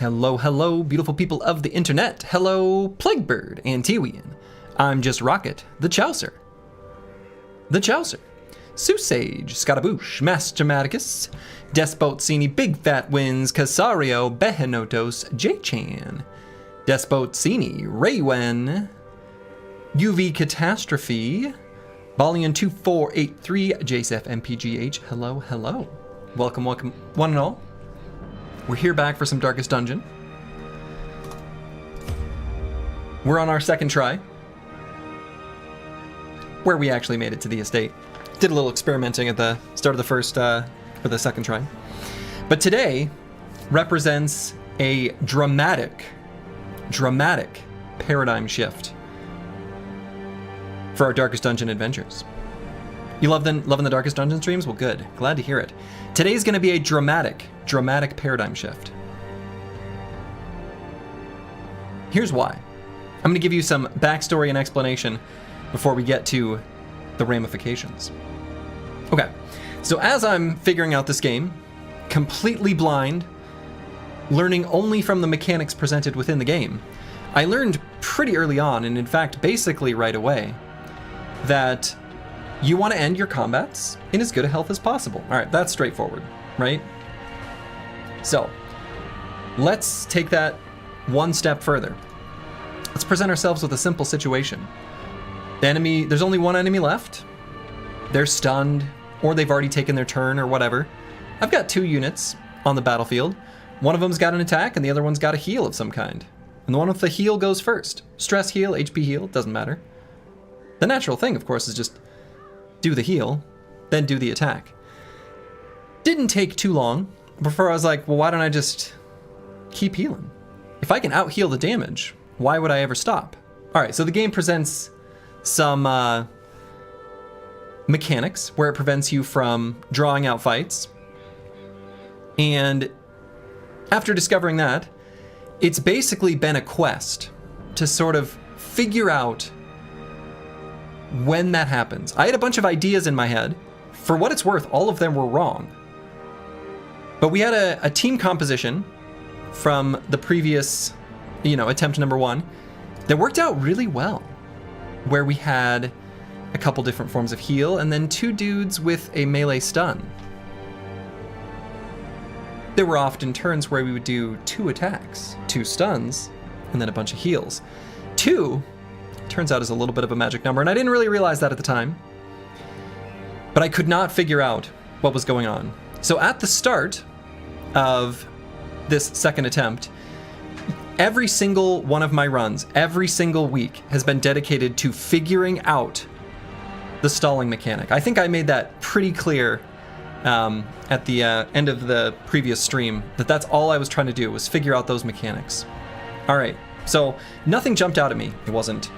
Hello, hello, beautiful people of the internet. Hello, Plaguebird and Tiwian. I'm just Rocket, the Chaucer. Susage, Scataboosh, Mastomaticus, Despotsini, Big Fat Wins, Casario, Behenotos, J-Chan, Despotsini, Raywen, UV Catastrophe, Balian2483, JSF MPGH. Hello, hello. Welcome, one and all. We're here back for some Darkest Dungeon. We're on our second try, where we actually made it to the estate. Did a little experimenting at the start of the first, or the second try. But today represents a dramatic paradigm shift for our Darkest Dungeon adventures. You loving the Darkest Dungeon streams? Well, good. Glad to hear it. Today's going to be a dramatic paradigm shift. Here's why. I'm going to give you some backstory and explanation before we get to the ramifications. Okay, so as I'm figuring out this game, completely blind, learning only from the mechanics presented within the game, I learned pretty early on, and in fact, basically right away, that you want to end your combats in as good a health as possible. All right, that's straightforward, right? So, let's take that one step further. Let's present ourselves with a simple situation. There's only one enemy left. They're stunned, or they've already taken their turn, or whatever. I've got 2 units on the battlefield. One of them's got an attack, and the other one's got a heal of some kind. And the one with the heal goes first. Stress heal, HP heal, doesn't matter. The natural thing, of course, is just do the heal, then do the attack. Didn't take too long before I was like, well, why don't I just keep healing? If I can out-heal the damage, why would I ever stop? All right, so the game presents some mechanics where it prevents you from drawing out fights. And after discovering that, it's basically been a quest to sort of figure out when that happens. I had a bunch of ideas in my head. For what it's worth, all of them were wrong. But we had a team composition from the previous, attempt number 1 that worked out really well, where we had a couple different forms of heal and then 2 dudes with a melee stun. There were often turns where we would do 2 attacks, 2 stuns, and then a bunch of heals. 2 turns out is a little bit of a magic number, and I didn't really realize that at the time. But I could not figure out what was going on. So at the start of this second attempt, every single one of my runs, every single week, has been dedicated to figuring out the stalling mechanic. I think I made that pretty clear at the end of the previous stream, that's all I was trying to do, was figure out those mechanics. All right, so nothing jumped out at me. It wasn't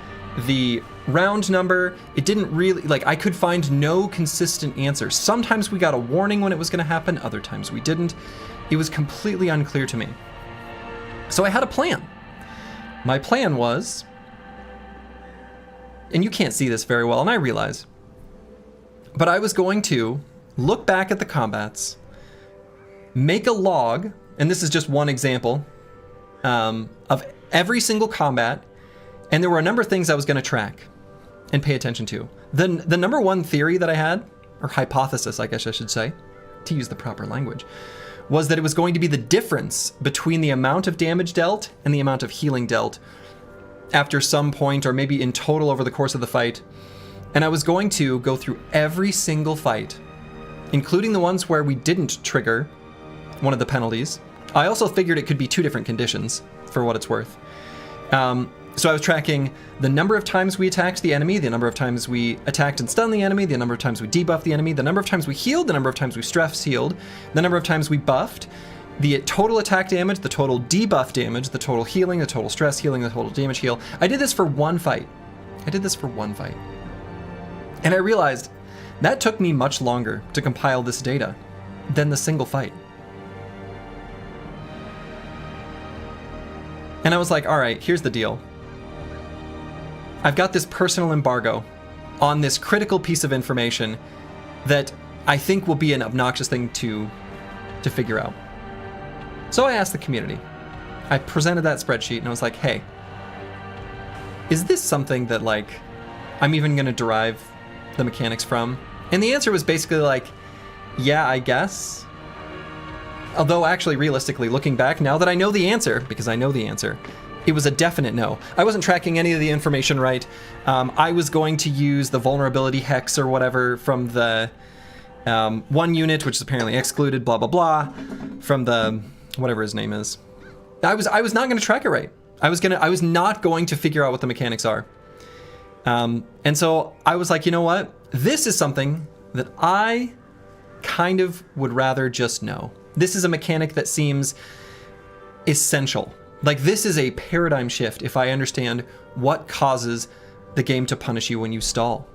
the round number. It didn't really, I could find no consistent answer. Sometimes we got a warning when it was going to happen, other times we didn't. It was completely unclear to me. So I had a plan. My plan was, and you can't see this very well, and I realize, but I was going to look back at the combats, make a log, and this is just one example, of every single combat, and there were a number of things I was going to track and pay attention to. The number one theory that I had, or hypothesis, I guess I should say, to use the proper language, was that it was going to be the difference between the amount of damage dealt and the amount of healing dealt after some point, or maybe in total over the course of the fight. And I was going to go through every single fight, including the ones where we didn't trigger one of the penalties. I also figured it could be 2 different conditions, for what it's worth. So I was tracking the number of times we attacked the enemy, the number of times we attacked and stunned the enemy, the number of times we debuffed the enemy, the number of times we healed, the number of times we stress healed, the number of times we buffed, the total attack damage, the total debuff damage, the total healing, the total stress healing, the total damage heal. I did this for one fight. And I realized that took me much longer to compile this data than the single fight. And I was like, all right, here's the deal. I've got this personal embargo on this critical piece of information that I think will be an obnoxious thing to figure out. So I asked the community, I presented that spreadsheet and I was like, hey, is this something that like I'm even going to derive the mechanics from? And the answer was basically like, yeah, I guess. Although actually realistically looking back, now that I know the answer, because I know the answer, it was a definite no. I wasn't tracking any of the information right. I was going to use the vulnerability hex or whatever from the one unit, which is apparently excluded, blah, blah, blah, from the, whatever his name is. I was not going to track it right. I was not going to figure out what the mechanics are. And so I was like, you know what? This is something that I kind of would rather just know. This is a mechanic that seems essential. Like, this is a paradigm shift if I understand what causes the game to punish you when you stall.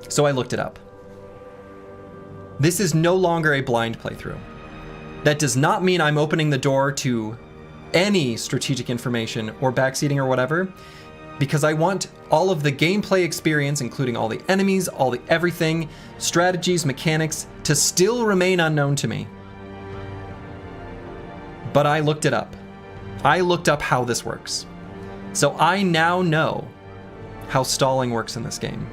So I looked it up. This is no longer a blind playthrough. That does not mean I'm opening the door to any strategic information or backseating or whatever, because I want all of the gameplay experience, including all the enemies, all the everything, strategies, mechanics, to still remain unknown to me. But I looked it up. I looked up how this works. So I now know how stalling works in this game.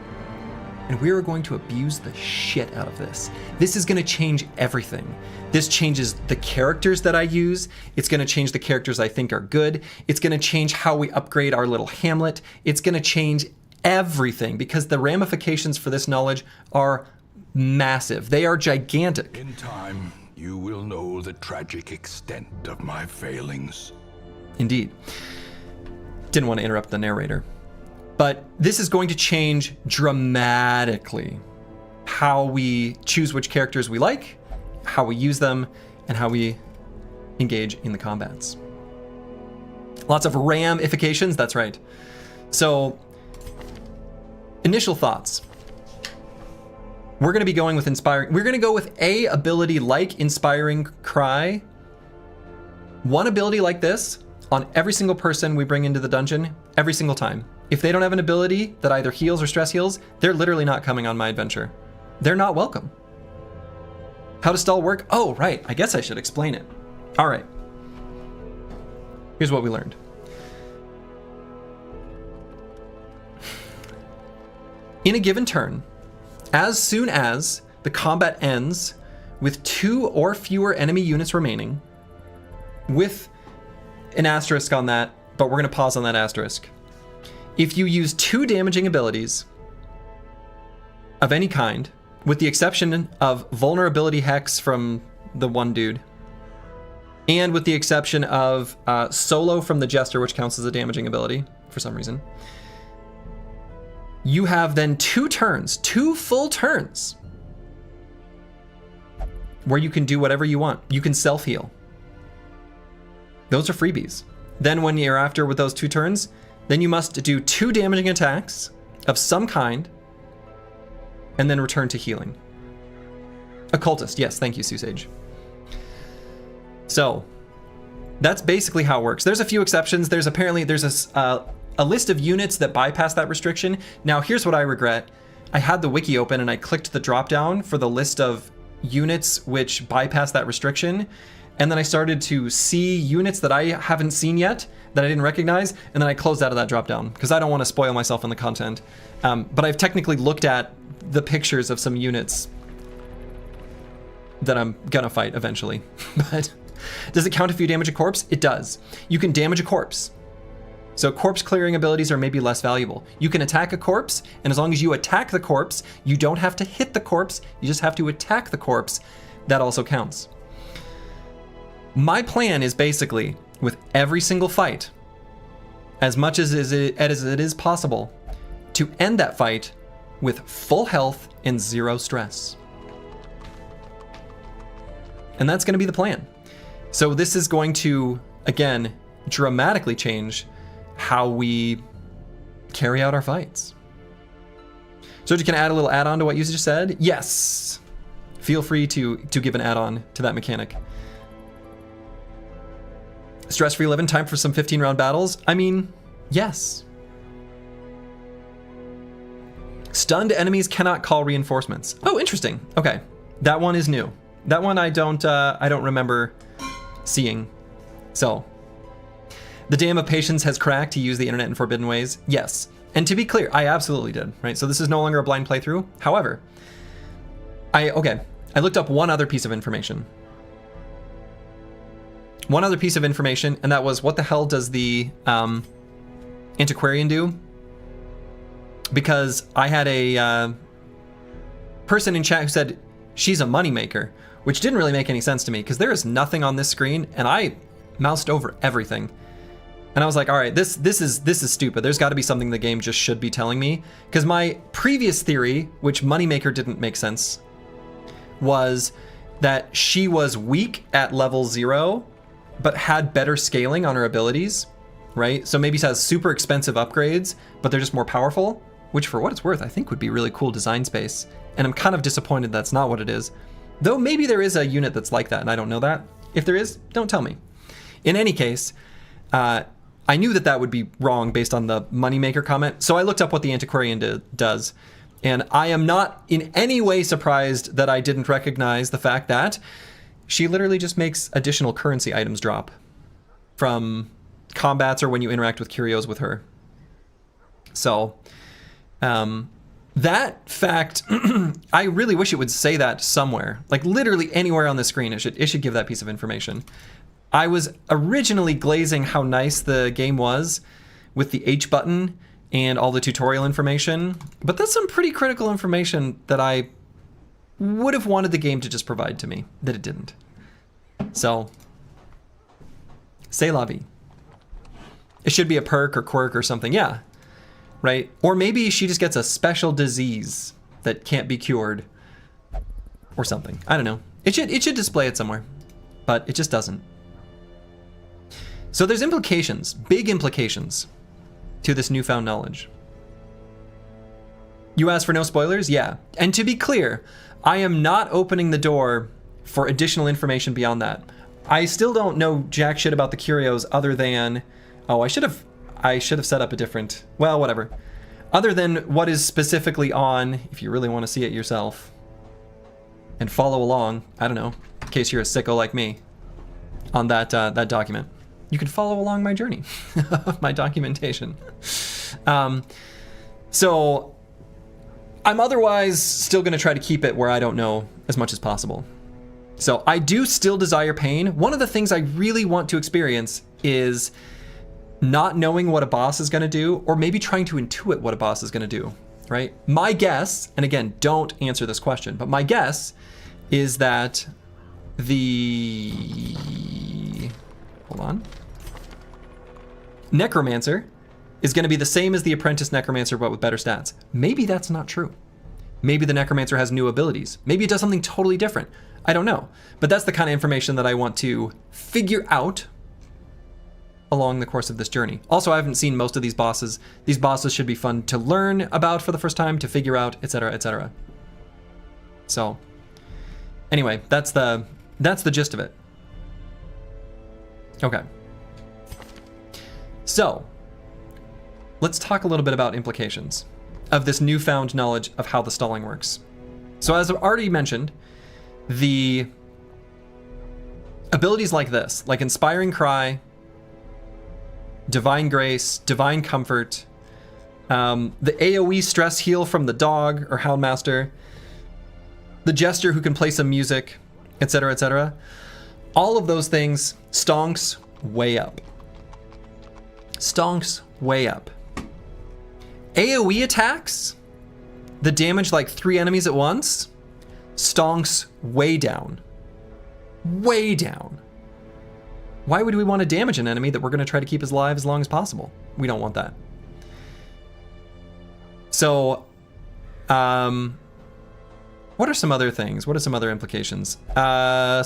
And we are going to abuse the shit out of this. This is going to change everything. This changes the characters that I use. It's going to change the characters I think are good. It's going to change how we upgrade our little hamlet. It's going to change everything because the ramifications for this knowledge are massive. They are gigantic. In time, you will know the tragic extent of my failings. Indeed. Didn't want to interrupt the narrator. But this is going to change dramatically how we choose which characters we like, how we use them, and how we engage in the combats. Lots of ramifications, that's right. So, initial thoughts. We're going to be going with inspiring. We're going to go with a ability like Inspiring Cry. One ability like this on every single person we bring into the dungeon, every single time. If they don't have an ability that either heals or stress heals, they're literally not coming on my adventure. They're not welcome. How does stall work? Oh, right. I guess I should explain it. All right. Here's what we learned. In a given turn, as soon as the combat ends with 2 or fewer enemy units remaining, with an asterisk on that, but we're going to pause on that asterisk. If you use 2 damaging abilities of any kind, with the exception of vulnerability hex from the one dude, and with the exception of solo from the jester, which counts as a damaging ability for some reason, you have then 2 turns, 2 full turns, where you can do whatever you want. You can self-heal. Those are freebies. Then when you're after with those 2 turns, then you must do 2 damaging attacks of some kind, and then return to healing. Occultist, yes, thank you, Susage. So, that's basically how it works. There's a few exceptions. There's a list of units that bypass that restriction. Now, here's what I regret. I had the wiki open and I clicked the drop down for the list of units which bypass that restriction. And then I started to see units that I haven't seen yet, that I didn't recognize, and then I closed out of that drop down because I don't want to spoil myself in the content. But I've technically looked at the pictures of some units that I'm gonna fight eventually. But does it count if you damage a corpse? It does. You can damage a corpse. So corpse clearing abilities are maybe less valuable. You can attack a corpse, and as long as you attack the corpse, you don't have to hit the corpse, you just have to attack the corpse. That also counts. My plan is basically, with every single fight, as much as it is possible, to end that fight with full health and 0 stress. And that's going to be the plan. So this is going to, again, dramatically change how we carry out our fights. So can I add a little add-on to what you just said? Yes. Feel free to give an add-on to that mechanic. Stress-free live in time for some 15-round battles? I mean, yes. Stunned enemies cannot call reinforcements. Oh, interesting. Okay, that one is new. That one I don't remember seeing. So, the dam of patience has cracked to use the internet in forbidden ways. Yes. And to be clear, I absolutely did, right? So this is no longer a blind playthrough. However, I looked up one other piece of information. One other piece of information, and that was, what the hell does the antiquarian do? Because I had a person in chat who said she's a moneymaker, which didn't really make any sense to me, because there is nothing on this screen, and I moused over everything. And I was like, all right, this is stupid. There's got to be something the game just should be telling me. Because my previous theory, which Moneymaker didn't make sense, was that she was weak at level 0, but had better scaling on her abilities, right? So maybe she has super expensive upgrades, but they're just more powerful, which for what it's worth, I think would be really cool design space. And I'm kind of disappointed that's not what it is. Though maybe there is a unit that's like that, and I don't know that. If there is, don't tell me. In any case, I knew that would be wrong based on the Moneymaker comment, so I looked up what the Antiquarian does. And I am not in any way surprised that I didn't recognize the fact that she literally just makes additional currency items drop from combats or when you interact with curios with her. So, that fact, I really wish it would say that somewhere. Like literally anywhere on the screen, it should give that piece of information. I was originally glazing how nice the game was with the H button and all the tutorial information, but that's some pretty critical information that I would have wanted the game to just provide to me, that it didn't. So, c'est la vie. It should be a perk or quirk or something, yeah, right? Or maybe she just gets a special disease that can't be cured or something. I don't know. It should display it somewhere, but it just doesn't. So there's implications, big implications, to this newfound knowledge. You asked for no spoilers? Yeah. And to be clear, I am not opening the door for additional information beyond that. I still don't know jack shit about the curios other than, oh, I should have set up a different, well, whatever. Other than what is specifically on, if you really want to see it yourself, and follow along, I don't know, in case you're a sicko like me, on that document. You can follow along my journey of my documentation. So I'm otherwise still going to try to keep it where I don't know as much as possible. So I do still desire pain. One of the things I really want to experience is not knowing what a boss is going to do, or maybe trying to intuit what a boss is going to do, right? My guess, and again, don't answer this question, but my guess is that hold on. Necromancer is going to be the same as the Apprentice Necromancer, but with better stats. Maybe that's not true. Maybe the Necromancer has new abilities. Maybe it does something totally different. I don't know. But that's the kind of information that I want to figure out along the course of this journey. Also, I haven't seen most of these bosses. These bosses should be fun to learn about for the first time, to figure out, etc., etc. So, anyway, that's the gist of it. Okay. So, let's talk a little bit about implications of this newfound knowledge of how the stalling works. So as I've already mentioned, the abilities like this, like Inspiring Cry, Divine Grace, Divine Comfort, the AoE stress heal from the dog or Houndmaster, the Jester who can play some music, etc., etc. All of those things, stonks way up. Stonks way up. AoE attacks, the damage like 3 enemies at once, stonks way down. Way down. Why would we want to damage an enemy that we're going to try to keep alive as long as possible? We don't want that. So, what are some other things? What are some other implications?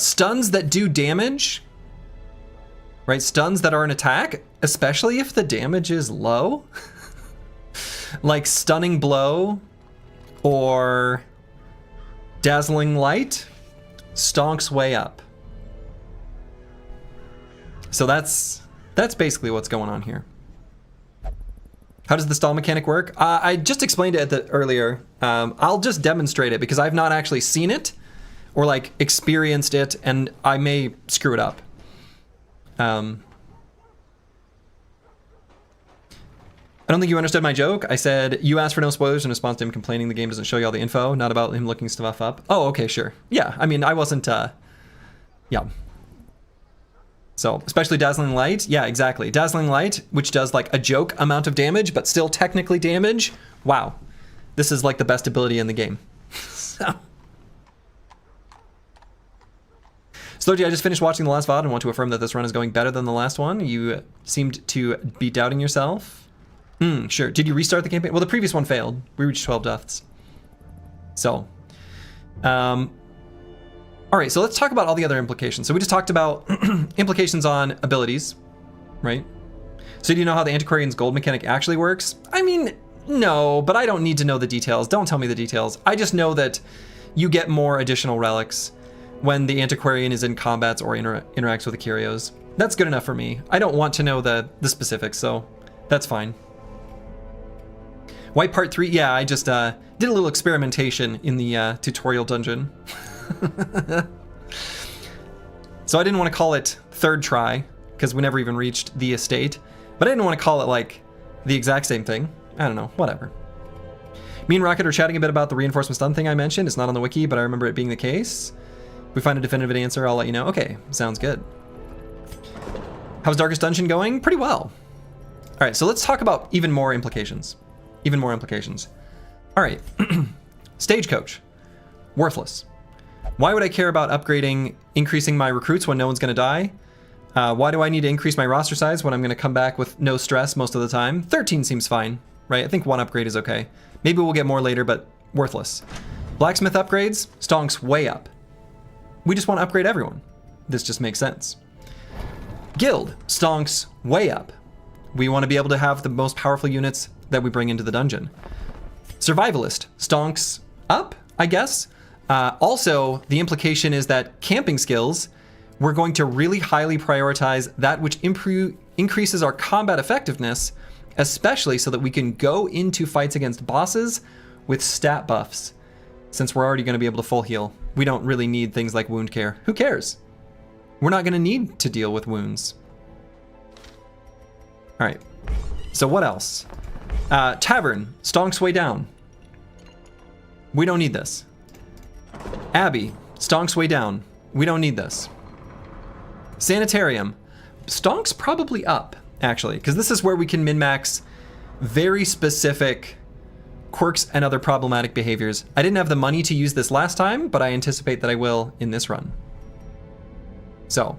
Stuns that do damage, right? Stuns that are an attack, especially if the damage is low. Like Stunning Blow or Dazzling Light, stonks way up. So that's basically what's going on here. How does the stall mechanic work? I just explained it earlier. I'll just demonstrate it because I've not actually seen it or like experienced it, and I may screw it up. I don't think you understood my joke. I said, you asked for no spoilers in response to him complaining the game doesn't show you all the info, not about him looking stuff up. Oh, okay, sure. Yeah, I mean, I wasn't, yeah. So, especially Dazzling Light. Yeah, exactly. Dazzling Light, which does like a joke amount of damage, but still technically damage. Wow. This is like the best ability in the game. So. Slurgy, I just finished watching the last VOD and want to affirm that this run is going better than the last one. You seemed to be doubting yourself. Sure. Did you restart the campaign? Well, the previous one failed. We reached 12 deaths. So, all right, so let's talk about all the other implications. So we just talked about implications on abilities, right? So do you know how the Antiquarian's gold mechanic actually works? I mean, no, but I don't need to know the details. Don't tell me the details. I just know that you get more additional relics when the Antiquarian is in combats or interacts with the Kyrios. That's good enough for me. I don't want to know the specifics, so that's fine. White Part 3, yeah, I just did a little experimentation in the tutorial dungeon. So I didn't want to call it third try, because we never even reached the estate. But I didn't want to call it like the exact same thing. I don't know, whatever. Me and Rocket are chatting a bit about the reinforcement stun thing I mentioned. It's not on the wiki, but I remember it being the case. If we find a definitive answer, I'll let you know. Okay, sounds good. How's Darkest Dungeon going? Pretty well. All right, so let's talk about even more implications. Even more implications. All right, Stagecoach, worthless. Why would I care about upgrading, increasing my recruits when no one's gonna die? Why do I need to increase my roster size when I'm gonna come back with no stress most of the time? 13 seems fine, right? I think one upgrade is okay. Maybe we'll get more later, but worthless. Blacksmith upgrades, stonks way up. We just want to upgrade everyone. This just makes sense. Guild, stonks way up. We want to be able to have the most powerful units that we bring into the dungeon. Survivalist, stonks up, I guess. Also, the implication is that camping skills, we're going to really highly prioritize that which increases our combat effectiveness, especially so that we can go into fights against bosses with stat buffs. Since we're already going to be able to full heal, we don't really need things like wound care. Who cares? We're not going to need to deal with wounds. All right, so what else? Tavern, stonks way down. We don't need this. Abbey, stonks way down. We don't need this. Sanitarium, stonks probably up, actually, because this is where we can min-max very specific quirks and other problematic behaviors. I didn't have the money to use this last time, but I anticipate that I will in this run. So,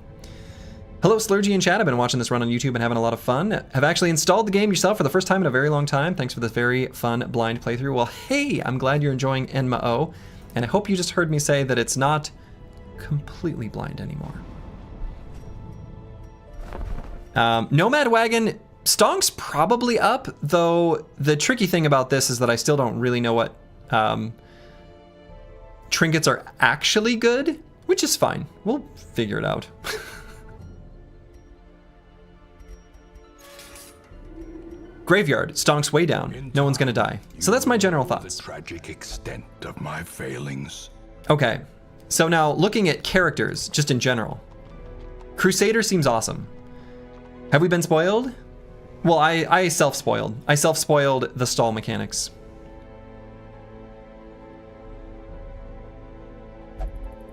hello Slurgy and chat. I've been watching this run on YouTube and having a lot of fun. Have actually installed the game yourself for the first time in a very long time. Thanks for this very fun blind playthrough. Well, hey, I'm glad you're enjoying Enma-O, and I hope you just heard me say that it's not completely blind anymore. Nomad Wagon, stonks probably up, though the tricky thing about this is that I still don't really know what trinkets are actually good, which is fine. We'll figure it out. Graveyard, stonks way down. No one's gonna die. So that's my general thoughts. The tragic extent of my failings. Okay, so now looking at characters, just in general. Crusader seems awesome. Have we been spoiled? Well, I self-spoiled. I self-spoiled the stall mechanics.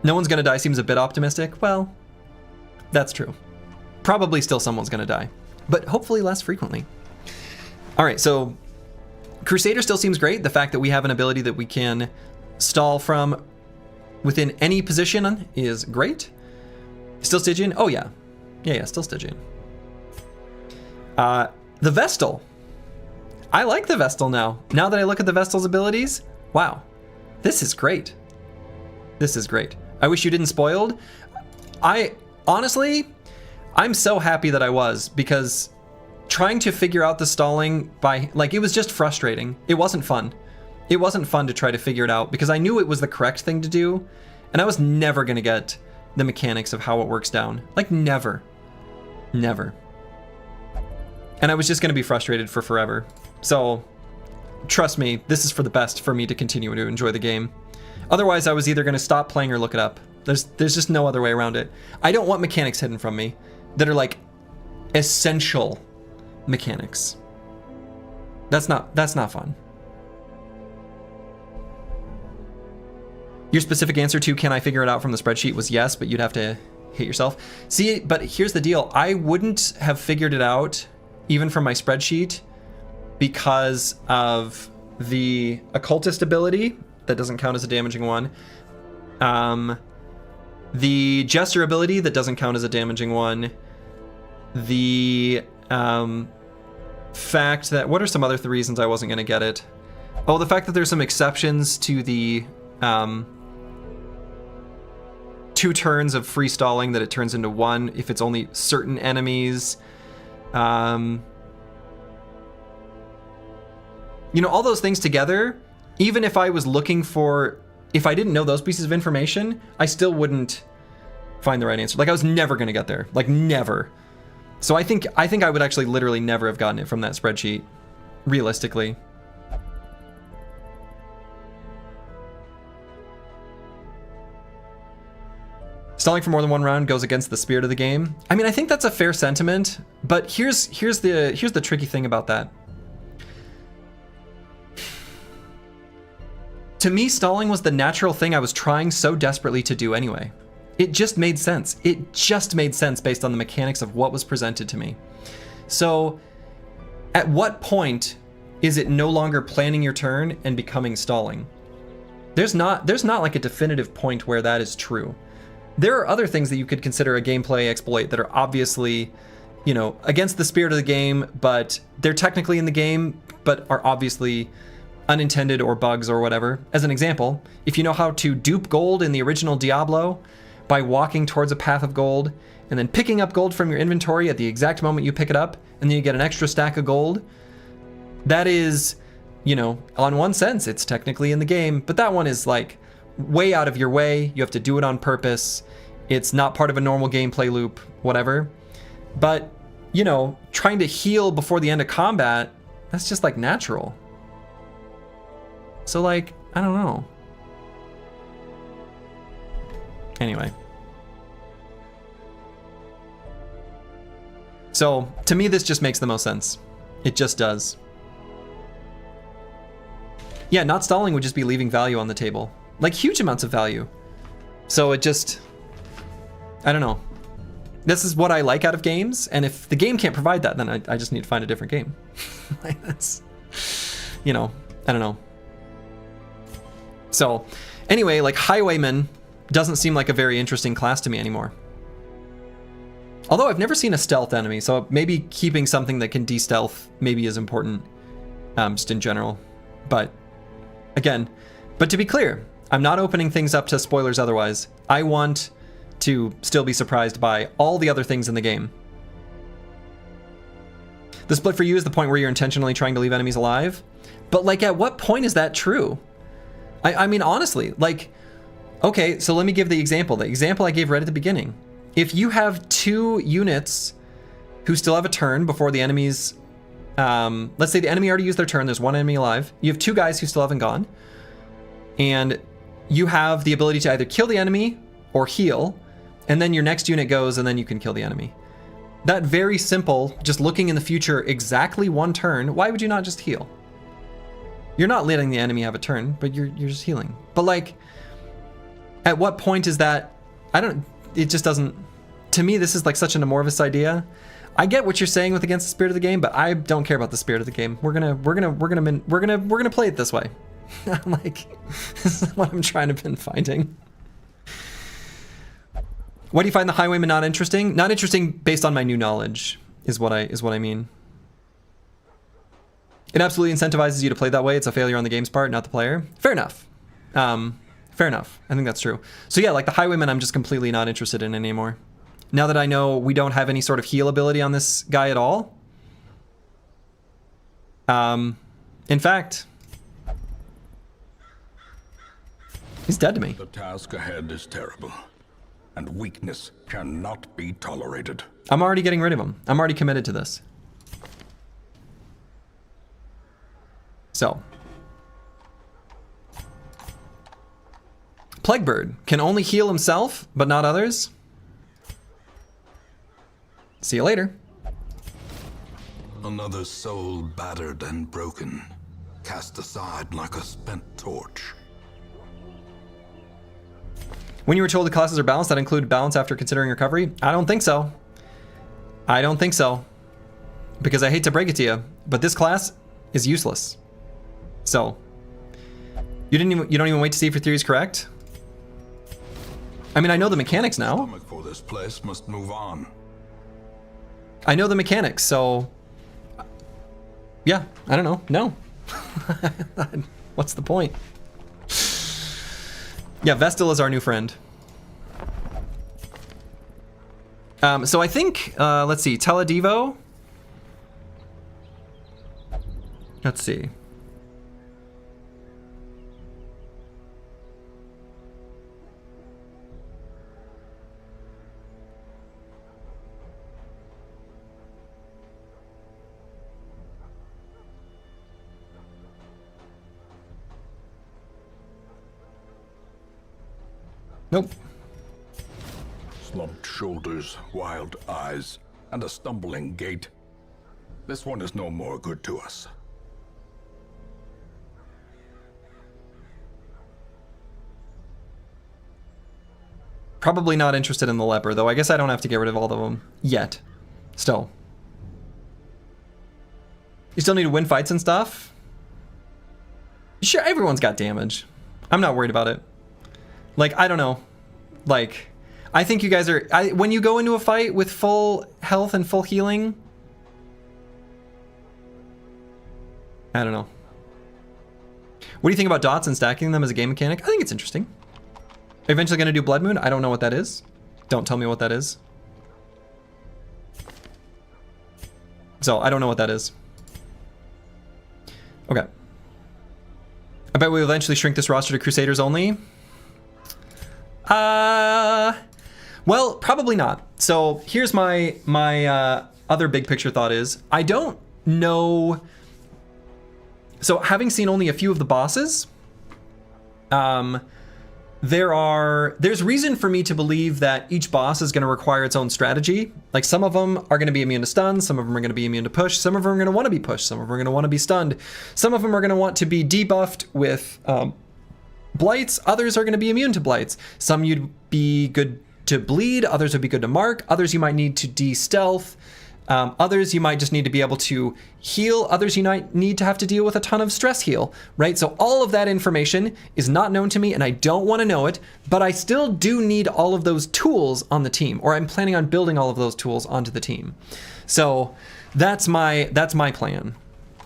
No one's gonna die seems a bit optimistic. Well, that's true. Probably still someone's gonna die, but hopefully less frequently. All right, so Crusader still seems great. The fact that we have an ability that we can stall from within any position is great. Still Stygian? Oh yeah. Yeah, still Stygian. The Vestal. I like the Vestal now. Now that I look at the Vestal's abilities, wow, this is great. This is great. I wish you didn't spoiled. Honestly, I'm so happy that I was, because trying to figure out the stalling it was just frustrating. It wasn't fun. It wasn't fun to try to figure it out because I knew it was the correct thing to do, and I was never gonna get the mechanics of how it works down. Like never. Never. And I was just gonna be frustrated for forever. So, trust me, this is for the best for me to continue to enjoy the game. Otherwise, I was either gonna stop playing or look it up. There's just no other way around it. I don't want mechanics hidden from me. that are like essential mechanics. That's not fun. Your specific answer to can I figure it out from the spreadsheet was yes, but you'd have to hit yourself. See, but here's the deal. I wouldn't have figured it out even from my spreadsheet because of the occultist ability. That doesn't count as a damaging one. The gesture ability, that doesn't count as a damaging one. The fact that, what are some other reasons I wasn't going to get it? Oh, the fact that there's some exceptions to the 2 turns of free stalling, that it turns into 1 if it's only certain enemies. You know, all those things together, even if I was looking for, if I didn't know those pieces of information, I still wouldn't find the right answer. Like, I was never going to get there. Like, never. So I think I would actually literally never have gotten it from that spreadsheet, realistically. Stalling for more than 1 round goes against the spirit of the game. I mean, I think that's a fair sentiment, but here's the tricky thing about that. To me, stalling was the natural thing I was trying so desperately to do anyway. It just made sense. It just made sense based on the mechanics of what was presented to me. So, at what point is it no longer planning your turn and becoming stalling? There's not like a definitive point where that is true. There are other things that you could consider a gameplay exploit that are obviously, you know, against the spirit of the game, but they're technically in the game, but are obviously unintended or bugs or whatever. As an example, if you know how to dupe gold in the original Diablo by walking towards a path of gold and then picking up gold from your inventory at the exact moment you pick it up, and then you get an extra stack of gold, that is, you know, on one sense, it's technically in the game, but that one is like way out of your way. You have to do it on purpose. It's not part of a normal gameplay loop, whatever. But, you know, trying to heal before the end of combat, that's just like natural. So like, I don't know. Anyway. So to me, this just makes the most sense. It just does. Yeah, not stalling would just be leaving value on the table. Like huge amounts of value. So it just, I don't know. This is what I like out of games, and if the game can't provide that, then I just need to find a different game. Like that's, you know, I don't know. So anyway, like Highwayman doesn't seem like a very interesting class to me anymore. Although I've never seen a stealth enemy, so maybe keeping something that can de-stealth maybe is important, just in general. But again, but to be clear, I'm not opening things up to spoilers otherwise. I want to still be surprised by all the other things in the game. The split for you is the point where you're intentionally trying to leave enemies alive. But like, at what point is that true? I mean, honestly, like, okay, so let me give the example I gave right at the beginning. If you have 2 units who still have a turn before the enemies, let's say the enemy already used their turn, there's 1 enemy alive. You have 2 guys who still haven't gone. And you have the ability to either kill the enemy or heal, and then your next unit goes and then you can kill the enemy. That very simple, just looking in the future, exactly 1 turn, why would you not just heal? You're not letting the enemy have a turn, but you're just healing. But like, at what point is that, it just doesn't, to me, this is like such an amorphous idea. I get what you're saying with against the spirit of the game, but I don't care about the spirit of the game. We're gonna play it this way. I'm like, this is what I'm trying to been finding. Why do you find the Highwayman not interesting? Not interesting based on my new knowledge is what I mean. It absolutely incentivizes you to play that way. It's a failure on the game's part, not the player. Fair enough. Fair enough. I think that's true. So yeah, like the Highwayman, I'm just completely not interested in anymore. Now that I know we don't have any sort of heal ability on this guy at all. In fact, he's dead to me. The task ahead is terrible, and weakness cannot be tolerated. I'm already getting rid of him. I'm already committed to this. So. Plaguebird can only heal himself, but not others. See you later. Another soul battered and broken, cast aside like a spent torch. When you were told the classes are balanced, that included balance after considering recovery? I don't think so. I don't think so. Because I hate to break it to you, but this class is useless. So, you don't even wait to see if your theory is correct? I mean, I know the mechanics now. The stomach for this place must move on. I know the mechanics, so yeah, I don't know. No. What's the point? Yeah, Vestal is our new friend. So I think, let's see, Teledivo. Let's see. Nope. Slumped shoulders, wild eyes, and a stumbling gait. This one is no more good to us. Probably not interested in the leper, though. I guess I don't have to get rid of all of them yet. Still. You still need to win fights and stuff? Sure, everyone's got damage. I'm not worried about it. Like, I don't know. Like, I think you guys are... when you go into a fight with full health and full healing... I don't know. What do you think about dots and stacking them as a game mechanic? I think it's interesting. Are you eventually going to do Blood Moon? I don't know what that is. Don't tell me what that is. So, I don't know what that is. Okay. I bet we'll eventually shrink this roster to Crusaders only. Well, probably not. So here's my other big picture thought is, I don't know. So having seen only a few of the bosses, there's reason for me to believe that each boss is going to require its own strategy. Like some of them are going to be immune to stun, some of them are going to be immune to push, some of them are going to want to be pushed, some of them are going to want to be stunned, some of them are going to want to be debuffed with blights, others are going to be immune to blights. Some you'd be good to bleed, others would be good to mark, others you might need to de-stealth, others you might just need to be able to heal, others you might need to have to deal with a ton of stress heal, right? So all of that information is not known to me and I don't want to know it, but I still do need all of those tools on the team, or I'm planning on building all of those tools onto the team. So that's my plan.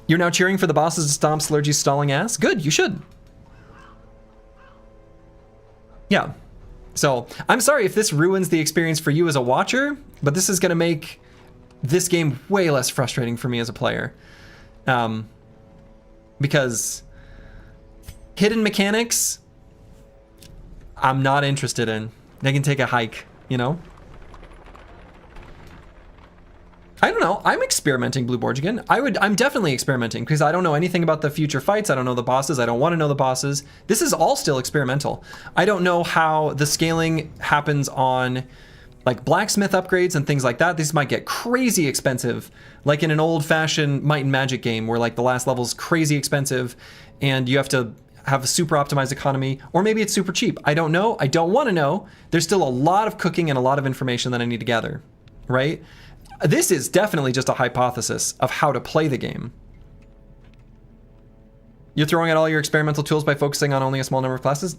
You're now cheering for the bosses to stomp Slurgy's stalling ass? Good, you should. Yeah. So I'm sorry if this ruins the experience for you as a watcher, but this is going to make this game way less frustrating for me as a player. Because hidden mechanics, I'm not interested in. They can take a hike, you know? I don't know. I'm experimenting, Blue Borgigan. I'm definitely experimenting because I don't know anything about the future fights. I don't know the bosses. I don't want to know the bosses. This is all still experimental. I don't know how the scaling happens on like blacksmith upgrades and things like that. These might get crazy expensive, like in an old-fashioned Might and Magic game where like the last level's crazy expensive and you have to have a super optimized economy, or maybe it's super cheap. I don't know. I don't want to know. There's still a lot of cooking and a lot of information that I need to gather, right? This is definitely just a hypothesis of how to play the game. You're throwing out all your experimental tools by focusing on only a small number of classes?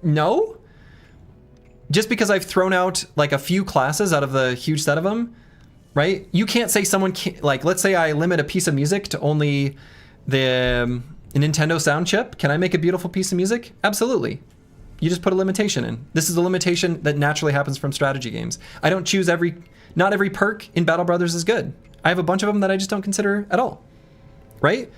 No. Just because I've thrown out like a few classes out of the huge set of them, right? You can't say someone can't, like, let's say I limit a piece of music to only the Nintendo sound chip. Can I make a beautiful piece of music? Absolutely. You just put a limitation in. This is a limitation that naturally happens from strategy games. I don't choose not every perk in Battle Brothers is good. I have a bunch of them that I just don't consider at all, right?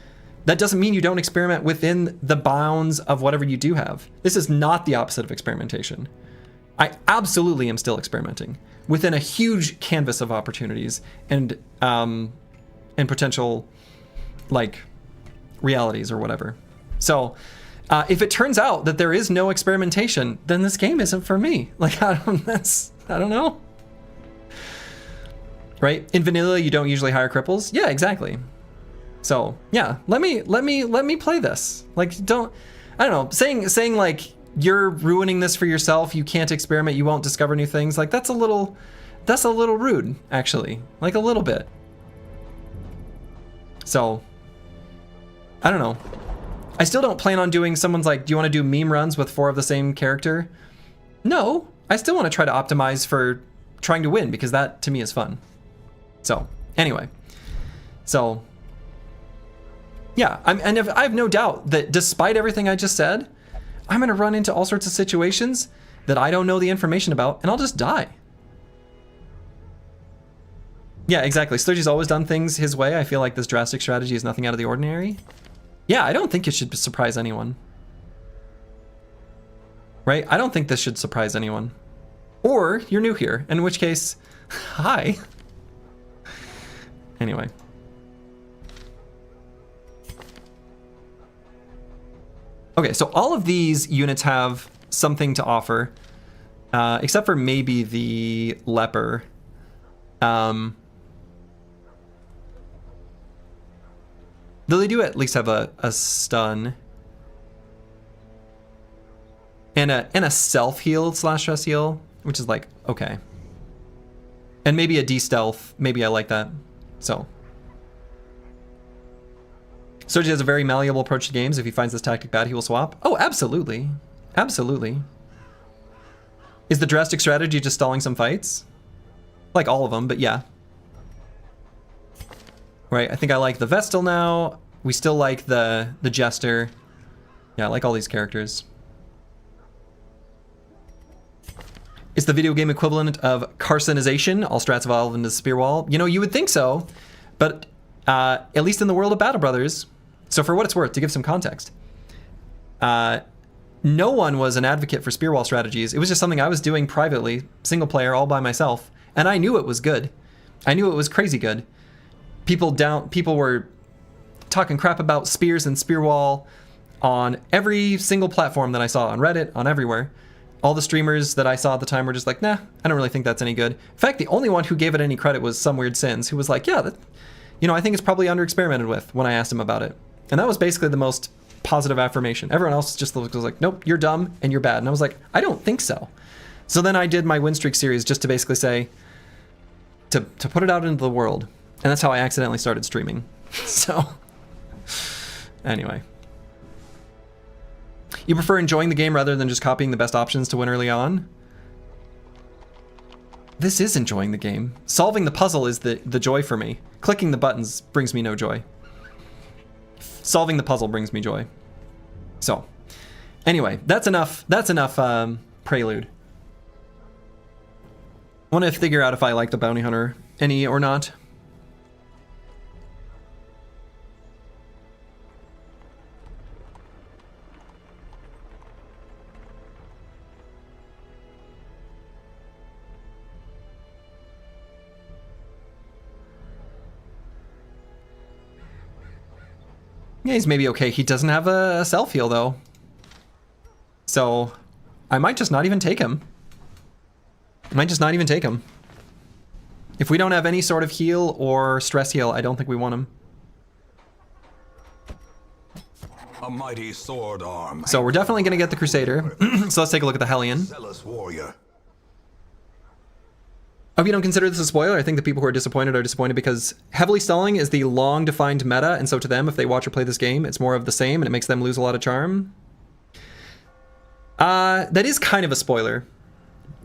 That doesn't mean you don't experiment within the bounds of whatever you do have. This is not the opposite of experimentation. I absolutely am still experimenting within a huge canvas of opportunities and potential like realities or whatever. So if it turns out that there is no experimentation, then this game isn't for me. Like I don't know. right? In vanilla, you don't usually hire cripples. Yeah, exactly. So yeah, let me play this. Like, I don't know, saying like you're ruining this for yourself. You can't experiment. You won't discover new things. Like that's a little rude, actually. Like a little bit. So I don't know. I still don't plan on doing someone's like, do you want to do meme runs with 4 of the same character? No, I still want to try to optimize for trying to win because that to me is fun. So anyway, so yeah, and I have no doubt that despite everything I just said, I'm gonna run into all sorts of situations that I don't know the information about, and I'll just die. Yeah, exactly. Sturgy's always done things his way. I feel like this drastic strategy is nothing out of the ordinary. Yeah, I don't think it should surprise anyone. Right? I don't think this should surprise anyone. Or you're new here, in which case, hi. Anyway. Okay, so all of these units have something to offer, except for maybe the leper. Though they do at least have a stun. And a self-heal / stress heal, which is like, okay. And maybe a de-stealth, maybe I like that, so. Sergi has a very malleable approach to games. If he finds this tactic bad, he will swap. Oh, absolutely. Absolutely. Is the drastic strategy just stalling some fights? Like all of them, but yeah. Right, I think I like the Vestal now. We still like the Jester. Yeah, I like all these characters. Is the video game equivalent of carcinization? All strats evolve into Spear Wall. You know, you would think so, but at least in the world of Battle Brothers. So for what it's worth, to give some context, no one was an advocate for Spear Wall strategies. It was just something I was doing privately, single player, all by myself, and I knew it was good. I knew it was crazy good. People were talking crap about spears and Spear Wall on every single platform that I saw, on Reddit, on everywhere. All the streamers that I saw at the time were just like, nah, I don't really think that's any good. In fact, the only one who gave it any credit was Some Weird Sins, who was like, yeah, I think it's probably under-experimented with when I asked him about it. And that was basically the most positive affirmation. Everyone else just was like, nope, you're dumb and you're bad. And I was like, I don't think so. So then I did my win streak series just to basically say, to put it out into the world. And that's how I accidentally started streaming. So, anyway. You prefer enjoying the game rather than just copying the best options to win early on? This is enjoying the game. Solving the puzzle is the joy for me. Clicking the buttons brings me no joy. Solving the puzzle brings me joy. So, anyway, that's enough prelude. I want to figure out if I like the Bounty Hunter any or not. Yeah, he's maybe okay. He doesn't have a self-heal, though. So, I might just not even take him. If we don't have any sort of heal or stress heal, I don't think we want him. A mighty sword arm. So we're definitely going to get the Crusader. So let's take a look at the Hellion. Zealous warrior. I hope you don't consider this a spoiler. I think the people who are disappointed because heavily stalling is the long-defined meta, and so to them, if they watch or play this game, it's more of the same, and it makes them lose a lot of charm. That is kind of a spoiler.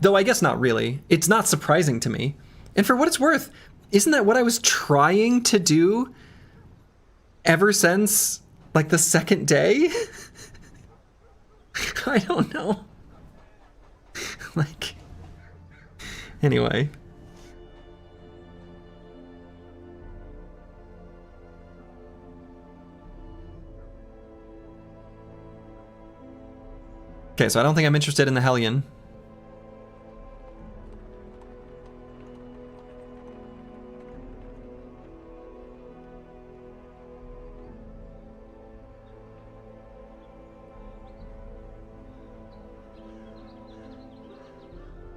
Though I guess not really. It's not surprising to me. And for what it's worth, isn't that what I was trying to do ever since, like, the second day? I don't know. Like, anyway. Okay, so I don't think I'm interested in the Hellion.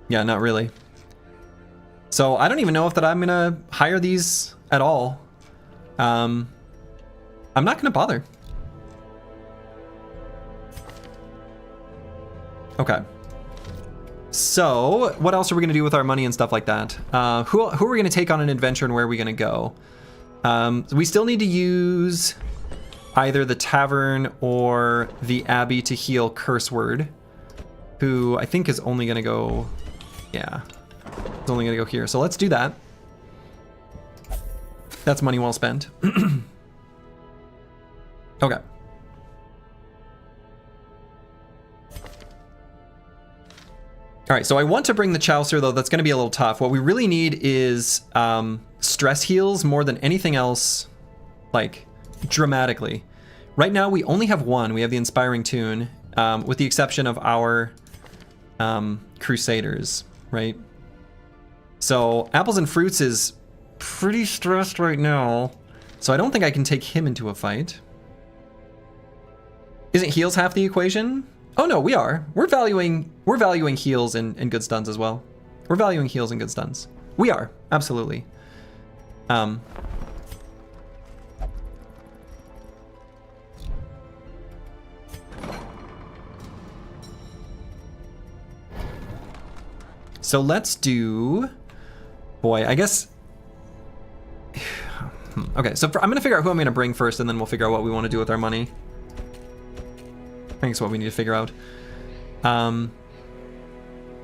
Yeah, not really. So I don't even know if that I'm gonna hire these at all. I'm not gonna bother. Okay. So what else are we gonna do with our money and stuff like that? Who are we gonna take on an adventure and where are we gonna go? We still need to use either the tavern or the abbey to heal Curse Word, who I think is only gonna go, yeah, it's only gonna go here. So let's do that. That's money well spent. Okay. All right, so I want to bring the Chaucer, though. That's going to be a little tough. What we really need is stress heals more than anything else, like, dramatically. Right now, we only have one. We have the Inspiring Tune, with the exception of our Crusaders, right? So Apples and Fruits is pretty stressed right now, so I don't think I can take him into a fight. Isn't heals half the equation? Oh no, we are. We're valuing heals and good stuns as well. We're valuing heals and good stuns. We are, absolutely. So let's do, boy, I guess. Okay, so I'm gonna figure out who I'm gonna bring first, and then we'll figure out what we want to do with our money. I think it's what we need to figure out.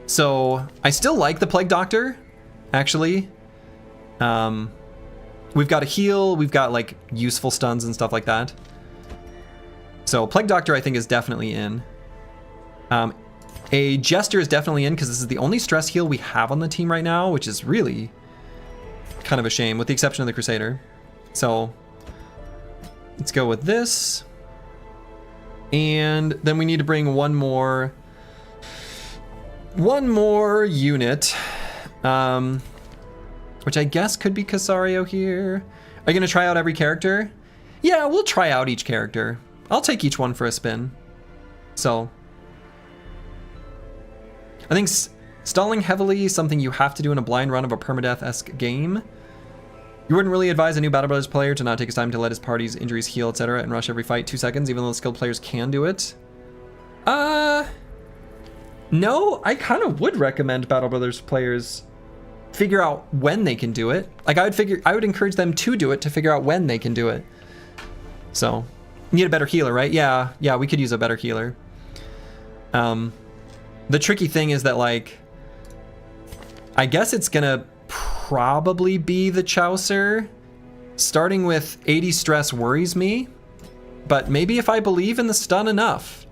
So I still like the Plague Doctor, actually. We've got a heal, we've got like useful stuns and stuff like that. So Plague Doctor I think is definitely in. A Jester is definitely in because this is the only stress heal we have on the team right now, which is really kind of a shame, with the exception of the Crusader. So let's go with this. And then we need to bring one more unit, which I guess could be Casario here. Are you gonna try out every character? Yeah, we'll try out each character. I'll take each one for a spin. So I think stalling heavily is something you have to do in a blind run of a permadeath-esque game. You wouldn't really advise a new Battle Brothers player to not take his time to let his party's injuries heal, etc., and rush every fight 2 seconds, even though skilled players can do it. No, I kind of would recommend Battle Brothers players figure out when they can do it. Like I would encourage them to do it to figure out when they can do it. So, you need a better healer, right? Yeah, we could use a better healer. The tricky thing is that, like, I guess it's gonna probably be the Chaucer. Starting with 80 stress worries me, but maybe if I believe in the stun enough,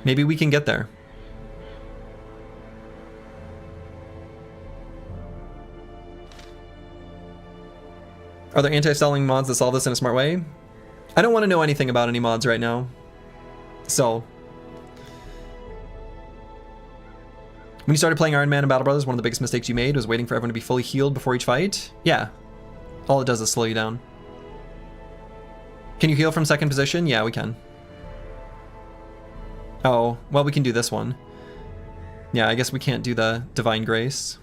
maybe we can get there. Are there anti-stalling mods that solve this in a smart way? I don't want to know anything about any mods right now. So when you started playing Iron Man and Battle Brothers, one of the biggest mistakes you made was waiting for everyone to be fully healed before each fight? Yeah. All it does is slow you down. Can you heal from second position? Yeah, we can. Oh, well, we can do this one. Yeah, I guess we can't do the Divine Grace.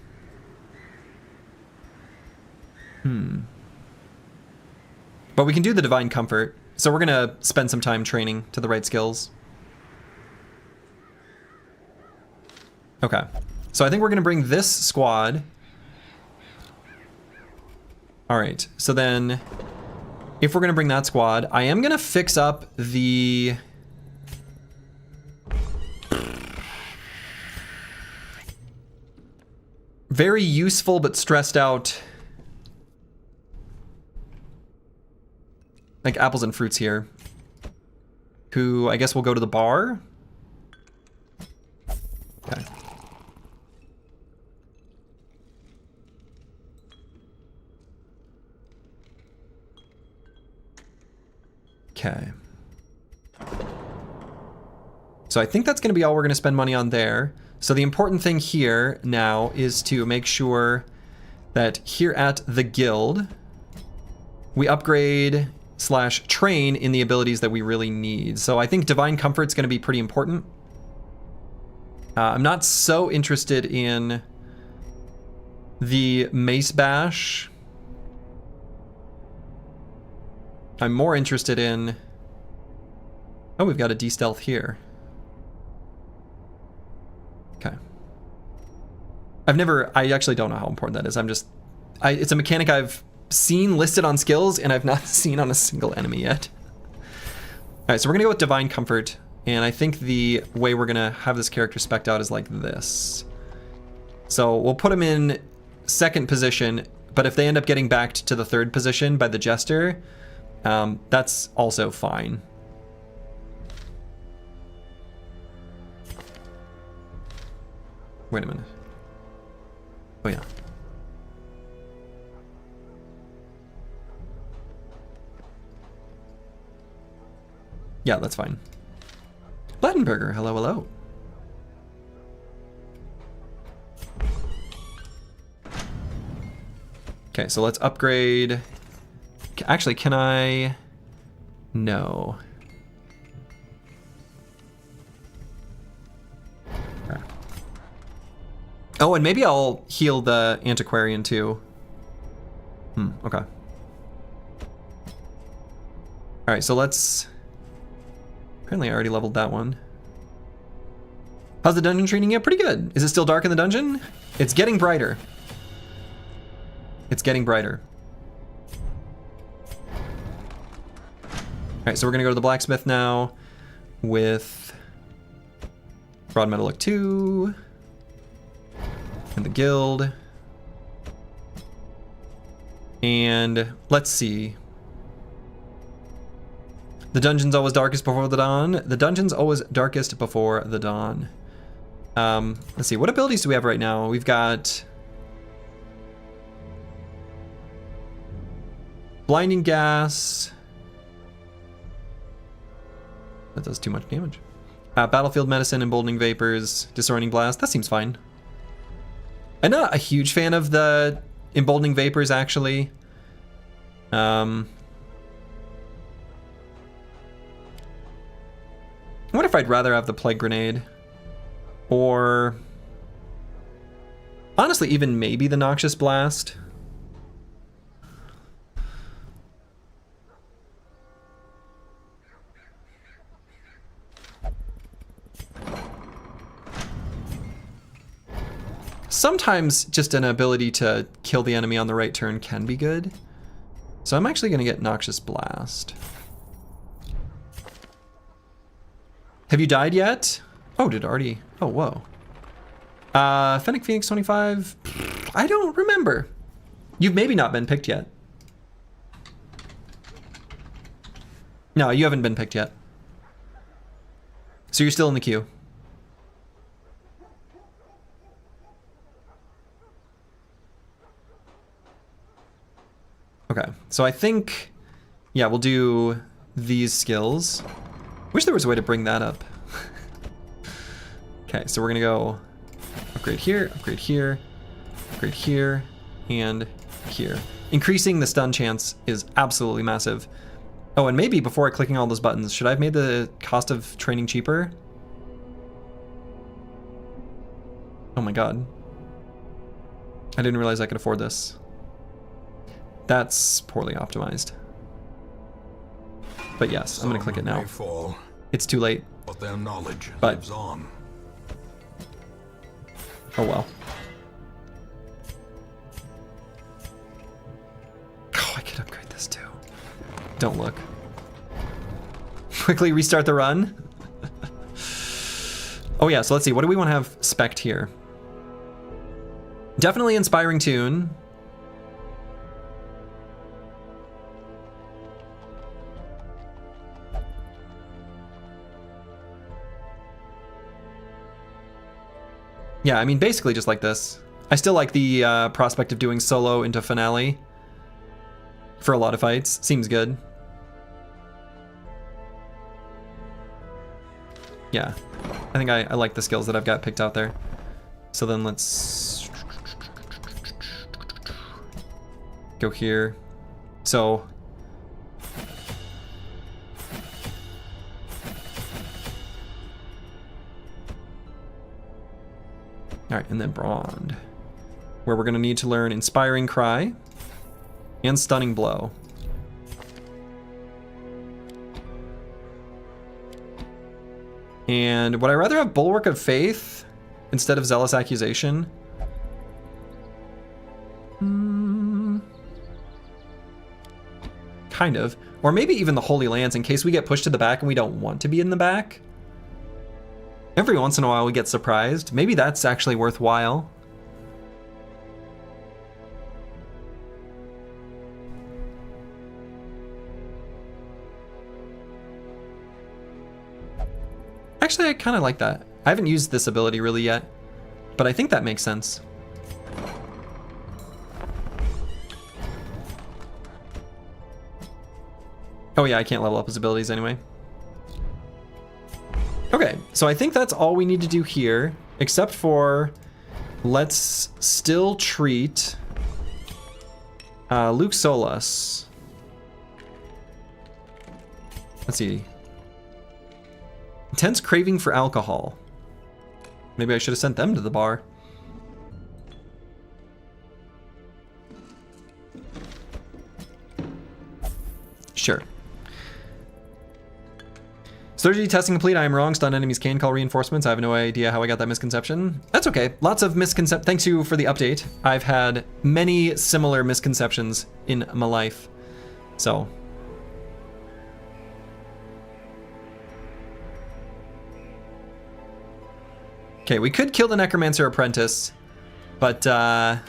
But we can do the Divine Comfort. So we're gonna spend some time training to the right skills. Okay, so I think we're gonna bring this squad. All right, so then if we're gonna bring that squad, I am gonna fix up the very useful but stressed out, like Apples and Fruits here, who I guess will go to the bar. Okay. Okay. So I think that's going to be all we're going to spend money on there. So the important thing here now is to make sure that here at the guild, we upgrade / train in the abilities that we really need. So I think Divine Comfort's going to be pretty important. I'm not so interested in The Mace Bash. I'm more interested in... Oh, we've got a de-stealth here. Okay. I actually don't know how important that is. It's a mechanic I've seen listed on skills and I've not seen on a single enemy yet. All right, so we're gonna go with Divine Comfort. And I think the way we're gonna have this character spec'd out is like this. So we'll put him in second position, but if they end up getting backed to the third position by the Jester, that's also fine. Wait a minute. Oh yeah. Yeah, that's fine. Blattenberger, hello, hello. Okay, so let's upgrade. Actually, can I? No. Oh, and maybe I'll heal the Antiquarian too. Okay. All right, so let's... Apparently I already leveled that one. How's the dungeon treating you? Pretty good. Is it still dark in the dungeon? It's getting brighter. It's getting brighter. All right, so we're gonna go to the blacksmith now with Broad Metallic 2 and the guild. And let's see. The dungeon's always darkest before the dawn. The dungeon's always darkest before the dawn. Let's see, what abilities do we have right now? We've got Blinding Gas. That does too much damage. Battlefield Medicine, Emboldening Vapors, Disorienting Blast. That seems fine. I'm not a huge fan of the Emboldening Vapors, actually. I wonder if I'd rather have the Plague Grenade. Or... honestly, even maybe the Noxious Blast. Sometimes just an ability to kill the enemy on the right turn can be good. So I'm actually going to get Noxious Blast. Have you died yet? Oh, did already... oh, whoa. Fennec Phoenix 25... I don't remember. You've maybe not been picked yet. No, you haven't been picked yet. So you're still in the queue. Okay, so I think, yeah, we'll do these skills. Wish there was a way to bring that up. Okay, so we're gonna go upgrade here, upgrade here, upgrade here, and here. Increasing the stun chance is absolutely massive. Oh, and maybe before clicking all those buttons, should I have made the cost of training cheaper? Oh my god. I didn't realize I could afford this. That's poorly optimized. But yes, I'm gonna click it now. Fall, it's too late. but their knowledge But lives on. Oh well. Oh, I could upgrade this too. Don't look. Quickly restart the run. Oh yeah, so let's see. What do we want to have spec'd here? Definitely Inspiring Tune. Yeah, I mean, basically just like this. I still like the prospect of doing solo into finale for a lot of fights. Seems good. Yeah, I think I like the skills that I've got picked out there. So then let's go here. So all right, and then Brond. where we're going to need to learn Inspiring Cry and Stunning Blow. And would I rather have Bulwark of Faith instead of Zealous Accusation? Kind of. Or maybe even the Holy Lance in case we get pushed to the back and we don't want to be in the back. Every once in a while we get surprised. Maybe that's actually worthwhile. Actually, I kind of like that. I haven't used this ability really yet, but I think that makes sense. Oh yeah, I can't level up his abilities anyway. Okay, so I think that's all we need to do here, except for let's still treat Luke Solus. Let's see. Intense craving for alcohol. Maybe I should have sent them to the bar. Sure. Strategy testing complete. I am wrong. Stunned enemies can call reinforcements. I have no idea how I got that misconception. That's okay. Lots of misconceptions. Thanks you for the update. I've had many similar misconceptions in my life. So. Okay, we could kill the Necromancer Apprentice, but I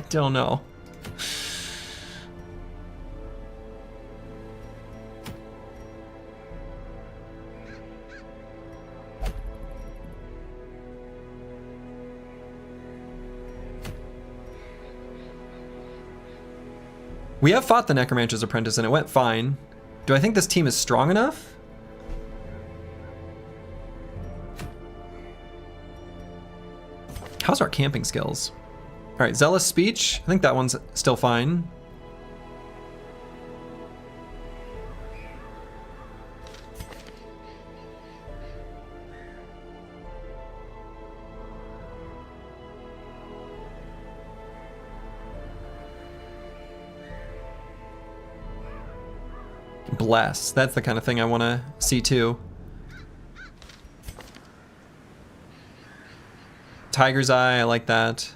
don't know. We have fought the Necromancer's Apprentice and it went fine. Do I think this team is strong enough? How's our camping skills? All right, Zealous Speech. I think that one's still fine. Bless. That's the kind of thing I want to see too. Tiger's Eye, I like that.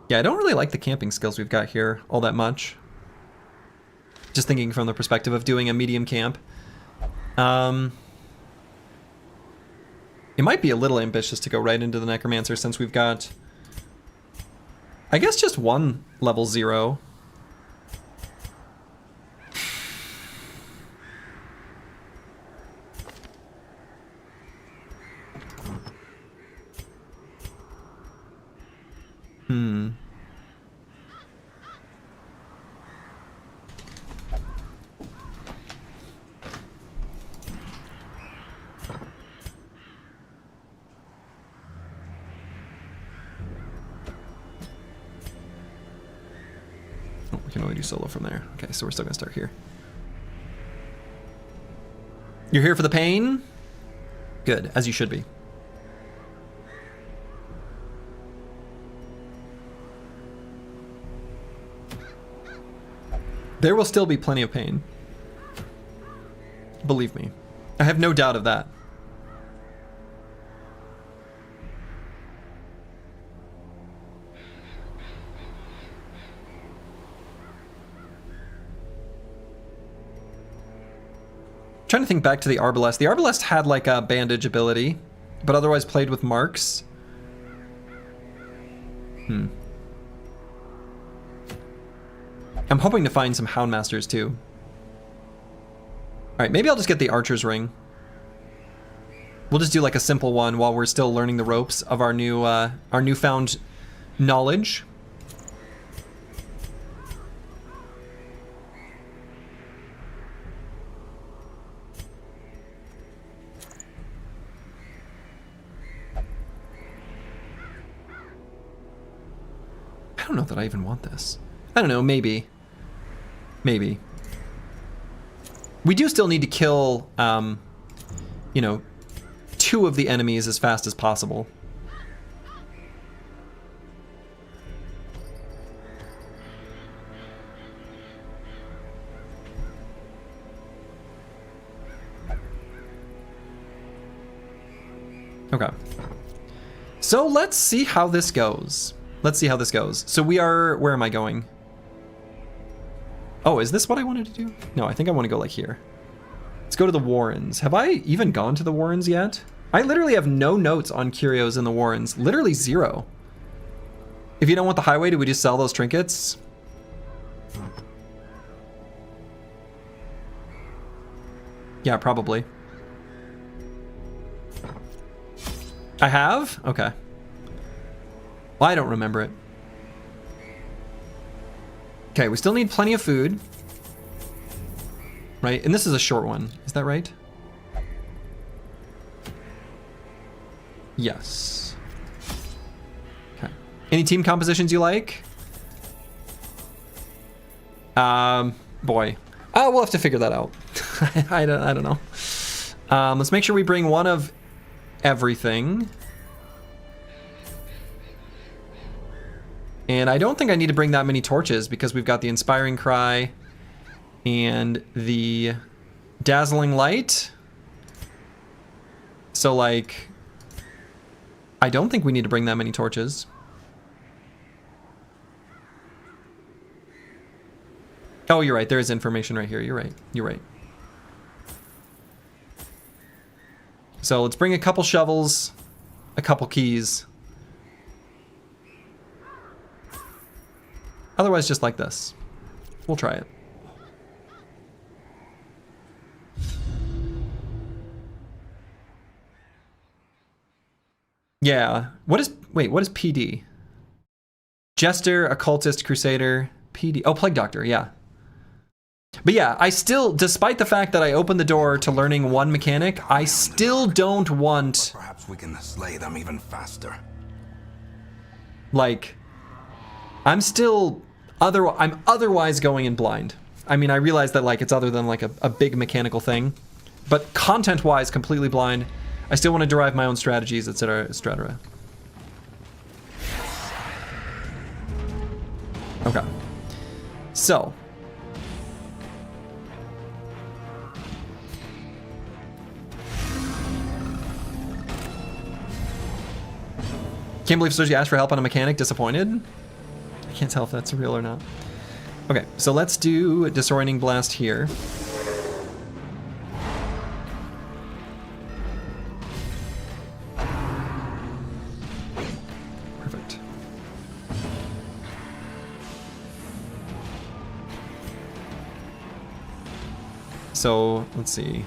Yeah, I don't really like the camping skills we've got here all that much. Just thinking from the perspective of doing a medium camp. It might be a little ambitious to go right into the Necromancer since we've got, I guess, just one level 0. We can only do solo from there. Okay, so we're still gonna start here. You're here for the pain? Good, as you should be. There will still be plenty of pain. Believe me. I have no doubt of that. Trying to think back to the Arbalest. The Arbalest had like a bandage ability, but otherwise played with marks. I'm hoping to find some Houndmasters too. Alright, maybe I'll just get the Archer's Ring. We'll just do like a simple one while we're still learning the ropes of our newfound knowledge. I don't know that I even want this. I don't know, maybe. Maybe. We do still need to kill, you know, 2 of the enemies as fast as possible. Okay. So let's see how this goes. Let's see how this goes. So we are, where am I going? Oh, is this what I wanted to do? No, I think I want to go like here. Let's go to the Warrens. Have I even gone to the Warrens yet? I literally have no notes on curios in the Warrens. Literally 0. If you don't want the highway, do we just sell those trinkets? Yeah, probably. I have? Okay. Well, I don't remember it. Okay, we still need plenty of food. Right? And this is a short one. Is that right? Yes. Okay. Any team compositions you like? Boy. Oh, we'll have to figure that out. I don't know. Let's make sure we bring one of everything. And I don't think I need to bring that many torches because we've got the Inspiring Cry and the Dazzling Light. So, like, I don't think we need to bring that many torches. Oh, you're right. There is information right here. You're right. You're right. So let's bring a couple shovels, a couple keys. Otherwise, just like this. We'll try it. Yeah. What is PD? Jester, Occultist, Crusader, PD. Oh, Plague Doctor, yeah. But yeah, I still, despite the fact that I opened the door to learning one mechanic, I still don't want... Perhaps we can slay them even faster. Like, I'm otherwise going in blind. I mean, I realize that, like, it's other than, like, a big mechanical thing. But content-wise, completely blind. I still want to derive my own strategies, etc., etc. Okay. So... Can't believe Sergi asked for help on a mechanic. Disappointed? I can't tell if that's real or not. Okay, so let's do a Disorienting Blast here. Perfect. So, let's see.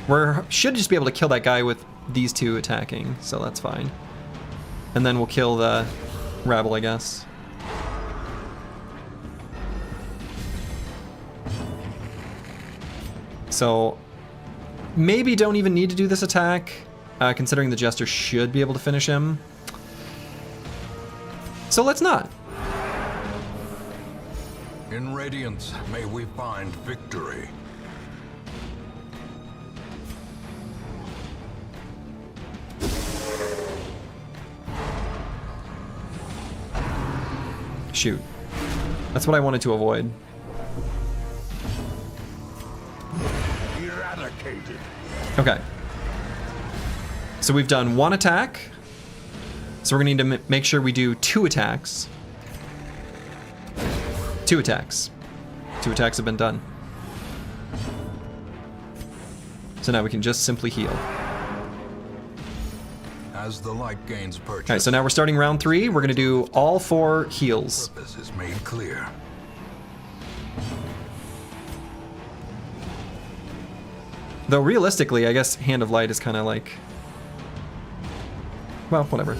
We should just be able to kill that guy with these 2 attacking, so that's fine. And then we'll kill the rabble, I guess. So, maybe don't even need to do this attack, considering the Jester should be able to finish him. So let's not. In Radiance, may we find victory. Shoot. That's what I wanted to avoid. Eradicated. Okay. So we've done 1 attack. So we're going to need to make sure we do 2 attacks. 2 attacks. 2 attacks have been done. So now we can just simply heal. As the light gains purchase, Okay, so now we're starting round 3. We're going to do all 4 heals. purpose is made clear. Though realistically, I guess Hand of Light is kind of like... Well, whatever.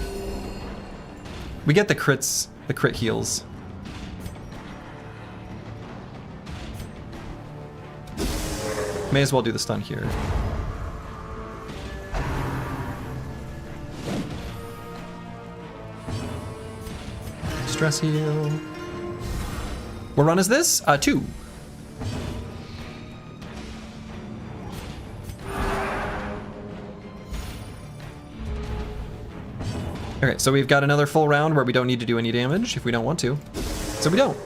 We get the crits, the crit heals. May as well do the stun here. Stress heal. What run is this? 2. Okay, so we've got another full round where we don't need to do any damage if we don't want to. So we don't.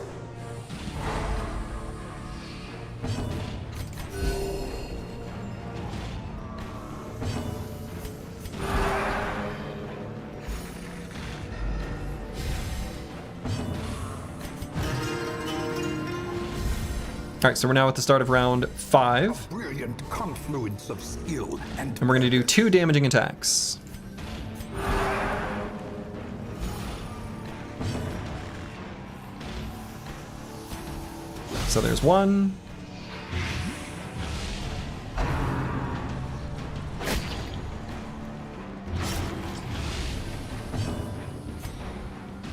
All right, so we're now at the start of round 5. Brilliant confluence of skill and we're going to do 2 damaging attacks. So there's 1.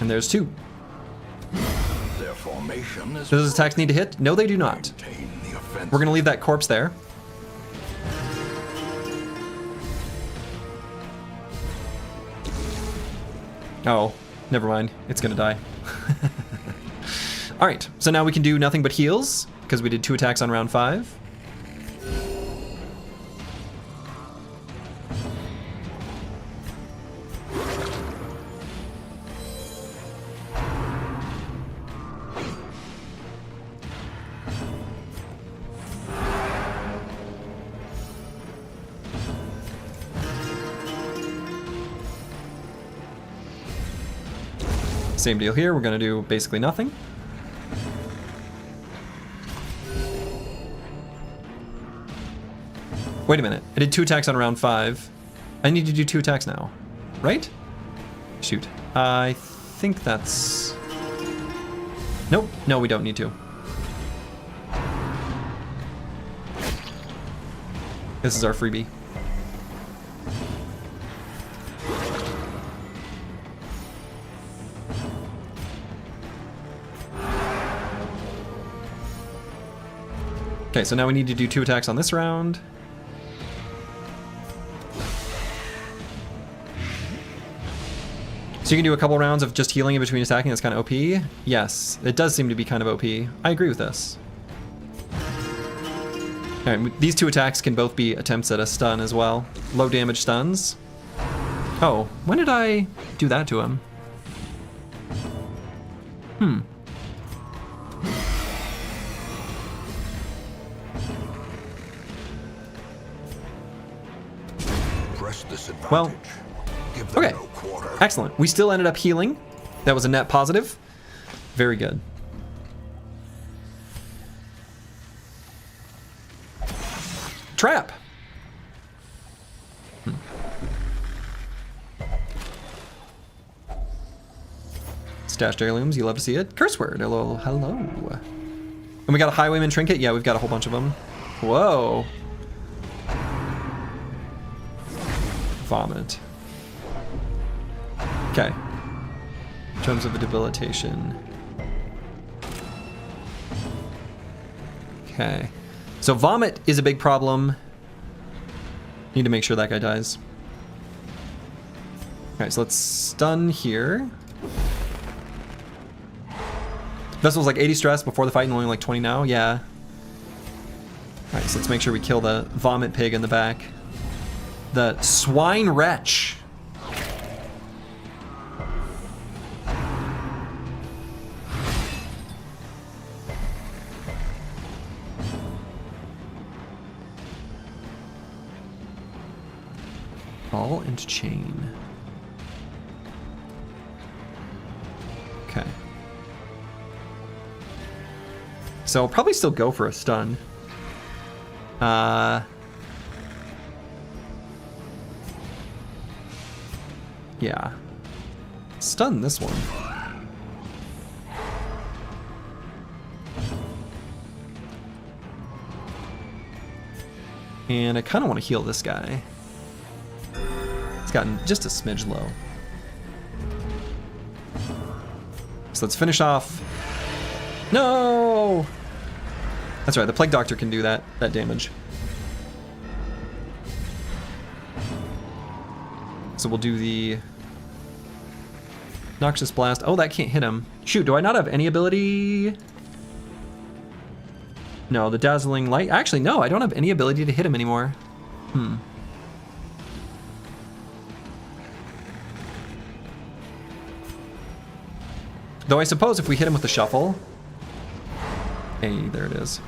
And there's 2. Their formation is Do those attacks need to hit? No, they do not. We're going to leave that corpse there. Oh, never mind. It's going to die. All right, so now we can do nothing but heals because we did 2 attacks on round 5. Same deal here. We're going to do basically nothing. Wait a minute. I did 2 attacks on round 5. I need to do 2 attacks now, right? Shoot. I think that's... Nope. No, we don't need to. This is our freebie. Okay, so now we need to do 2 attacks on this round. So you can do a couple rounds of just healing in between attacking. That's kind of OP. Yes, it does seem to be kind of OP. I agree with this. All right, these 2 attacks can both be attempts at a stun as well. Low damage stuns. Oh, when did I do that to him? Well, okay, excellent. We still ended up healing. That was a net positive. Very good. Trap. Stashed heirlooms, you love to see it. Curse word, hello. And we got a highwayman trinket. Yeah, we've got a whole bunch of them. Whoa. Vomit. Okay. In terms of a debilitation. Okay. So vomit is a big problem. Need to make sure that guy dies. Alright, so let's stun here. Vessel's like 80 stress before the fight and only like 20 now? Yeah. Alright, so let's make sure we kill the vomit pig in the back. The swine wretch. Ball and chain. Okay. So I'll probably still go for a stun. Yeah. Stun this one. And I kind of want to heal this guy. It's gotten just a smidge low. So let's finish off. No! That's right, the Plague Doctor can do that damage. So we'll do the Noxious Blast. Oh, that can't hit him. Shoot, do I not have any ability? No, the Dazzling Light. Actually, no, I don't have any ability to hit him anymore. Though I suppose if we hit him with the shuffle... Hey, there it is.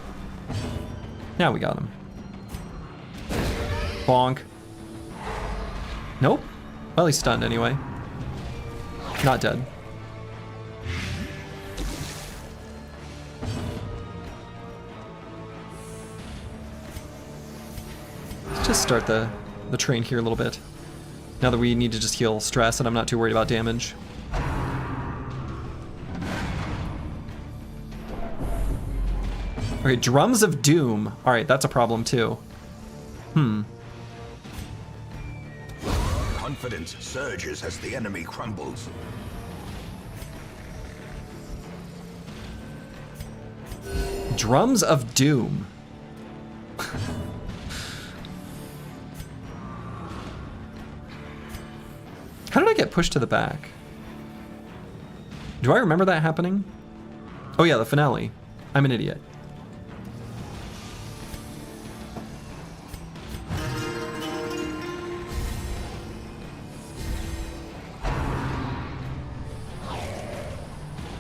Now we got him. Bonk. Nope. Well, he's stunned anyway. Not dead. Let's just start the train here a little bit. Now that we need to just heal stress and I'm not too worried about damage. Okay, Drums of Doom. Alright, that's a problem too. Confidence surges as the enemy crumbles. Drums of Doom. How did I get pushed to the back? Do I remember that happening? Oh yeah, the finale. I'm an idiot.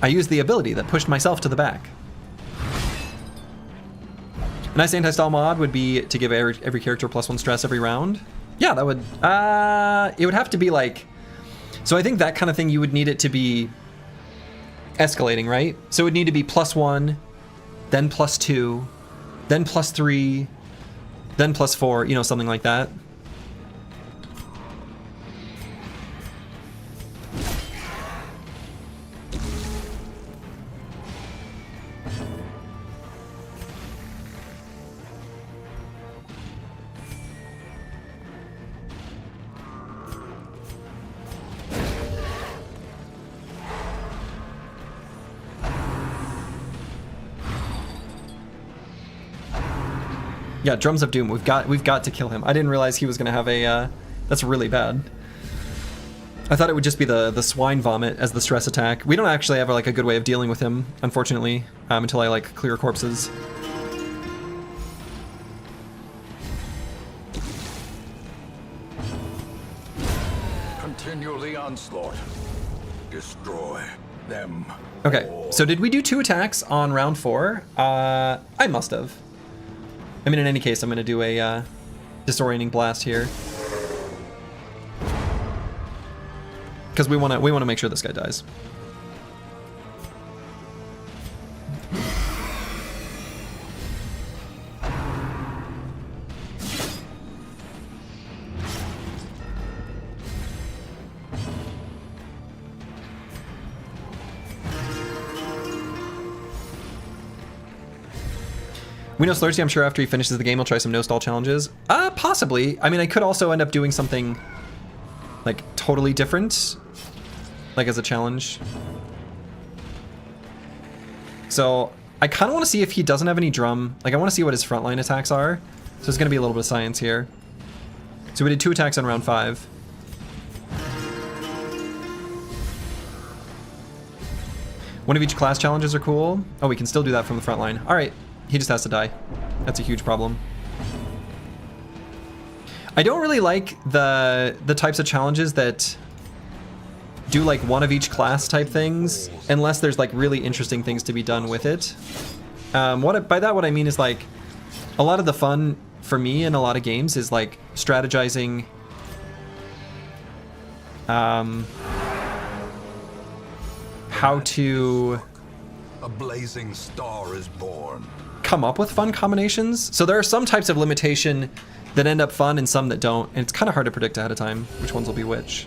I used the ability that pushed myself to the back. A nice anti-stall mod would be to give every character +1 stress every round. Yeah, that would... it would have to be like... So I think that kind of thing, you would need it to be escalating, right? So it would need to be +1, then +2, then +3, then +4, you know, something like that. Yeah, Drums of Doom. We've got to kill him. I didn't realize he was gonna have a. That's really bad. I thought it would just be the swine vomit as the stress attack. We don't actually have like a good way of dealing with him, unfortunately, until I like clear corpses. Continue the onslaught. Destroy them. Okay, all. so did we do 2 attacks on round 4? I must have. I mean, in any case, I'm going to do a disorienting blast here. Because we want to make sure this guy dies. We know Slurcy, I'm sure after he finishes the game, he'll try some no-stall challenges. Possibly. I mean, I could also end up doing something, like, totally different, like, as a challenge. So, I kind of want to see if he doesn't have any drum. Like, I want to see what his frontline attacks are. So there's going to be a little bit of science here. So we did 2 attacks on round 5. One of each class challenges are cool. Oh, we can still do that from the front line. All right. He just has to die. That's a huge problem. I don't really like the types of challenges that do like one of each class type things, unless there's like really interesting things to be done with it. By that what I mean is like a lot of the fun for me in a lot of games is like strategizing how to a blazing star is born. Come up with fun combinations. So there are some types of limitation that end up fun and some that don't, and it's kind of hard to predict ahead of time which ones will be which.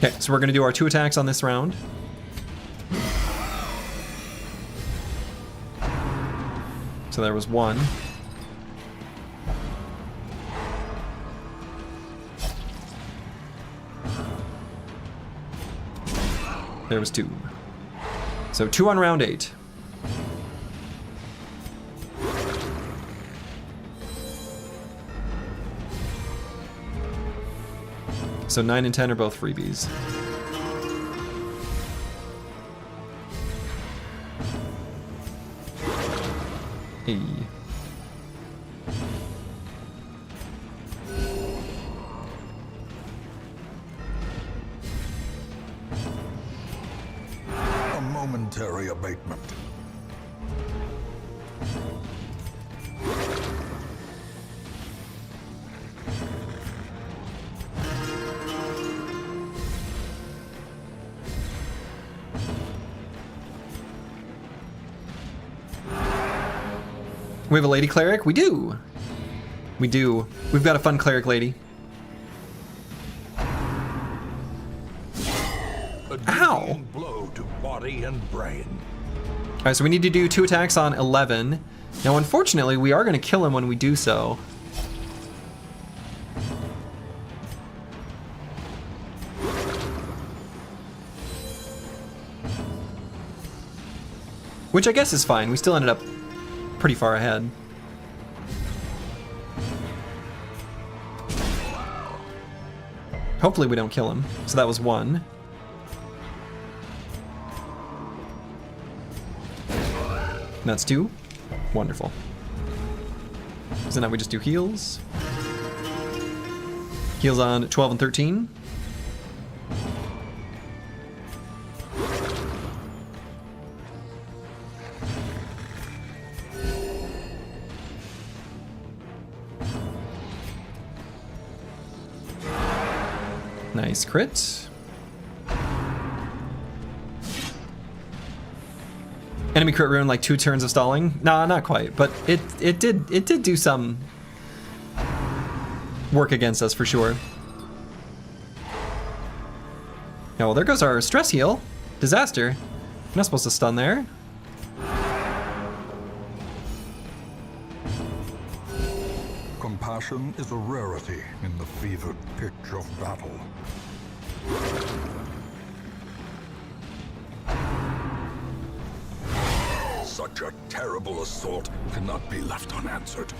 Okay, so we're going to do our 2 attacks on this round. So there was 1. There was 2. So 2 on round 8. So 9 and 10 are both freebies. Hey. A momentary abatement. We have a lady cleric? We do. We do. We've got a fun cleric lady. Ow! Blow to body and brain. All right, so we need to do 2 attacks on 11. Now, unfortunately, we are going to kill him when we do so. Which I guess is fine. We still ended up pretty far ahead. Hopefully we don't kill him. So that was 1. And that's 2. Wonderful. So now we just do heals. Heals on 12 and 13. Nice crit. Enemy crit ruin like 2 turns of stalling. Nah, not quite, but it did do some work against us for sure. Yeah, well, there goes our stress heal. Disaster. I'm not supposed to stun there. Compassion is a rarity in the fevered pitch of battle. Such a terrible assault cannot be left unanswered.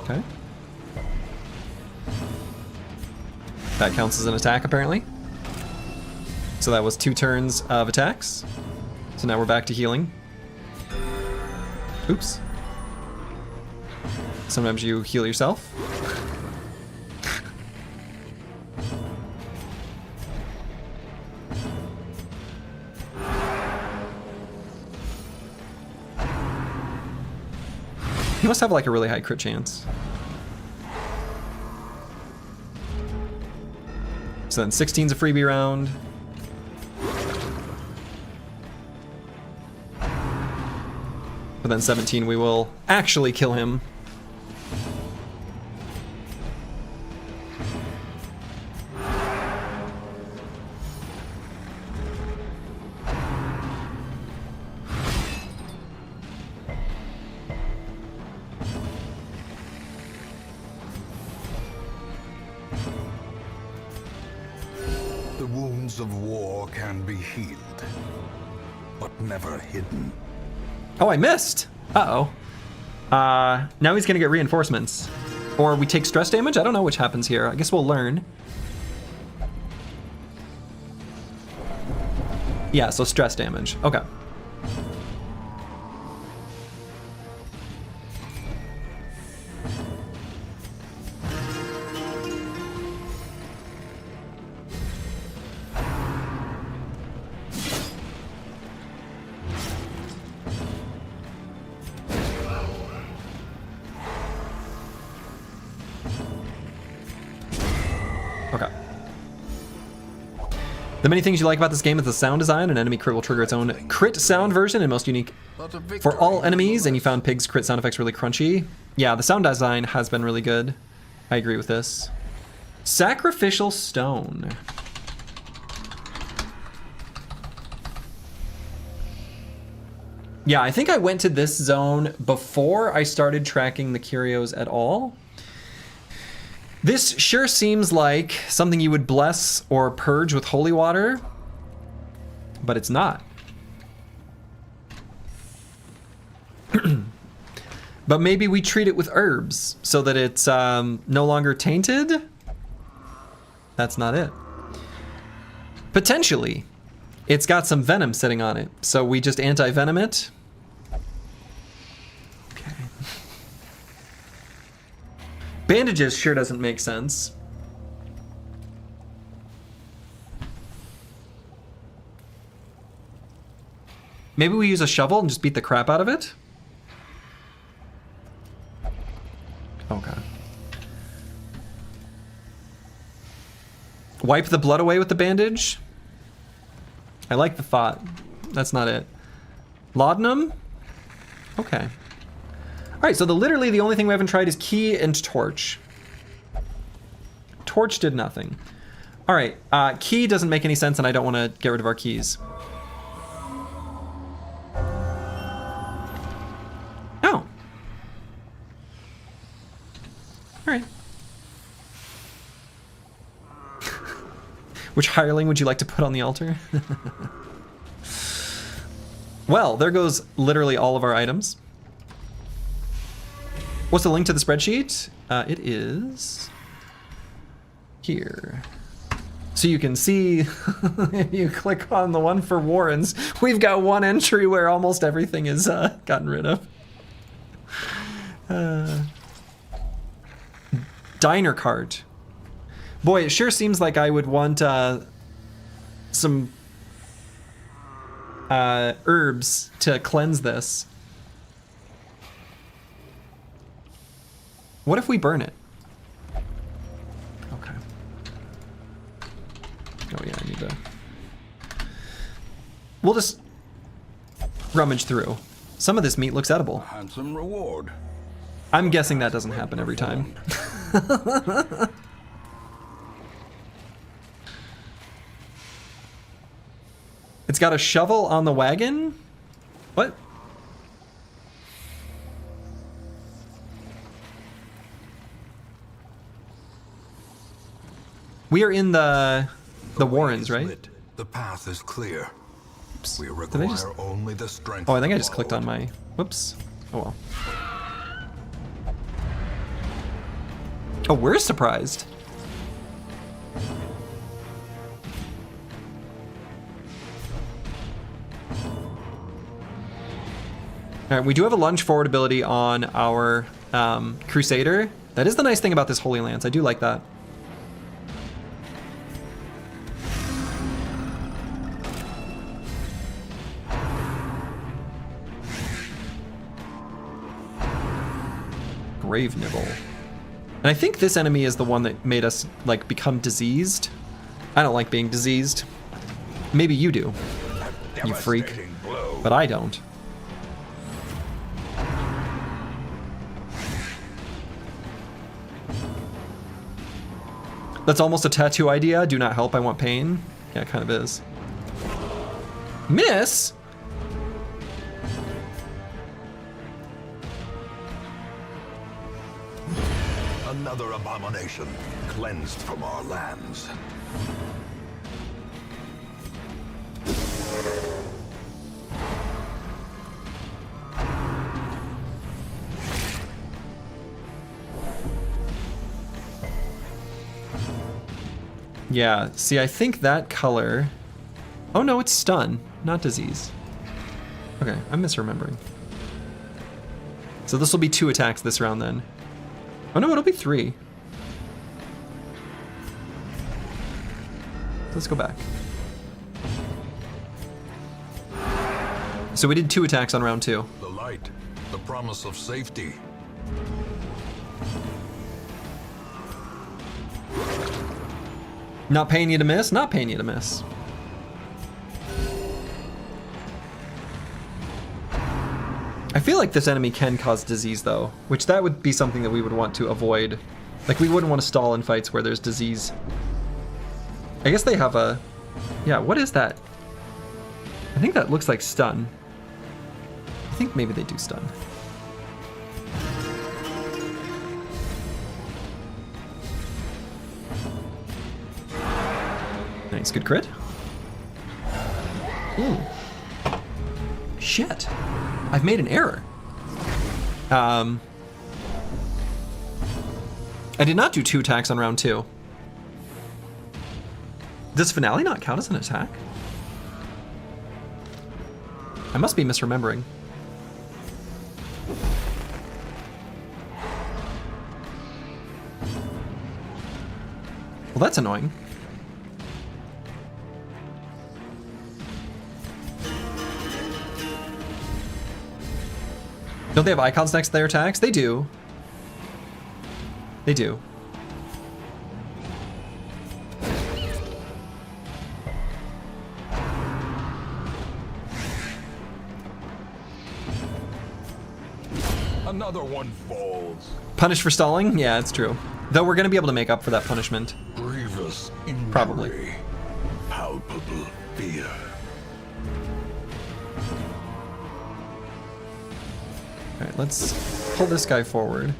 Okay. That counts as an attack, apparently. So that was 2 turns of attacks. So now we're back to healing. Oops. Sometimes you heal yourself. You must have like a really high crit chance. So then 16's a freebie round. But then 17 we will actually kill him. The wounds of war can be healed, but never hidden. Oh, I missed! Uh-oh. Now he's gonna get reinforcements. Or we take stress damage? I don't know which happens here. I guess we'll learn. Yeah, so stress damage. Okay. Okay. The many things you like about this game is the sound design. An enemy crit will trigger its own crit sound version and most unique for all enemies, and you found Pig's crit sound effects really crunchy. Yeah, the sound design has been really good. I agree with this. Sacrificial Stone. Yeah, I think I went to this zone before I started tracking the curios at all. This sure seems like something you would bless or purge with holy water, but it's not. But maybe we treat it with herbs so that it's no longer tainted? That's not it. Potentially. It's got some venom sitting on it, so we just anti-venom it. Okay. Bandages sure doesn't make sense. Maybe we use a shovel and just beat the crap out of it? Okay. Wipe the blood away with the bandage? I like the thought. That's not it. Laudanum? Okay. Alright, so literally the only thing we haven't tried is key and torch. Torch did nothing. Alright, key doesn't make any sense and I don't want to get rid of our keys. Oh. Alright. Which hireling would you like to put on the altar? Well, there goes literally all of our items. What's the link to the spreadsheet? It is here. So you can see, if you click on the one for Warrens, we've got one entry where almost everything is gotten rid of. Diner cart. Boy, it sure seems like I would want some herbs to cleanse this. What if we burn it? Okay. Oh yeah, I need to... We'll just rummage through. Some of this meat looks edible. Handsome reward. I'm guessing that doesn't happen every time. It's got a shovel on the wagon? What? We are in the Warrens, right? The path is clear. Oops. We Did I require just... only the strength. Oh, I think I to just clicked on follow. my... Whoops. Oh well. Oh, we're surprised. Alright, we do have a lunge forward ability on our Crusader. That is the nice thing about this Holy Lance. I do like that. Grave Nibble. And I think this enemy is the one that made us, like, become diseased. I don't like being diseased. Maybe you do, you freak. Devastating blow. But I don't. That's almost a tattoo idea. Do not help, I want pain. Yeah, it kind of is. Miss? Another abomination cleansed from our lands. Yeah, see, I think that color... Oh no, it's stun, not disease. Okay, I'm misremembering. So this will be 2 attacks this round then. Oh no, it'll be 3. Let's go back. So we did 2 attacks on round 2. The light, the promise of safety. Not paying you to miss? Not paying you to miss. I feel like this enemy can cause disease though, which that would be something that we would want to avoid. Like we wouldn't want to stall in fights where there's disease. I guess they have a... Yeah, what is that? I think that looks like stun. I think maybe they do stun. Nice, good crit. Ooh. Shit. I've made an error. I did not do 2 attacks on round 2. Does finale not count as an attack? I must be misremembering. Well, that's annoying. Don't they have icons next to their attacks? They do. They do. Another one falls. Punished for stalling? Yeah, it's true. Though we're going to be able to make up for that punishment. Grievous injury. Probably. Palpable fear. Alright, let's pull this guy forward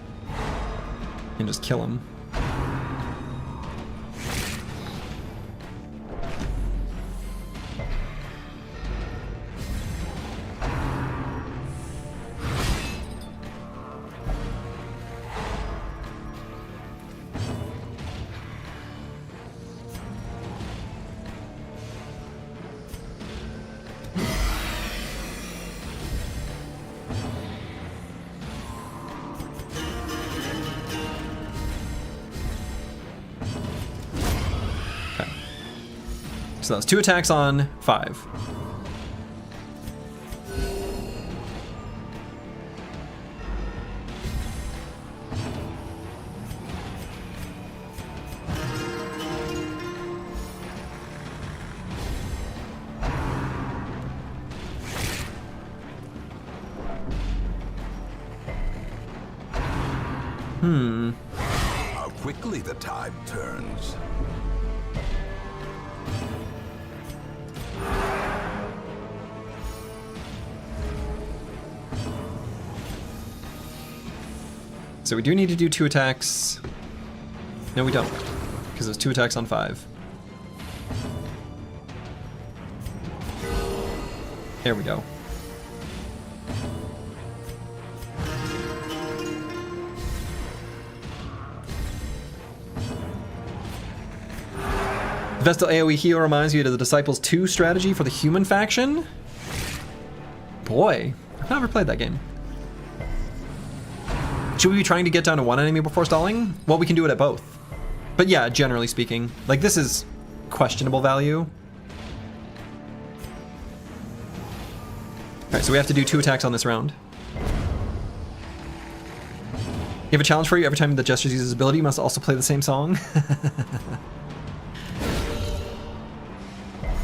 and just kill him. So that's 2 attacks on 5. How quickly the tide turns. So we do need to do 2 attacks. No, we don't, because it's 2 attacks on 5. There we go. Vestal AoE heal reminds you of the Disciples 2 strategy for the human faction? Boy, I've never played that game. Should we be trying to get down to 1 enemy before stalling? Well, we can do it at both. But yeah, generally speaking, like this is questionable value. Alright, so we have to do 2 attacks on this round. You have a challenge for you. Every time the Jesters uses his ability, you must also play the same song.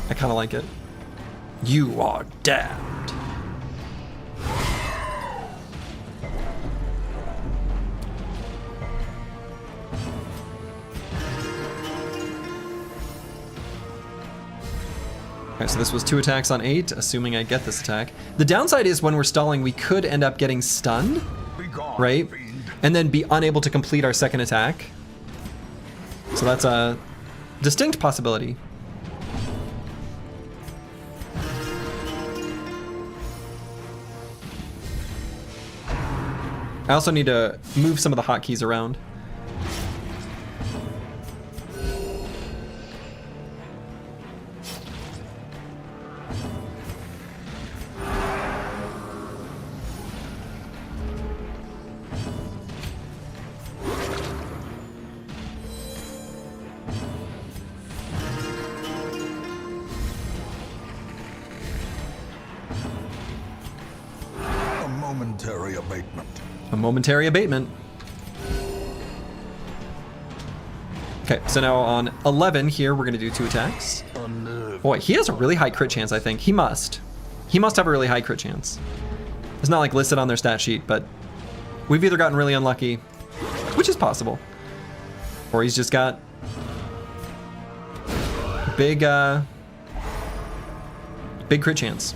I kind of like it. You are damned. Okay, so this was 2 attacks on 8, assuming I get this attack. The downside is when we're stalling, we could end up getting stunned, right? And then be unable to complete our second attack. So that's a distinct possibility. I also need to move some of the hotkeys around. A momentary abatement. A momentary abatement. Okay, so now on 11 here, we're gonna do 2 attacks. Boy, he has a really high crit chance, I think. He must. He must have a really high crit chance. It's not like listed on their stat sheet, but we've either gotten really unlucky, which is possible, or he's just got big, big crit chance.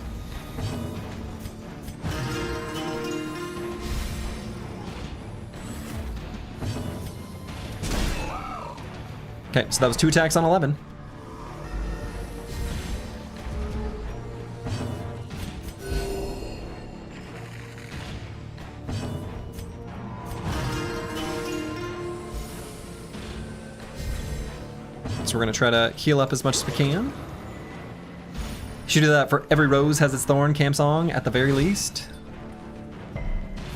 Okay, so that was 2 attacks on 11. So we're gonna try to heal up as much as we can. Should do that for Every Rose Has Its Thorn camp song at the very least.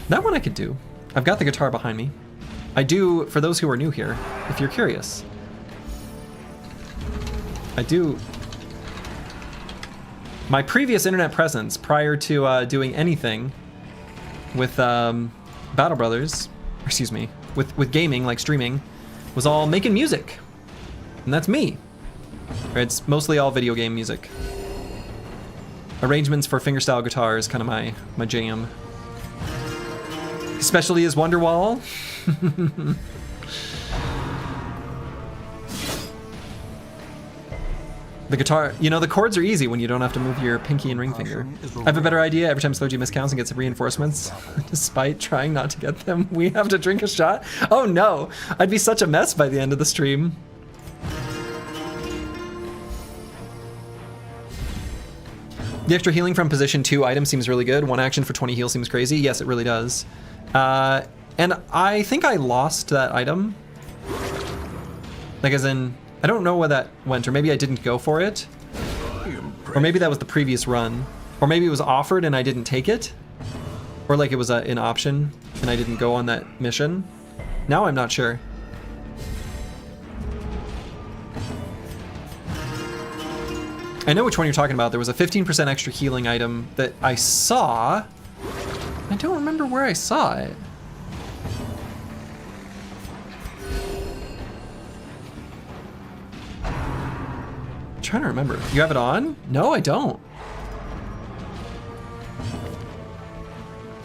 That one I could do. I've got the guitar behind me. I do, for those who are new here, if you're curious. I do. My previous internet presence prior to doing anything with Battle Brothers, excuse me, with gaming, like streaming, was all making music. And that's me. It's mostly all video game music. Arrangements for fingerstyle guitar is kind of my jam. Especially is Wonderwall. The guitar, you know, the chords are easy when you don't have to move your pinky and ring finger. I have a better idea. Every time Sloji miscounts and gets reinforcements, despite trying not to get them, we have to drink a shot. Oh no, I'd be such a mess by the end of the stream. The extra healing from position 2 item seems really good. 1 action for 20 heal seems crazy. Yes, it really does. And I think I lost that item. Like as in, I don't know where that went, or maybe I didn't go for it. Or maybe that was the previous run. Or maybe it was offered and I didn't take it. Or like it was an option and I didn't go on that mission. Now I'm not sure. I know which one you're talking about. There was a 15% extra healing item that I saw. I don't remember where I saw it. I'm trying to remember. You have it on? No, I don't.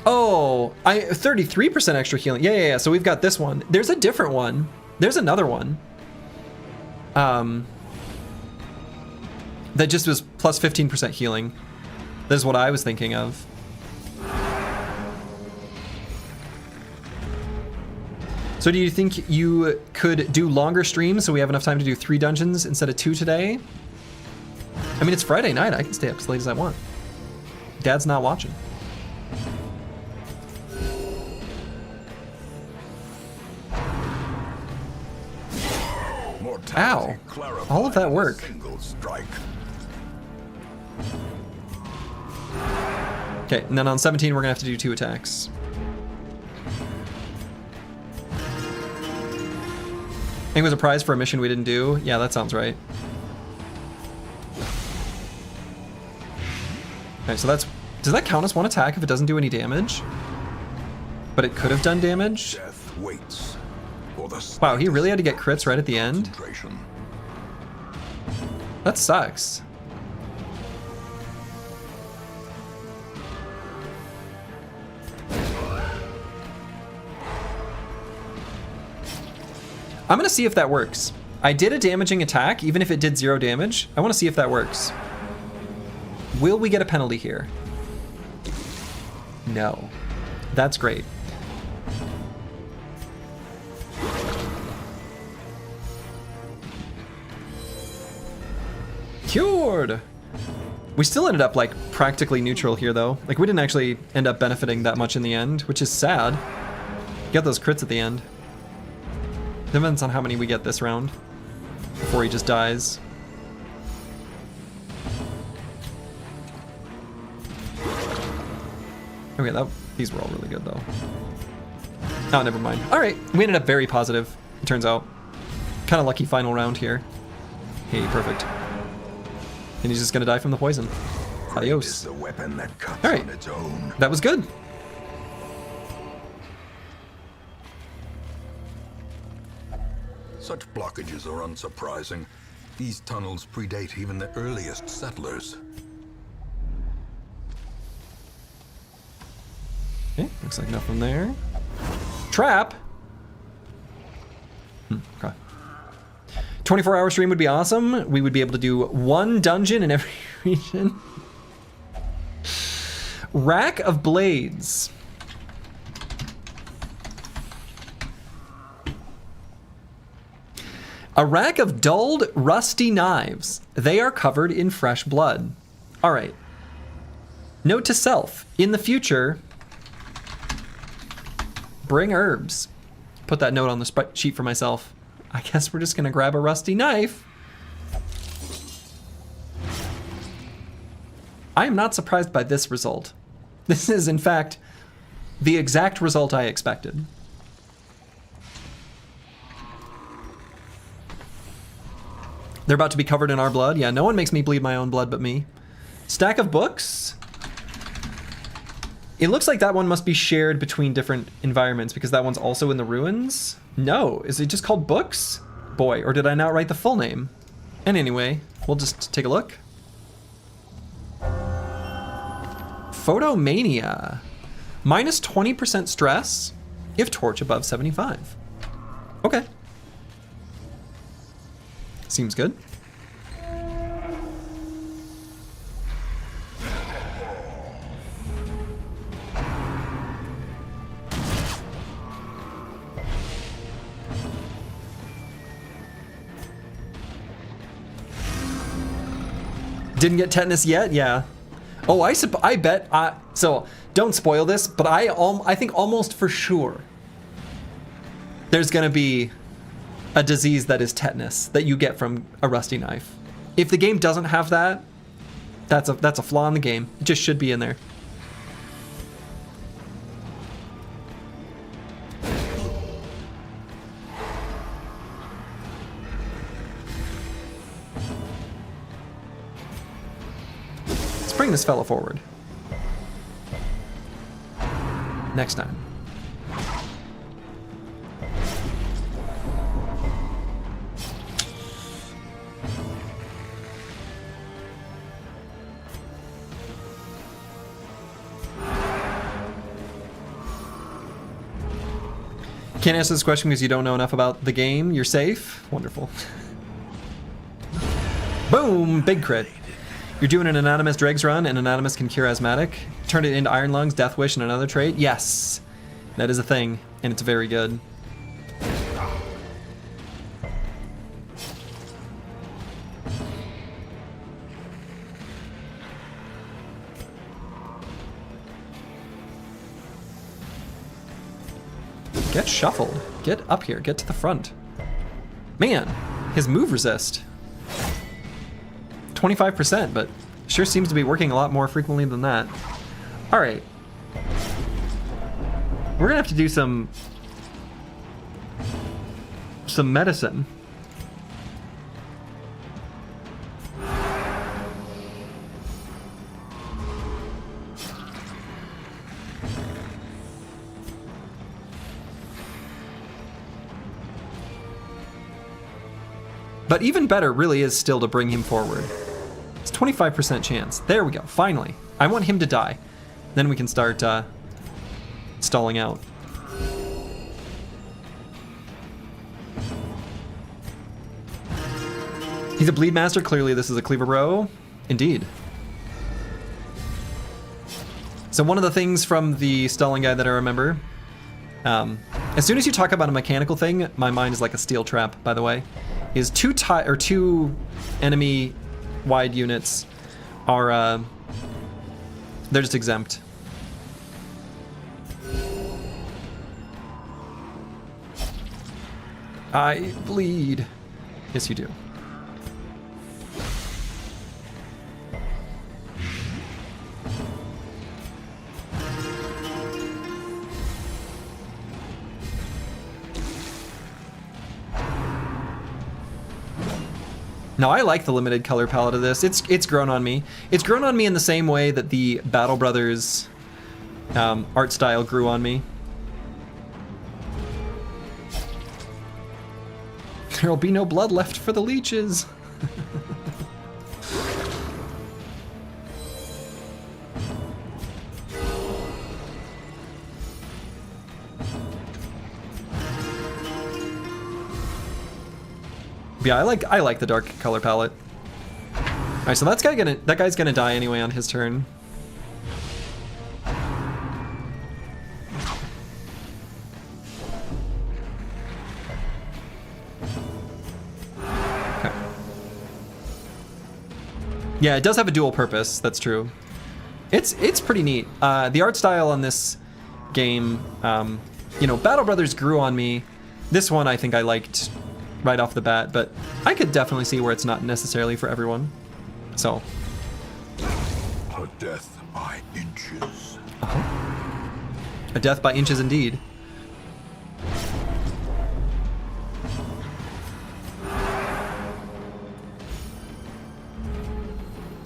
Oh, 33% extra healing. Yeah. So we've got this one. There's a different one. There's another one. That just was plus 15% healing. That is what I was thinking of. So do you think you could do longer streams so we have enough time to do 3 dungeons instead of 2 today? I mean, it's Friday night. I can stay up as late as I want. Dad's not watching. Ow. All of that work. Okay, and then on 17 we're gonna have to do 2 attacks. I think it was a prize for a mission we didn't do. Yeah, that sounds right. Okay, so that's... Does that count as 1 attack if it doesn't do any damage? But it could have done damage? Death waits for the wow, he really had to get crits right at the end? That sucks. I'm gonna see if that works. I did a damaging attack, even if it did 0 damage. I wanna see if that works. Will we get a penalty here? No. That's great. Cured! We still ended up like practically neutral here though. Like we didn't actually end up benefiting that much in the end, which is sad. Get those crits at the end. Depends on how many we get this round before he just dies. Okay, these were all really good though. Oh, never mind. All right, we ended up very positive, it turns out. Kind of lucky final round here. Hey, perfect. And he's just gonna die from the poison. Adios. The weapon that cuts all right, on its own. That was good. Such blockages are unsurprising. These tunnels predate even the earliest settlers. Okay, looks like nothing there. Trap! Okay. 24-hour stream would be awesome. We would be able to do 1 dungeon in every region. Rack of Blades. A rack of dulled, rusty knives. They are covered in fresh blood. All right. Note to self, in the future, bring herbs. Put that note on the sheet for myself. I guess we're just gonna grab a rusty knife I am not surprised by this result. This is, in fact, the exact result I expected. They're about to be covered in our blood. Yeah, no one makes me bleed my own blood but me. Stack of books. It looks like that one must be shared between different environments because that one's also in the ruins. No, is it just called books? Boy, or did I not write the full name? And anyway, we'll just take a look. Photomania. Minus 20% stress if torch above 75. Okay. Seems good. Didn't get tetanus yet? Yeah. Oh, I bet. So don't spoil this, but I think almost for sure there's gonna be a disease that is tetanus that you get from a rusty knife. If the game doesn't have that, that's a flaw in the game. It just should be in there. Let's bring this fellow forward. Next time. Can't answer this question because you don't know enough about the game. You're safe. Wonderful. Boom! Big crit. You're doing an Anonymous Dregs run, and Anonymous can cure asthmatic. Turn it into Iron Lungs, Death Wish, and another trait. Yes! That is a thing, and it's very good. Get shuffled. Get up here. Get to the front. Man, his move resist. 25%, but sure seems to be working a lot more frequently than that. All right. We're gonna have to do some medicine. But even better really is still to bring him forward. It's 25% chance. There we go, finally. I want him to die. Then we can start stalling out. He's a bleed master, clearly this is a cleaver bro. Indeed. So one of the things from the stalling guide that I remember, as soon as you talk about a mechanical thing, my mind is like a steel trap, by the way, is two enemy wide units are they're just exempt. I bleed. Yes, you do. Now I like the limited color palette of this. It's grown on me. It's grown on me in the same way that the Battle Brothers art style grew on me. There'll be no blood left for the leeches. Yeah, I like the dark color palette. All right, so that guy's gonna die anyway on his turn. Okay. Yeah, it does have a dual purpose. That's true. It's pretty neat. The art style on this game, you know, Battle Brothers grew on me. This one I think I liked right off the bat, but I could definitely see where it's not necessarily for everyone. So. A death by inches. A death by inches indeed.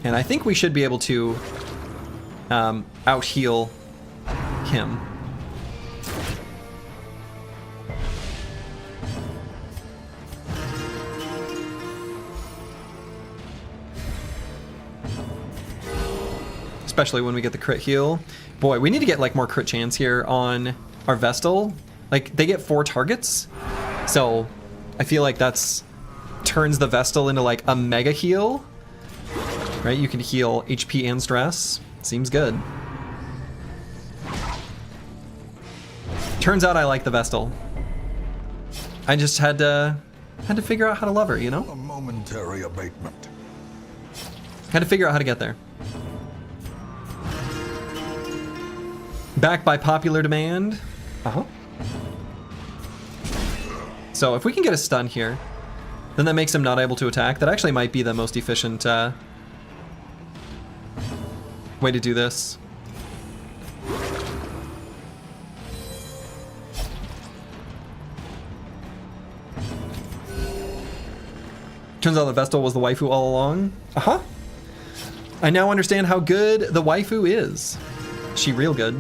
And I think we should be able to out-heal him. Especially when we get the crit heal. Boy, we need to get like more crit chance here on our Vestal. Like, they get 4 targets. So I feel like that's turns the Vestal into like a mega heal. Right, you can heal HP and stress. Seems good. Turns out I like the Vestal. I just had to figure out how to love her, you know? A momentary abatement. Had to figure out how to get there. Back by popular demand. So if we can get a stun here, then that makes him not able to attack. That actually might be the most efficient way to do this. Turns out the Vestal was the waifu all along. I now understand how good the waifu is. She real good.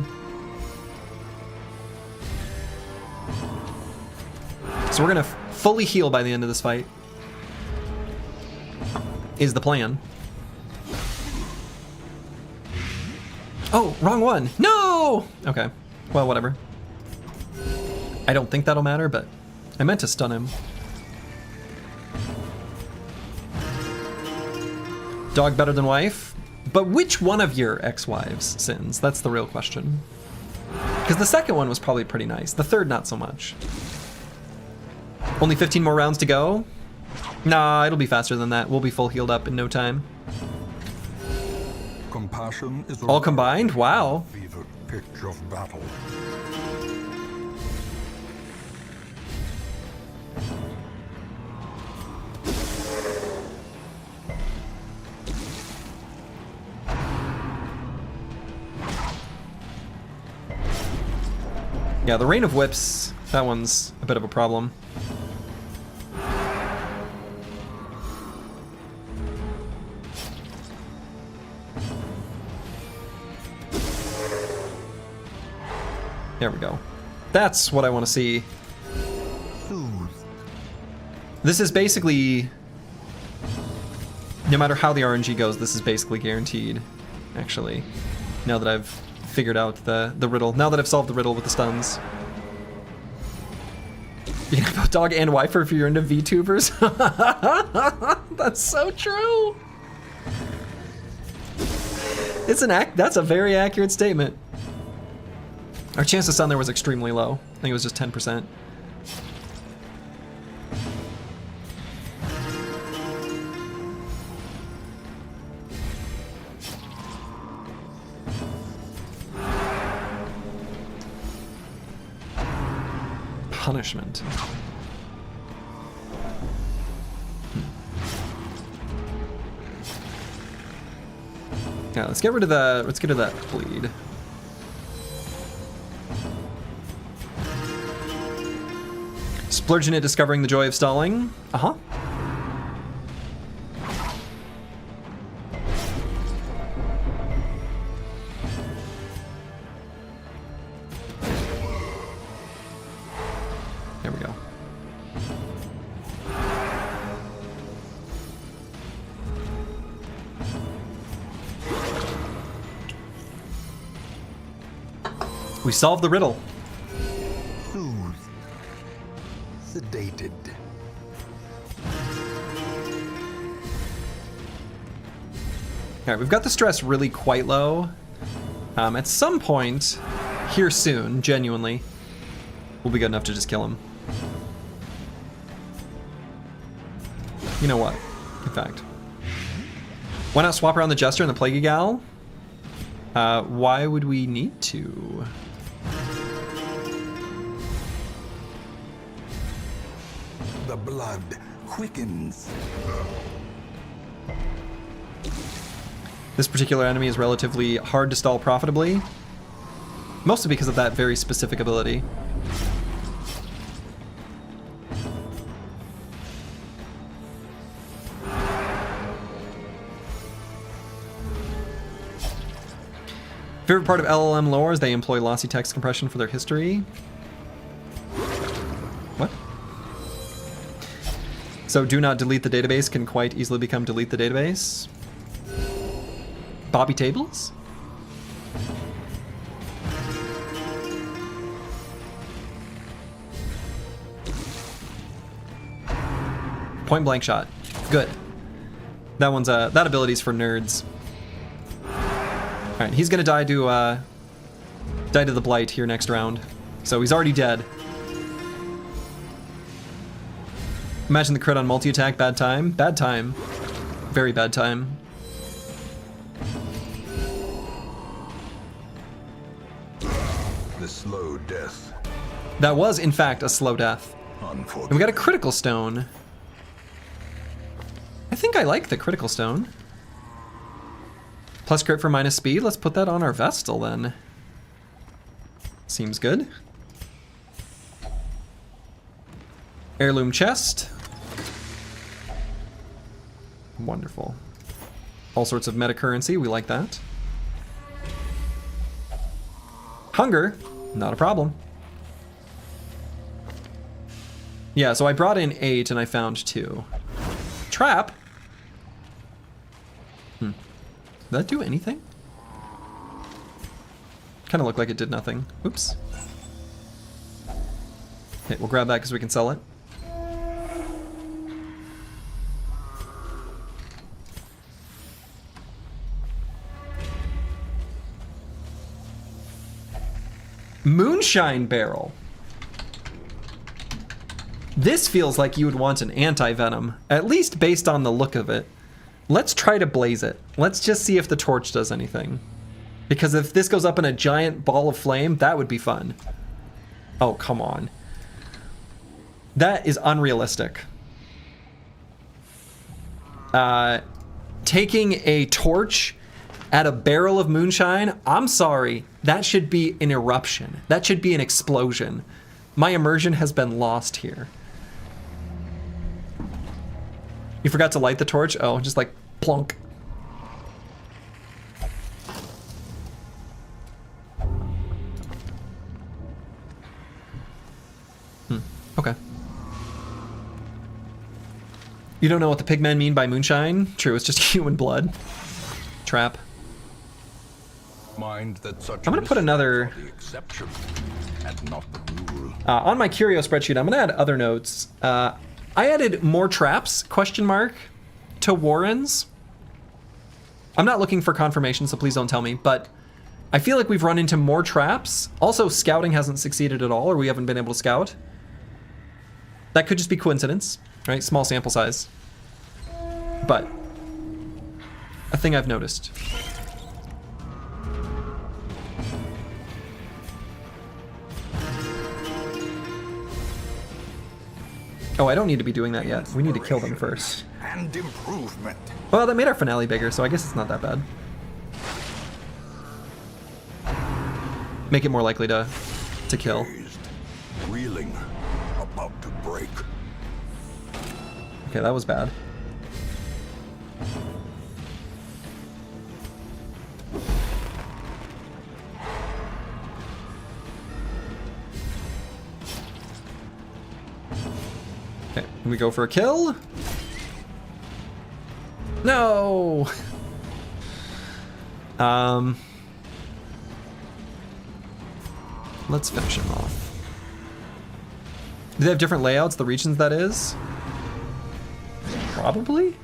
So we're gonna fully heal by the end of this fight. Is the plan. Oh, wrong one. No! Okay. Well, whatever. I don't think that'll matter, but I meant to stun him. Dog better than wife? But which one of your ex-wives sins? That's the real question. Because the second one was probably pretty nice. The third, not so much. Only 15 more rounds to go? Nah, it'll be faster than that. We'll be full healed up in no time. Compassion is all combined? Wow. Fevered pitch of battle. Yeah, the Rain of Whips, that one's a bit of a problem. There we go. That's what I want to see. This is basically, no matter how the RNG goes, this is basically guaranteed, actually. Now that I've figured out the riddle. Now that I've solved the riddle with the stuns. You can have both dog and wife if you're into VTubers. That's so true. That's a very accurate statement. Our chance to stun there was extremely low. I think it was just 10%. Punishment. Yeah, let's get rid of that bleed. Splurging it, discovering the joy of stalling. There we go. We solved the riddle. Sedated. Alright, we've got the stress really quite low. At some point, here soon, genuinely, we'll be good enough to just kill him. You know what? In fact. Why not swap around the Jester and the Plaguey Gal? Why would we need to? The blood quickens. This particular enemy is relatively hard to stall profitably, mostly because of that very specific ability. Favorite part of LLM lore is they employ lossy text compression for their history. What? So do not delete the database can quite easily become delete the database. Bobby Tables? Point blank shot. Good. That one's that ability's for nerds. All right, he's gonna die to the blight here next round. So he's already dead. Imagine the crit on multi-attack, bad time. Bad time. Very bad time. The slow death. That was, in fact, a slow death. And we got a critical stone. I think I like the critical stone. Plus crit for minus speed. Let's put that on our Vestal then. Seems good. Heirloom chest. Wonderful. All sorts of meta currency. We like that. Hunger. Not a problem. Yeah, so I brought in 8 and I found 2. Trap? Did that do anything? Kind of looked like it did nothing. Oops. Okay, we'll grab that because we can sell it. Moonshine barrel. This feels like you would want an anti-venom, at least based on the look of it. Let's try to blaze it. Let's just see if the torch does anything. Because if this goes up in a giant ball of flame, that would be fun. Oh, come on. That is unrealistic. Taking a torch at a barrel of moonshine, I'm sorry. That should be an eruption. That should be an explosion. My immersion has been lost here. You forgot to light the torch? Oh, just like plonk. Okay. You don't know what the pigmen mean by moonshine? True, it's just human blood. Trap. Mind that such I'm gonna put another... the exception and not the rule. On my curio spreadsheet, I'm gonna add other notes. I added more traps, question mark, to Warrens. I'm not looking for confirmation, so please don't tell me, but I feel like we've run into more traps. Also, scouting hasn't succeeded at all, or we haven't been able to scout. That could just be coincidence, right? Small sample size. But a thing I've noticed. Oh, I don't need to be doing that yet. We need to kill them first. And improvement. Well, that made our finale bigger, so I guess it's not that bad. Make it more likely to kill. Dazed, reeling, about to break. Okay, that was bad. Okay, can we go for a kill? No! Let's finish him off. Do they have different layouts, the regions that is? Probably?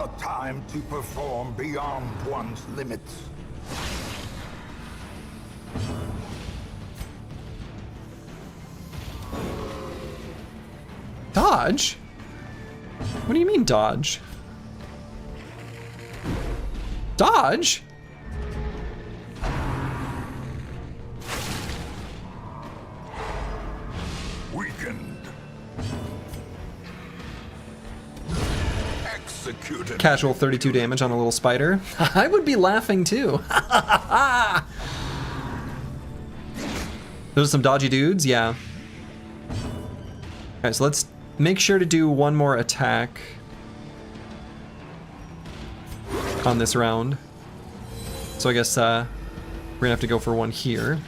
A time to perform beyond one's limits. Dodge? What do you mean dodge? Dodge? Weakened. Executed. Casual 32 damage on a little spider. I would be laughing too. Those are some dodgy dudes, yeah. Alright, so let's make sure to do one more attack on this round. So I guess we're gonna have to go for one here.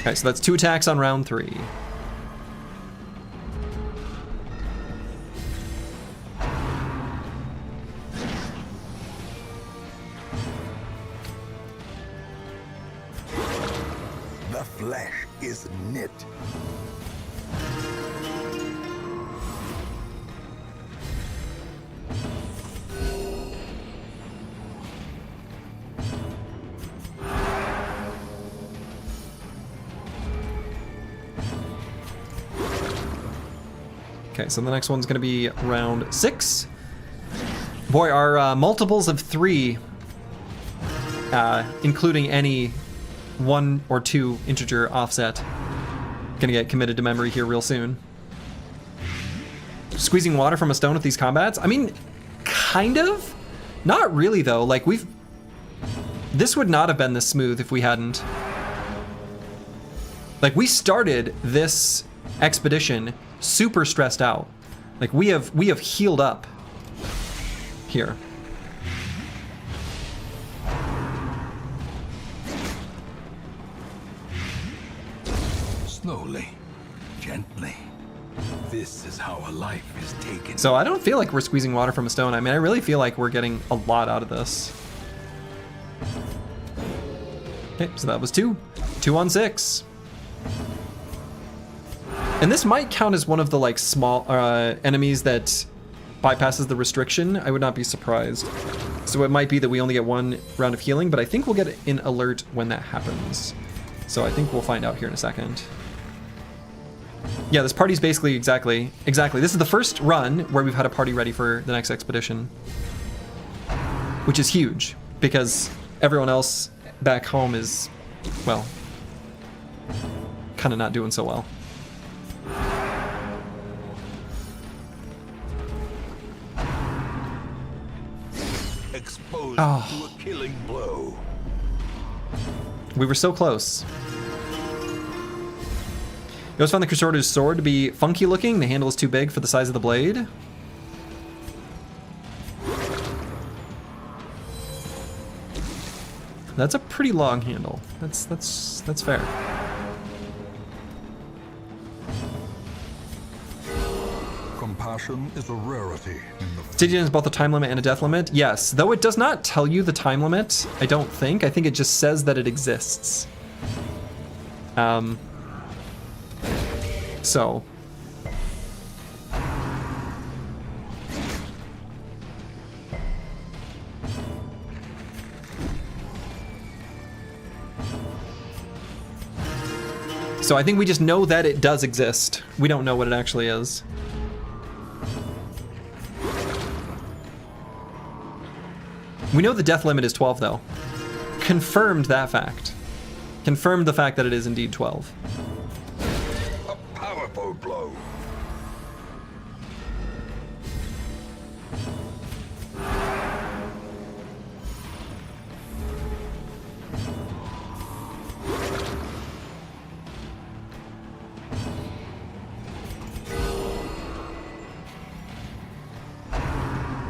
Okay, so that's 2 attacks on round 3. The flesh is knit. Okay, so the next one's gonna be round 6. Boy, our multiples of 3, including any 1 or 2 integer offset, gonna get committed to memory here real soon. Squeezing water from a stone with these combats? I mean, kind of. Not really though. Like this would not have been this smooth if we hadn't. Like we started this expedition super stressed out. Like we have healed up here. Slowly, gently. This is how a life is taken. So I don't feel like we're squeezing water from a stone. I mean, I really feel like we're getting a lot out of this. Okay, so that was 2. 2 on 6. And this might count as one of the like small enemies that bypasses the restriction. I would not be surprised. So it might be that we only get 1 round of healing, but I think we'll get an alert when that happens. So I think we'll find out here in a second. Yeah, this party's basically exactly. This is the first run where we've had a party ready for the next expedition, which is huge because everyone else back home is, well, kind of not doing so well. Exposed to a killing blow. We were so close. You always found the Crusader's sword to be funky looking. The handle is too big for the size of the blade. That's a pretty long handle. That's fair. Compassion is a rarity in the Stygian is both a time limit and a death limit. Yes, though it does not tell you the time limit, I don't think. I think it just says that it exists. So. So I think we just know that it does exist. We don't know what it actually is. We know the death limit is 12 though. Confirmed that fact. Confirmed the fact that it is indeed 12. a powerful blow.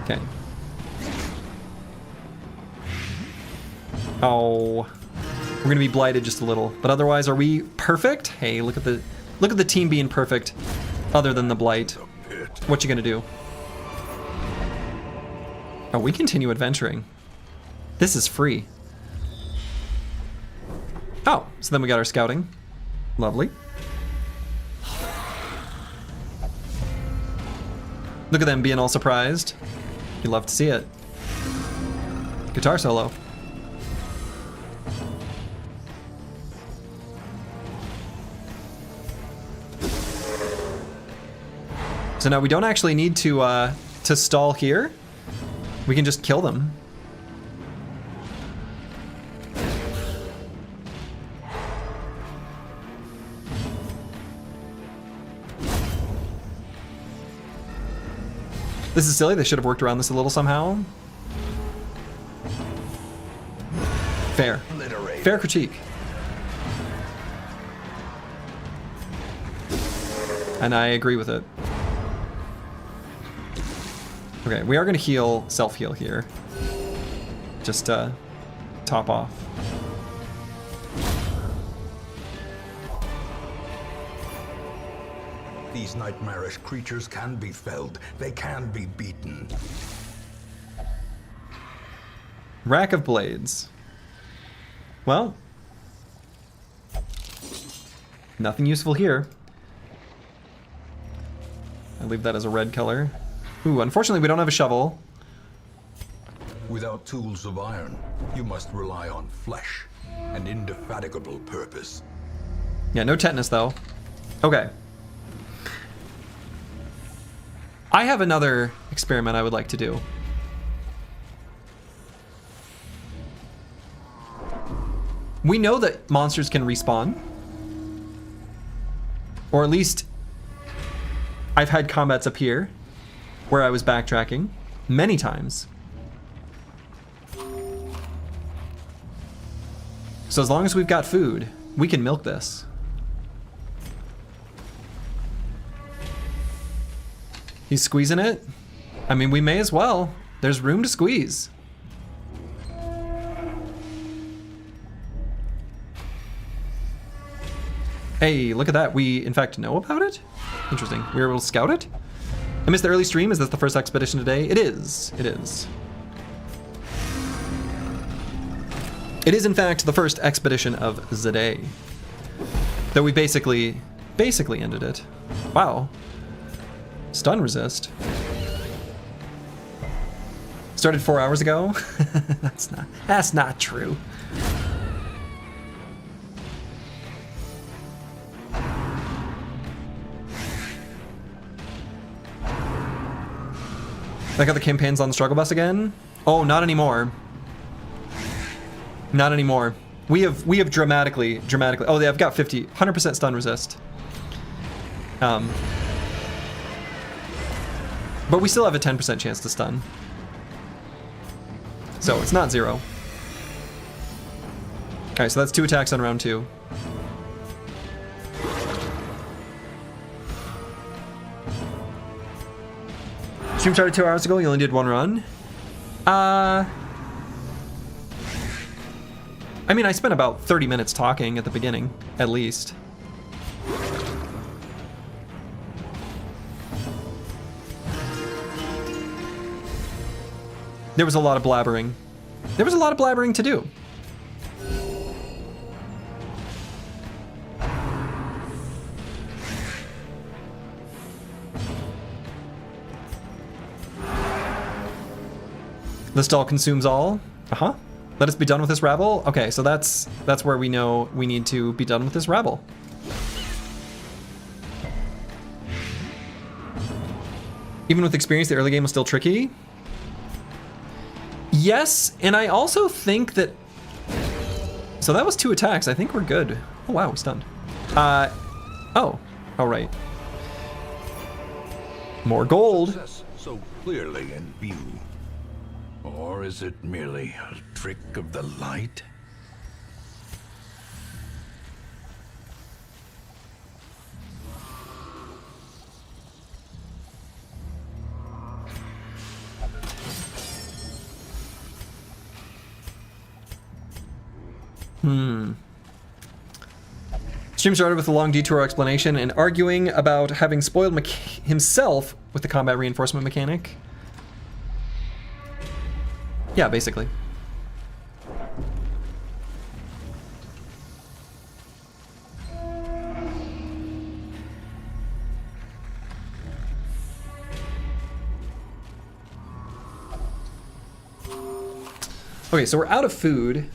Okay. Oh, we're gonna be blighted just a little, but otherwise, are we perfect? Hey, look at the team being perfect. Other than the blight, what you gonna do? Oh, we continue adventuring. This is free. Oh, so then we got our scouting. Lovely. Look at them being all surprised. You love to see it. Guitar solo. So now we don't actually need to stall here. We can just kill them. This is silly. They should have worked around this a little somehow. Fair. Fair critique. And I agree with it. Okay, we are going to heal, self-heal here. Just top off. These nightmarish creatures can be felled. They can be beaten. Rack of blades. Well, nothing useful here. I leave that as a red color. Ooh, unfortunately we don't have a shovel. Without tools of iron, you must rely on flesh, an indefatigable purpose. Yeah, no tetanus though. Okay. I have another experiment I would like to do. We know that monsters can respawn. Or at least I've had combats up here where I was backtracking many times. So as long as we've got food, we can milk this. He's squeezing it? I mean, we may as well. There's room to squeeze. Hey, look at that. We, in fact, know about it? Interesting. We were able to scout it? I missed the early stream. Is this the first expedition today? It is. It is. It is, in fact, the first expedition of the day. Though we basically ended it. Wow. Stun resist. Started 4 hours ago? That's not true. Like how the campaign's on the struggle bus again? Oh, not anymore. Not anymore. We have dramatically. Oh, I've got 100% stun resist. But we still have a 10% chance to stun. So it's not 0. Alright, so that's 2 attacks on round 2. Stream started 2 hours ago, you only did 1 run. I mean, I spent about 30 minutes talking at the beginning, at least. There was a lot of blabbering. There was a lot of blabbering to do. List all consumes all. Uh-huh. Let us be done with this rabble. Okay, so that's where we know we need to be done with this rabble. Even with experience, the early game was still tricky. Yes, and I also think that... So that was 2 attacks. I think we're good. Oh, wow, we stunned. Oh, right. More gold. So clearly in view. Or is it merely a trick of the light? Stream started with a long detour explanation and arguing about having spoiled himself with the combat reinforcement mechanic. Yeah, basically. Okay, so we're out of food.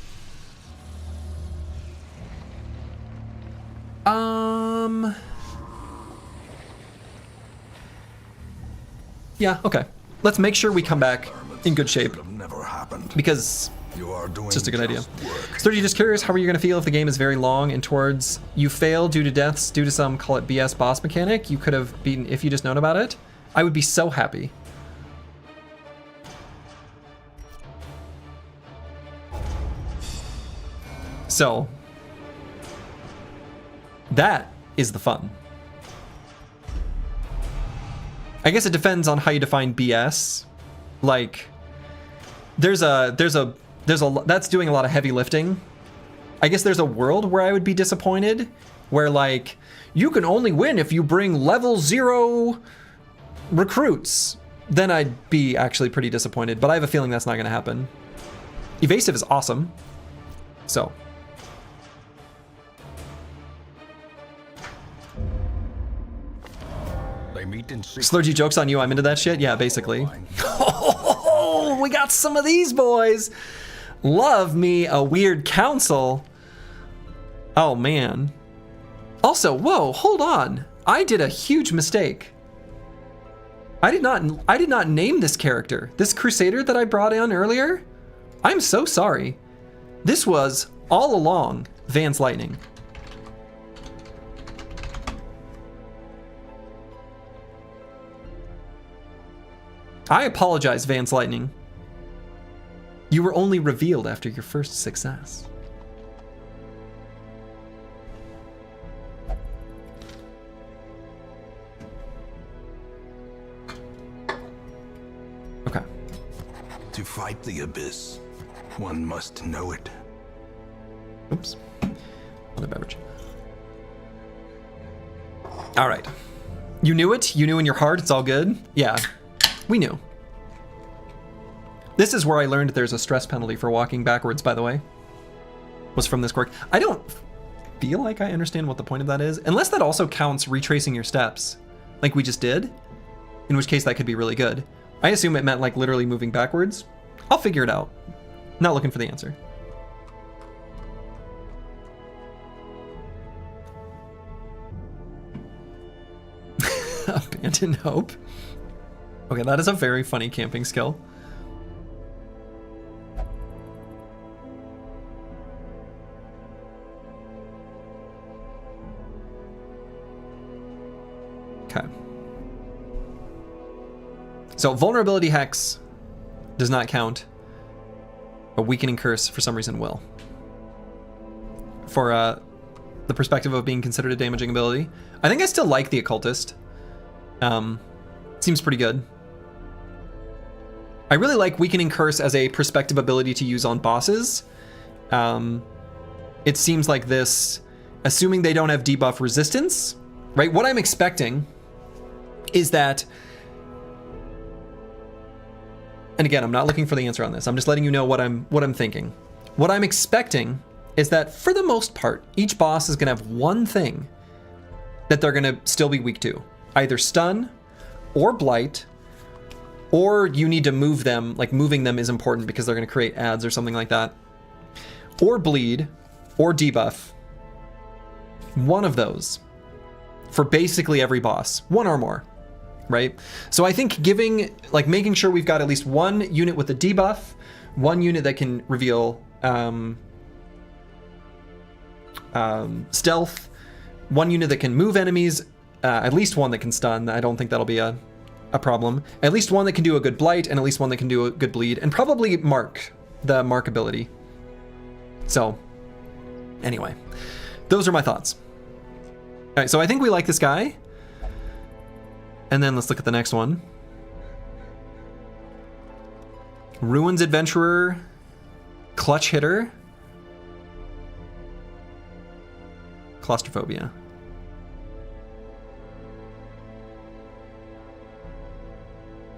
Yeah, okay. Let's make sure we come back in good shape. Because it's just a good idea. Sturdy, just curious, how are you going to feel if the game is very long and towards you fail due to deaths, due to some, call it BS boss mechanic, you could have beaten if you just known about it? I would be so happy. So that is the fun. I guess it depends on how you define BS. Like, there's a that's doing a lot of heavy lifting. I guess there's a world where I would be disappointed, where like you can only win if you bring level 0 recruits. Then I'd be actually pretty disappointed, but I have a feeling that's not going to happen. Evasive is awesome. So. They meet in Slurgy jokes on you, I'm into that shit? Yeah, basically. Oh, we got some of these boys. Love me a weird council. Oh, man. Also, whoa, hold on. I did a huge mistake. I did not name this character. This Crusader that I brought in earlier. I'm so sorry. This was all along Vance Lightning. I apologize, Vance Lightning. You were only revealed after your first success. Okay. To fight the abyss, one must know it. Oops. Another beverage. All right. You knew it? You knew in your heart it's all good? Yeah. We knew. This is where I learned there's a stress penalty for walking backwards, by the way. Was from this quirk. I don't feel like I understand what the point of that is, unless that also counts retracing your steps, like we just did, in which case that could be really good. I assume it meant like literally moving backwards. I'll figure it out. Not looking for the answer. Abandon hope. Okay, that is a very funny camping skill. Okay. So vulnerability hex does not count. A weakening curse for some reason will. For the perspective of being considered a damaging ability. I think I still like the occultist. Seems pretty good. I really like Weakening Curse as a perspective ability to use on bosses. It seems like this, assuming they don't have debuff resistance, right? What I'm expecting is that, and again, I'm not looking for the answer on this. I'm just letting you know what I'm thinking. What I'm expecting is that for the most part, each boss is gonna have one thing that they're gonna still be weak to. Either stun or blight, or you need to move them, like moving them is important because they're going to create ads or something like that. Or bleed, or debuff. One of those for basically every boss, one or more, right? So I think giving, like making sure we've got at least one unit with a debuff, one unit that can reveal stealth, one unit that can move enemies, at least one that can stun. I don't think that'll be a problem. At least one that can do a good blight, and at least one that can do a good bleed, and probably mark, the mark ability. So, anyway, those are my thoughts. All right, so I think we like this guy. And then let's look at the next one. Ruins Adventurer, Clutch Hitter, Claustrophobia.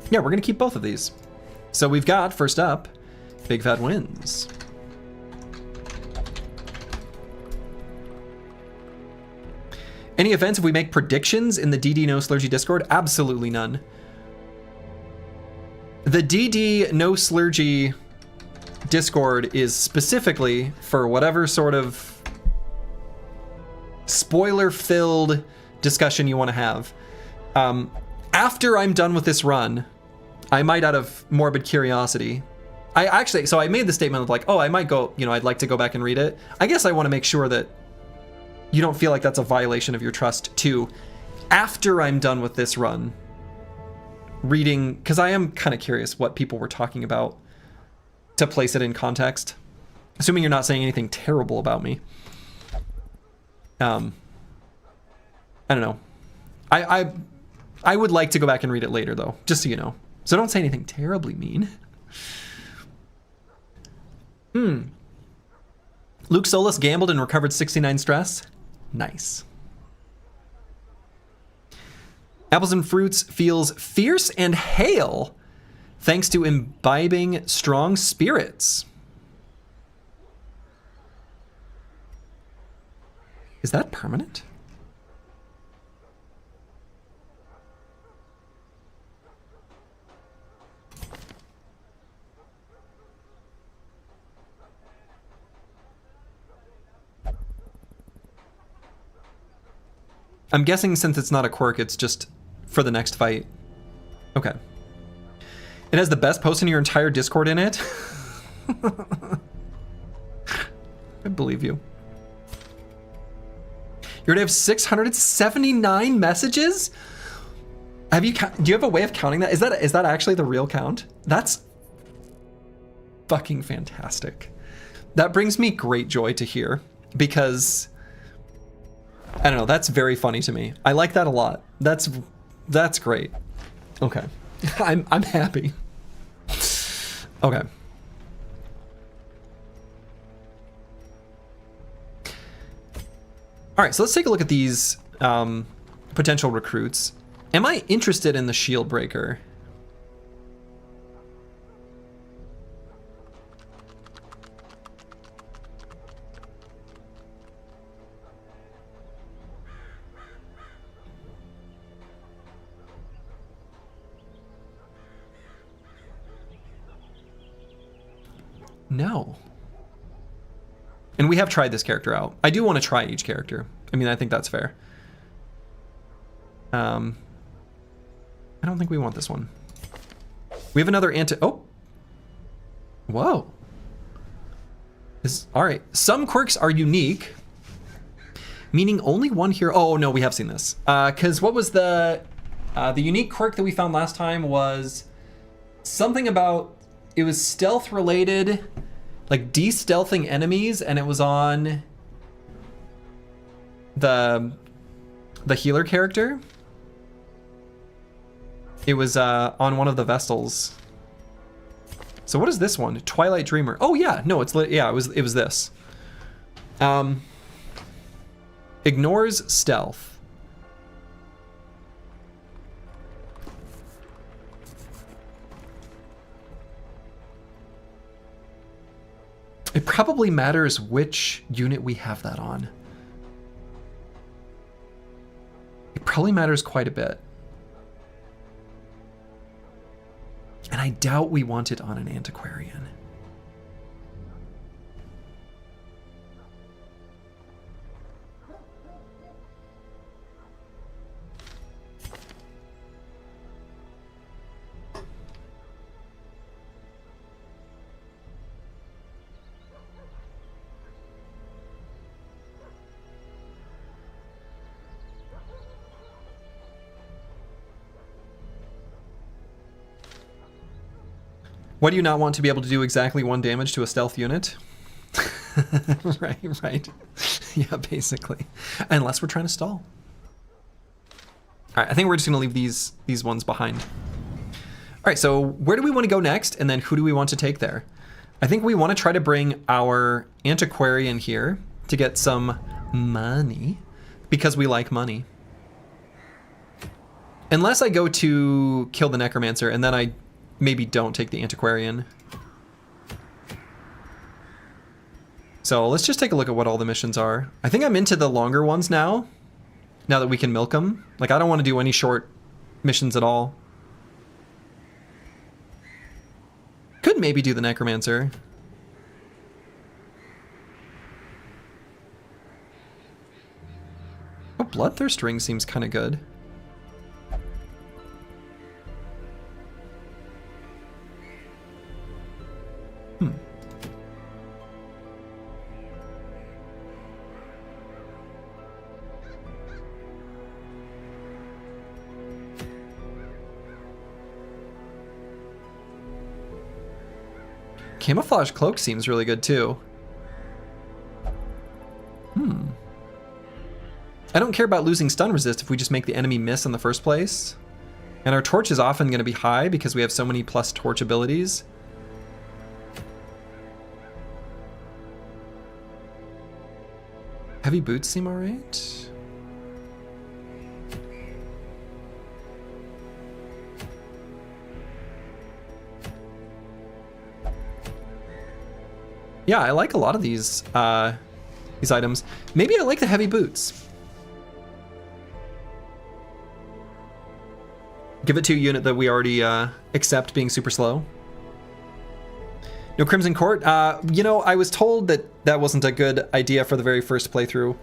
Yeah, we're gonna keep both of these. So we've got, first up, Big Fat Wins. Any events if we make predictions in the DD No Slurgy Discord? Absolutely none. The DD No Slurgy Discord is specifically for whatever sort of spoiler-filled discussion you want to have. After I'm done with this run, I might, out of morbid curiosity, so I made the statement of like, oh, I might go, I'd like to go back and read it. I guess I want to make sure that you don't feel like that's a violation of your trust too. After I'm done with this run, reading, because I am kind of curious what people were talking about to place it in context. Assuming you're not saying anything terrible about me. I don't know. I would like to go back and read it later, though, just so you know. So don't say anything terribly mean. Luke Solis gambled and recovered 69 stress. Nice. Apples and Fruits feels fierce and hale thanks to imbibing strong spirits. Is that permanent? I'm guessing since it's not a quirk, it's just for the next fight. Okay. It has the best post in your entire Discord in it. I believe you. You already have 679 messages? Do you have a way of counting that? Is that actually the real count? That's fucking fantastic. That brings me great joy to hear because I don't know, that's very funny to me. I like that a lot. That's great. Okay. I'm happy. Okay. All right, so let's take a look at these potential recruits. Am I interested in the shield breaker? No. And we have tried this character out. I do want to try each character. I mean, I think that's fair. I don't think we want this one. We have another oh. Whoa. All right. Some quirks are unique, meaning only one here. Oh, no, we have seen this. Because what was the unique quirk that we found last time was something about, it was stealth related, like de-stealthing enemies, and it was on the healer character. It was on one of the Vestals. So what is this one? Twilight Dreamer. Oh yeah, no, it was this. Ignores stealth. It probably matters which unit we have that on. It probably matters quite a bit. And I doubt we want it on an antiquarian. Why do you not want to be able to do exactly 1 damage to a stealth unit? Right. Yeah, basically. Unless we're trying to stall. All right, I think we're just gonna leave these ones behind. All right, so where do we want to go next? And then who do we want to take there? I think we want to try to bring our antiquarian here to get some money because we like money. Unless I go to kill the necromancer and then I maybe don't take the antiquarian. So let's just take a look at what all the missions are. I think I'm into the longer ones now that we can milk them. Like, I don't want to do any short missions at all. Could maybe do the necromancer. Oh, Bloodthirst Ring seems kind of good. Camouflage Cloak seems really good too. I don't care about losing stun resist if we just make the enemy miss in the first place. And our torch is often going to be high because we have so many plus torch abilities. Heavy boots seem alright. Yeah, I like a lot of these items. Maybe I like the heavy boots. Give it to a unit that we already accept being super slow. No Crimson Court. You know, I was told that that wasn't a good idea for the very first playthrough.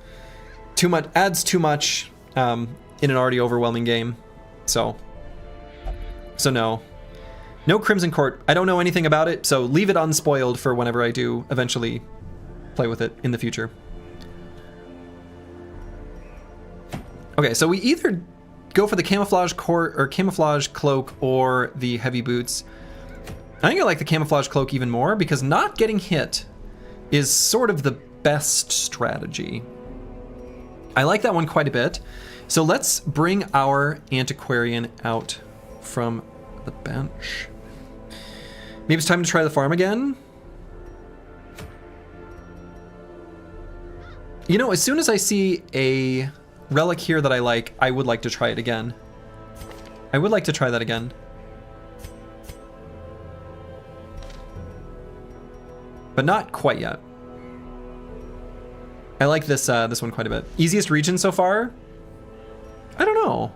Too much adds too much in an already overwhelming game. So no. No Crimson Court. I don't know anything about it, so leave it unspoiled for whenever I do eventually play with it in the future. Okay, so we either go for the camouflage court or camouflage cloak or the heavy boots. I think I like the camouflage cloak even more because not getting hit is sort of the best strategy. I like that one quite a bit. So let's bring our antiquarian out from the bench. Maybe it's time to try the farm again. You know, as soon as I see a relic here that I like, I would like to try it again. I would like to try that again. But not quite yet. I like this this one quite a bit. Easiest region so far? I don't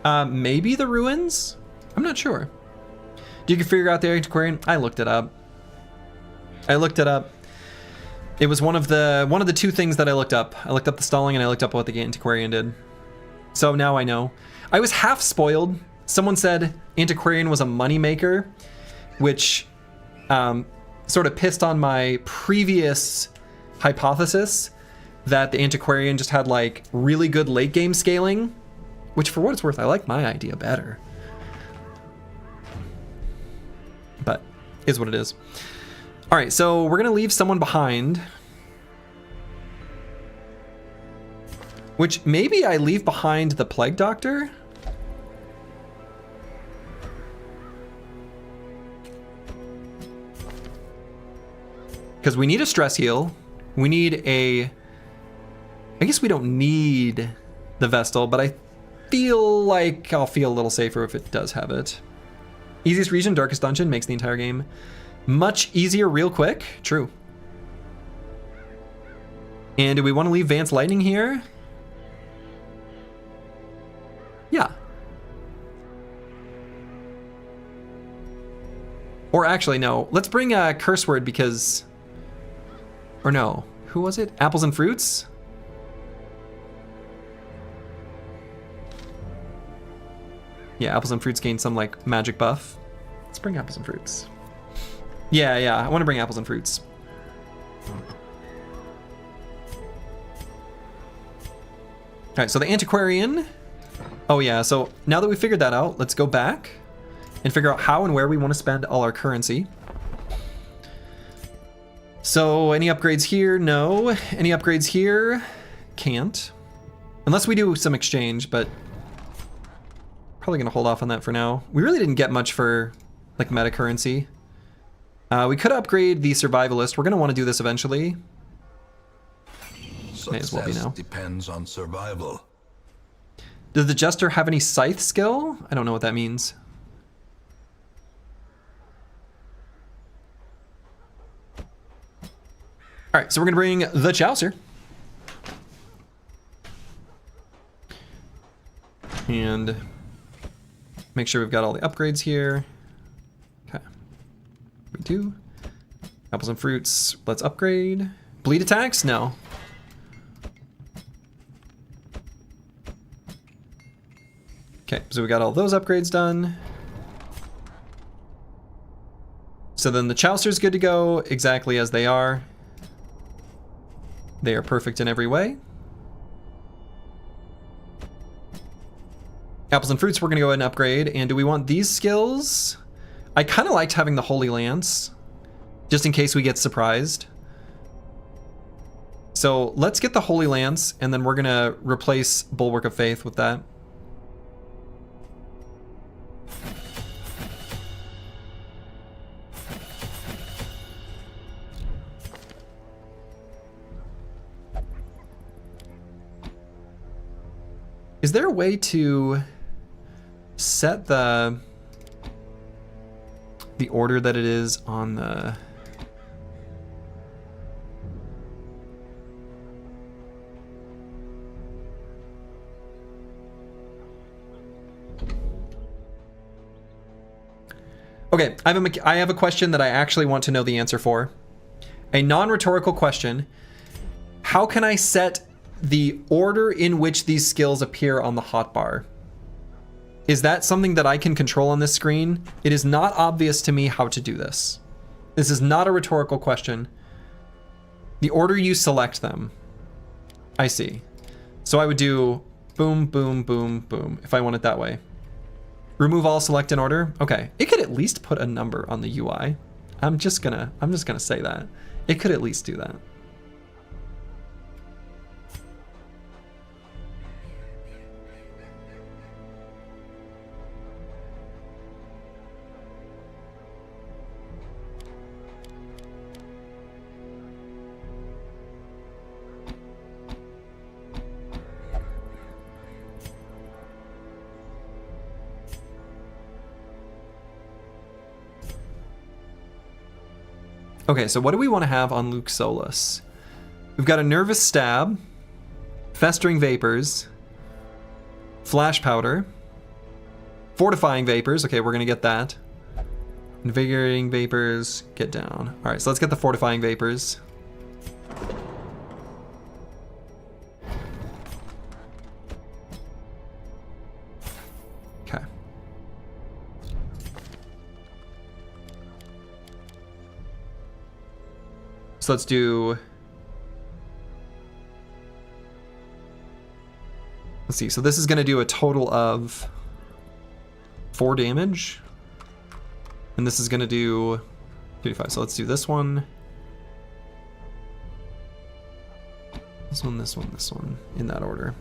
know. Maybe the ruins? I'm not sure. You can figure out the antiquarian. I looked it up. It was one of the two things that I looked up. I looked up the stalling and I looked up what the antiquarian did. So now I know. I was half spoiled. Someone said antiquarian was a moneymaker, which sort of pissed on my previous hypothesis that the antiquarian just had like really good late game scaling, which for what it's worth, I like my idea better. But is what it is. All right, so we're gonna leave someone behind, which maybe I leave behind the Plague Doctor. Because we need a stress heal. We need a... I guess we don't need the Vestal, but I feel like I'll feel a little safer if it does have it. Easiest region, darkest dungeon, makes the entire game much easier real quick. True. And do we want to leave Vance Lightning here? Yeah. Or actually, no. Let's bring a Curse Word because... Or no. Who was it? Apples and Fruits? Yeah, Apples and Fruits gain some, like, magic buff. Let's bring Apples and Fruits. Yeah, I want to bring Apples and Fruits. Alright, so the Antiquarian. Oh yeah, so now that we figured that out, let's go back and figure out how and where we want to spend all our currency. So, any upgrades here? No. Any upgrades here? Can't. Unless we do some exchange, but... Probably gonna hold off on that for now. We really didn't get much for, like, meta currency. We could upgrade the Survivalist. We're gonna want to do this eventually. May as well be now. Depends on survival. Does the Jester have any Scythe skill? I don't know what that means. Alright, so we're gonna bring the Chaucer. And make sure we've got all the upgrades here. Okay. We do. Apples and Fruits, let's upgrade. Bleed attacks? No. Okay, so we got all those upgrades done. So then the Chaucer's good to go exactly as they are. They are perfect in every way. Apples and Fruits we're gonna go ahead and upgrade. And do we want these skills? I kind of liked having the Holy Lance, just in case we get surprised. so let's get the Holy Lance, and then we're gonna replace Bulwark of Faith with that. Is there a way to set the order that it is on the... Okay, I have a question that I actually want to know the answer for. A non-rhetorical question. How can I set the order in which these skills appear on the hotbar? Is that something that I can control on this screen? It is not obvious to me how to do this. This is not a rhetorical question. The order you select them. I see. So I would do boom, boom, boom, boom, if I want it that way. Remove all select in order. Okay, it could at least put a number on the UI. I'm just gonna say that. It could at least do that. Okay, so what do we want to have on Luke Solus? We've got a Nervous Stab, Festering Vapors, Flash Powder, Fortifying Vapors. Okay, we're going to get that. Invigorating Vapors, get down. All right, so let's get the Fortifying Vapors. Okay. So let's do... Let's see, so this is going to do a total of 4 damage. And this is going to do 35. So let's do this one. This one, this one, this one, in that order.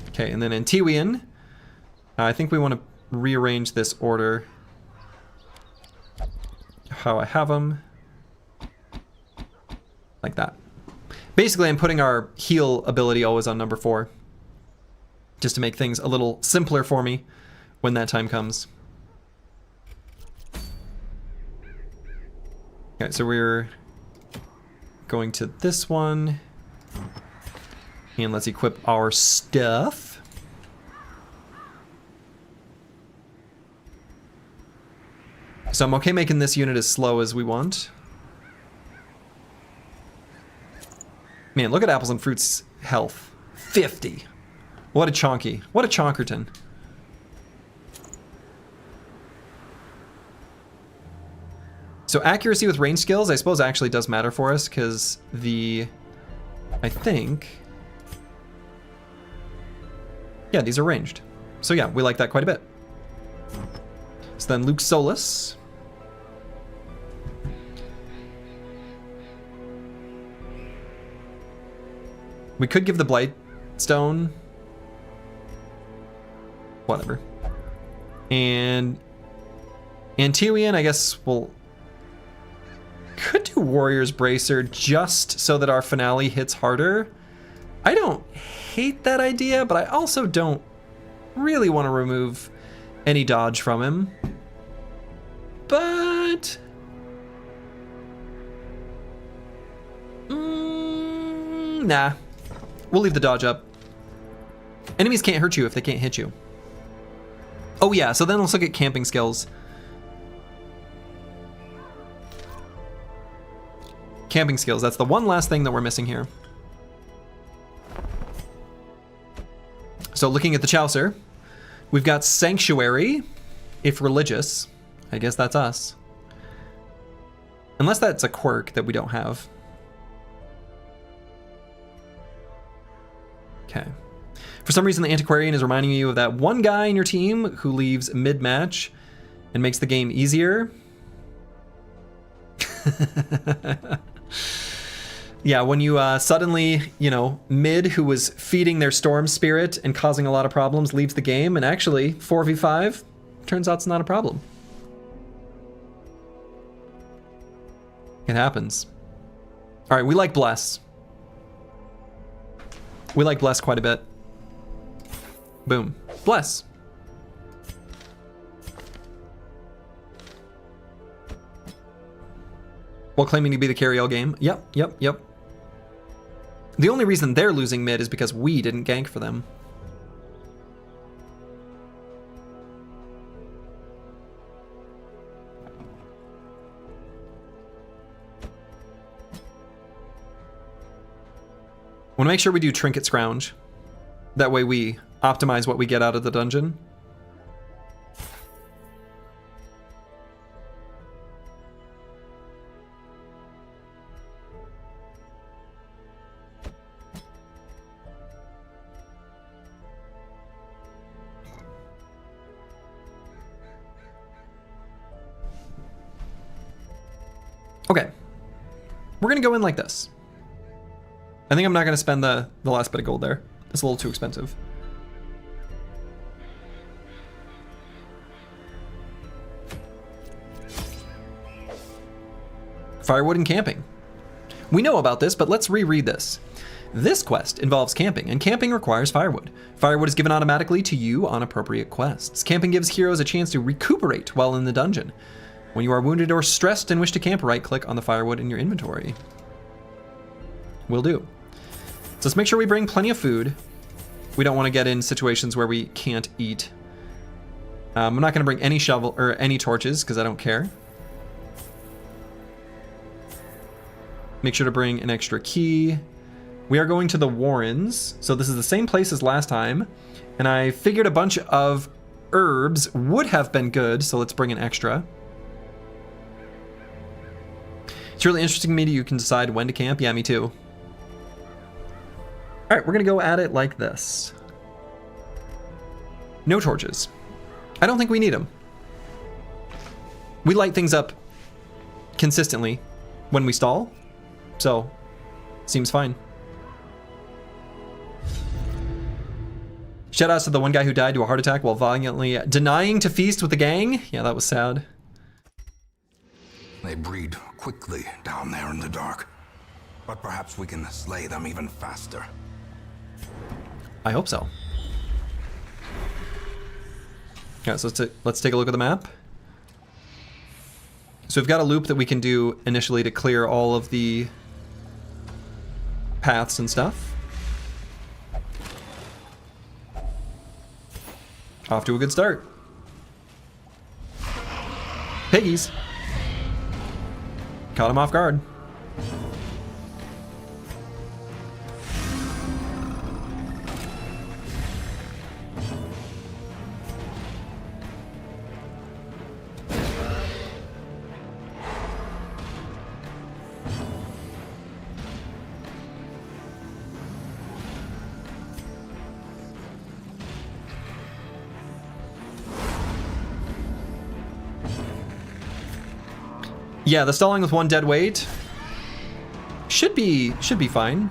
Okay, and then Antiwian. I think we want to rearrange this order. How I have them. Like that. Basically, I'm putting our heal ability always on number 4. Just to make things a little simpler for me when that time comes. Okay, so we're going to this one. And let's equip our stuff. So I'm okay making this unit as slow as we want. Man, look at Apples and Fruit's health. 50. What a chonky. What a chonkerton. So accuracy with range skills, I suppose, actually does matter for us, because I think... Yeah, these are ranged. So yeah, we like that quite a bit. So then Luke Solus. We could give the Blight Stone. Whatever. And Antiwian, I guess we'll... Could do Warrior's Bracer just so that our finale hits harder. I don't hate that idea, but I also don't really want to remove any dodge from him. But... nah. We'll leave the dodge up. Enemies can't hurt you if they can't hit you. Oh yeah, so then let's look at camping skills. Camping skills, that's the one last thing that we're missing here. So looking at the Chaucer, we've got Sanctuary, if religious. I guess that's us. Unless that's a quirk that we don't have. Okay. For some reason, the Antiquarian is reminding you of that one guy in your team who leaves mid-match and makes the game easier. Yeah, when you suddenly, you know, mid who was feeding their storm spirit and causing a lot of problems leaves the game, and actually 4v5 turns out it's not a problem. It happens. All right, we like Bless. We like Bless quite a bit. Boom. Bless. While claiming to be the carry all game. Yep. The only reason they're losing mid is because we didn't gank for them. Want to make sure we do Trinket Scrounge. That way we optimize what we get out of the dungeon. Okay, we're gonna go in like this. I think I'm not gonna spend the last bit of gold there. It's a little too expensive. Firewood and camping. We know about this, but let's reread this. This quest involves camping, and camping requires firewood. Firewood is given automatically to you on appropriate quests. Camping gives heroes a chance to recuperate while in the dungeon. When you are wounded or stressed and wish to camp, right-click on the firewood in your inventory. Will do. So let's make sure we bring plenty of food. We don't want to get in situations where we can't eat. I'm not going to bring any shovel or any torches because I don't care. Make sure to bring an extra key. We are going to the Warrens, so this is the same place as last time. And I figured a bunch of herbs would have been good, so let's bring an extra. It's really interesting to me that you can decide when to camp. Yeah, me too. All right, we're gonna go at it like this. No torches. I don't think we need them. We light things up consistently when we stall, so seems fine. Shoutouts to the one guy who died to a heart attack while valiantly denying to feast with the gang. Yeah, that was sad. They breed quickly down there in the dark, but perhaps we can slay them even faster. I hope so. Yeah, so let's take a look at the map. So we've got a loop that we can do initially to clear all of the paths and stuff. Off to a good start. Piggies. Caught him off guard. Yeah, the stalling with one dead weight should be fine.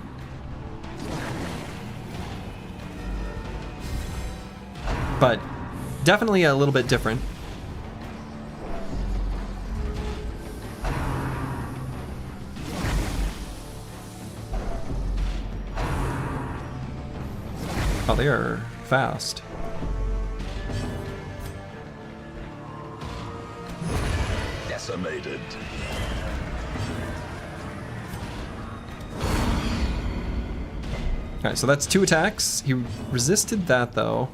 But definitely a little bit different. Oh, they are fast. Decimated. Alright, so that's 2 attacks. He resisted that though.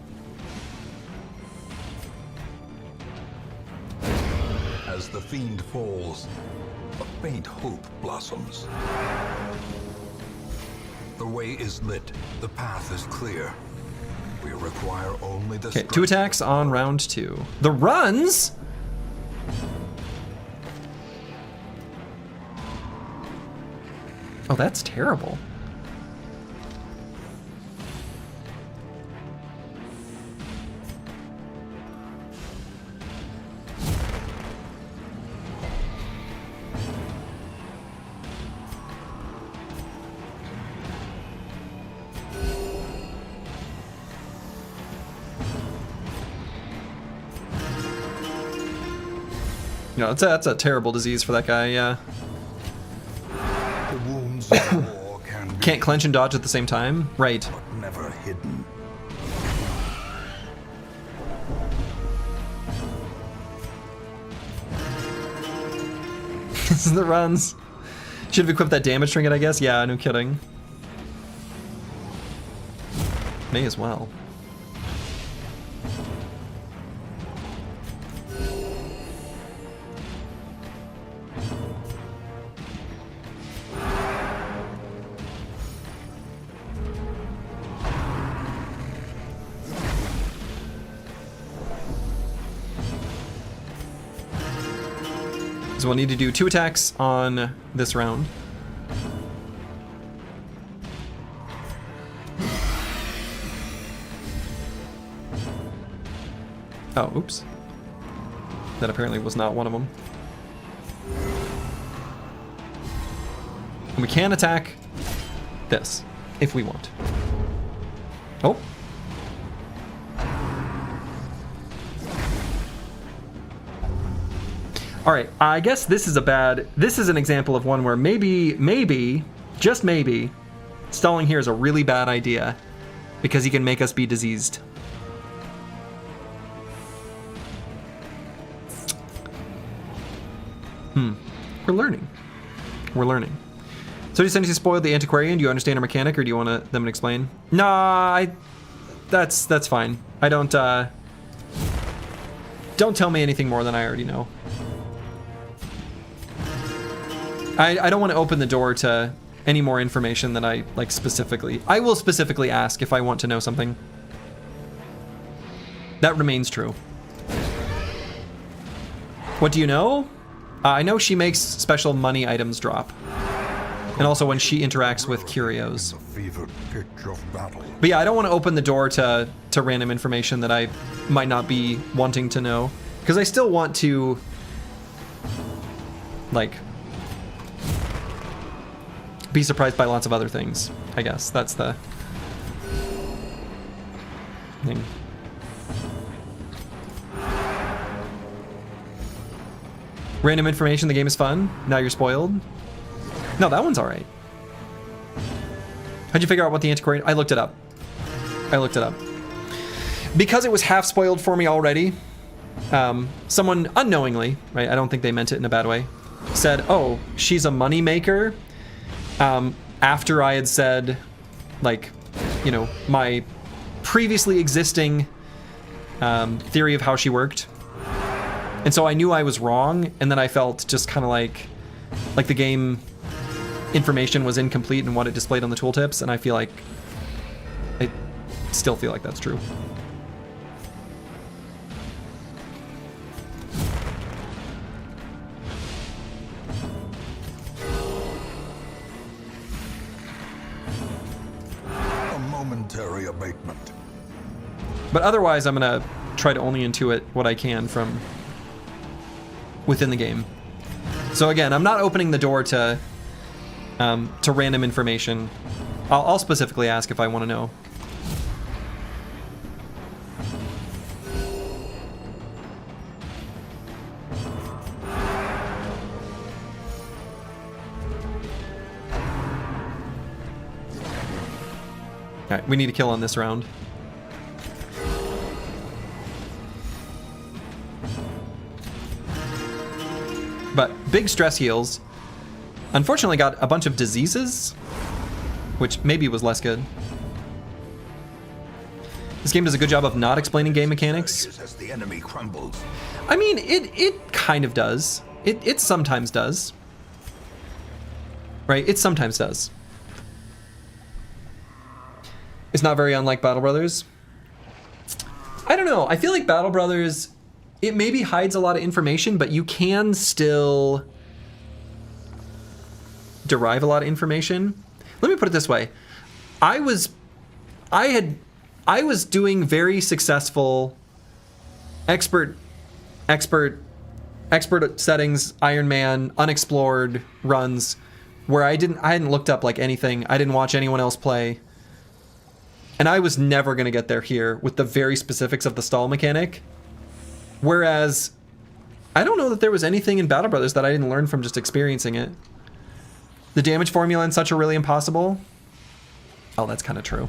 As the fiend falls, a faint hope blossoms. The way is lit, the path is clear. We require only the Okay, 2 attacks on round 2. The runs? Oh, that's terrible. You know, that's a terrible disease for that guy, yeah. The wounds of war can be Can't clench and dodge at the same time? Right. but never hidden. This is the runs. Should have equipped that damage trinket, I guess. Yeah, no kidding. May as well. So we'll need to do 2 attacks on this round. Oh, oops. That apparently was not one of them. And we can attack this, if we want. Oh. Alright, I guess this is an example of one where maybe, just maybe, stalling here is a really bad idea. Because he can make us be diseased. We're learning. We're learning. So you essentially spoiled the antiquarian. Do you understand a mechanic, or do you want them to explain? Nah, that's fine. I don't tell me anything more than I already know. I don't want to open the door to any more information than I like specifically. I will specifically ask if I want to know something. That remains true. What do you know? I know she makes special money items drop. And also when she interacts with curios. The fevered pitch of battle. But yeah, I don't want to open the door to random information that I might not be wanting to know. Because I still want to, like, be surprised by lots of other things, I guess. That's the thing. Random information, the game is fun. Now you're spoiled. No, that one's alright. How'd you figure out what the antiquarian... I looked it up. Because it was half spoiled for me already, someone unknowingly, right, I don't think they meant it in a bad way, said, oh, she's a money maker. After I had said, like, you know, my previously existing theory of how she worked. And so I knew I was wrong, and then I felt just kind of like the game information was incomplete in what it displayed on the tooltips, and I still feel like that's true. A momentary abatement. But otherwise, I'm gonna try to only intuit what I can from within the game. So again, I'm not opening the door to random information. I'll specifically ask if I want to know. All right, we need to kill on this round. But big stress heals. Unfortunately got a bunch of diseases, which maybe was less good. This game does a good job of not explaining game mechanics. As the enemy crumbles. I mean, it kind of does. It sometimes does. Right? It sometimes does. It's not very unlike Battle Brothers. I don't know. I feel like Battle Brothers, it maybe hides a lot of information, but you can still derive a lot of information. Let me put it this way. I was doing very successful expert settings, Iron Man, unexplored runs where I hadn't looked up like anything. I didn't watch anyone else play. And I was never going to get there here with the very specifics of the stall mechanic. Whereas I don't know that there was anything in Battle Brothers that I didn't learn from just experiencing it. The damage formula in such a really impossible. Oh, that's kind of true.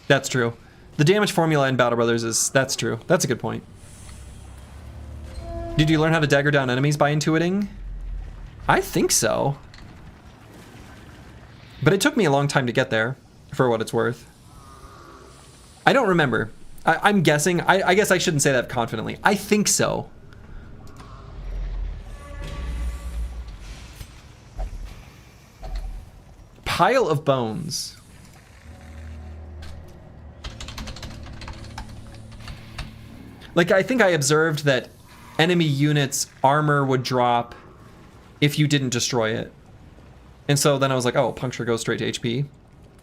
That's true. The damage formula in Battle Brothers that's true. That's a good point. Did you learn how to dagger down enemies by intuiting? I think so. But it took me a long time to get there, for what it's worth. I don't remember. I'm guessing. I guess I shouldn't say that confidently. I think so. Pile of bones. Like, I think I observed that enemy units' armor would drop if you didn't destroy it. And so then I was like, oh, puncture goes straight to HP.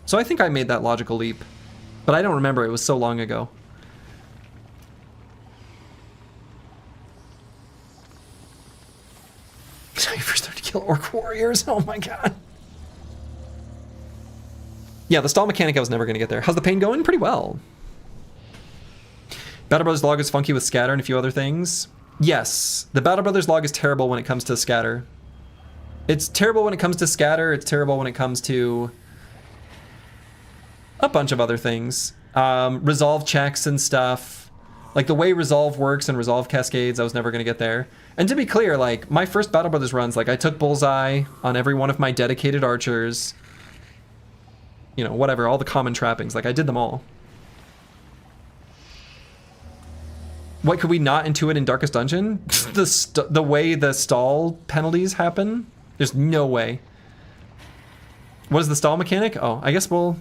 So I think I made that logical leap. But I don't remember, it was so long ago. So you first started to kill orc warriors? Oh my god. Yeah, the stall mechanic, I was never going to get there. How's the pain going? Pretty well. Battle Brothers log is funky with scatter and a few other things. Yes, the Battle Brothers log is terrible when it comes to scatter. It's terrible when it comes to scatter. It's terrible when it comes to a bunch of other things. Resolve checks and stuff. Like the way resolve works and resolve cascades, I was never going to get there. And to be clear, like my first Battle Brothers runs, like I took bullseye on every one of my dedicated archers. You know, whatever, all the common trappings. Like I did them all. What, could we not intuit in Darkest Dungeon? The way the stall penalties happen? There's no way. What is the stall mechanic? Oh, I guess it'll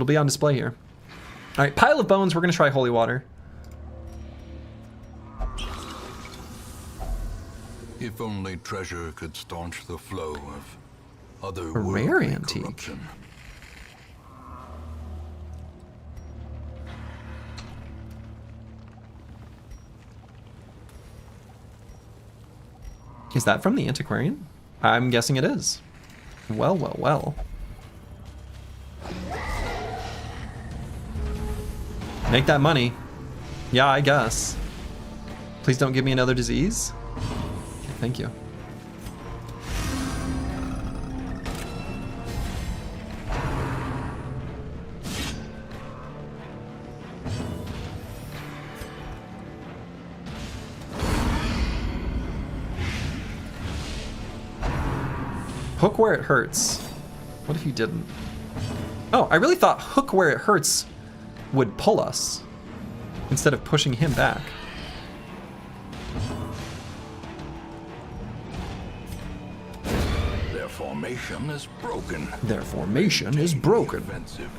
be on display here. All right, pile of bones. We're gonna try holy water. If only treasure could staunch the flow of other A rare antique. corruption. Is that from the antiquarian? I'm guessing it is. Well, well, well. Make that money. Yeah, I guess. Please don't give me another disease. Okay, thank you. Hook where it hurts. What if you didn't? Oh, I really thought hook where it hurts would pull us instead of pushing him back. Their formation is broken. Their formation is broken. Offensive.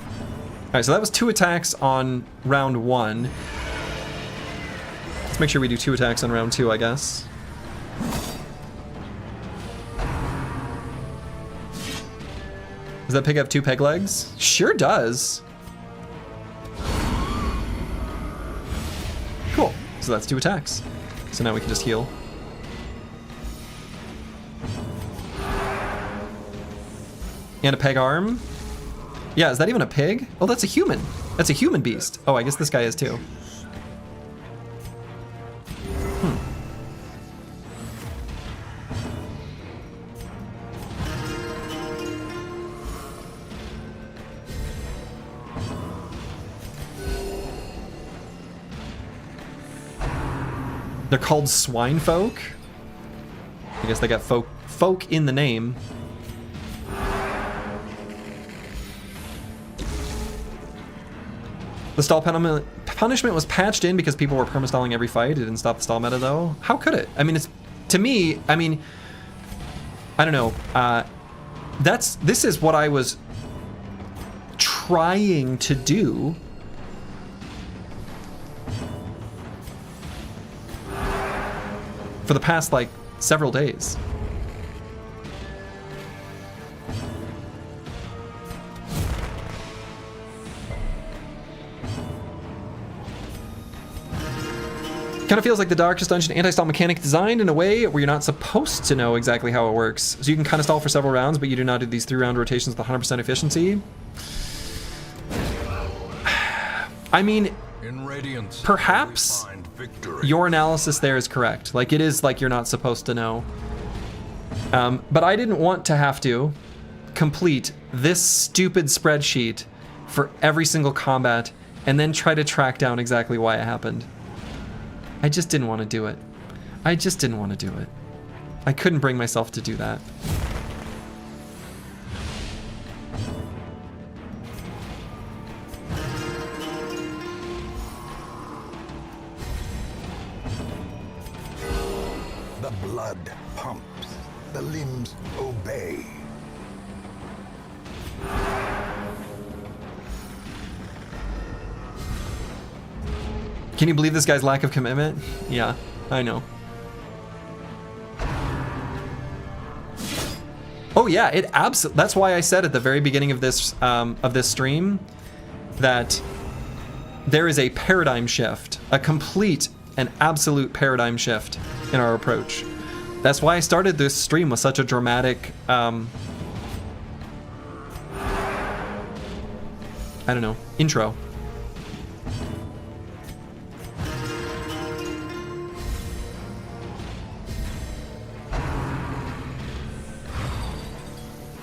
All right, so that was 2 attacks on round 1. Let's make sure we do 2 attacks on round 2, I guess. Does that pig have 2 peg legs? Sure does. Cool. So that's 2 attacks. So now we can just heal. And a peg arm. Yeah, is that even a pig? Oh, that's a human. That's a human beast. Oh, I guess this guy is too. They're called swine folk. I guess they got folk in the name. The stall punishment was patched in because people were permastalling every fight. It didn't stop the stall meta though. How could it? I mean, it's, to me, I mean, I don't know. This is what I was trying to do. For the past, like, several days. Kind of feels like the Darkest Dungeon anti-stall mechanic designed in a way where you're not supposed to know exactly how it works. So you can kind of stall for several rounds, but you do not do these 3-round rotations with 100% efficiency. I mean, In Radiance, perhaps we find victory. your analysis there is correct. Like, it is like you're not supposed to know. But I didn't want to have to complete this stupid spreadsheet for every single combat and then try to track down exactly why it happened. I just didn't want to do it. I just didn't want to do it. I couldn't bring myself to do that. The blood pumps. The limbs obey. Can you believe this guy's lack of commitment? Yeah, I know. Oh yeah, it absolutely. That's why I said at the very beginning of this stream that there is a paradigm shift, a complete and absolute paradigm shift in our approach. That's why I started this stream with such a dramatic, I don't know, intro.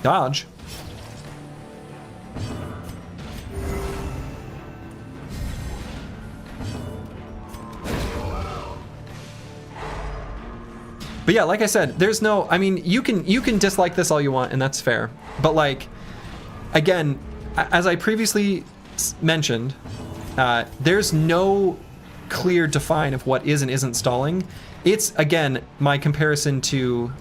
Dodge. But yeah, like I said, there's no, I mean, you can dislike this all you want, and that's fair. But like, again, as I previously mentioned, there's no clear define of what is and isn't stalling. It's, again, my comparison to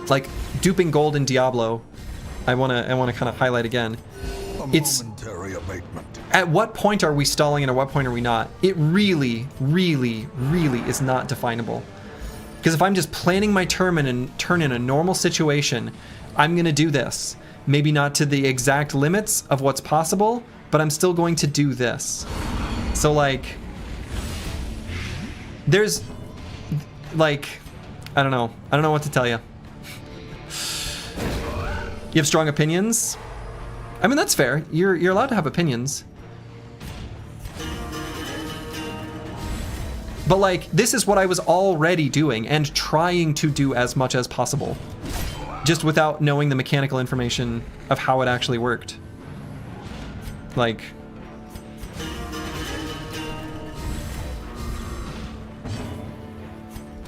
like duping gold in Diablo. I wanna kind of highlight again. It's momentary abatement. At what point are we stalling and at what point are we not? It really, really, really is not definable. Because if I'm just planning my turn in a normal situation, I'm gonna do this. Maybe not to the exact limits of what's possible, but I'm still going to do this. So like, there's like, I don't know what to tell you. You have strong opinions? I mean, that's fair. You're allowed to have opinions. But like, this is what I was already doing and trying to do as much as possible. Just without knowing the mechanical information of how it actually worked. Like...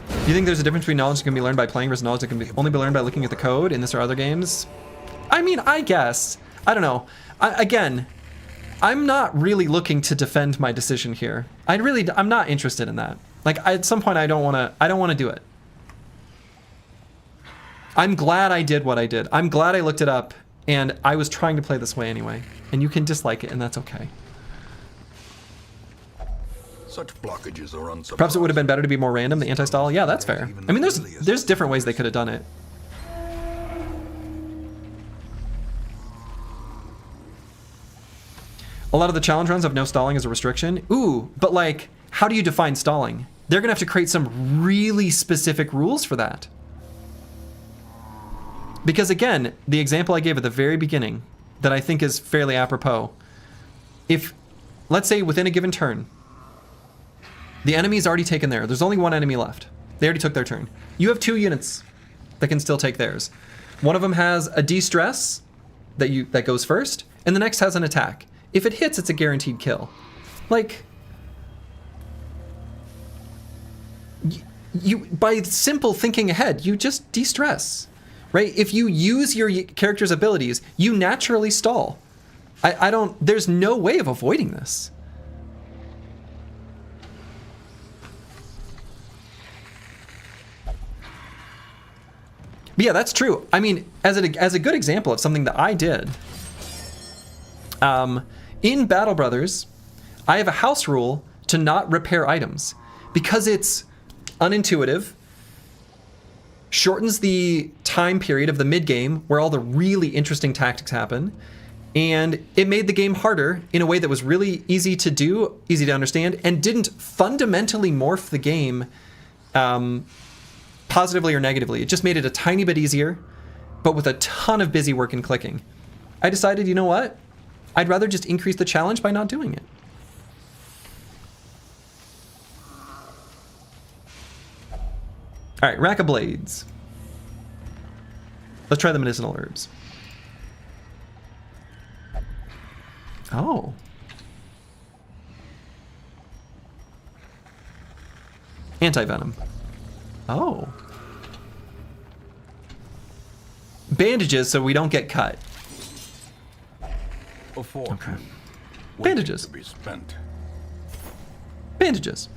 Do you think there's a difference between knowledge that can be learned by playing versus knowledge that can only be learned by looking at the code in this or other games? I mean, I guess. I don't know. Again, I'm not really looking to defend my decision here. I'm not interested in that. Like, at some point, I don't want to do it. I'm glad I did what I did. I'm glad I looked it up, and I was trying to play this way anyway. And you can dislike it, and that's okay. Such blockages are unsurprising. Perhaps it would have been better to be more random, the anti-stall. Yeah, that's fair. I mean, there's different ways they could have done it. A lot of the challenge runs have no stalling as a restriction. Ooh, but like, how do you define stalling? They're gonna have to create some really specific rules for that. Because again, the example I gave at the very beginning that I think is fairly apropos. If, let's say within a given turn, the enemy's already taken there's only one enemy left. They already took their turn. You have 2 units that can still take theirs. One of them has a de-stress that goes first, and the next has an attack. If it hits, it's a guaranteed kill. Like, you by simple thinking ahead, you just de-stress, right? If you use your character's abilities, you naturally stall. There's no way of avoiding this. But yeah, that's true. I mean, as a good example of something that I did, in Battle Brothers, I have a house rule to not repair items because it's unintuitive, shortens the time period of the mid game where all the really interesting tactics happen, And it made the game harder in a way that was really easy to do, easy to understand, and didn't fundamentally morph the game positively or negatively. It just made it a tiny bit easier, but with a ton of busy work and clicking. I decided, you know what? I'd rather just increase the challenge by not doing it. All right, rack of blades. Let's try the medicinal herbs. Oh. Anti-venom. Oh. Bandages so we don't get cut. A fortune. Okay. waiting Bandages. to be spent. Bandages.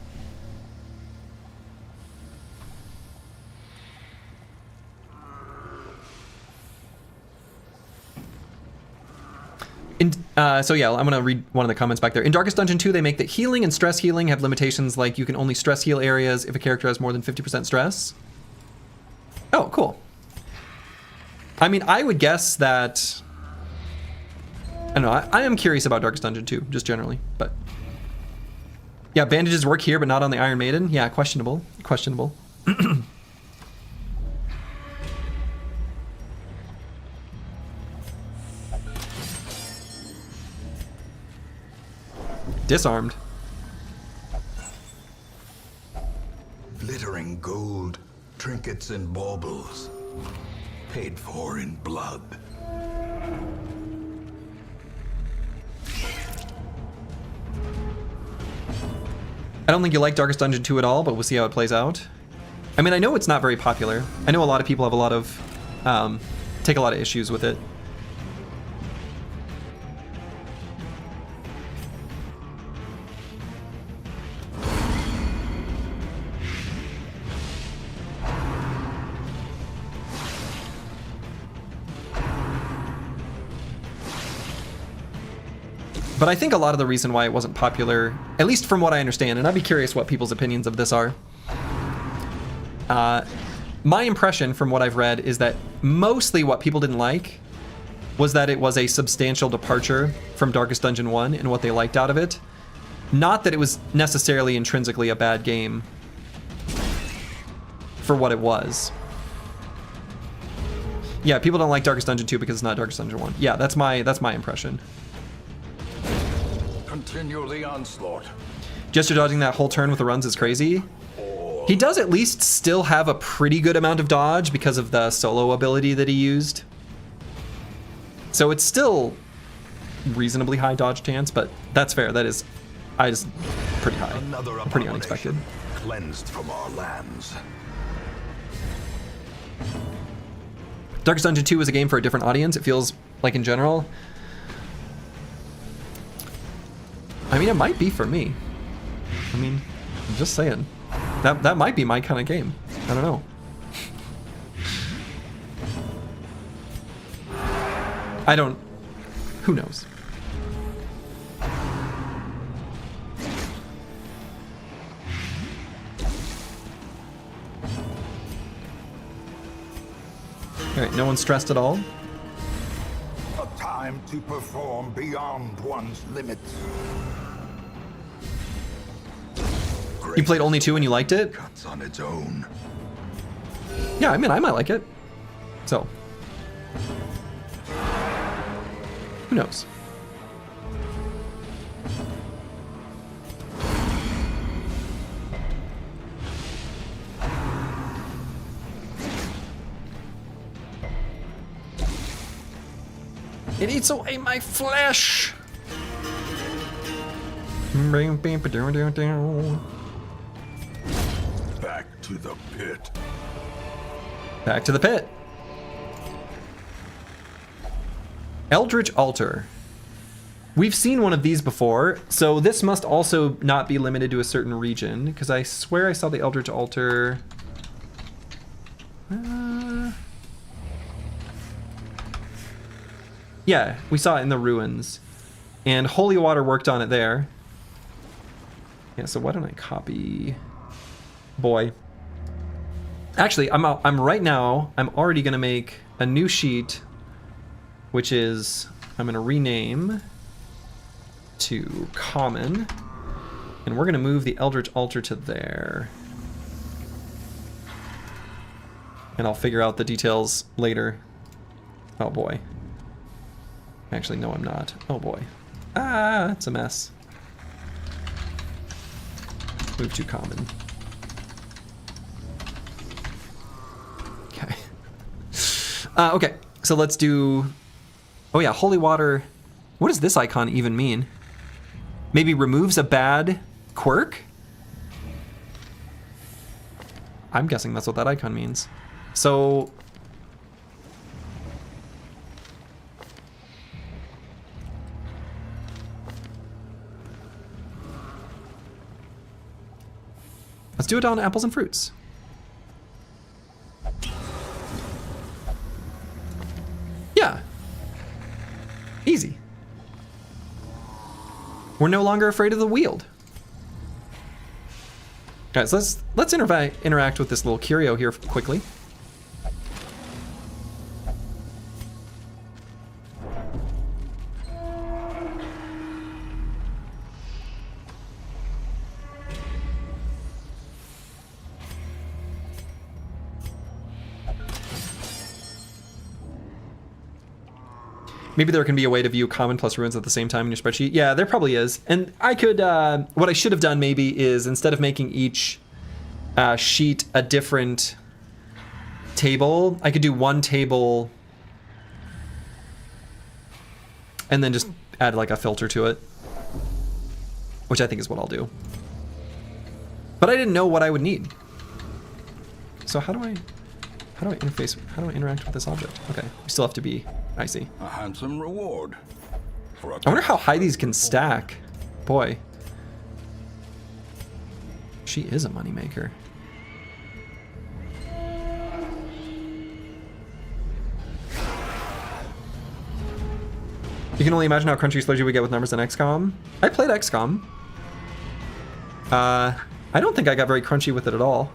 So yeah, I'm gonna read one of the comments back there. In Darkest Dungeon 2, they make that healing and stress healing have limitations, like you can only stress heal areas if a character has more than 50% stress. Oh, cool. I mean, I would guess that... I don't know, I am curious about Darkest Dungeon 2, just generally, but... Yeah, bandages work here, but not on the Iron Maiden. Yeah, questionable. Questionable. Disarmed. Glittering gold, trinkets and baubles, paid for in blood. I don't think you like Darkest Dungeon 2 at all, but we'll see how it plays out. I mean, I know it's not very popular. I know a lot of people have a lot of, take a lot of issues with it. But I think a lot of the reason why it wasn't popular, at least from what I understand, and I'd be curious what people's opinions of this are. My impression from what I've read is that mostly what people didn't like was that it was a substantial departure from Darkest Dungeon 1 and what they liked out of it. Not that it was necessarily intrinsically a bad game for what it was. Yeah, people don't like Darkest Dungeon 2 because it's not Darkest Dungeon 1. Yeah, that's my impression. Continue the onslaught. Gesture dodging that whole turn with the runs is crazy. He does at least still have a pretty good amount of dodge because of the solo ability that he used. So it's still reasonably high dodge chance, but that's fair. That is, pretty high. Another Pretty unexpected. cleansed from our lands. Darkest Dungeon 2 is a game for a different audience, it feels like in general. I mean, it might be for me. I mean, I'm just saying. That might be my kind of game. I don't know. I don't... Who knows? Alright, no one's stressed at all. A time to perform beyond one's limits. You played only 2 and you liked it? Cuts on its own. Yeah, I mean, I might like it. So. Who knows? It eats away my flesh! Back to the pit. Back to the pit. Eldritch Altar. We've seen one of these before, so this must also not be limited to a certain region, because I swear I saw the Eldritch Altar. Yeah, we saw it in the ruins. And Holy Water worked on it there. Yeah, so why don't I copy... Boy. Actually, I'm right now, I'm already going to make a new sheet, which is I'm gonna rename to common, and we're gonna move the Eldritch Altar to there. And I'll figure out the details later. Oh boy. Actually, no, I'm not. Oh boy. Ah, it's a mess. Move to common. Okay. Okay, so let's do... Oh yeah, holy water. What does this icon even mean? Maybe removes a bad quirk? I'm guessing that's what that icon means. So... let's do it on apples and fruits. Yeah. Easy. We're no longer afraid of the wield. Guys, let's interact with this little curio here quickly. Maybe there can be a way to view common plus ruins at the same time in your spreadsheet. Yeah, there probably is. And I could, what I should have done maybe is instead of making each sheet a different table, I could do one table and then just add like a filter to it, which I think is what I'll do. But I didn't know what I would need. So how do I interface, how do I interact with this object? Okay, we still have to be, I see. A handsome reward. For a I wonder how high these can stack. Boy. She is a moneymaker. You can only imagine how crunchy sludgy we get with numbers in XCOM. I played XCOM. I don't think I got very crunchy with it at all.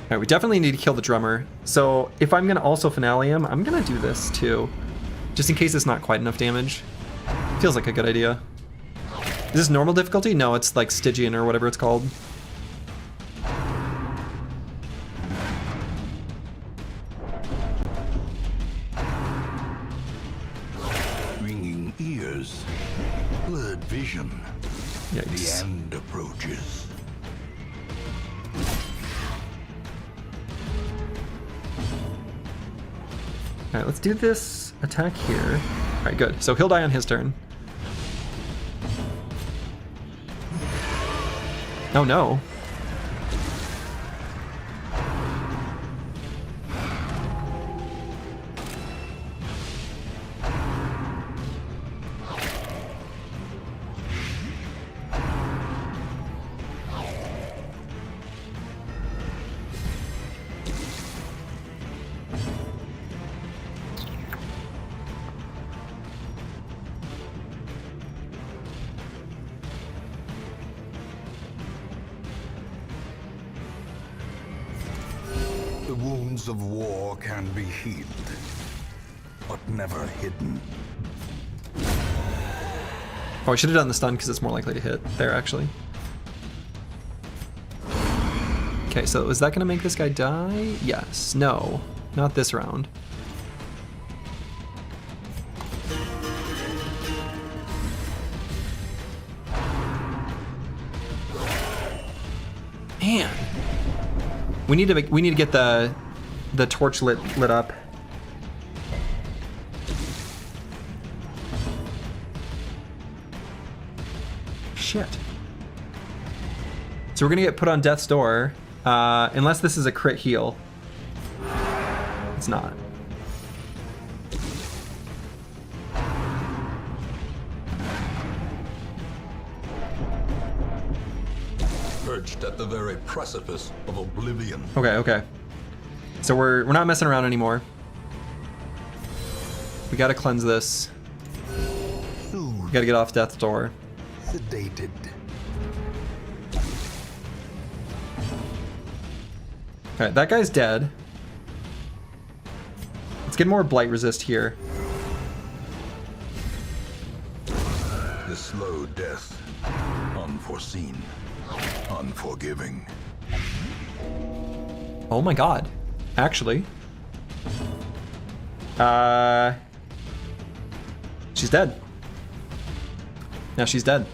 Alright, we definitely need to kill the drummer. So if I'm gonna also finale him, I'm gonna do this too. Just in case it's not quite enough damage. Feels like a good idea. Is this normal difficulty? No, it's like Stygian or whatever it's called. ringing ears, blurred vision. Yikes. The end approaches. Alright, let's do this attack here. Alright, good. So he'll die on his turn. Oh no. The wounds of war can be healed, but never hidden. Oh, I should have done the stun because it's more likely to hit there, actually. Okay, so is that going to make this guy die? Yes. No. Not this round. Man. We need to get the torch lit up. Shit. So we're gonna get put on death's door, unless this is a crit heal. It's not. Perched at the very precipice of oblivion. Okay, okay. So we're not messing around anymore. We gotta cleanse this. We gotta get off death's door. Sedated. Alright, that guy's dead. Let's get more blight resist here. The slow death. Unforeseen. Unforgiving. Oh my god. Actually. She's dead. Now she's dead.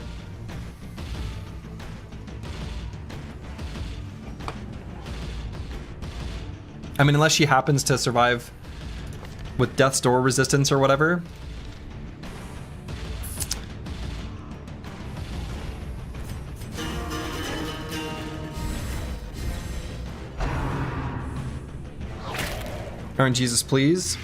I mean, unless she happens to survive with death's door resistance or whatever. RNGesus, please.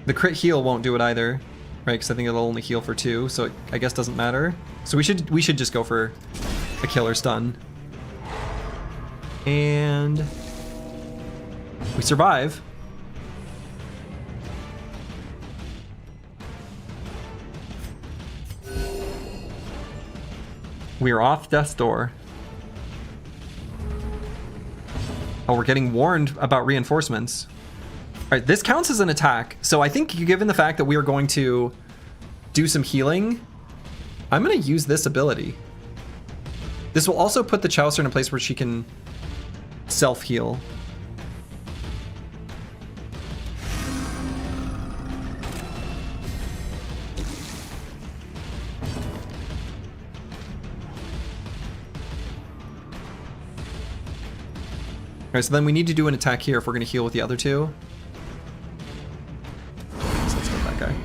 The crit heal won't do it either, right? Because I think it'll only heal for 2, so it, I guess doesn't matter. So we should just go for a killer stun. And we survive. We are off death's door. Oh, we're getting warned about reinforcements. All right, this counts as an attack. So I think given the fact that we are going to do some healing, I'm going to use this ability. This will also put the Chaucer in a place where she can self-heal. Alright, so then we need to do an attack here if we're going to heal with the other two. So let's go with that guy.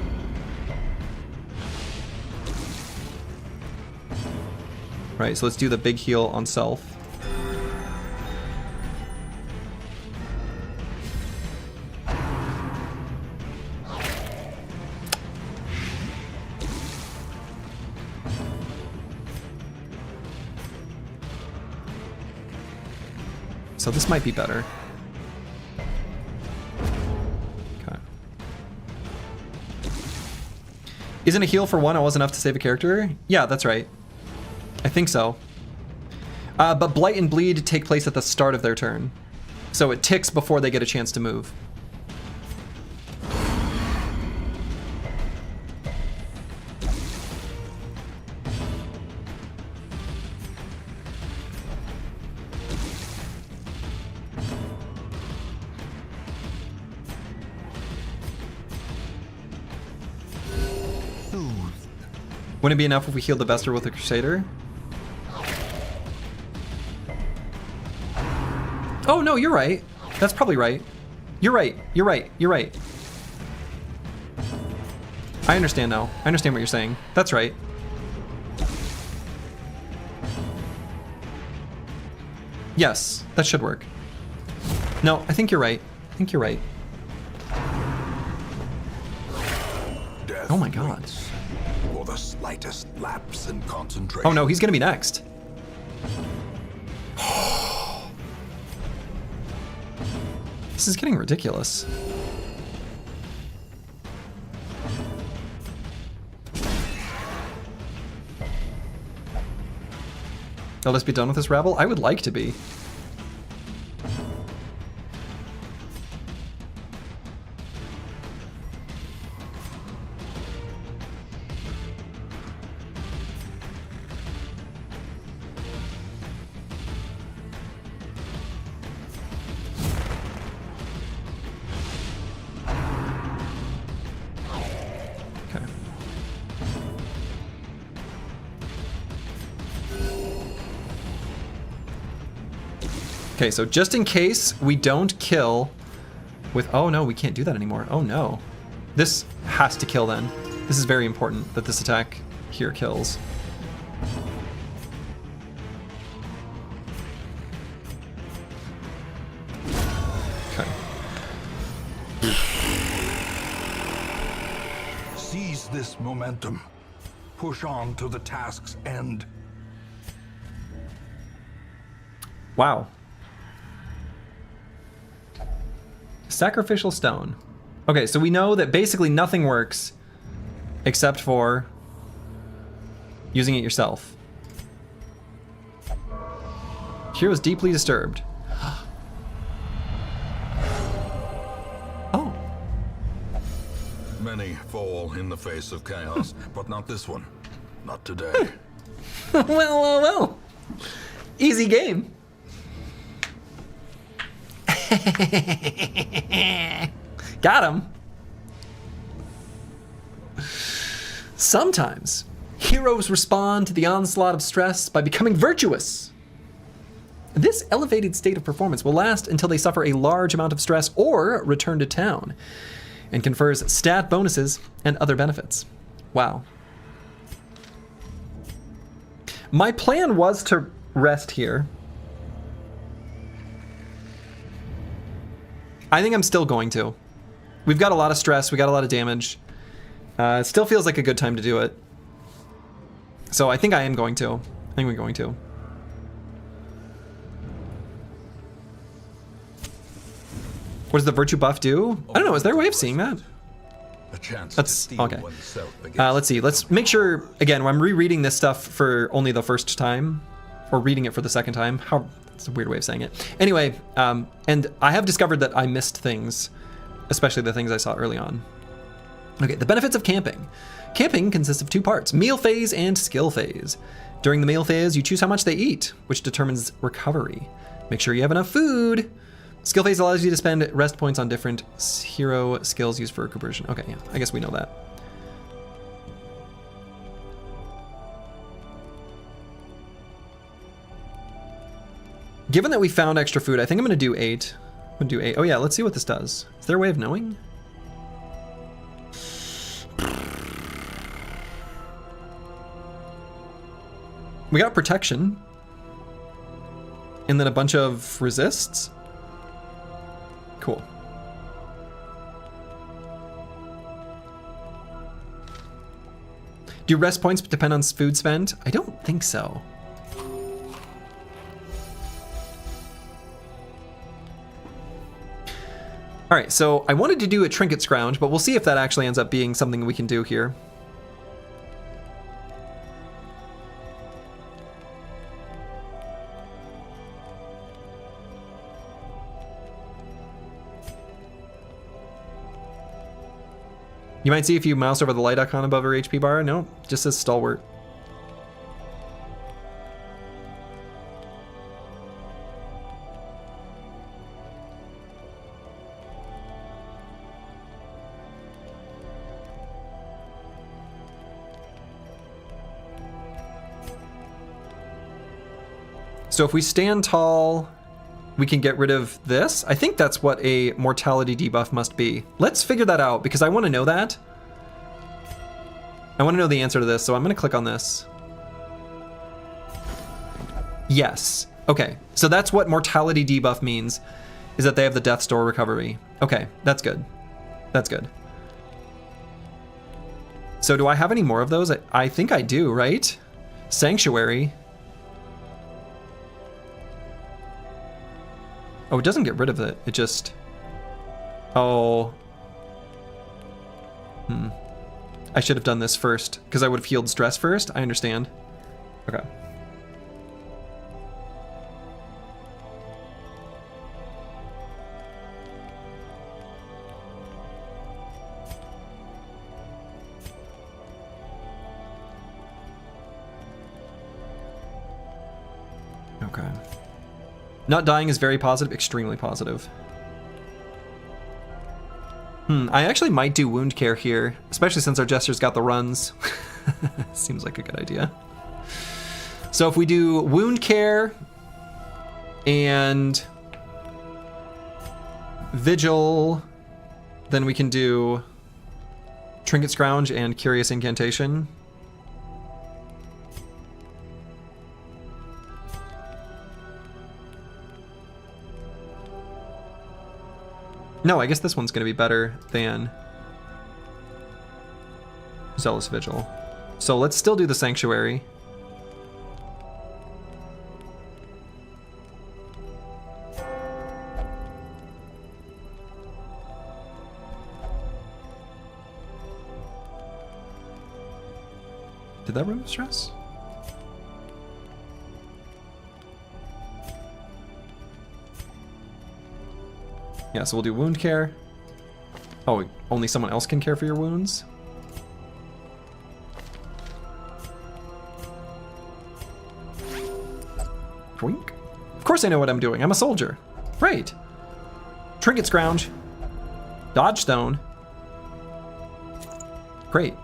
Right, so let's do the big heal on self. So this might be better. Okay. Isn't a heal for 1 always enough to save a character? Yeah, that's right. I think so. But Blight and Bleed take place at the start of their turn. So it ticks before they get a chance to move. Wouldn't it be enough if we healed the Vesper with a Crusader? Oh, no, you're right. That's probably right. You're right. You're right. You're right. I understand now. I understand what you're saying. That's right. Yes, that should work. No, I think you're right. I think you're right. Death Oh my god. waits for the slightest lapse in concentration. Oh no, he's gonna be next. This is getting ridiculous. Oh, let's be done with this rabble? I would like to be. Okay, so just in case we don't kill with... Oh no, we can't do that anymore. Oh no. This has to kill then. This is very important that this attack here kills. Okay. Seize this momentum. push on to the task's end. Wow. Sacrificial stone. Okay, so we know that basically nothing works except for using it yourself. Hero's deeply disturbed. Oh. Many fall in the face of chaos, but not this one. Not today. Well. Easy game. Got him. Sometimes, heroes respond to the onslaught of stress by becoming virtuous. This elevated state of performance will last until they suffer a large amount of stress or return to town, and confers stat bonuses and other benefits. Wow. My plan was to rest here. I think I'm still going to. We've got a lot of stress, we got a lot of damage. It still feels like a good time to do it. So I think I am going to. I think we're going to. What does the virtue buff do? I don't know, is there a way of seeing that? A chance That's to steal okay. oneself begins. Let's see. Let's make sure again. When I'm rereading this stuff for only the first time, or reading it for the second time. That's a weird way of saying it. Anyway, and I have discovered that I missed things, especially the things I saw early on. Okay, the benefits of camping. Camping consists of two parts: meal phase and skill phase. During the meal phase, you choose how much they eat, which determines recovery. Make sure you have enough food. Skill phase allows you to spend rest points on different hero skills used for recuperation. Okay, yeah, I guess we know that. Given that we found extra food, I think I'm gonna do 8. I'm gonna do 8. Oh yeah, let's see what this does. Is there a way of knowing? We got protection. And then a bunch of resists. Cool. Do rest points depend on food spent? I don't think so. All right, so I wanted to do a trinket scrounge, but we'll see if that actually ends up being something we can do here. You might see if you mouse over the light icon above her HP bar. No, just says stalwart. So if we stand tall, we can get rid of this. I think that's what a mortality debuff must be. Let's figure that out because I want to know that. I want to know the answer to this, so I'm going to click on this. Yes. Okay, so that's what mortality debuff means, is that they have the death store recovery. Okay, that's good. That's good. So do I have any more of those? I think I do, right? Sanctuary. Oh, it doesn't get rid of it. It just... Oh. I should have done this first, because I would have healed stress first. I understand. Okay. Okay. Not dying is very positive, extremely positive. I actually might do wound care here, especially since our jester's got the runs. Seems like a good idea. So if we do wound care and vigil, then we can do trinket scrounge and curious incantation. No, I guess this one's going to be better than Zealous Vigil. So let's still do the Sanctuary. Did that remove stress? Yeah, so we'll do wound care. Oh, only someone else can care for your wounds? Twink. Of course I know what I'm doing. I'm a soldier. Right. Trinket scrounge. Dodge stone. Great.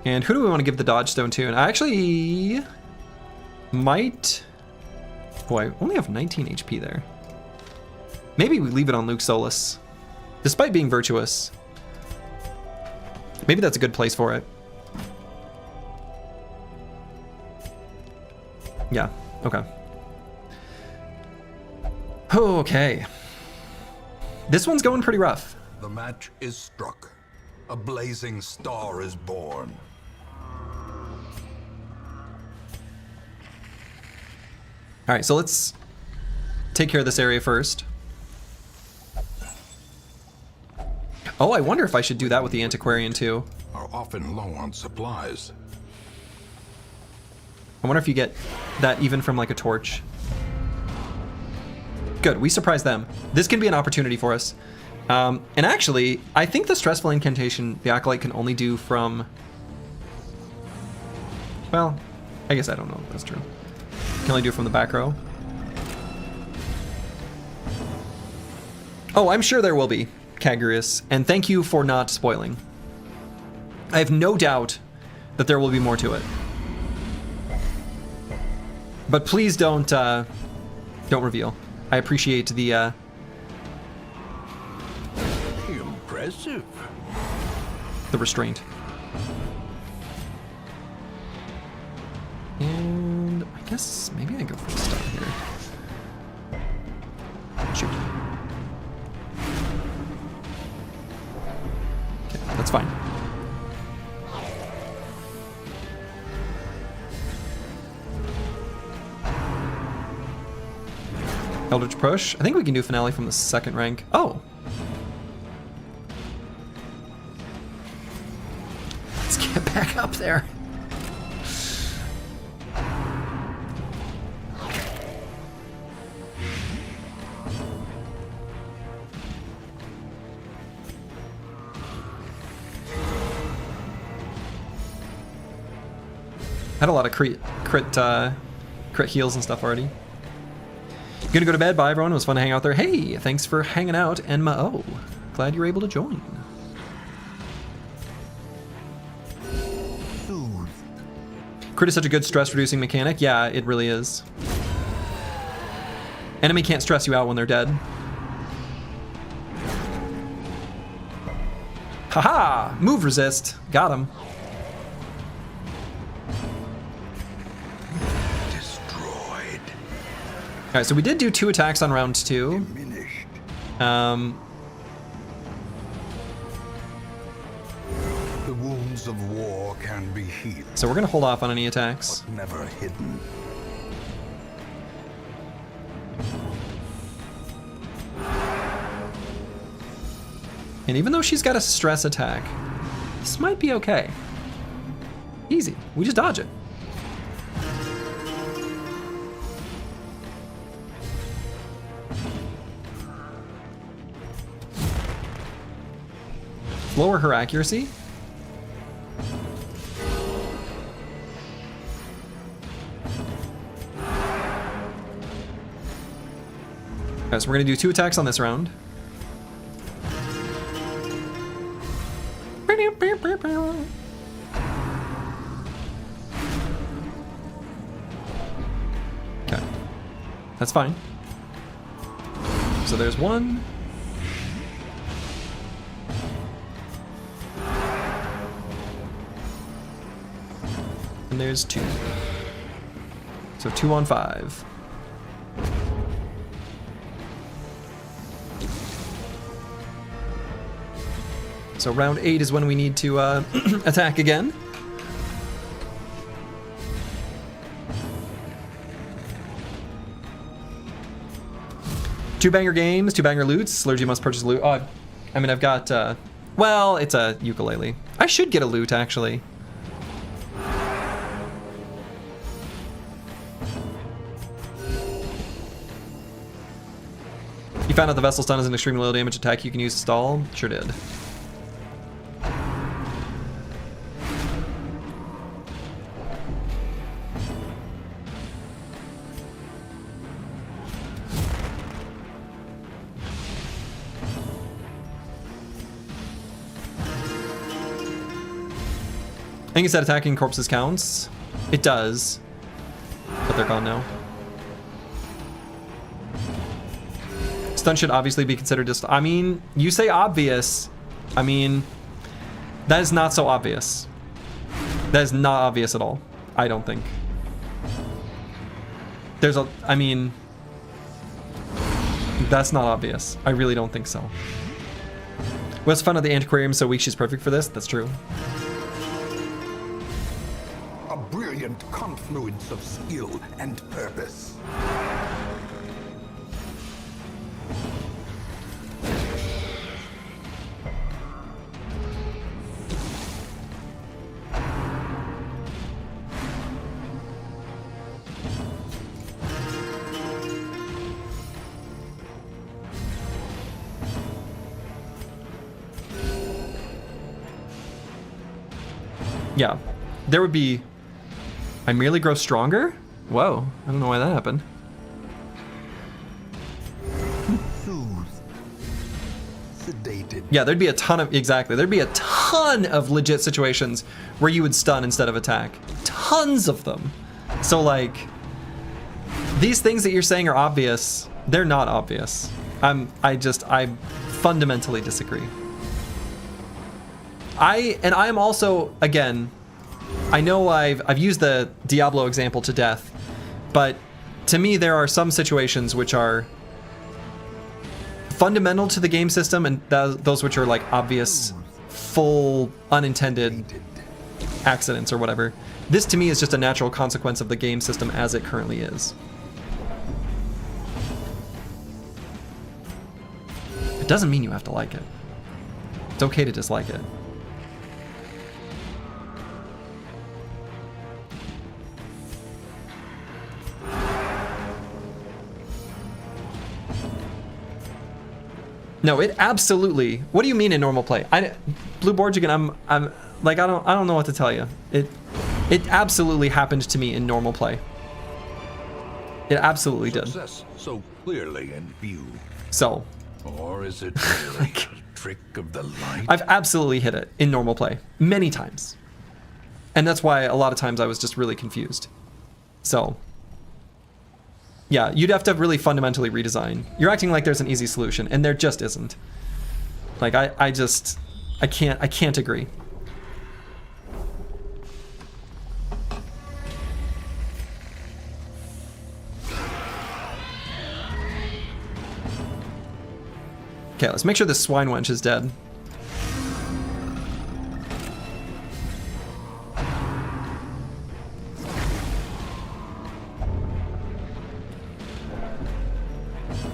And who do we want to give the dodge stone to? And I actually might... Oh, I only have 19 HP there. Maybe we leave it on Luke Solus. Despite being virtuous. Maybe that's a good place for it. Yeah, okay. Okay. This one's going pretty rough. The match is struck. A blazing star is born. All right, so let's take care of this area first. Oh, I wonder if I should do that with the antiquarian too. Are often low on supplies. I wonder if you get that even from like a torch. Good, we surprised them. This can be an opportunity for us. And actually, I think the stressful incantation the Acolyte can only do from... Well, I guess I don't know if that's true. Can only do it from the back row. Oh, I'm sure there will be, Kagurius, and thank you for not spoiling. I have no doubt that there will be more to it. But please don't reveal. I appreciate the Impressive. the restraint. And I guess maybe I go for the star here. Shoot. Okay, that's fine. Eldritch Push. I think we can do Finale from the second rank. Oh! Let's get back up there. Had a lot of crit heals and stuff already. Gonna go to bed. Bye, everyone. It was fun to hang out there. Hey, thanks for hanging out, Enma O. Glad you were able to join. Crit is such a good stress-reducing mechanic. Yeah, it really is. Enemy can't stress you out when they're dead. Haha! Move resist. Got him. All right, so we did do 2 attacks on round 2. The wounds of war can be healed, So we're gonna hold off on any attacks. but never hidden. And even though she's got a stress attack, this might be okay. Easy. We just dodge it. Lower her accuracy. Alright, so we're gonna do 2 attacks on this round. Okay. That's fine. So there's 1. And there's 2. So 2 on 5. So round 8 is when we need to attack again. Two banger games, two banger loots. Clergy must purchase loot. Oh, I mean, I've got, well, it's a ukulele. I should get a loot, actually. You found out the vessel stun is an extremely low damage attack you can use to stall? Sure did. I think it said attacking corpses counts. It does, but they're gone now. Stun should obviously be considered just. I mean, you say obvious. I mean, that is not so obvious. That is not obvious at all. I don't think. There's a. I mean, that's not obvious. I really don't think so. What's fun at the antiquarium so weak she's perfect for this? That's true. A brilliant confluence of skill and purpose. Yeah, there would be. I merely grow stronger? Whoa, I don't know why that happened. Soothed. Sedated. Yeah, there'd be a ton of, exactly, there'd be a ton of legit situations where you would stun instead of attack. Tons of them. So like, these things that you're saying are obvious, they're not obvious. I fundamentally disagree. I'm also, again, I know I've used the Diablo example to death, but to me there are some situations which are fundamental to the game system and those which are like obvious, full, unintended accidents or whatever. This to me is just a natural consequence of the game system as it currently is. It doesn't mean you have to like it. It's okay to dislike it. No, it absolutely. What do you mean in normal play? Blue Board Chicken. I'm like I don't know what to tell you. It absolutely happened to me in normal play. It absolutely did. Success so clearly in view. So. Or is it really like, a trick of the light? I've absolutely hit it in normal play many times, and that's why a lot of times I was just really confused. So. Yeah, you'd have to really fundamentally redesign. You're acting like there's an easy solution, and there just isn't. Like I can't agree. Okay, let's make sure this swine wench is dead.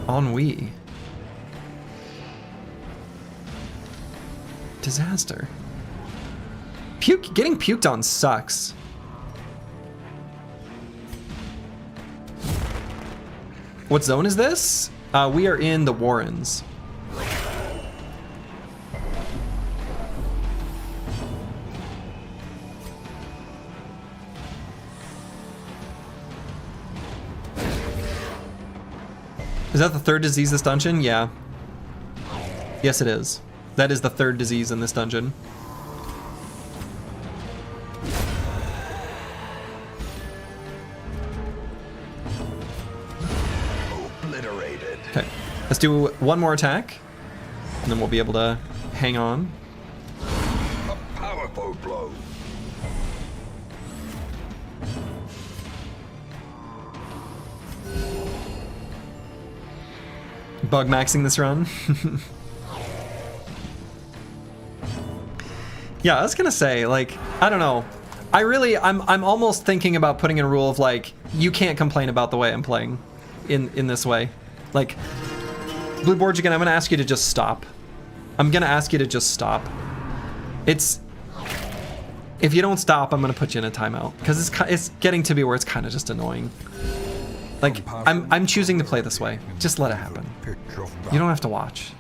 Ennui. Disaster. Getting puked on sucks. What zone is this? We are in the Warrens. Is that the third disease this dungeon? Yeah. Yes, it is. That is the third disease in this dungeon. Obliterated. Okay, let's do one more attack, and then we'll be able to hang on. A powerful blow. Bug maxing this run. Yeah, I was gonna say, like, I don't know. I'm almost thinking about putting in a rule of like, you can't complain about the way I'm playing in this way. Like, Blue Borgigan, I'm gonna ask you to just stop. I'm gonna ask you to just stop. If you don't stop, I'm gonna put you in a timeout because it's getting to be where it's kind of just annoying. Like, I'm choosing to play this way. Just let it happen. You don't have to watch.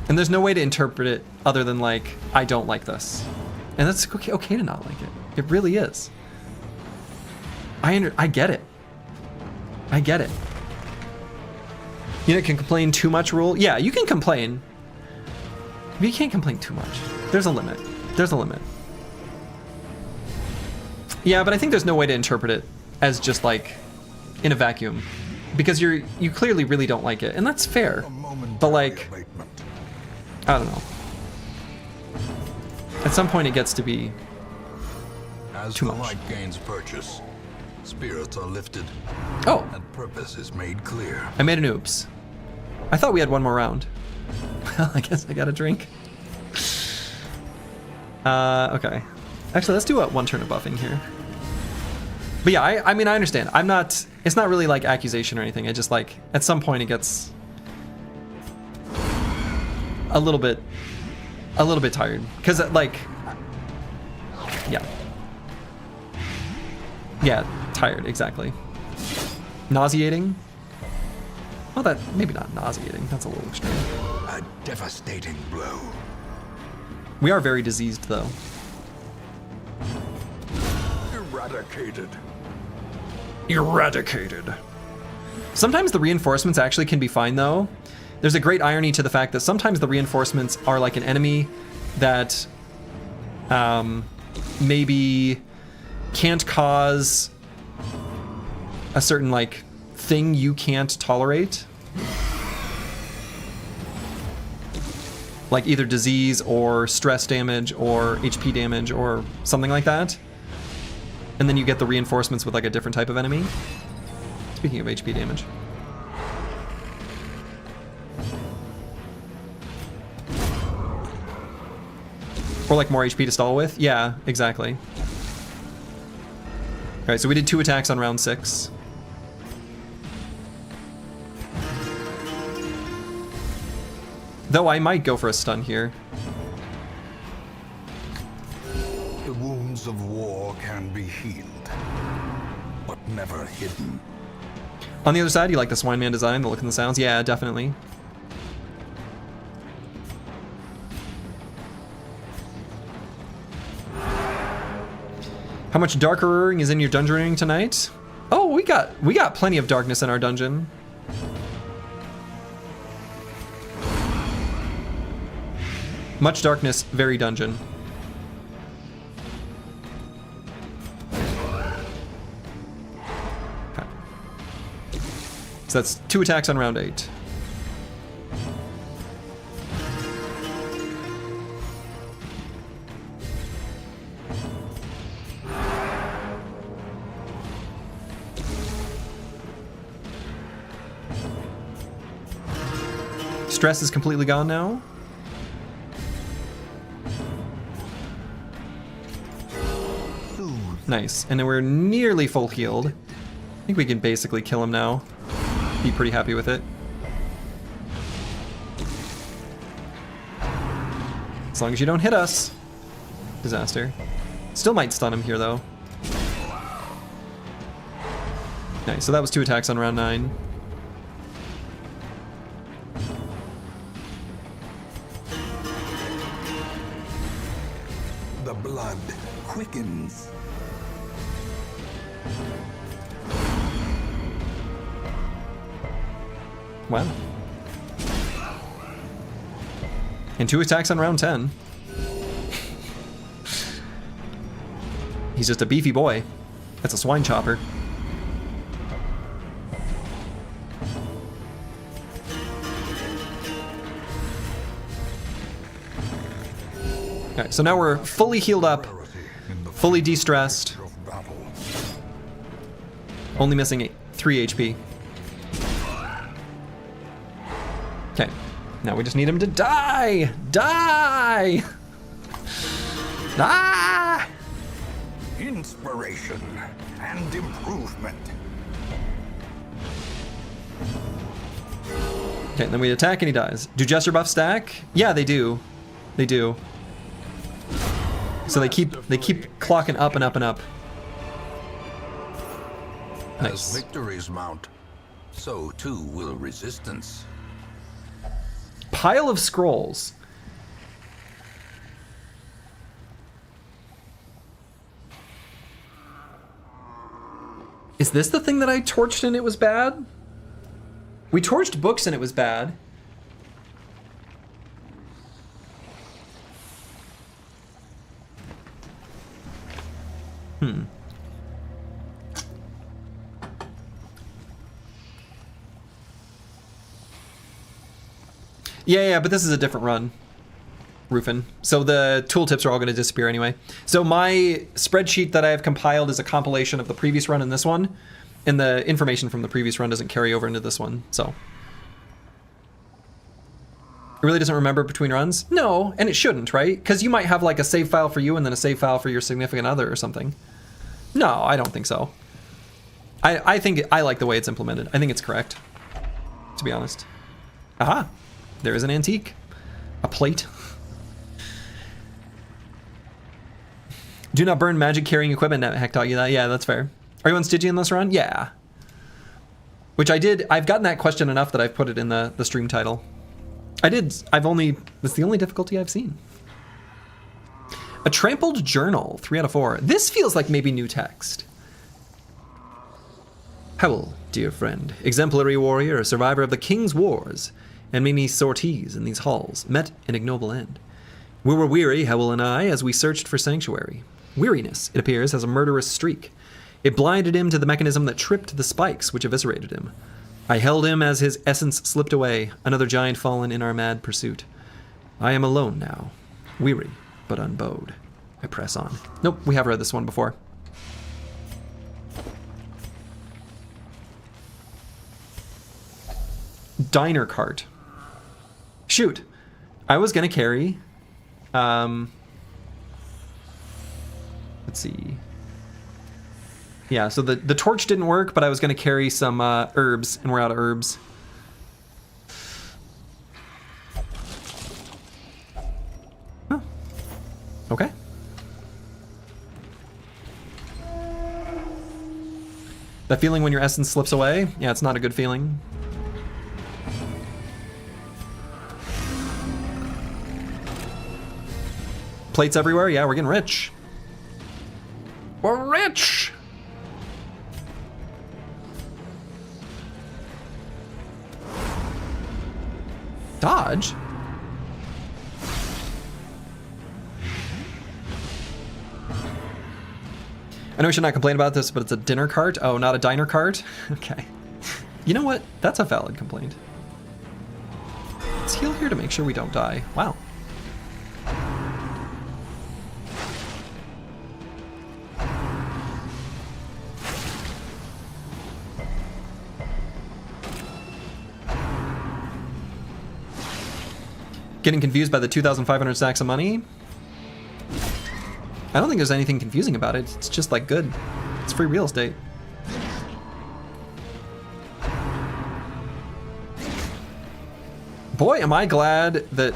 And there's no way to interpret it other than like, I don't like this. And that's okay to not like it. It really is. I get it. I get it. You know, can complain too much rule? Yeah, you can complain. But you can't complain too much. There's a limit. There's a limit. Yeah, but I think there's no way to interpret it as just like in a vacuum. Because you clearly really don't like it. And that's fair. But like, I don't know. At some point it gets to be too much. As the light gains purchase, spirits are lifted. Oh. And purpose is made clear. I made an oops. I thought we had one more round. Well, I guess I got a drink. Okay. Actually, let's do one turn of buffing here. But yeah, I mean, I understand. It's not really like accusation or anything. I just like, at some point it gets a little bit tired. Because like, yeah. Yeah, tired, exactly. Nauseating? Well, that, maybe not nauseating. That's a little extreme. A devastating blow. We are very diseased, though. Eradicated. Eradicated. Sometimes the reinforcements actually can be fine, though. There's a great irony to the fact that sometimes the reinforcements are like an enemy that maybe can't cause a certain like thing you can't tolerate. Like either disease or stress damage or HP damage or something like that. And then you get the reinforcements with like a different type of enemy. Speaking of HP damage. Or like more HP to stall with? Yeah, exactly. Alright, so we did 2 attacks on round 6. Though I might go for a stun here. The wounds of war can be healed, but never hidden. On the other side, you like the Swine Man design, the look and the sounds? Yeah, definitely. How much darkering is in your dungeoning tonight? Oh, we got plenty of darkness in our dungeon. Much darkness, very dungeon. Okay. So that's 2 attacks on round 8. Stress is completely gone now. Nice. And then we're nearly full healed. I think we can basically kill him now. Be pretty happy with it. As long as you don't hit us. Disaster. Still might stun him here though. Nice, so that was 2 attacks on round 9. The blood quickens. Wow. And 2 attacks on round 10. He's just a beefy boy. That's a swine chopper. Alright, so now we're fully healed up, fully de-stressed. Only missing 3 HP. Now we just need him to die! Die! Ah! Inspiration and improvement. Okay, then we attack and he dies. Do gesture buffs stack? Yeah, they do. They do. So they keep clocking up and up and up. Nice. As victories mount, so too will resistance. Pile of scrolls. Is this the thing that I torched and it was bad? We torched books and it was bad. Yeah, but this is a different run, Rufin. So the tooltips are all going to disappear anyway. So my spreadsheet that I have compiled is a compilation of the previous run and this one, and the information from the previous run doesn't carry over into this one, so. It really doesn't remember between runs? No, and it shouldn't, right? Because you might have like a save file for you and then a save file for your significant other or something. No, I don't think so. I think I like the way it's implemented. I think it's correct, to be honest. Aha, there is an antique. A plate. Do not burn magic carrying equipment. Heck taught you that. Yeah, that's fair. Are you on Stygian this run? Yeah. Which I did. I've gotten that question enough that I've put it in the stream title. It's the only difficulty I've seen. A trampled journal, 3 out of 4. This feels like maybe new text. Howell, dear friend, exemplary warrior, a survivor of the King's Wars, and many sorties in these halls, met an ignoble end. We were weary, Howell and I, as we searched for sanctuary. Weariness, it appears, has a murderous streak. It blinded him to the mechanism that tripped the spikes which eviscerated him. I held him as his essence slipped away, another giant fallen in our mad pursuit. I am alone now, weary but unbowed. I press on. Nope, we have read this one before. Diner cart. Shoot, I was gonna carry, let's see. Yeah, so the torch didn't work, but I was gonna carry some herbs, and we're out of herbs. Huh. Okay. That feeling when your essence slips away? Yeah, it's not a good feeling. Plates everywhere? Yeah, we're getting rich. We're rich! Dodge? I know we should not complain about this, but it's a dinner cart. Oh, not a diner cart? Okay. You know what? That's a valid complaint. Let's heal here to make sure we don't die. Wow. Getting confused by the 2,500 stacks of money? I don't think there's anything confusing about it. It's just like good. It's free real estate. Boy, am I glad that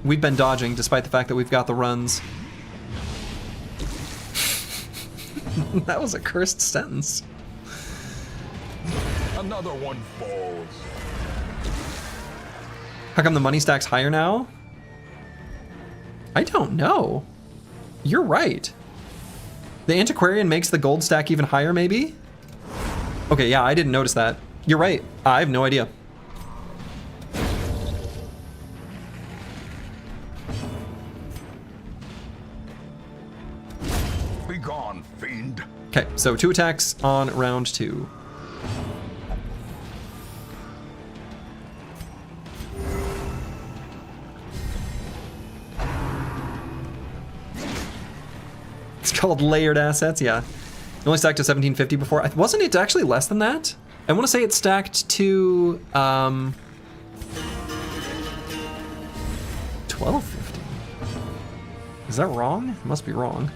we've been dodging despite the fact that we've got the runs. That was a cursed sentence. Another one falls. How come the money stack's higher now? I don't know. You're right. The antiquarian makes the gold stack even higher, maybe? Okay, yeah, I didn't notice that. You're right. I have no idea. Be gone, fiend. Okay, so 2 attacks on round 2. It's called layered assets, yeah. It only stacked to 1750 before. Wasn't it actually less than that? I want to say it stacked to, 1250. Is that wrong? It must be wrong.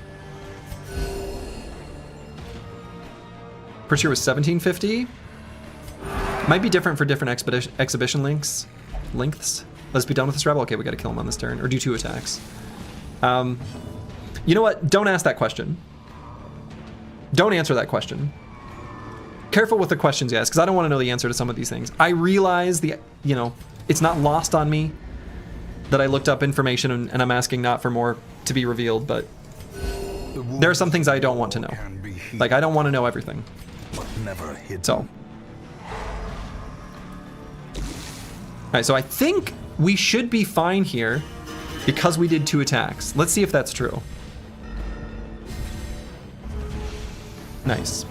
Pretty sure it was 1750. Might be different for different exhibition lengths. Let's be done with this rebel. Okay, we gotta kill him on this turn, or do 2 attacks. You know what? Don't ask that question. Don't answer that question. Careful with the questions you ask, because I don't want to know the answer to some of these things. I realize it's not lost on me that I looked up information and I'm asking not for more to be revealed, but there are some things I don't want to know. Like, I don't want to know everything. But never hidden. So. Alright, so I think we should be fine here because we did 2 attacks. Let's see if that's true. Nice.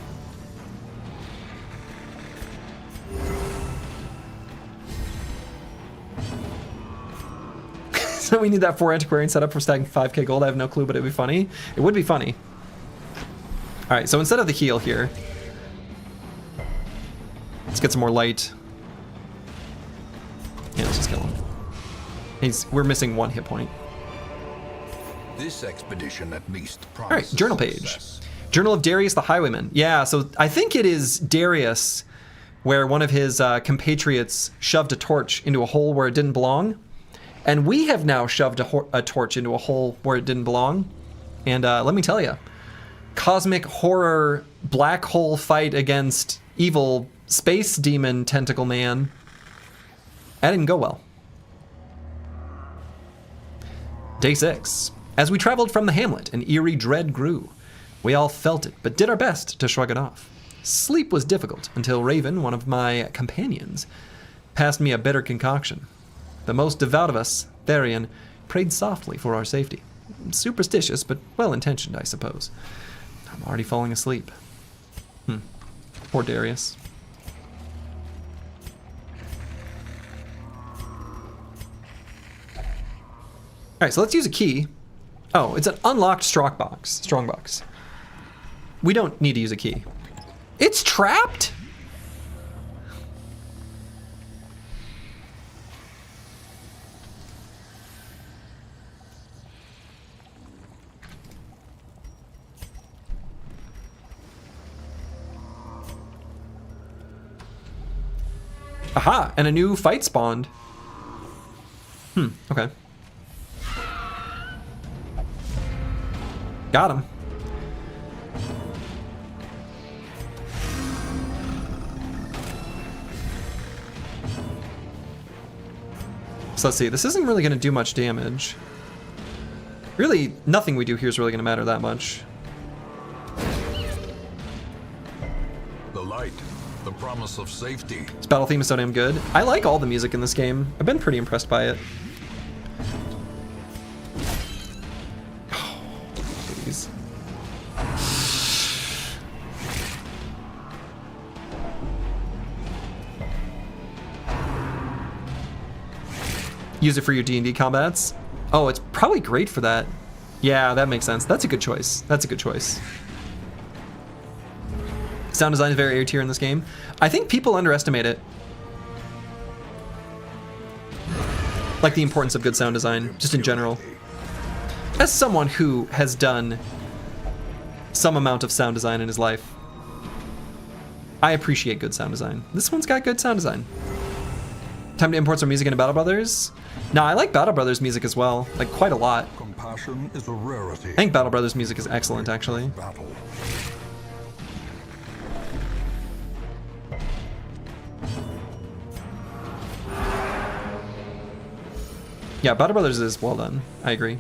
So we need that 4 antiquarian setup for stacking 5k gold. I have no clue, but it'd be funny. It would be funny. Alright, so instead of the heal here, let's get some more light. Yeah, let's just kill him. We're missing 1 hit point. This expedition at least promises. Alright, journal page. Journal of Darius the Highwayman. Yeah, so I think it is Darius where one of his compatriots shoved a torch into a hole where it didn't belong. And we have now shoved a torch into a hole where it didn't belong. And let me tell you, cosmic horror black hole fight against evil space demon tentacle man, that didn't go well. Day 6. As we traveled from the hamlet, an eerie dread grew. We all felt it, but did our best to shrug it off. Sleep was difficult until Raven, one of my companions, passed me a bitter concoction. The most devout of us, Therian, prayed softly for our safety. Superstitious, but well-intentioned, I suppose. I'm already falling asleep. Poor Darius. Alright, so let's use a key. Oh, it's an unlocked strongbox. We don't need to use a key. It's trapped? Aha, and a new fight spawned. Okay. Got him. So let's see, this isn't really going to do much damage. Really, nothing we do here is really going to matter that much. The light, the promise of safety. This battle theme is so damn good. I like all the music in this game. I've been pretty impressed by it. Please. Use it for your D&D combats. Oh, it's probably great for that. Yeah, that makes sense. That's a good choice. That's a good choice. Sound design is very A tier in this game. I think people underestimate it. Like the importance of good sound design, just in general. As someone who has done some amount of sound design in his life, I appreciate good sound design. This one's got good sound design. Time to import some music into Battle Brothers. No, I like Battle Brothers music as well, like quite a lot. Compassion is a rarity. I think Battle Brothers music is excellent, actually. Battle. Yeah, Battle Brothers is well done. I agree.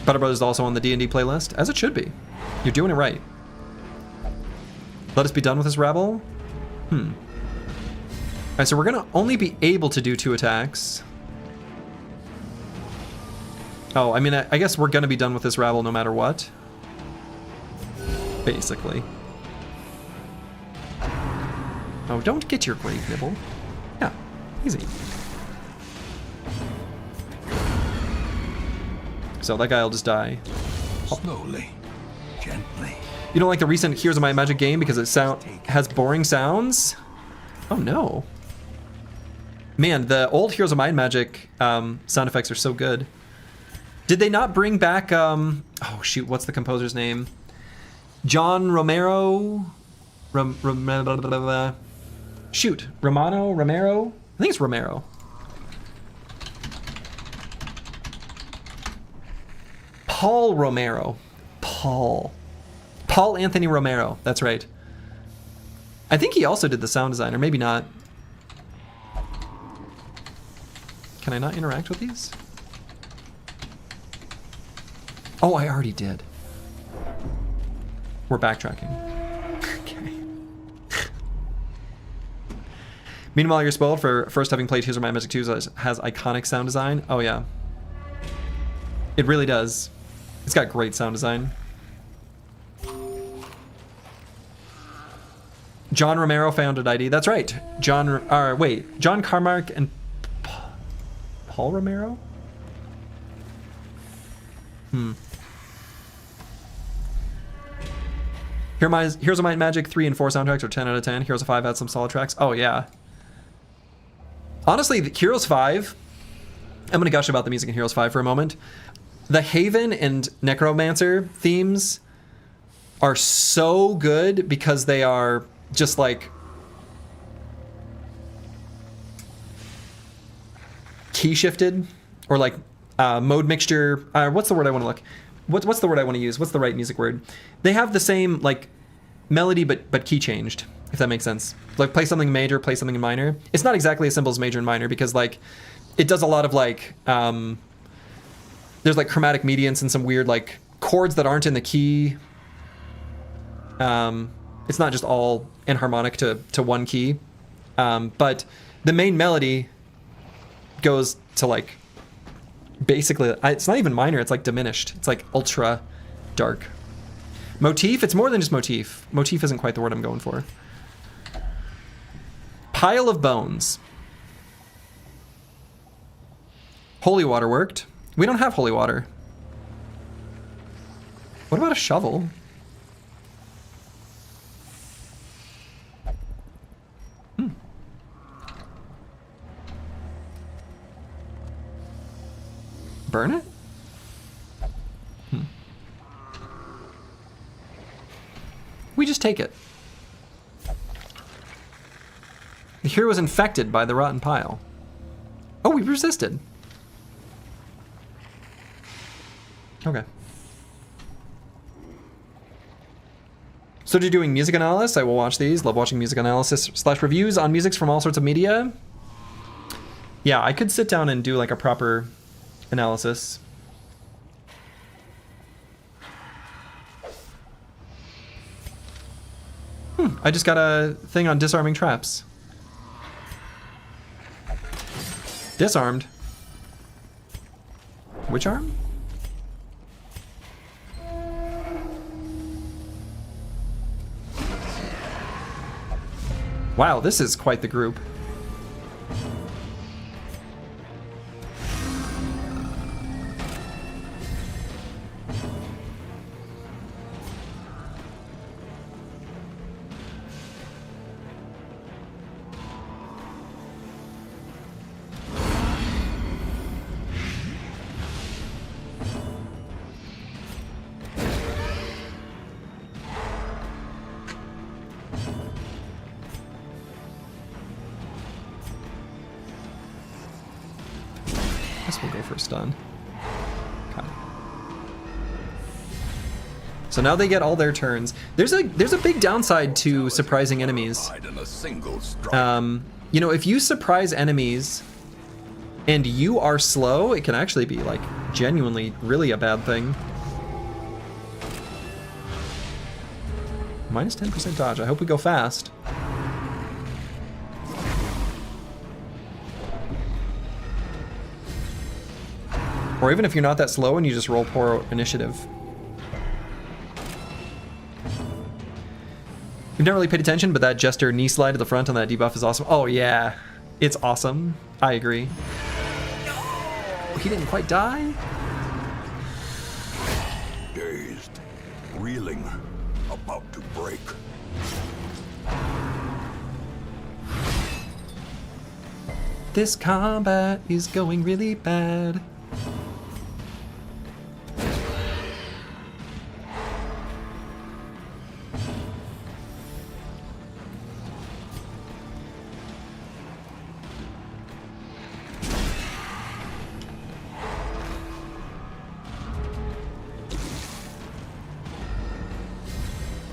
Battle Brothers is also on the D&D playlist, as it should be. You're doing it right. Let us be done with this rabble. Alright, so we're gonna only be able to do 2 attacks. Oh, I mean, I guess we're gonna be done with this rabble no matter what. Basically. Oh, don't get your grave nibble. Yeah, easy. So that guy will just die. Slowly, gently. You don't like the recent Heroes of Might and Magic game because it has boring sounds? Oh no. Man, the old Heroes of Might and Magic sound effects are so good. Did they not bring back, oh shoot, what's the composer's name? John Romero? Shoot, Romero? I think it's Romero. Paul Romero. Paul Anthony Romero, that's right. I think he also did the sound design, or maybe not. Can I not interact with these? Oh, I already did. We're backtracking. Okay. Meanwhile, you're spoiled for first having played Heroes of Might and Magic 2 has iconic sound design. Oh yeah. It really does. It's got great sound design. John Romero founded ID. That's right. John Carmack and Paul Romero? Heroes of Might and Magic 3 and 4 soundtracks are 10 out of 10. Heroes of 5 had some solid tracks. Oh, yeah. Honestly, Heroes 5, I'm going to gush about the music in Heroes 5 for a moment. The Haven and Necromancer themes are so good because they are just like key shifted or like mode mixture. What's the word I want to look? What's the word I want to use? What's the right music word? They have the same like melody but key changed, if that makes sense. Like play something major, play something minor. It's not exactly as simple as major and minor because like it does a lot of like there's like chromatic medians and some weird like chords that aren't in the key. It's not just all enharmonic to one key, but the main melody goes to like basically it's not even minor, it's like diminished, it's like ultra dark. Motif, it's more than just motif. Motif isn't quite the word I'm going for. Pile of bones. Holy water worked. We don't have holy water. What about a shovel? Burn it? We just take it. The hero was infected by the rotten pile. Oh, we resisted. Okay. So you're doing music analysis? I will watch these. Love watching music analysis / reviews on musics from all sorts of media. Yeah, I could sit down and do like a proper analysis. I just got a thing on disarming traps. Disarmed. Which arm? Wow, this is quite the group. We'll go for a stun. Okay. So now they get all their turns. There's a big downside to surprising enemies. You know, if you surprise enemies and you are slow, it can actually be like genuinely really a bad thing. Minus 10% dodge. I hope we go fast. Or even if you're not that slow and you just roll poor initiative. You've never really paid attention, but that Jester knee slide to the front on that debuff is awesome. Oh yeah, it's awesome. I agree. No, he didn't quite die. Dazed, reeling, about to break. This combat is going really bad.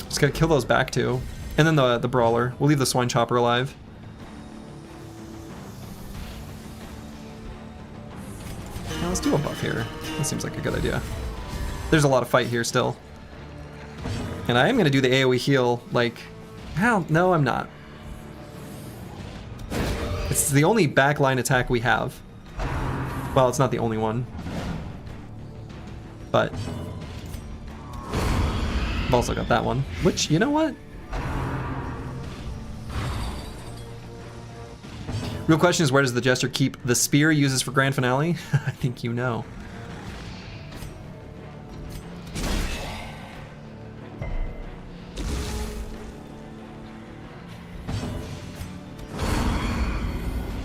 Just gotta kill those back two. And then the brawler. We'll leave the swine chopper alive. Now let's do a buff here. That seems like a good idea. There's a lot of fight here still. And I am gonna do the AoE heal, like, hell, no, I'm not. It's the only backline attack we have. Well, it's not the only one. But I've also got that one, which, you know what? Real question is, where does the Jester keep the spear he uses for Grand Finale? I think you know.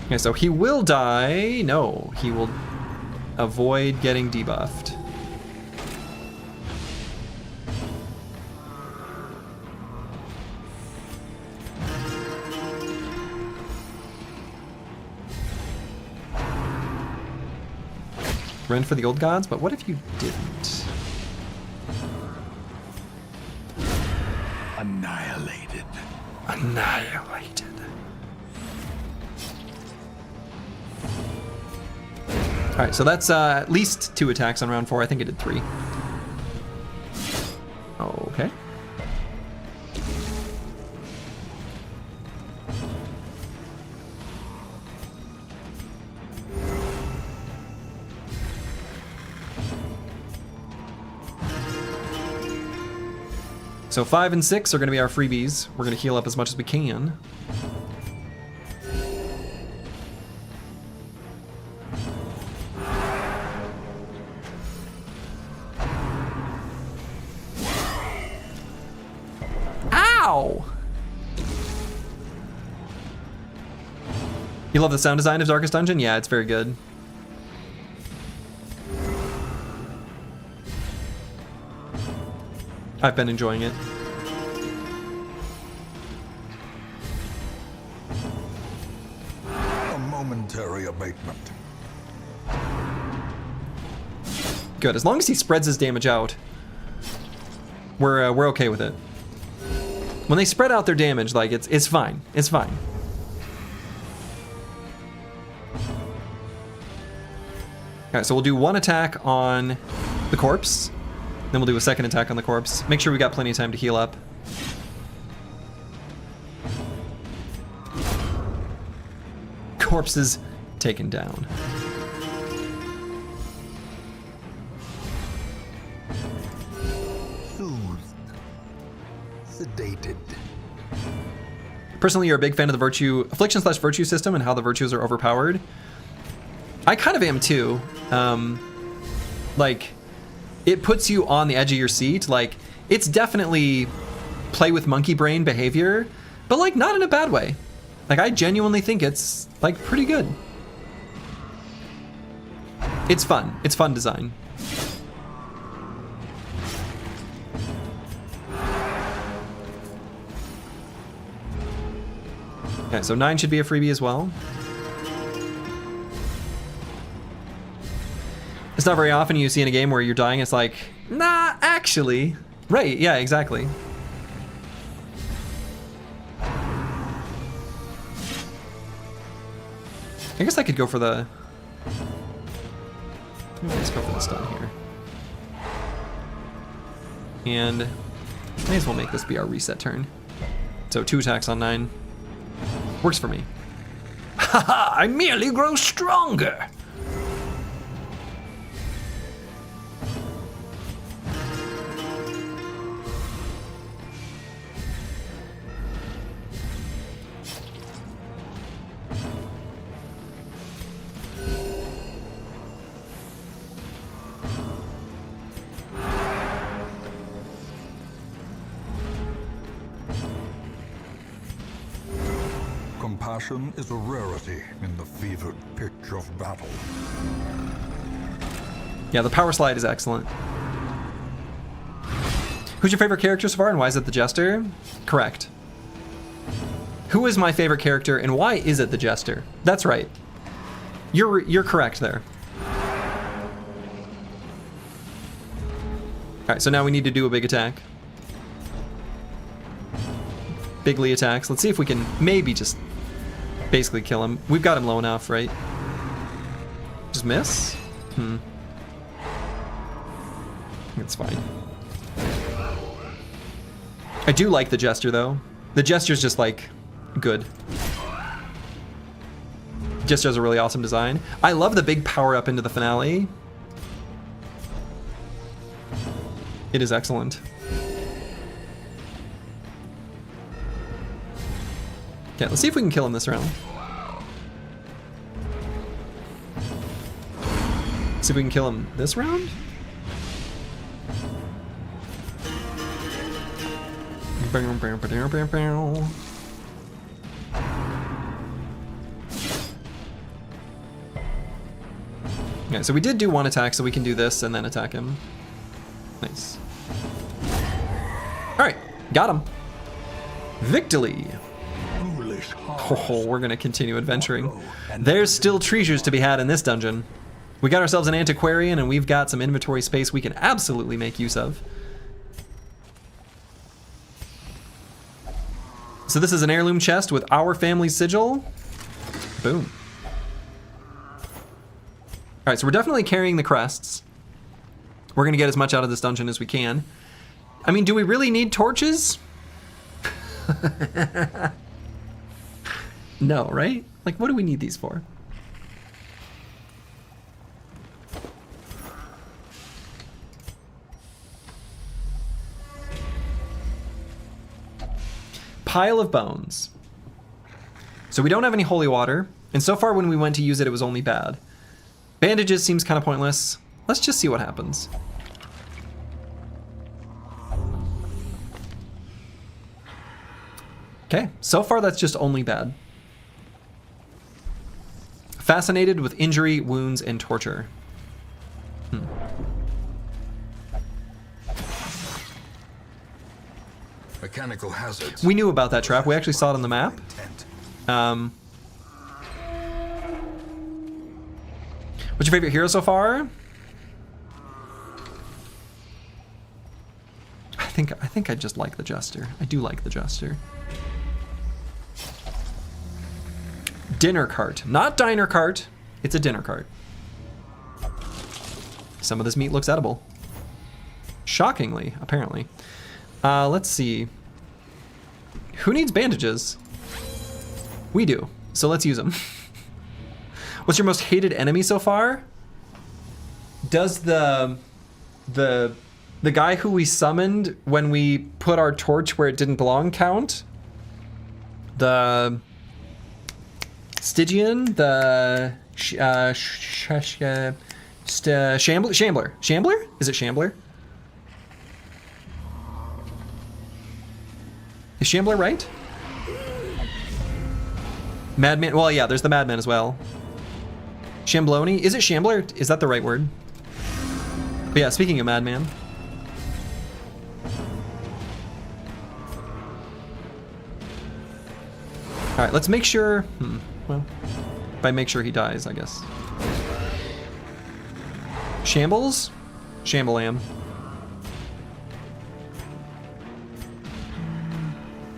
Okay, so he will die. No, he will avoid getting debuffed. Run for the old gods, but what if you didn't? Annihilated. Annihilated. Alright, so that's at least 2 attacks on round 4. I think it did 3. Okay. So 5 and 6 are going to be our freebies. We're going to heal up as much as we can. Ow! You love the sound design of Darkest Dungeon? Yeah, it's very good. I've been enjoying it. A momentary abatement. Good. As long as he spreads his damage out, we're okay with it. When they spread out their damage, like it's fine. It's fine. Okay, so we'll do 1 attack on the corpse. Then we'll do a 2nd attack on the corpse. Make sure we got plenty of time to heal up. Corpse is taken down. Soothed. Sedated. Personally, you're a big fan of the virtue affliction/virtue system and how the virtues are overpowered. I kind of am too. Like, it puts you on the edge of your seat. Like, it's definitely play with monkey brain behavior, but like not in a bad way. Like, I genuinely think it's like pretty good. It's fun. It's fun design. Okay, so 9 should be a freebie as well. It's not very often you see in a game where you're dying, it's like, nah, actually. Right, yeah, exactly. I guess I could go for the... Let's go for the stun here. And may as well make this be our reset turn. So 2 attacks on 9. Works for me. Haha, I merely grow stronger! passion is a rarity in the fevered pitch of battle. Yeah, the power slide is excellent. Who's your favorite character so far, and why is it the Jester? Correct. Who is my favorite character, and why is it the Jester? That's right. You're correct there. Alright, so now we need to do a big attack. Bigly attacks. Let's see if we can maybe just basically kill him. We've got him low enough, right? Just miss? It's fine. I do like the Jester, though. The Jester's just, like, good. Jester has a really awesome design. I love the big power-up into the finale. It is excellent. Okay, let's see if we can kill him this round. See if we can kill him this round? Okay, so we did do one attack, so we can do this and then attack him. Nice. Alright, got him. Victory. Oh, we're gonna continue adventuring. There's still treasures to be had in this dungeon. We got ourselves an antiquarian, and we've got some inventory space we can absolutely make use of. So this is an heirloom chest with our family sigil. Boom. Alright, so we're definitely carrying the crests. We're gonna get as much out of this dungeon as we can. I mean, do we really need torches? No, right? Like, what do we need these for? Pile of bones. So we don't have any holy water, and so far when we went to use it, it was only bad. Bandages seems kind of pointless. Let's just see what happens. Okay, so far that's just only bad. Fascinated with injury, wounds, and torture. Mechanical hazards. We knew about that trap. We actually saw it on the map. What's your favorite hero so far? I think I just like the Jester. I do like the Jester. Dinner cart. Not diner cart. It's a dinner cart. Some of this meat looks edible. Shockingly, apparently. Let's see. Who needs bandages? We do. So let's use them. What's your most hated enemy so far? Does the guy who we summoned when we put our torch where it didn't belong count? The Stygian, the Shambler? Is it Shambler? Is Shambler right? Madman, well yeah, there's the Madman as well. Shambloni, is it Shambler? Is that the right word? But yeah, speaking of Madman. Alright, let's make sure, well, by make sure he dies, I guess. Shambles? Shambalam.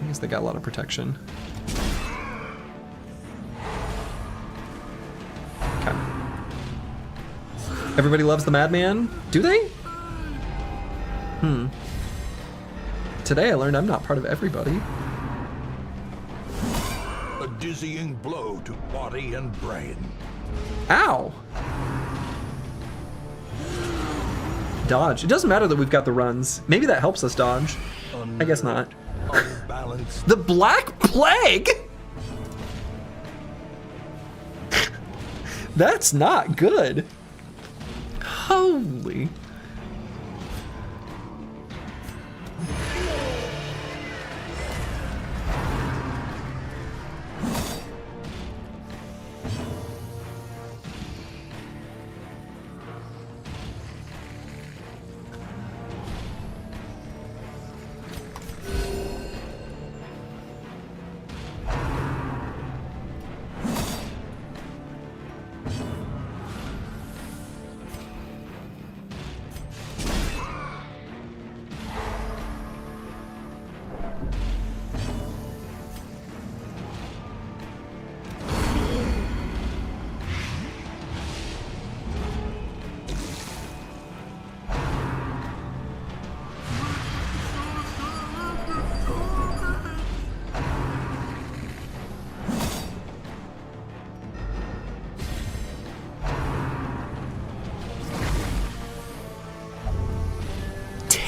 I guess they got a lot of protection. Okay. Everybody loves the Madman? Do they? Today I learned I'm not part of everybody. A dizzying blow to body and brain. Ow! Dodge. It doesn't matter that we've got the runs. Maybe that helps us dodge. I guess not. Unbalanced. The Black Plague? That's not good. Holy.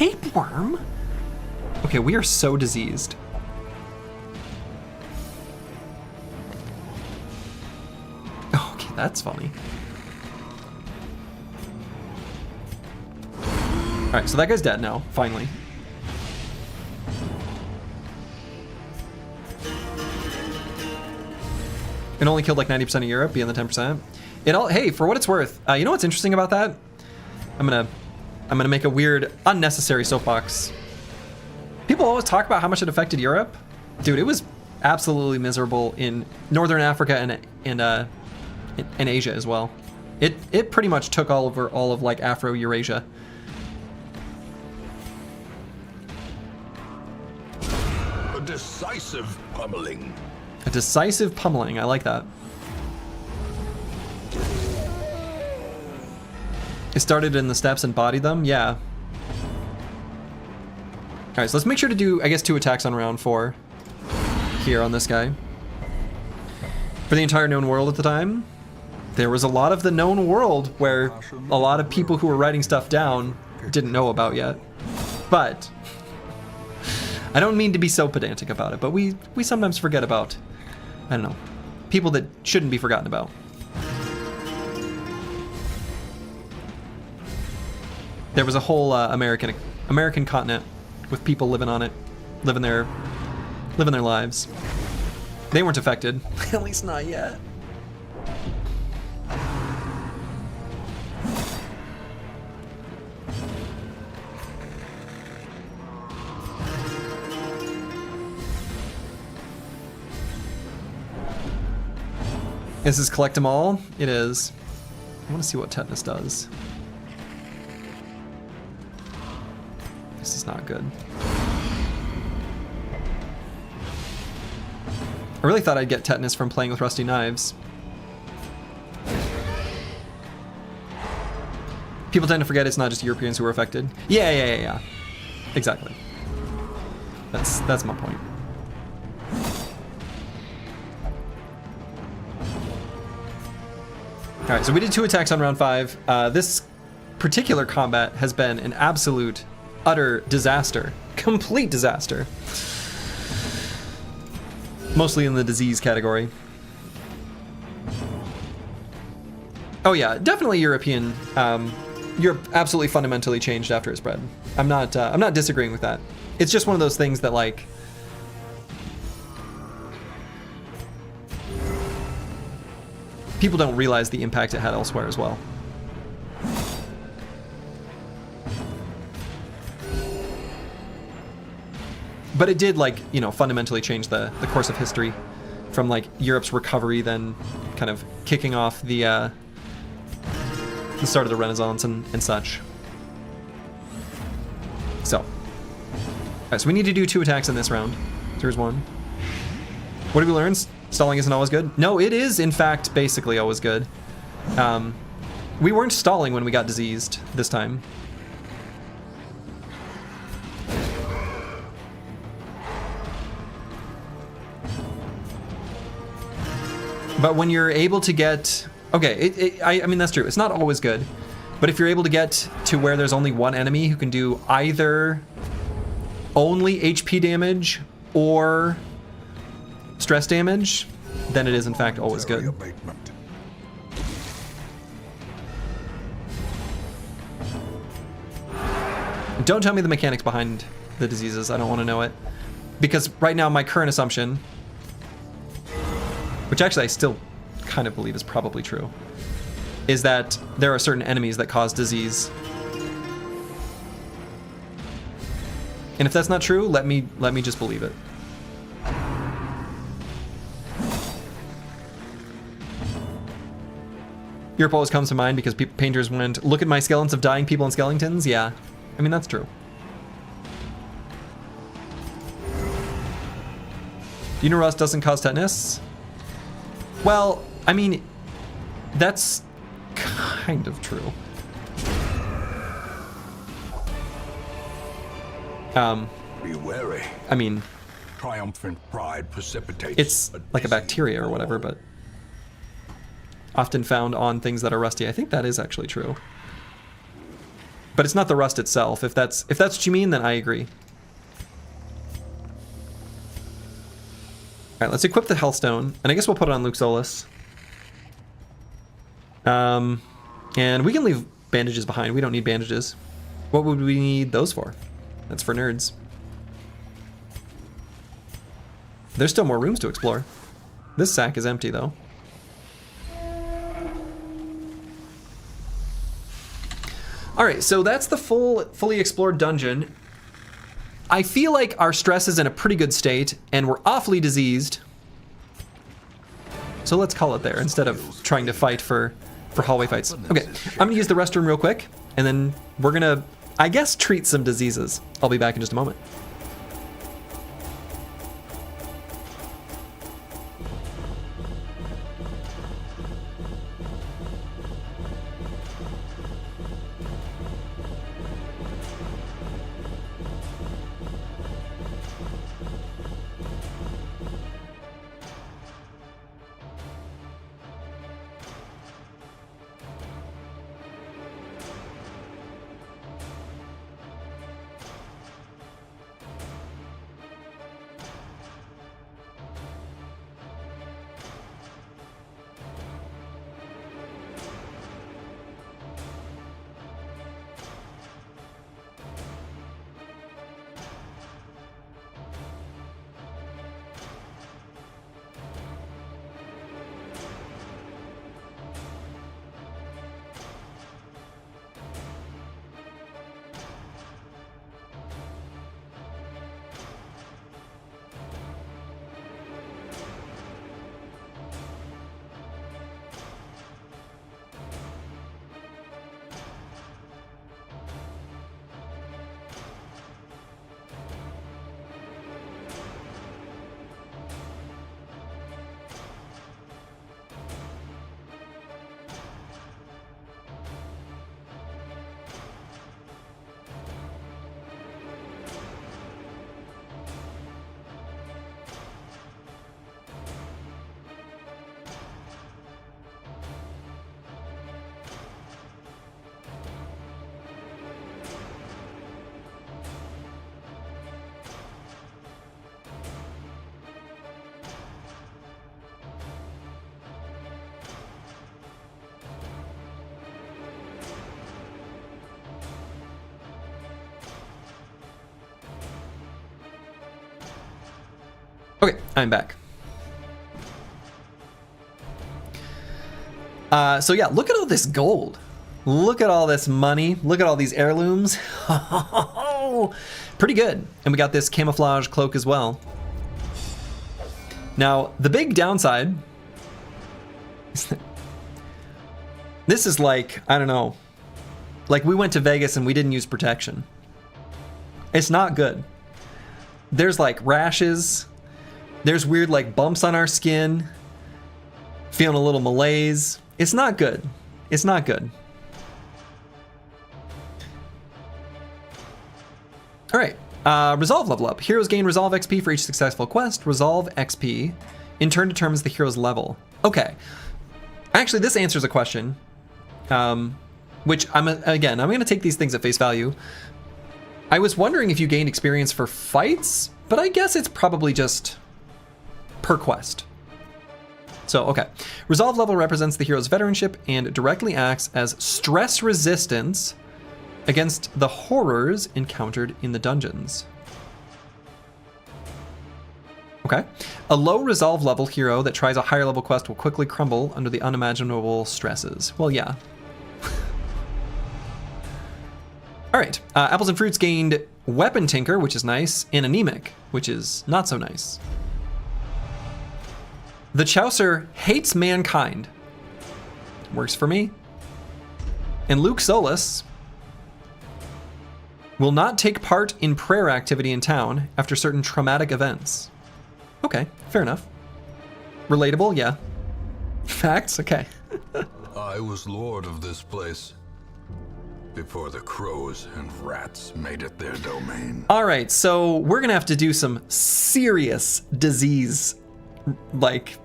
tapeworm? Okay, we are so diseased. Okay, that's funny. Alright, so that guy's dead now, finally. It only killed like 90% of Europe, being the 10%. Hey, for what it's worth, you know what's interesting about that? I'm gonna make a weird, unnecessary soapbox. People always talk about how much it affected Europe. Dude, it was absolutely miserable in Northern Africa and Asia as well. It pretty much took over all of like Afro-Eurasia. A decisive pummeling. A decisive pummeling, I like that. It started in the steppes and bodied them? Yeah. Alright, so let's make sure to do, I guess, 2 attacks on round 4 here on this guy. For the entire known world at the time, there was a lot of the known world where a lot of people who were writing stuff down didn't know about yet. But I don't mean to be so pedantic about it, but we sometimes forget about, I don't know, people that shouldn't be forgotten about. There was a whole American continent with people living on it, living their lives. They weren't affected, at least not yet. Is this collect them all? It is. I want to see what tetanus does. This is not good. I really thought I'd get tetanus from playing with rusty knives. People tend to forget it's not just Europeans who were affected. Yeah. Exactly. That's my point. Alright, so we did 2 attacks on round 5. This particular combat has been an absolute, utter disaster. Complete disaster. Mostly in the disease category. Oh yeah, definitely European. Europe absolutely fundamentally changed after it spread. I'm not disagreeing with that. It's just one of those things that like people don't realize the impact it had elsewhere as well. But it did, like, you know, fundamentally change the course of history from, like, Europe's recovery, then kind of kicking off the start of the Renaissance and such. So. Alright, so we need to do 2 attacks in this round. So here's 1. What did we learn? Stalling isn't always good? No, it is, in fact, basically always good. We weren't stalling when we got diseased this time. But when you're able to get... Okay, I mean, that's true. It's not always good. But if you're able to get to where there's only one enemy who can do either only HP damage or stress damage, then it is, in fact, always good. Don't tell me the mechanics behind the diseases. I don't want to know it. Because right now, my current assumption... which actually I still kind of believe is probably true, is that there are certain enemies that cause disease. And if that's not true, let me just believe it. Europe always comes to mind because painters went, look at my skeletons of dying people and skeletons. Yeah, I mean, that's true. Do you know rust doesn't cause tetanus? Well, I mean, that's kind of true. Be wary. I mean, Triumphant pride precipitates. it's like a bacteria or whatever, but often found on things that are rusty. I think that is actually true. But it's not the rust itself. If that's what you mean, then I agree. All right, let's equip the Hellstone, and I guess we'll put it on Luke Solus. And we can leave bandages behind. We don't need bandages. What would we need those for? That's for nerds. There's still more rooms to explore. This sack is empty, though. All right, so that's the fully explored dungeon. I feel like our stress is in a pretty good state, and we're awfully diseased. So let's call it there instead of trying to fight for hallway fights. Okay, I'm gonna use the restroom real quick, and then we're gonna, I guess, treat some diseases. I'll be back in just a moment. Okay, I'm back. So yeah, look at all this gold. Look at all this money. Look at all these heirlooms. Pretty good. And we got this camouflage cloak as well. Now, the big downside is that this is like, I don't know, like we went to Vegas and we didn't use protection. It's not good. There's like rashes. There's weird like bumps on our skin. Feeling a little malaise. It's not good. It's not good. All right. Resolve level up. Heroes gain Resolve XP for each successful quest. Resolve XP in turn determines the hero's level. Okay. Actually, this answers a question, which I'm going to take these things at face value. I was wondering if you gained experience for fights, but I guess it's probably just per quest. So, okay. Resolve level represents the hero's veteranship and directly acts as stress resistance against the horrors encountered in the dungeons. Okay. A low resolve level hero that tries a higher level quest will quickly crumble under the unimaginable stresses. Well, yeah. All right. Apples and fruits gained Weapon Tinker, which is nice, and Anemic, which is not so nice. The Chaucer hates mankind. Works for me. And Luke Solus will not take part in prayer activity in town after certain traumatic events. Okay, fair enough. Relatable, yeah. Facts, okay. I was lord of this place before the crows and rats made it their domain. All right, so we're gonna have to do some serious disease, like,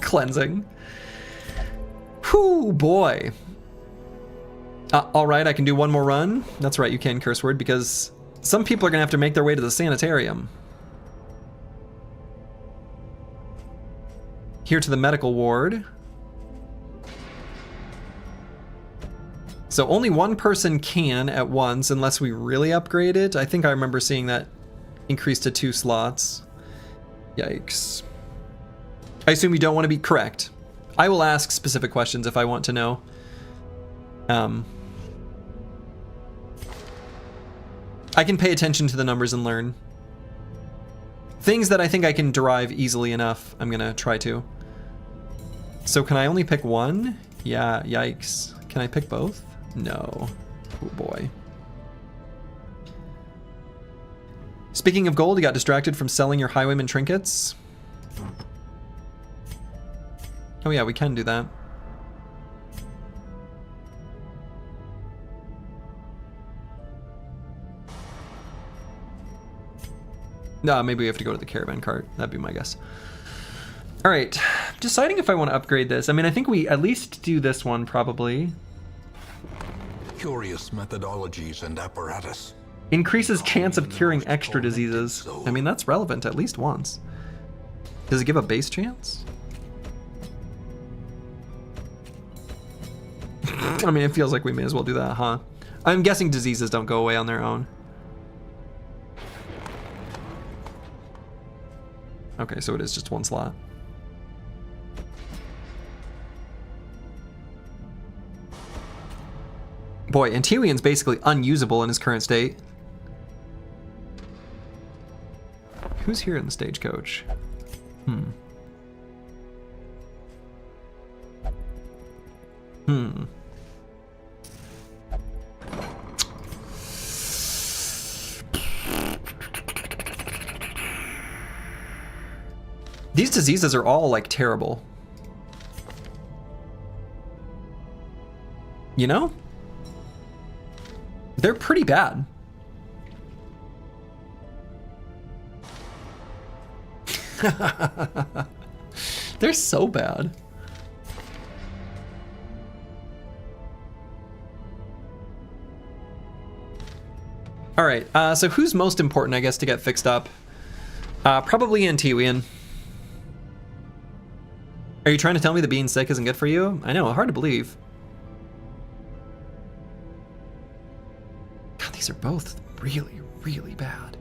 cleansing. Whew, boy. All right, I can do one more run. That's right, you can, curse word, because some people are gonna have to make their way to the sanitarium. Here to the medical ward. So only one person can at once, unless we really upgrade it. I think I remember seeing that increased to 2 slots. Yikes. I assume you don't want to be correct. I will ask specific questions if I want to know. I can pay attention to the numbers and learn. Things that I think I can derive easily enough, I'm gonna try to. So can I only pick one? Yeah, yikes. Can I pick both? No. Oh boy. Speaking of gold, you got distracted from selling your highwayman trinkets. Oh yeah, we can do that. No, maybe we have to go to the caravan cart. That'd be my guess. All right, deciding if I want to upgrade this. I mean, I think we at least do this one probably. Curious methodologies and apparatus. Increases chance of curing extra diseases. I mean, that's relevant at least once. Does it give a base chance? I mean, it feels like we may as well do that, huh? I'm guessing diseases don't go away on their own. Okay, so it is just 1 slot. Boy, Antiwian's basically unusable in his current state. Who's here in the stagecoach? These diseases are all, like, terrible. You know? They're pretty bad. They're so bad. All right, so who's most important, I guess, to get fixed up? Probably Antiwian. Are you trying to tell me that being sick isn't good for you? I know, hard to believe. God, these are both really, really bad.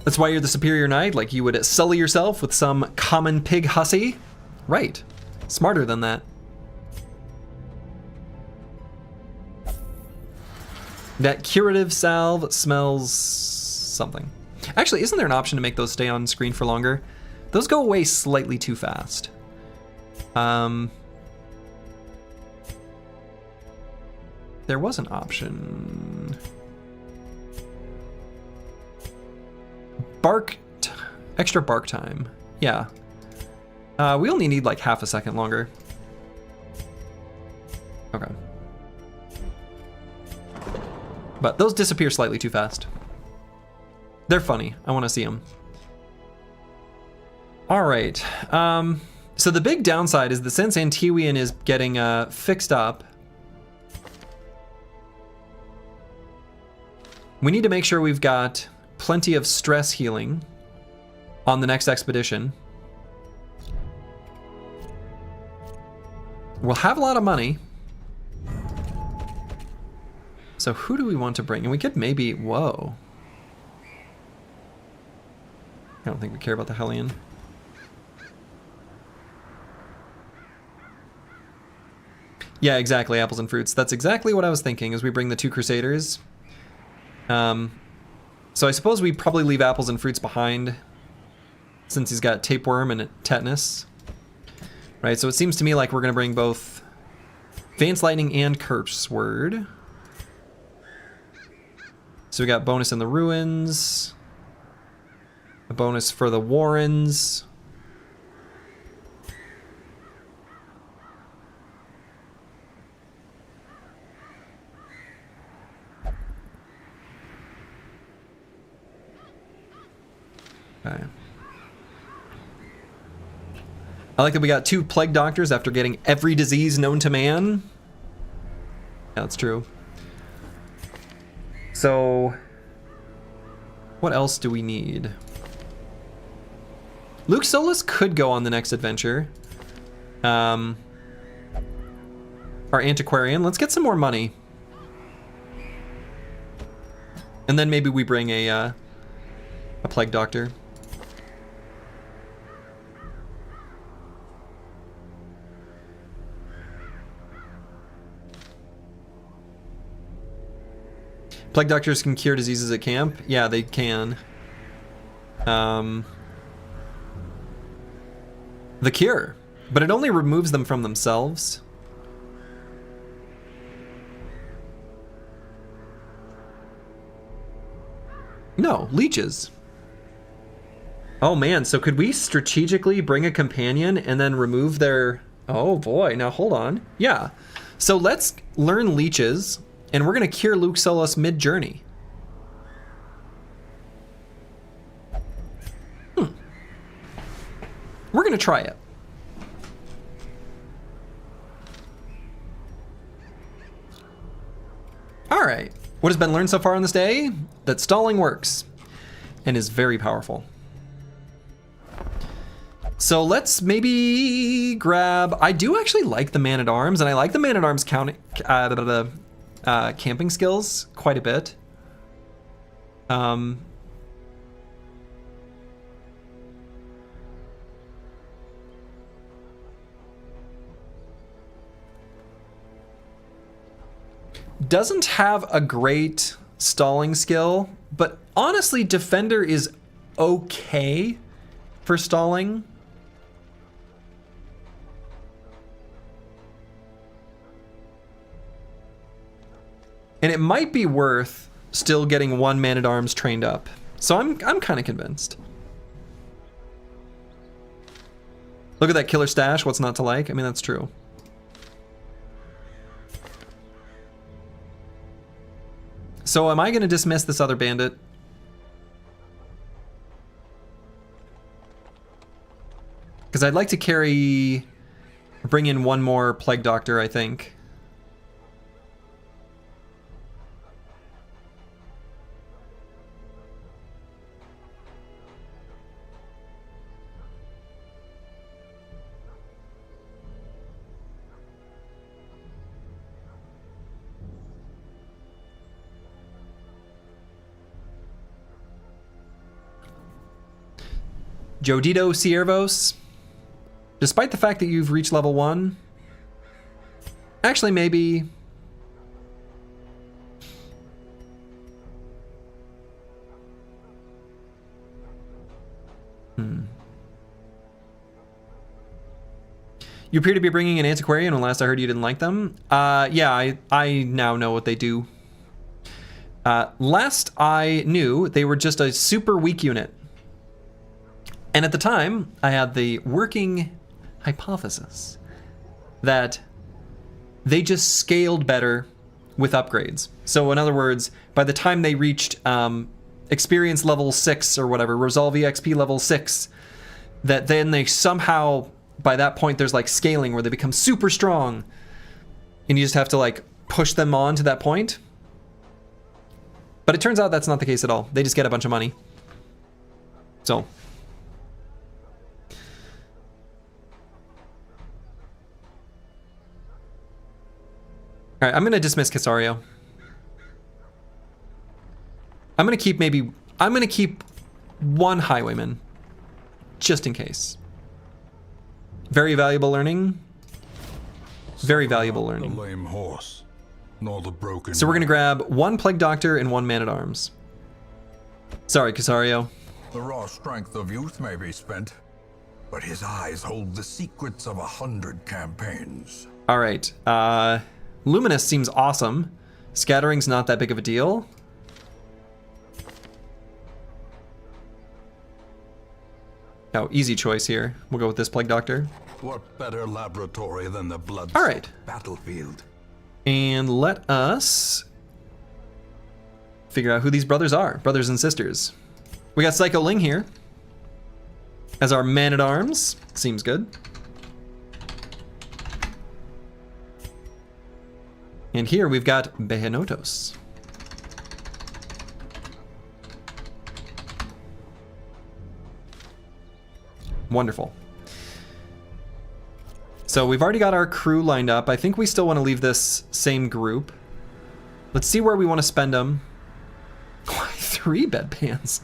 That's why you're the superior knight? Like you would sully yourself with some common pig hussy? Right. Smarter than that. That curative salve smells something. Actually, isn't there an option to make those stay on screen for longer? Those go away slightly too fast. There was an option. Extra bark time. Yeah. We only need like half a second longer. Okay. But those disappear slightly too fast. They're funny. I want to see them. All right. So the big downside is that since Antiwian is getting fixed up, we need to make sure we've got plenty of stress healing on the next expedition. We'll have a lot of money. So who do we want to bring? And we could maybe, whoa. I don't think we care about the Hellion. Yeah, exactly, apples and fruits. That's exactly what I was thinking as we bring the 2 Crusaders. So I suppose we probably leave apples and fruits behind since he's got tapeworm and tetanus. Right, so it seems to me like we're gonna bring both Vance Lightning and Curse Word. So we got bonus in the ruins, a bonus for the Warrens. Okay. I like that we got 2 plague doctors after getting every disease known to man. that's true. So, what else do we need? Luke Solus could go on the next adventure. Our antiquarian. Let's get some more money. And then maybe we bring a plague doctor. Plague doctors can cure diseases at camp. Yeah, they can. The cure, but it only removes them from themselves. No, leeches. Oh man, so could we strategically bring a companion and then remove their... Oh boy, now hold on. Yeah, so let's learn leeches, and we're gonna cure Luke Solus mid-journey. We're gonna try it. All right, what has been learned so far on this day? That stalling works and is very powerful. So let's maybe grab, I do actually like the Man-at-Arms, and I like the Man-at-Arms camping skills quite a bit. Doesn't have a great stalling skill, but honestly, Defender is okay for stalling. And it might be worth still getting one Man-at-Arms trained up. So I'm kind of convinced. Look at that killer stash, what's not to like? I mean, that's true. So am I going to dismiss this other bandit? Because I'd like to bring in one more Plague Doctor, I think. Jodito Ciervos, despite the fact that you've reached level 1, actually maybe... You appear to be bringing an antiquarian when last I heard you didn't like them. Yeah, I now know what they do. Last I knew, they were just a super weak unit. And at the time, I had the working hypothesis that they just scaled better with upgrades. So in other words, by the time they reached experience level 6 or whatever, Resolve EXP level 6, that then they somehow, by that point, there's like scaling where they become super strong. And you just have to like push them on to that point. But it turns out that's not the case at all. They just get a bunch of money. So... All right, I'm gonna dismiss Casario. I'm gonna keep one highwayman, just in case. Very valuable learning. Very valuable learning. The lame horse, nor the broken. So we're gonna grab one Plague Doctor and one Man-at-Arms. Sorry, Casario. The raw strength of youth may be spent, but his eyes hold the secrets of 100 campaigns. All right. Luminous seems awesome. Scattering's not that big of a deal. Oh, easy choice here. We'll go with this Plague Doctor. What better laboratory than the blood battlefield? And let us figure out who these brothers are. Brothers and sisters. We got Psycho Ling here as our Man-at-Arms. Seems good. And here we've got Behenotos. Wonderful. So we've already got our crew lined up. I think we still want to leave this same group. Let's see where we want to spend them. 3 bedpans.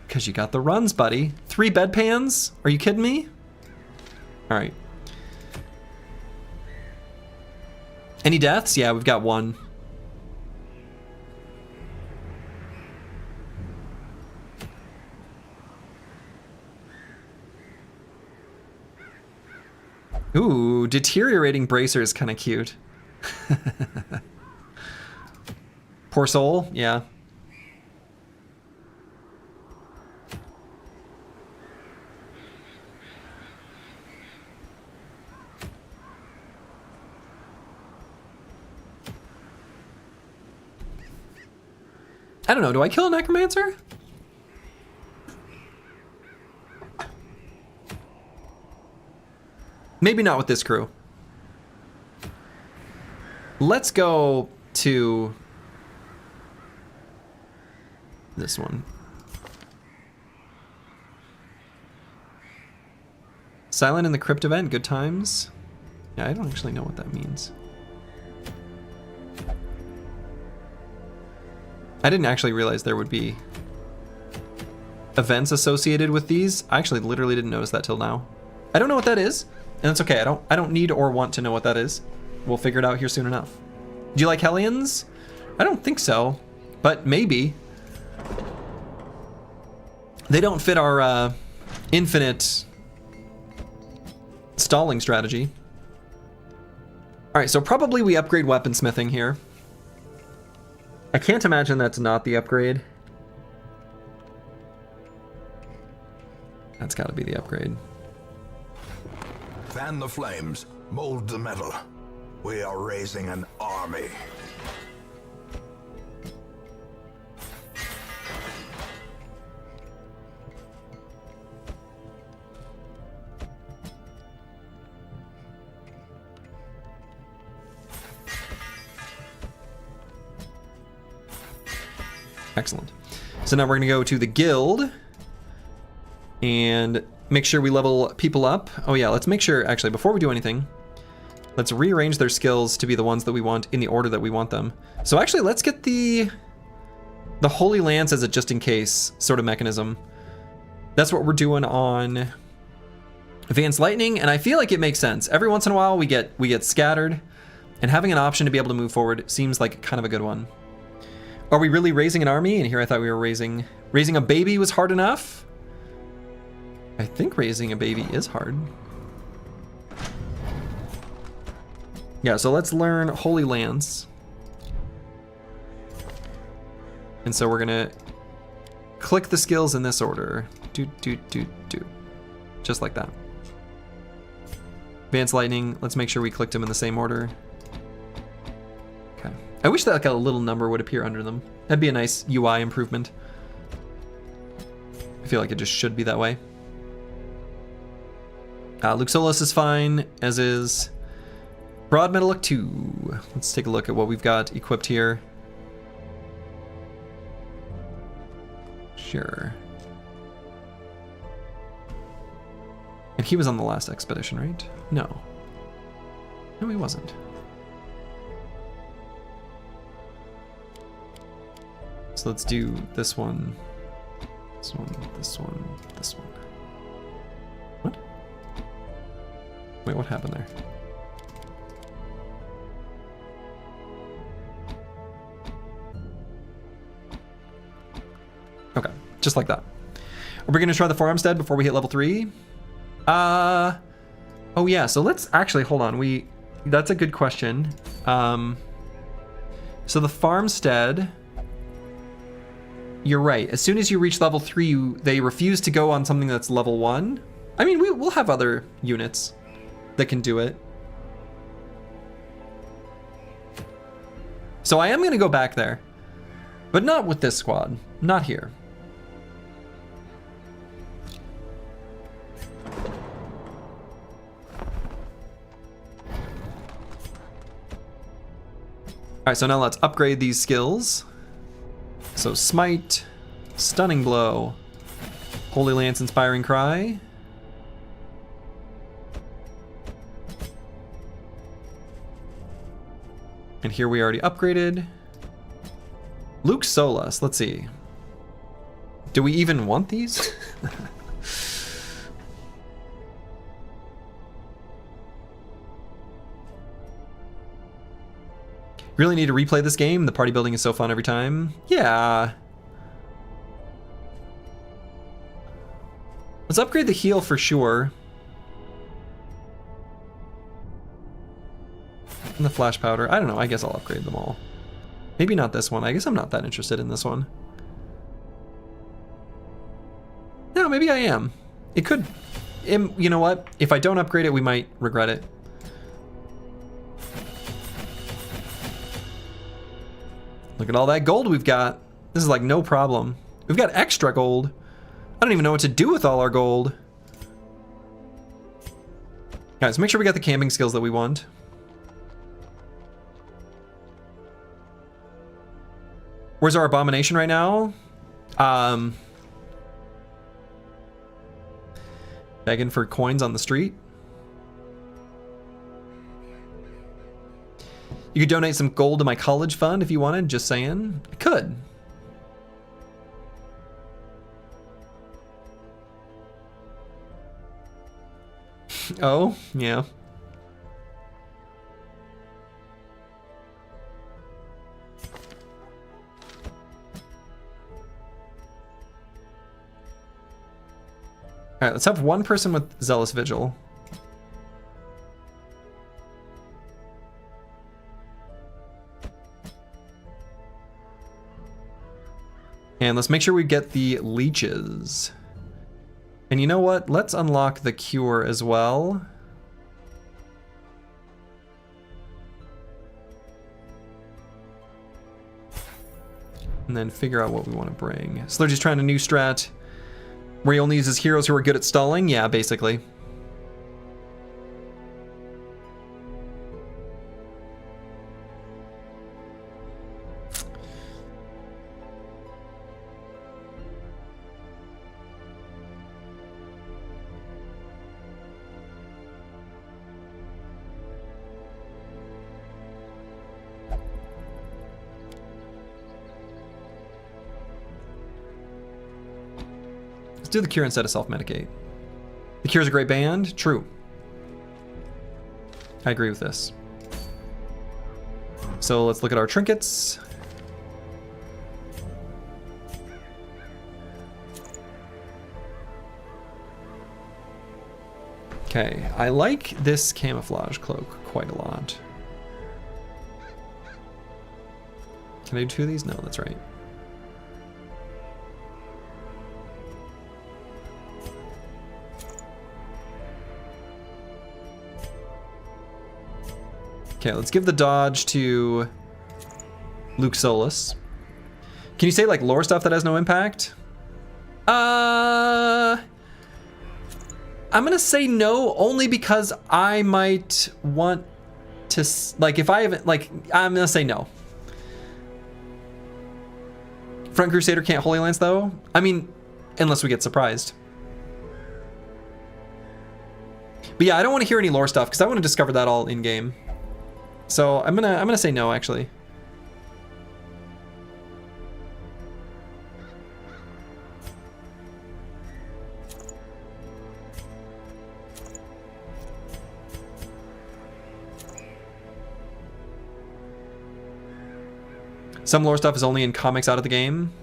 Because you got the runs, buddy. 3 bedpans? Are you kidding me? All right. Any deaths? Yeah, we've got 1. Ooh, deteriorating bracer is kind of cute. Poor soul, yeah. I don't know, do I kill a necromancer? Maybe not with this crew. Let's go to this one. Silent in the Crypt event, good times. Yeah, I don't actually know what that means. I didn't actually realize there would be events associated with these. I actually literally didn't notice that till now. I don't know what that is, and that's okay. I don't need or want to know what that is. We'll figure it out here soon enough. Do you like Hellions? I don't think so, but maybe. They don't fit our infinite stalling strategy. All right, so probably we upgrade weaponsmithing here. I can't imagine that's not the upgrade. That's got to be the upgrade. Fan the flames, mold the metal. We are raising an army. Excellent. So now we're going to go to the guild and make sure we level people up. Oh yeah, let's make sure, actually, before we do anything, let's rearrange their skills to be the ones that we want in the order that we want them. So actually, let's get the Holy Lance as a just-in-case sort of mechanism. That's what we're doing on Advanced Lightning, and I feel like it makes sense. Every once in a while, we get scattered, and having an option to be able to move forward seems like kind of a good one. Are we really raising an army? And here I thought we were raising a baby was hard enough. I think raising a baby is hard. Yeah, so let's learn Holy Lance. And so we're gonna click the skills in this order. Do. Just like that. Advanced Lightning, let's make sure we clicked them in the same order. Okay. I wish that like a little number would appear under them. That'd be a nice UI improvement. I feel like it just should be that way. Luxolis is fine, as is Broad Metallic 2. Let's take a look at what we've got equipped here. Sure. And he was on the last expedition, right? No. No, he wasn't. So let's do this one, this one, this one, this one. What? Wait, what happened there? Okay, just like that. Are we gonna try the farmstead before we hit level 3? Oh yeah, so let's actually, hold on, that's a good question. So the farmstead, you're right. As soon as you reach level 3, they refuse to go on something that's level 1. I mean, we'll have other units that can do it. So I am going to go back there, but not with this squad. Not here. Alright, so now let's upgrade these skills. So Smite, Stunning Blow, Holy Lance, Inspiring Cry. And here we already upgraded. Luke Solus, let's see. Do we even want these? Really need to replay this game. The party building is so fun every time. Yeah. Let's upgrade the heal for sure. And the flash powder. I don't know. I guess I'll upgrade them all. Maybe not this one. I guess I'm not that interested in this one. No, maybe I am. It could... You know what? If I don't upgrade it, we might regret it. Look at all that gold we've got. This is like no problem. We've got extra gold. I don't even know what to do with all our gold. Guys, make sure we got the camping skills that we want. Where's our abomination right now? Begging for coins on the street. You could donate some gold to my college fund if you wanted, just saying. I could. Oh, yeah. Alright, let's have one person with Zealous Vigil. And let's make sure we get the leeches. And you know what? Let's unlock the cure as well. And then figure out what we want to bring. Slurgy's trying a new strat where he only uses heroes who are good at stalling. Yeah, basically. Do the cure instead of self-medicate. The cure's a great band. True. I agree with this. So let's look at our trinkets. Okay, I like this camouflage cloak quite a lot. Can I do two of these? No, that's right. Okay, let's give the dodge to Luke Solus. Can you say like lore stuff that has no impact? I'm gonna say no, only because I might want to, like, if I haven't, like, I'm gonna say no. Front Crusader can't Holy Lance though? I mean, unless we get surprised. But yeah, I don't want to hear any lore stuff because I want to discover that all in game. So I'm gonna say no, actually. Some lore stuff is only in comics out of the game.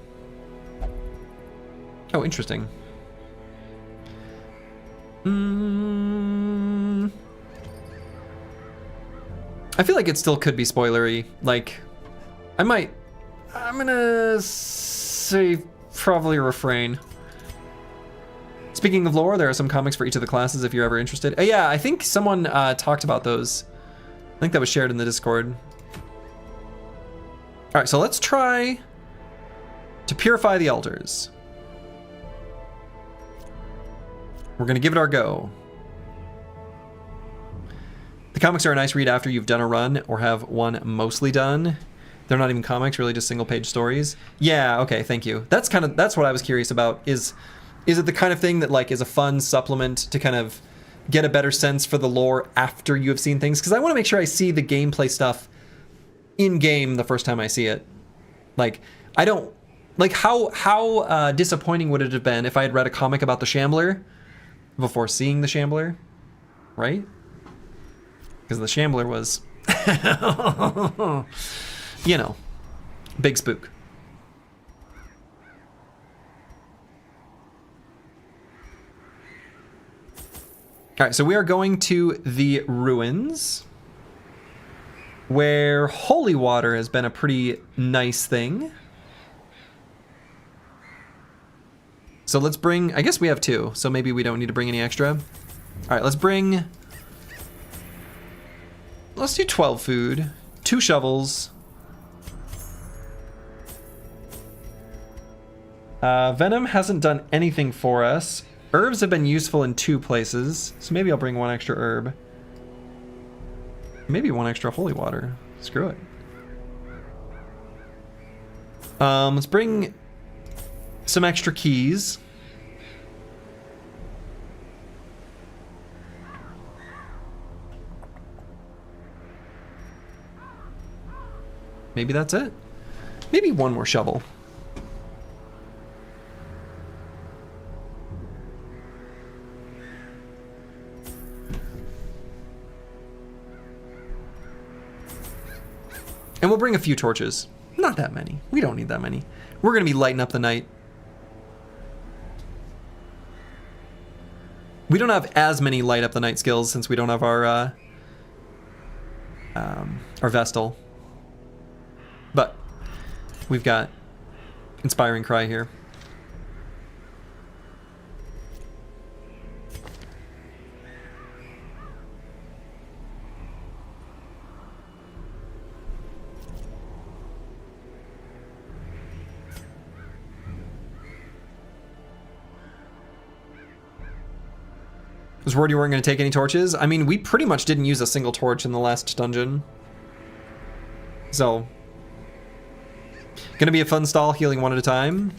Oh, interesting. I feel like it still could be spoilery. Like, I'm gonna say probably refrain. Speaking of lore, there are some comics for each of the classes if you're ever interested. Yeah, I think someone talked about those. I think that was shared in the Discord. All right, so let's try to purify the altars. We're gonna give it our go. The comics are a nice read after you've done a run or have one mostly done. They're not even comics, really just single-page stories. Yeah, okay, thank you. That's what I was curious about. Is it the kind of thing that like is a fun supplement to kind of get a better sense for the lore after you have seen things? Because I want to make sure I see the gameplay stuff in game the first time I see it. Like, I don't like how disappointing would it have been if I had read a comic about the Shambler before seeing the Shambler, right? Because the Shambler was, you know, big spook. All right, so we are going to the ruins, where holy water has been a pretty nice thing. So let's bring, I guess we have 2, so maybe we don't need to bring any extra. All right, let's do 12 food, 2 shovels. Venom hasn't done anything for us. Herbs have been useful in 2 places, so maybe I'll bring 1 extra herb. Maybe 1 extra holy water. Screw it. Let's bring some extra keys. Maybe that's it. Maybe 1 more shovel. And we'll bring a few torches. Not that many. We don't need that many. We're going to be lighting up the night. We don't have as many light up the night skills since we don't have our Vestal. But we've got Inspiring Cry here. Was worried you weren't going to take any torches. I mean, we pretty much didn't use a single torch in the last dungeon. So, gonna be a fun stall, healing 1 at a time.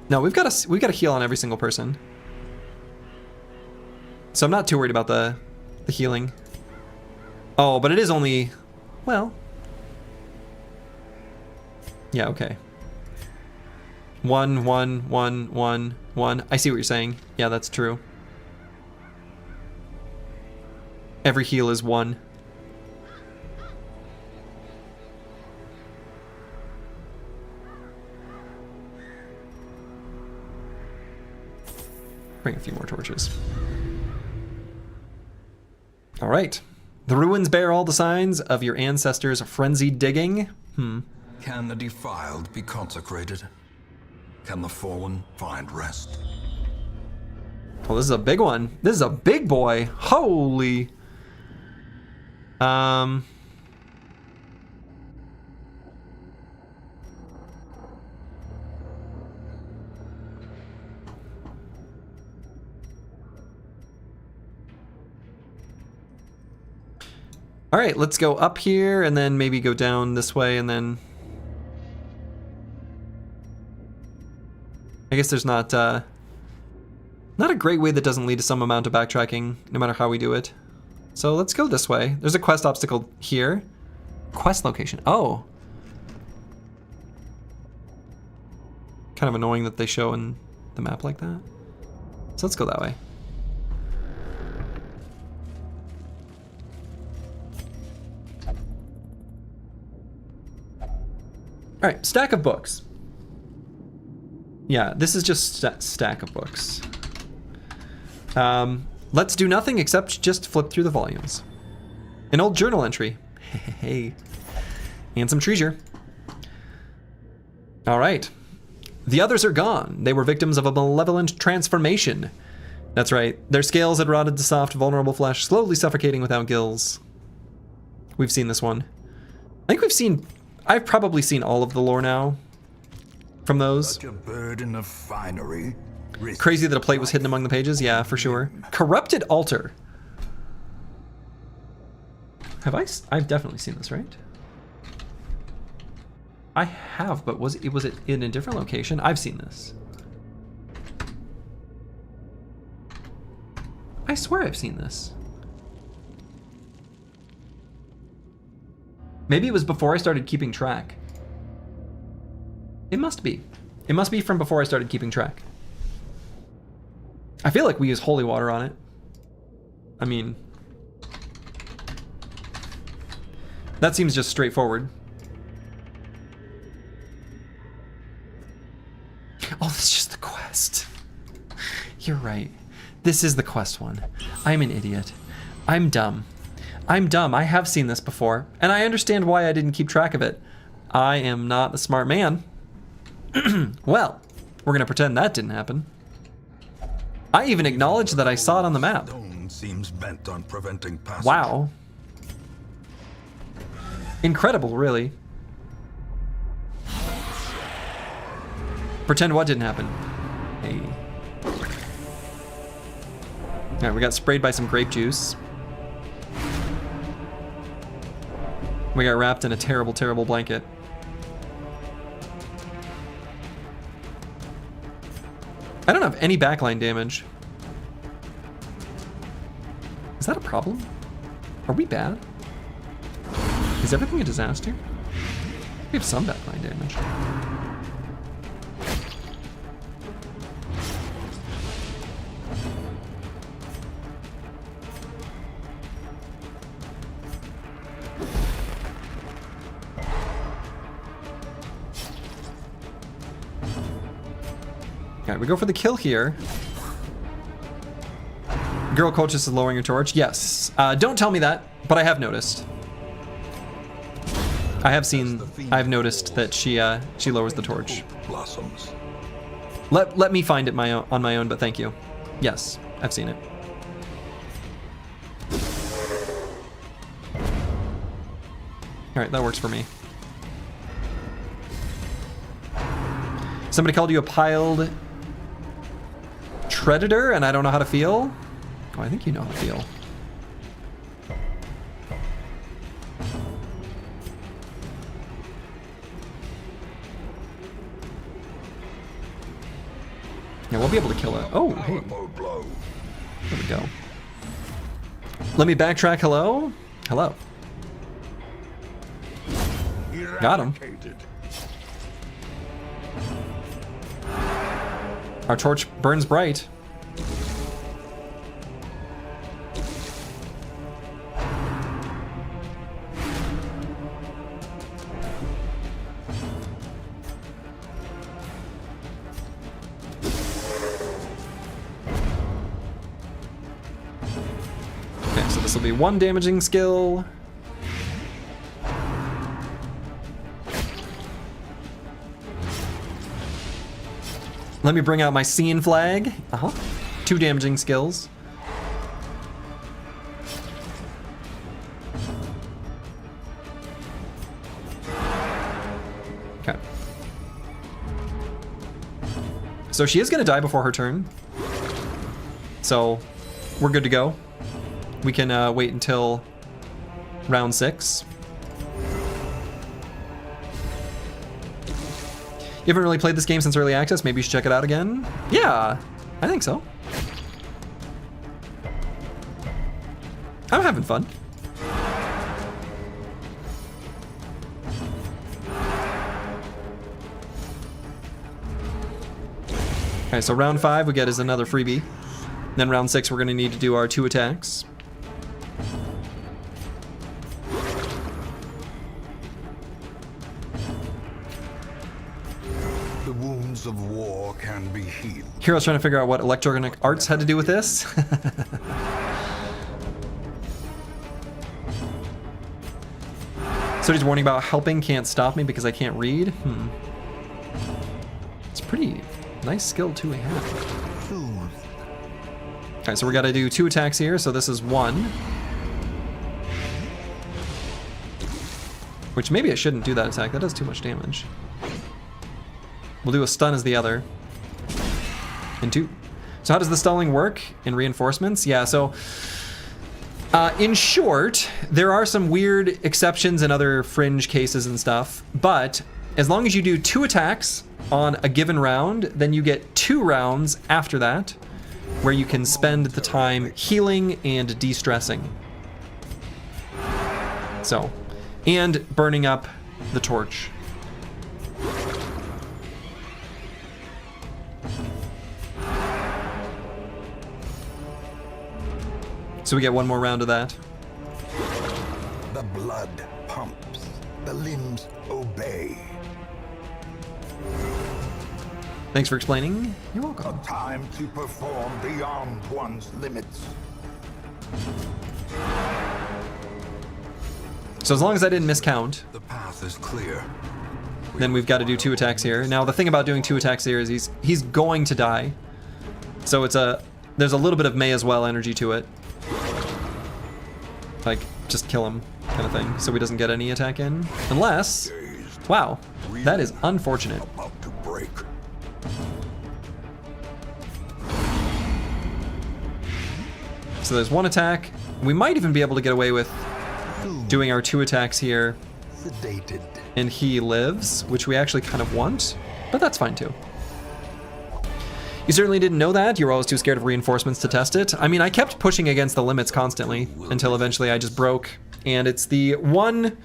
No, we've got to heal on every single person. So I'm not too worried about the healing. Oh, but it is only, well, yeah, okay. 1, 1, 1, 1, 1. I see what you're saying. Yeah, that's true. Every heal is 1. Bring a few more torches. All right. The ruins bear all the signs of your ancestors' frenzied digging. Can the defiled be consecrated? Can the fallen find rest? Well, this is a big one. This is a big boy. Holy. All right, let's go up here and then maybe go down this way and then... I guess there's not a great way that doesn't lead to some amount of backtracking, no matter how we do it. So let's go this way. There's a quest obstacle here. Quest location. Oh. Kind of annoying that they show in the map like that. So let's go that way. All right, stack of books. Yeah, this is just stack of books. Let's do nothing except just flip through the volumes. An old journal entry. Hey. And some treasure. All right. The others are gone. They were victims of a malevolent transformation. That's right. Their scales had rotted to soft, vulnerable flesh, slowly suffocating without gills. We've seen this one. I think I've probably seen all of the lore now from those. Such a burden of finery. Crazy that a plate was hidden among the pages. Yeah, for sure. Corrupted altar. I've definitely seen this, right? I have, but was it in a different location? I've seen this. I swear I've seen this. Maybe it was before I started keeping track. It must be. It must be from before I started keeping track. I feel like we use holy water on it. I mean, that seems just straightforward. Oh, that's just the quest. You're right. This is the quest one. I'm an idiot. I'm dumb. I'm dumb. I have seen this before, and I understand why I didn't keep track of it. I am not a smart man. Well, we're gonna pretend that didn't happen. I even acknowledged that I saw it on the map. Stone seems bent on preventing passage. Wow. Incredible, really. Pretend what didn't happen. Hey. Alright, we got sprayed by some grape juice. We got wrapped in a terrible, terrible blanket. I don't have any backline damage. Is that a problem? Are we bad? Is everything a disaster? We have some backline damage. Alright, we go for the kill here. Girl coach is lowering your torch. Yes. Don't tell me that, but I have noticed. I've noticed that she lowers the torch. Blossoms. Let me find it on my own, but thank you. Yes, I've seen it. Alright, that works for me. Somebody called you a piled Treaditor, and I don't know how to feel. Oh, I think you know how to feel. Yeah, we'll be able to kill it. Oh, hey. There we go. Let me backtrack. Hello? Hello. Got him. Our torch burns bright. Okay, so this will be one damaging skill. Let me bring out my scene flag. 2 damaging skills. Okay. So she is gonna die before her turn. So we're good to go. We can wait until round 6. You haven't really played this game since early access? Maybe you should check it out again? Yeah, I think so. I'm having fun. Okay, so round 5 we get is another freebie. Then round 6 we're gonna need to do our 2 attacks. Of war can be healed. Hero's trying to figure out what electronic arts had to do with this. So he's warning about helping can't stop me because I can't read. It's a pretty nice skill to have. Alright, so we gotta do 2 attacks here, so this is 1. Which maybe I shouldn't do that attack, that does too much damage. We'll do a stun as the other. And 2. So how does the stalling work in reinforcements? Yeah, so in short, there are some weird exceptions in other fringe cases and stuff, but as long as you do 2 attacks on a given round, then you get 2 rounds after that, where you can spend the time healing and de-stressing. So, and burning up the torch. So we get 1 more round of that. The blood pumps, the limbs obey. Thanks for explaining. You're welcome. A time to perform beyond one's limits. So as long as I didn't miscount, The path is clear. then we've got to do 2 attacks here. Now the thing about doing 2 attacks here is he's going to die. So there's a little bit of may as well energy to it. Like, just kill him kind of thing, so he doesn't get any attack in. Unless, wow, that is unfortunate. About to break. So there's 1 attack. We might even be able to get away with doing our 2 attacks here. Sedated. And he lives, which we actually kind of want, but that's fine too. You certainly didn't know that. You were always too scared of reinforcements to test it. I mean, I kept pushing against the limits constantly until eventually I just broke. And it's the one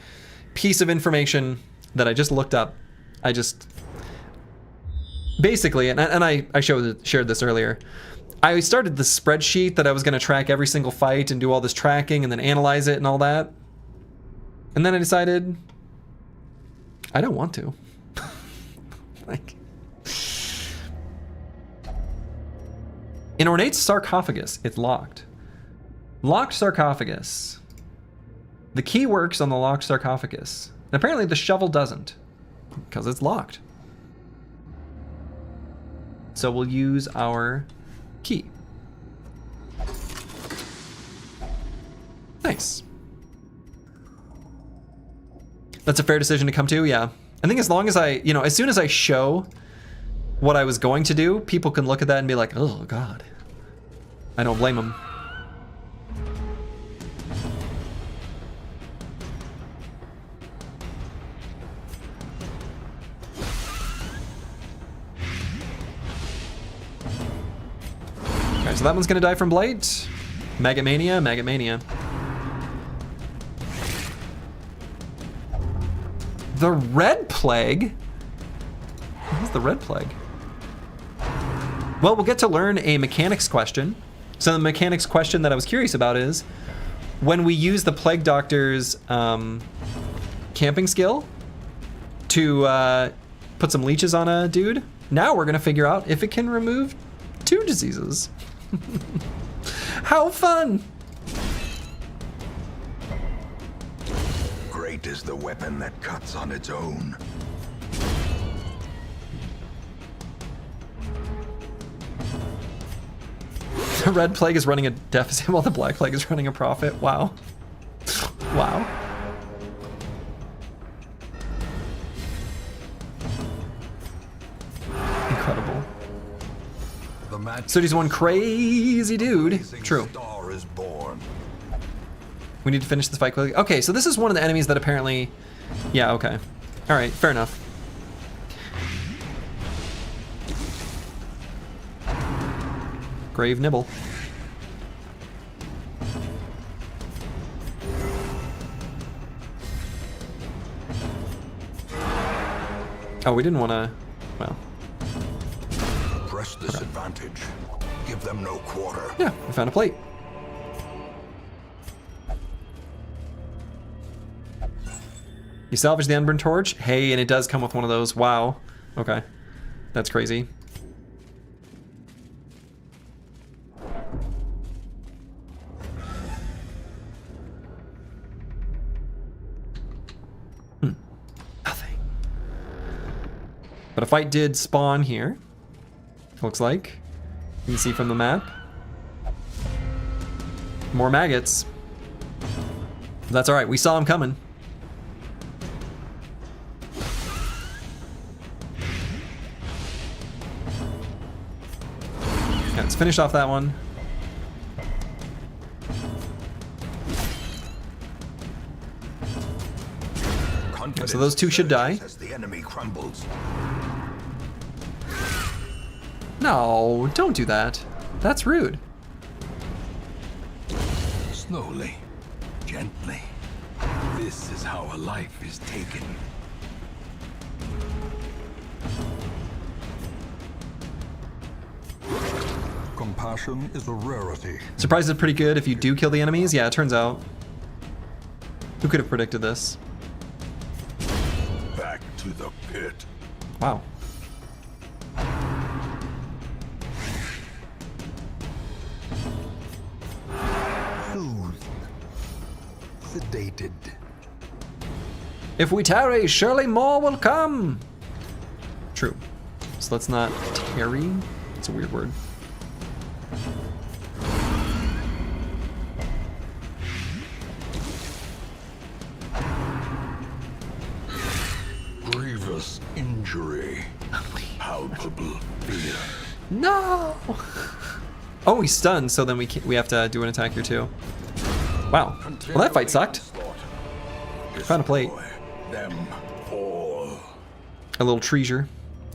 piece of information that I just looked up. I just basically, and I shared this earlier. I started the spreadsheet that I was going to track every single fight and do all this tracking and then analyze it and all that. And then I decided I don't want to. Like, in ornate sarcophagus, it's locked. Locked sarcophagus. The key works on the locked sarcophagus. And apparently the shovel doesn't, because it's locked. So we'll use our key. Nice. That's a fair decision to come to, yeah. I think as long as as soon as I show what I was going to do, people can look at that and be like, oh God. I don't blame them. Okay, so that one's gonna die from Blight. Maggot Mania, Maggot Mania. The Red Plague? What's the Red Plague? Well, we'll get to learn a mechanics question. So the mechanics question that I was curious about is, when we use the Plague Doctor's camping skill to put some leeches on a dude, now we're gonna figure out if it can remove 2 diseases. How fun! Great is the weapon that cuts on its own. The Red Plague is running a deficit while the Black Plague is running a profit. Wow. Wow. Incredible. So he's one crazy dude. True. Star is born. We need to finish this fight quickly. Okay, so this is one of the enemies that apparently... Yeah, okay. Alright, fair enough. Grave Nibble. Oh, we didn't want to... Well. Press this advantage. Give them no quarter. Yeah, we found a plate. You salvage the unburned torch? Hey, and it does come with one of those. Wow. Okay. That's crazy. Nothing. But a fight did spawn here. Looks like. You can see from the map. More maggots. That's alright, we saw them coming. Okay, let's finish off that one. Okay, so those 2 should die. As the enemy trembles. No, don't do that. That's rude. Slowly, gently. This is how a life is taken. Compassion is a rarity. Surprise is pretty good if you do kill the enemies. Yeah, it turns out. Who could have predicted this? Back to the pit. Wow. Soothed. Sedated. If we tarry, surely more will come. True. So let's not tarry. It's a weird word. Grievous injury. Palpable fear. No. Oh, he's stunned. So then we have to do an attack here too. Wow. Well, that fight sucked. Found a plate. Destroy them all. A little treasure.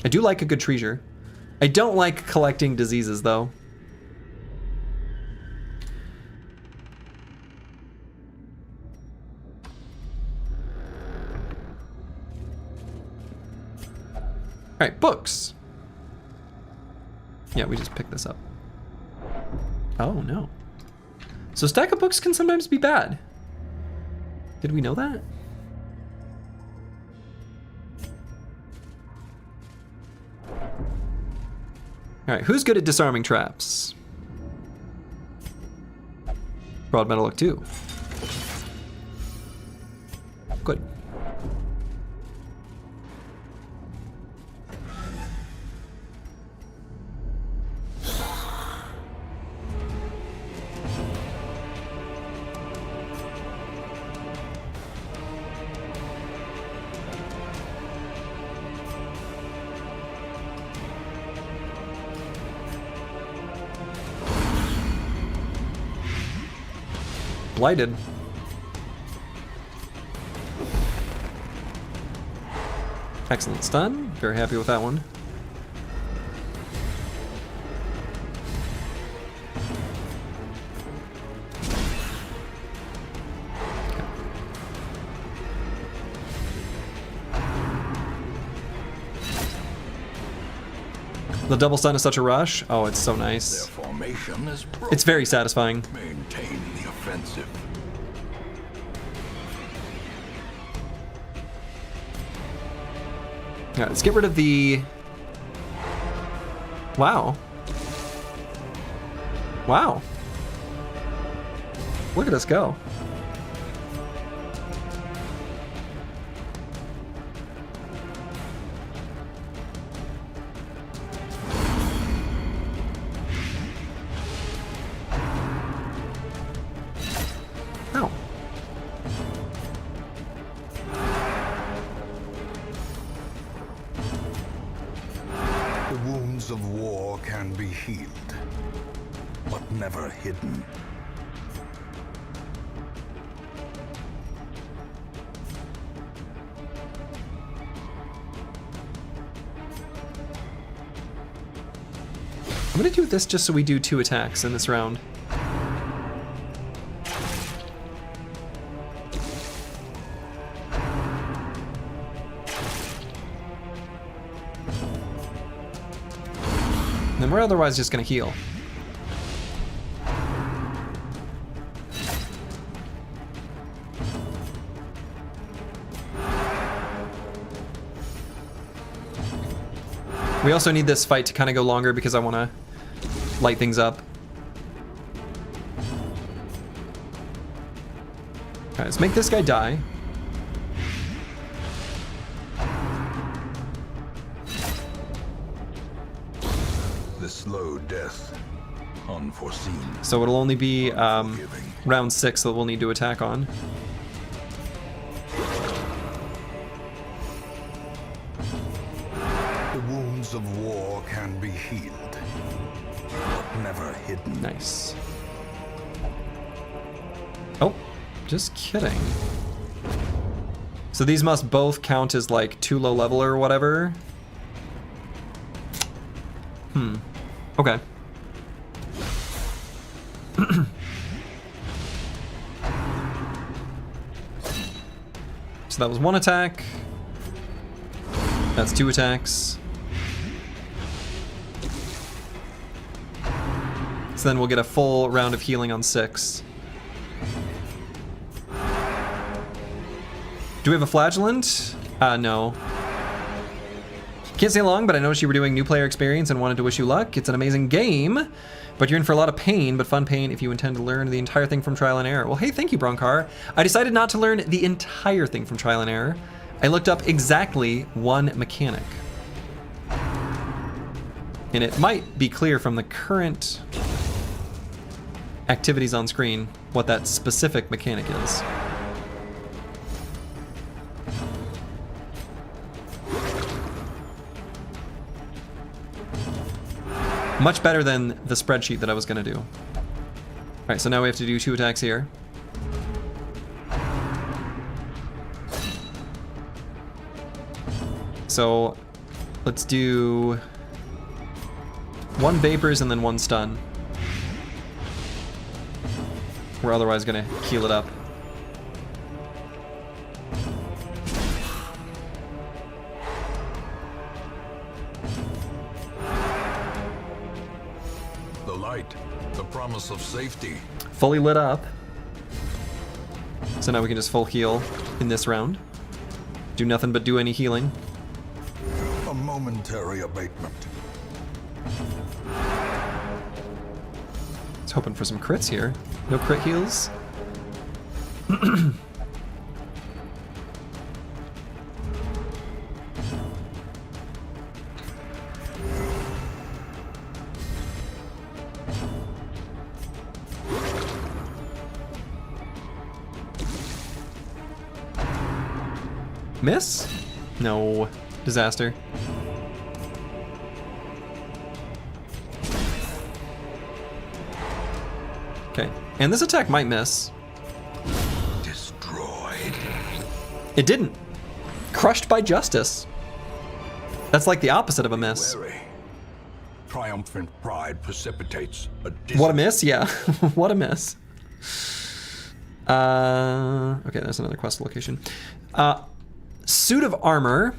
I do like a good treasure. I don't like collecting diseases though. All right, books. Yeah, we just picked this up. Oh no. So stack of books can sometimes be bad. Did we know that? All right, who's good at disarming traps? Broad metal look too. Good. Blighted. Excellent stun. Very happy with that one. The double stun is such a rush. Oh, it's so nice. Their formation is broken. It's very satisfying. Maintain the offensive. All right, let's get rid of the... Wow. Wow. Look at us go. Ow. The wounds of war can be healed, but never hidden. I'm gonna do this just so we do 2 attacks in this round. Then we're otherwise just gonna heal. We also need this fight to kind of go longer because I want to light things up. Alright, let's make this guy die. The slow death, unforeseen. So it'll only be round 6 that we'll need to attack on. The wounds of war can be healed, but never hidden. Nice. Oh, just kidding. So these must both count as like 2 low level or whatever. Okay. So that was 1 attack. That's 2 attacks. So then we'll get a full round of healing on 6. Do we have a flagellant? No. Can't stay long, but I noticed you were doing new player experience and wanted to wish you luck. It's an amazing game, but you're in for a lot of pain, but fun pain if you intend to learn the entire thing from trial and error. Well, hey, thank you, Bronkar. I decided not to learn the entire thing from trial and error. I looked up exactly 1 mechanic. And it might be clear from the current activities on screen what that specific mechanic is. Much better than the spreadsheet that I was gonna do. All right, so now we have to do 2 attacks here. So let's do 1 vapors and then 1 stun. We're otherwise gonna heal it up. The light, the promise of safety. Fully lit up. So now we can just full heal in this round. Do nothing but do any healing. A momentary abatement. Just hoping for some crits here. No crit heals. Miss? No. Disaster. Okay. And this attack might miss. Destroyed. It didn't. Crushed by justice. That's like the opposite of a miss. Wary. Triumphant pride precipitates a What a miss? Yeah. What a miss. Okay, there's another quest location. Suit of armor.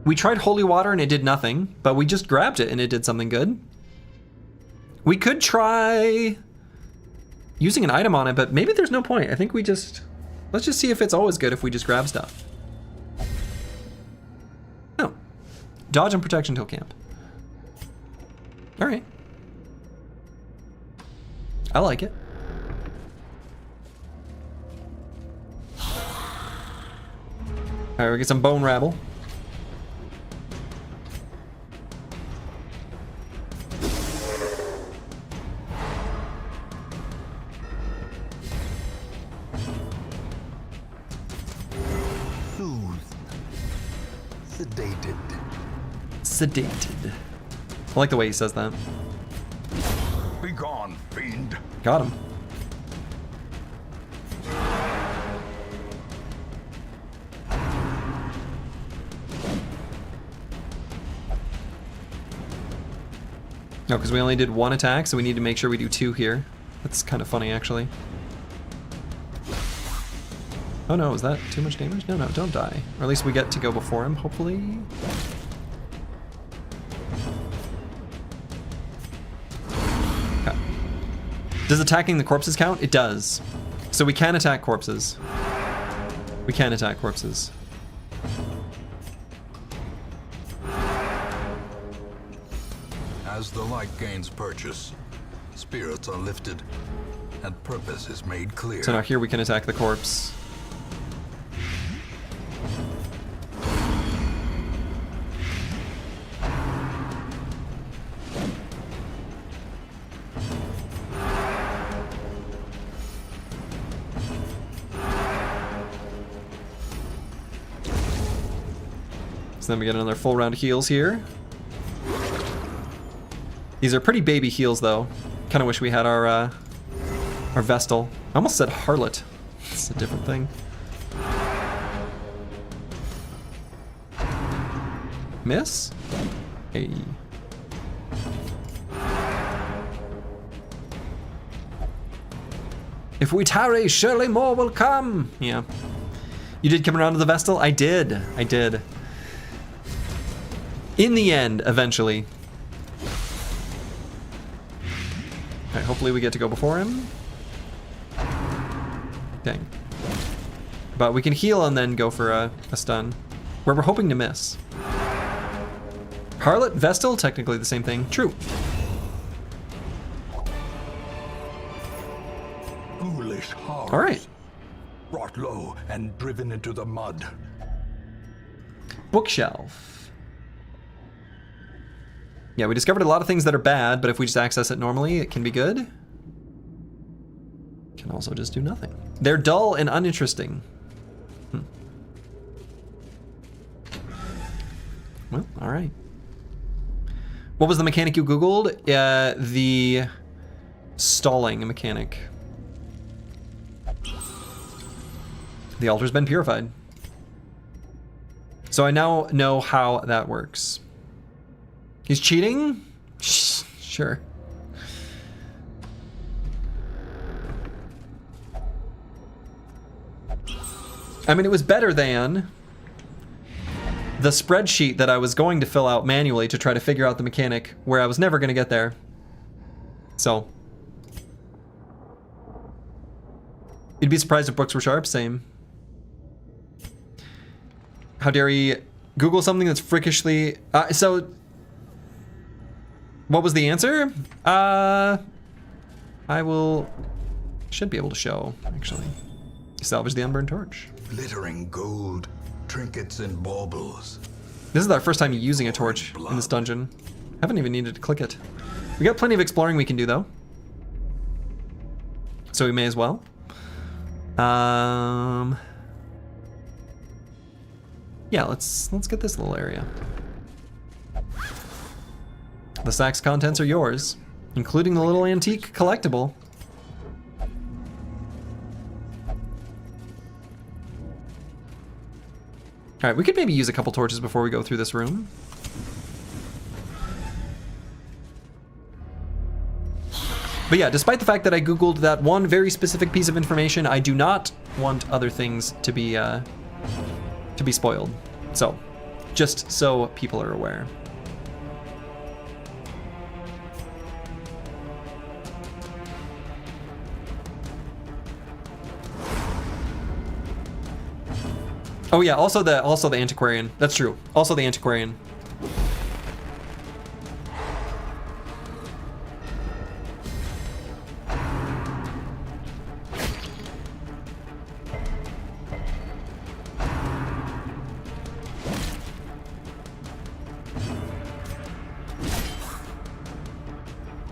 We tried holy water and it did nothing, but we just grabbed it and it did something good. We could try using an item on it, but maybe there's no point. I think we just... Let's just see if it's always good if we just grab stuff. No. Dodge and protection till camp. All right. I like it. All right, we get some bone rabble. soothed. Sedated. Sedated. I like the way he says that. Begone, fiend. Got him. No, because we only did 1 attack, so we need to make sure we do 2 here. That's kind of funny, actually. Oh no, is that too much damage? No, no, don't die. Or at least we get to go before him, hopefully. Okay. Does attacking the corpses count? It does. So we can attack corpses. We can attack corpses. As the light gains purchase, spirits are lifted, and purpose is made clear. So now here we can attack the corpse. So then we get another full round of heals here. These are pretty baby heals, though. Kind of wish we had our Or Vestal. I almost said Harlot. It's a different thing. Miss? Hey. If we tarry, surely more will come. Yeah. You did come around to the Vestal? I did. I did. In the end, eventually. Alright, hopefully we get to go before him. Dang. But we can heal and then go for a stun. Where we're hoping to miss. Harlot, Vestal, technically the same thing. True. Foolish hearts. All right. Brought low and driven into the mud. Bookshelf. Yeah, we discovered a lot of things that are bad, but if we just access it normally, it can be good. Can also just do nothing. They're dull and uninteresting. Well, all right. What was the mechanic you Googled? The stalling mechanic. The altar's been purified. So I now know how that works. He's cheating? Sure. I mean, it was better than the spreadsheet that I was going to fill out manually to try to figure out the mechanic where I was never going to get there. So. You'd be surprised if books were sharp, same. How dare he Google something that's freakishly... so, what was the answer? I should be able to show, actually. Salvage the unburned torch. Glittering gold, trinkets and baubles. This is our first time using a torch in this dungeon. Haven't even needed to click it. We got plenty of exploring we can do, though. So we may as well. Yeah, let's get this little area. The sack's contents are yours, including the little antique collectible. All right, we could maybe use a couple torches before we go through this room. But yeah, despite the fact that I Googled that one very specific piece of information, I do not want other things to be spoiled. So, just so people are aware. Oh yeah, also the antiquarian. That's true. Also the antiquarian.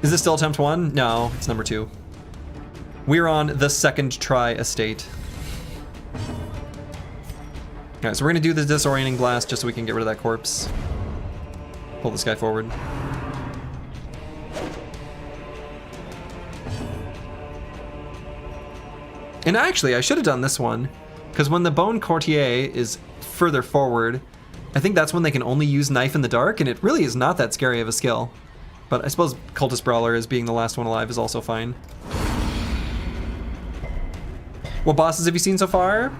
Is this still attempt 1? No, it's number 2. We're on the second try estate. Alright, so we're gonna do the disorienting blast just so we can get rid of that corpse. Pull this guy forward. And actually, I should have done this one, because when the Bone Courtier is further forward, I think that's when they can only use Knife in the Dark, and it really is not that scary of a skill. But I suppose Cultist Brawler as being the last one alive is also fine. What bosses have you seen so far?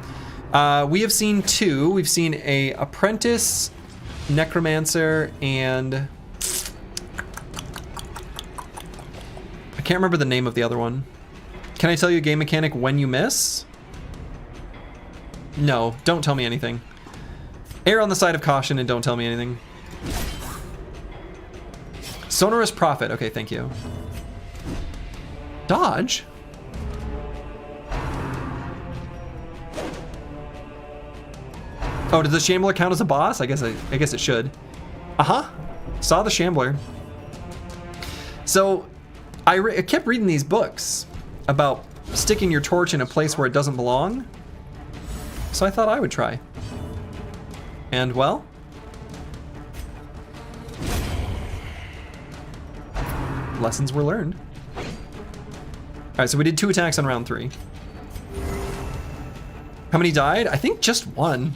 We have seen 2. We've seen a Apprentice, Necromancer, and... I can't remember the name of the other one. Can I tell you a game mechanic when you miss? No, don't tell me anything. Err on the side of caution and don't tell me anything. Sonorous Prophet. Okay, thank you. Dodge? Oh, does the Shambler count as a boss? I guess it should. Uh-huh. Saw the Shambler. So, I kept reading these books about sticking your torch in a place where it doesn't belong. So I thought I would try. And, well... lessons were learned. right, so we did 2 attacks on round 3. How many died? I think just 1.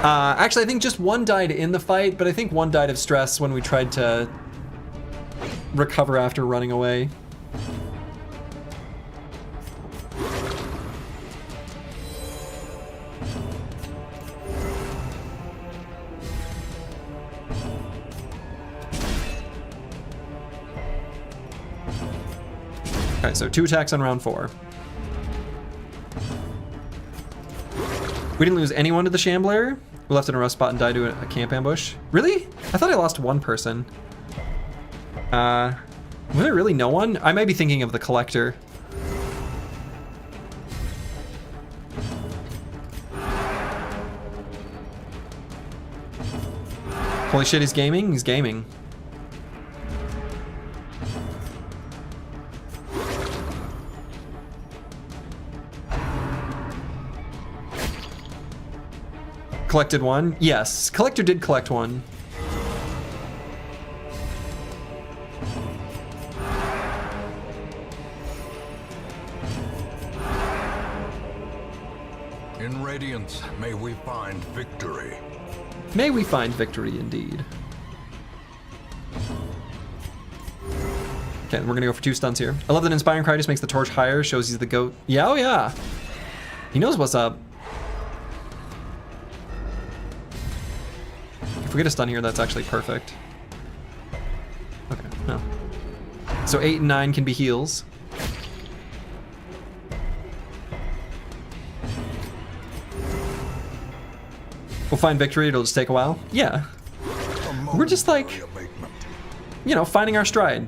Actually, I think just 1 died in the fight, but I think 1 died of stress when we tried to recover after running away. Okay, so 2 attacks on round 4. We didn't lose anyone to the Shambler. We left in a rough spot and died to a camp ambush. Really? I thought I lost 1 person. Was there really no one? I might be thinking of the Collector. Holy shit, he's gaming? He's gaming. Collected 1? Yes, Collector did collect 1. In Radiance, may we find victory. May we find victory indeed. Okay, we're gonna go for 2 stunts here. I love that Inspiring Cry just makes the torch higher, shows he's the GOAT. Yeah, oh yeah. He knows what's up. If we get a stun here, that's actually perfect. Okay, no. So 8 and 9 can be heals. We'll find victory, it'll just take a while. Yeah. We're just like, you know, finding our stride.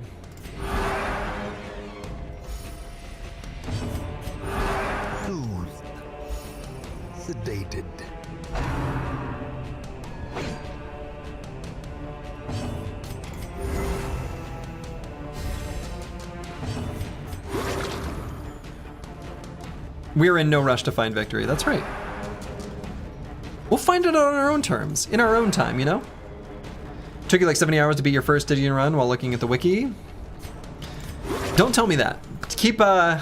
Sedated. We're in no rush to find victory, that's right. We'll find it on our own terms, in our own time, you know? Took you like 70 hours to beat your first Stygian run while looking at the wiki. Don't tell me that. Keep, I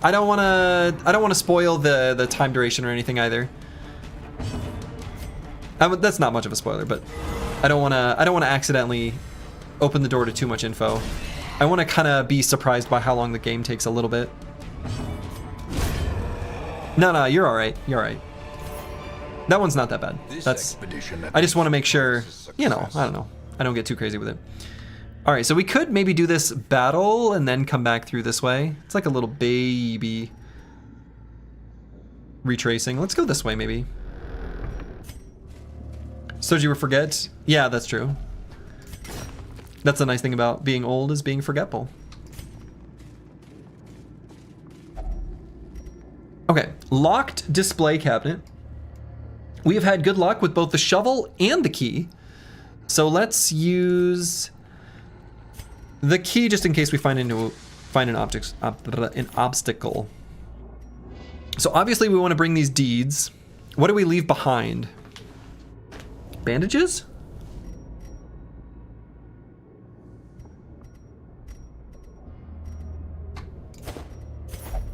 don't wanna spoil the time duration or anything either. That's not much of a spoiler, but I don't wanna accidentally open the door to too much info. I wanna kinda be surprised by how long the game takes a little bit. No, you're alright, you're alright. That one's not that bad. That's, I just want to make sure, you know, I don't know. I don't get too crazy with it. All right, so we could maybe do this battle and then come back through this way. It's like a little baby retracing. Let's go this way, maybe. So did you forget? Yeah, that's true. That's the nice thing about being old, is being forgetful. Okay, locked display cabinet. We have had good luck with both the shovel and the key. So let's use the key just in case we find an obstacle. So obviously we want to bring these deeds. What do we leave behind? Bandages?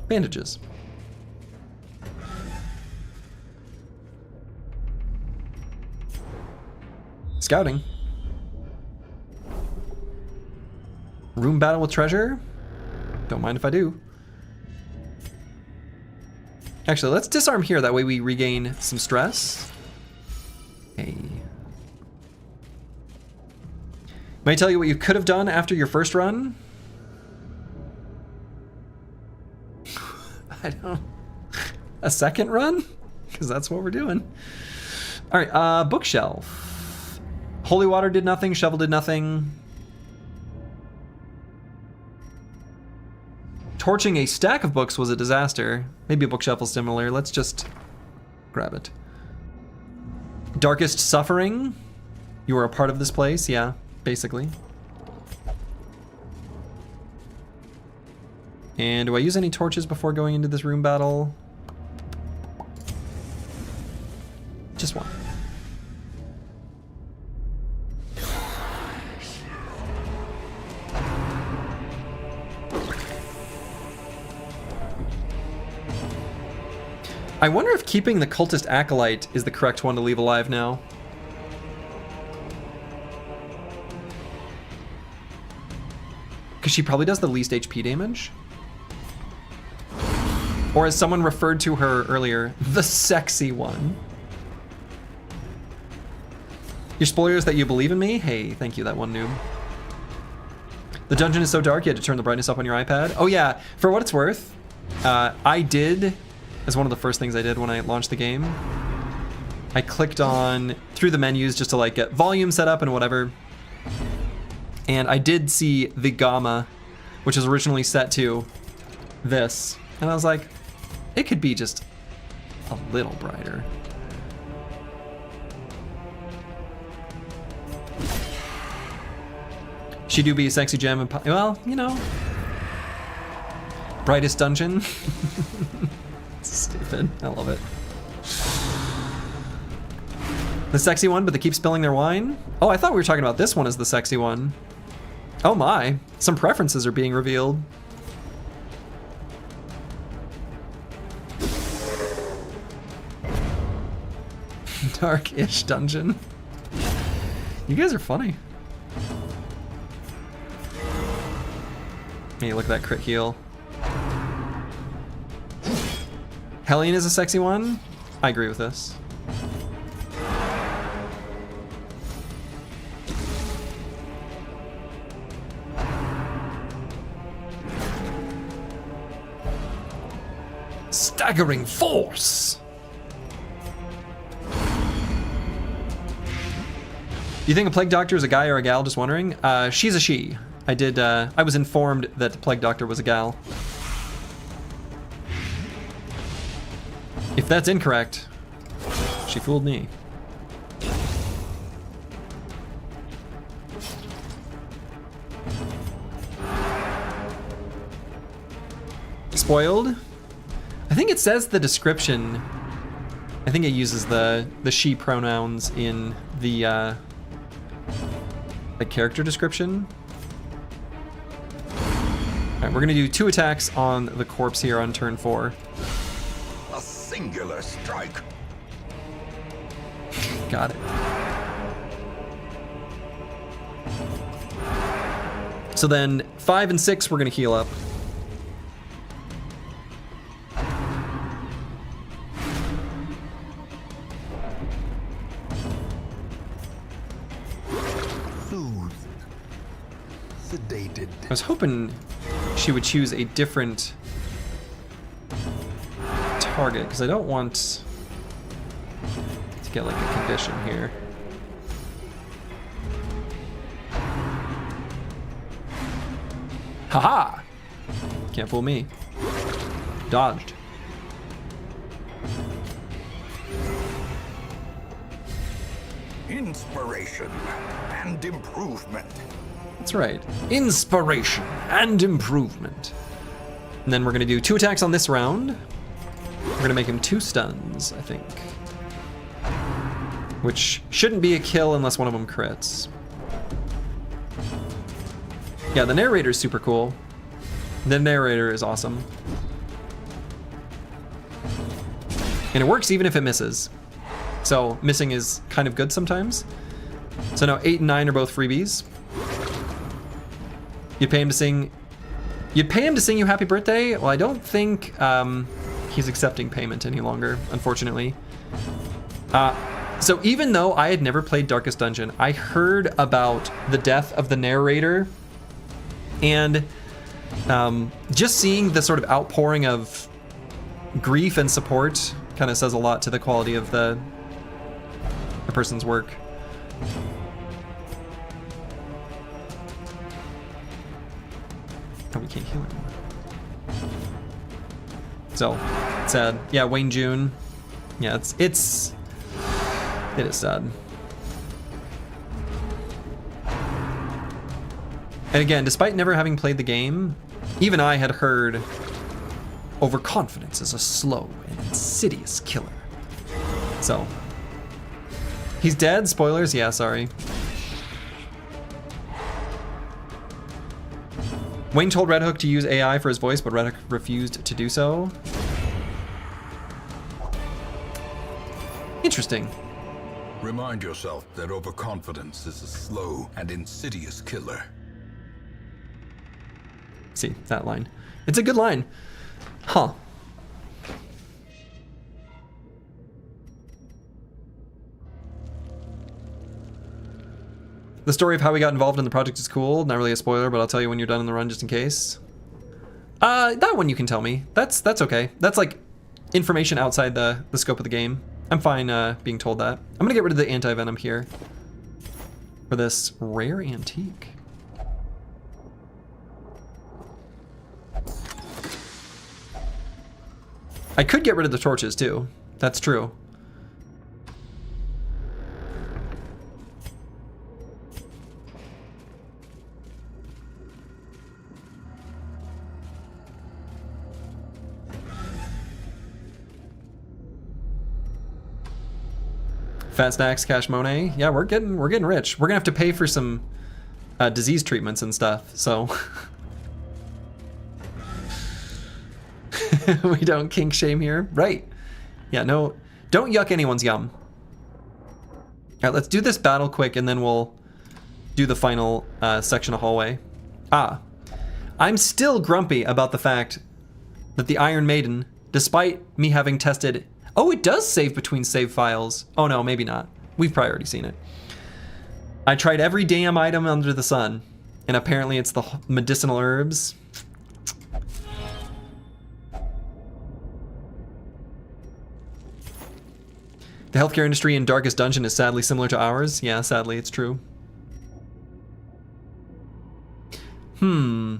Bandages. Scouting. Room battle with treasure? Don't mind if I do. Actually, let's disarm here, that way we regain some stress. Hey. May I tell you what you could have done after your first run? I don't... A second run? Because that's what we're doing. Alright, bookshelf. Holy water did nothing, shovel did nothing. Torching a stack of books was a disaster. Maybe a bookshelf is similar. Let's just grab it. Darkest suffering. You were a part of this place, yeah, basically. And do I use any torches before going into this room battle? Just one. I wonder if keeping the cultist acolyte is the correct one to leave alive now. Because she probably does the least HP damage. Or as someone referred to her earlier, the sexy one. Your spoiler is that you believe in me? Hey, thank you, that one noob. The dungeon is so dark you had to turn the brightness up on your iPad. Oh yeah, for what it's worth, I did, as one of the first things I did when I launched the game, I clicked on through the menus just to like get volume set up and whatever. And I did see the gamma, which was originally set to this. And I was like, it could be just a little brighter. She do be a sexy gem and well, you know. Brightest dungeon. Stupid, I love it. The sexy one, but they keep spilling their wine? Oh, I thought we were talking about this one as the sexy one. Oh my, some preferences are being revealed. Dark-ish dungeon. You guys are funny. Hey, look at that crit heal. Hellion is a sexy one? I agree with this. Staggering force! You think a plague doctor is a guy or a gal? Just wondering. She's a she. I was informed that the plague doctor was a gal. If that's incorrect, she fooled me. Spoiled? I think it says the description. I think it uses the she pronouns in the character description. Alright, we're gonna do 2 attacks on the corpse here on turn 4. A singular strike. Got it. So then 5 and 6 we're gonna heal up. Sedated. I was hoping she would choose a different target, because I don't want to get like a condition here. Haha! Can't fool me. Dodged. Inspiration and improvement. That's right. Inspiration and improvement. And then we're gonna do 2 attacks on this round. We're gonna make him 2 stuns, I think. Which shouldn't be a kill unless one of them crits. Yeah, the narrator is super cool. The narrator is awesome. And it works even if it misses. So missing is kind of good sometimes. So now 8 and 9 are both freebies. You'd pay him to sing you happy birthday? Well, I don't think he's accepting payment any longer, unfortunately. So even though I had never played Darkest Dungeon, I heard about the death of the narrator, and just seeing the sort of outpouring of grief and support kind of says a lot to the quality of the person's work. Oh, we can't heal anymore. So, sad. Yeah, Wayne June. Yeah, it is sad. And again, despite never having played the game, even I had heard overconfidence is a slow and insidious killer. So, he's dead? Spoilers? Yeah, sorry. Wayne told Red Hook to use AI for his voice, but Red Hook refused to do so. Interesting. Remind yourself that overconfidence is a slow and insidious killer. See, that line. It's a good line. Huh. The story of how we got involved in the project is cool. Not really a spoiler, but I'll tell you when you're done in the run just in case. That one you can tell me. That's okay. That's like information outside the scope of the game. I'm fine being told that. I'm gonna get rid of the anti-venom here for this rare antique. I could get rid of the torches too. That's true. Fat stacks, cash money. Yeah, we're getting rich. We're gonna have to pay for some disease treatments and stuff. So we don't kink shame here, right? Yeah, no, don't yuck anyone's yum. All right, let's do this battle quick, and then we'll do the final section of hallway. I'm still grumpy about the fact that the Iron Maiden, despite me having tested. Oh, it does save between save files. Oh no, maybe not. We've probably already seen it. I tried every damn item under the sun, and apparently it's the medicinal herbs. The healthcare industry in Darkest Dungeon is sadly similar to ours. Yeah, sadly, it's true. Do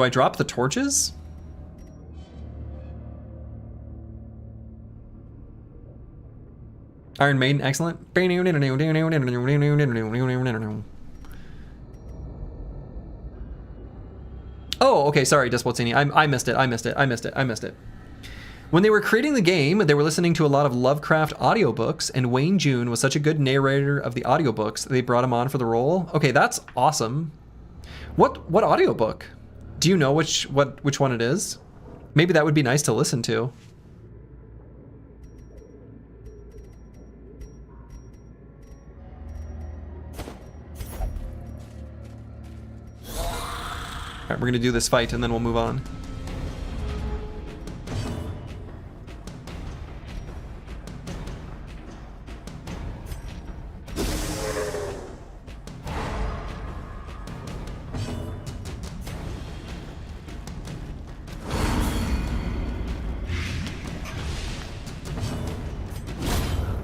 I drop the torches? Iron Maiden, excellent. Oh, okay, sorry, Despotsini. I missed it. When they were creating the game, they were listening to a lot of Lovecraft audiobooks, and Wayne June was such a good narrator of the audiobooks, they brought him on for the role. Okay, that's awesome. What audiobook? Do you know which one it is? Maybe that would be nice to listen to. All right, we're gonna do this fight and then we'll move on.